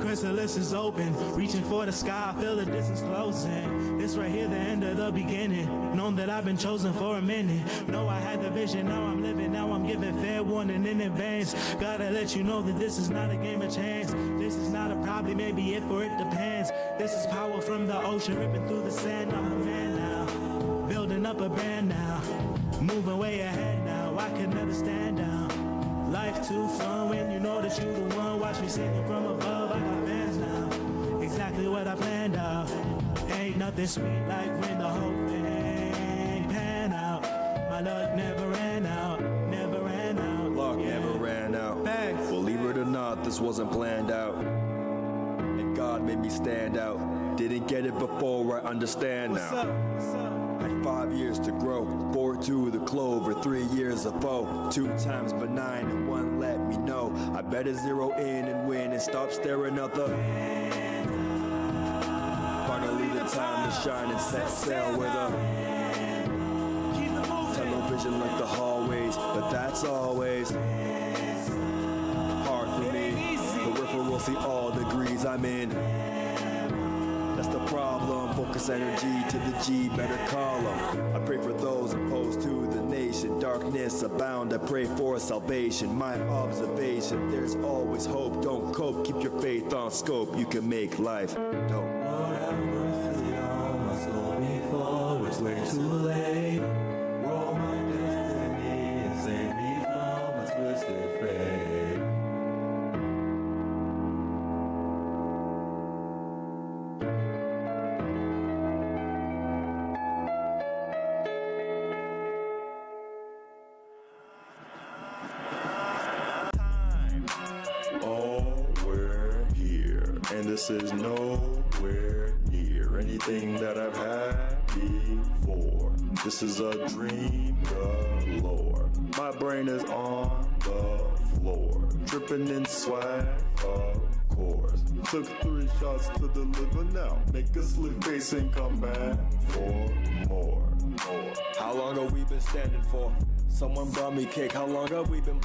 chrysalis is open, reaching for the sky, I feel the distance closing. This right here, the end of the beginning. Known that I've been chosen for a minute. Know I had the vision, now I'm living, now I'm giving fair warning in advance. Gotta let you know that this is not a game of chance. This is not a probably, maybe if or it depends. This is power from the ocean, ripping through the sand. I'm a man now, building up a brand now. Moving way ahead now, I could never stand down. Life too fun when you know that you the one. Watch me singing from above, I got fans now. Exactly what I planned out. Ain't nothing sweet like when the whole thing pan out. My luck never ran out, never ran out. Luck never ran out. Facts. Believe it or not, this wasn't planned out. And God made me stand out. Didn't get it before, I understand now. What's up? Had 5 years to grow, 4 to the clover, 3 years of foe, 2 times benign and 1 let me know. I better zero in and win and stop staring out the. Finally the time to shine and set sail with a television like the hallways, but that's always hard for me. Peripheral see all degrees I'm in. That's the problem, focus energy to the G, better call them. I pray for those opposed to the nation, darkness abound, I pray for salvation. My observation, there's always hope, don't cope, keep your faith on scope, you can make life dope. Lord have mercy on my soul before it's way too late. Roll my destiny and save me from a twisted fate. And this is nowhere near anything that I've had before. This is a dream galore. My brain is on the floor, dripping in swag, of course. Took 3 shots to the liver now. Make a slick face and come back for more. How long have we been standing for? Someone brought me cake, how long have we been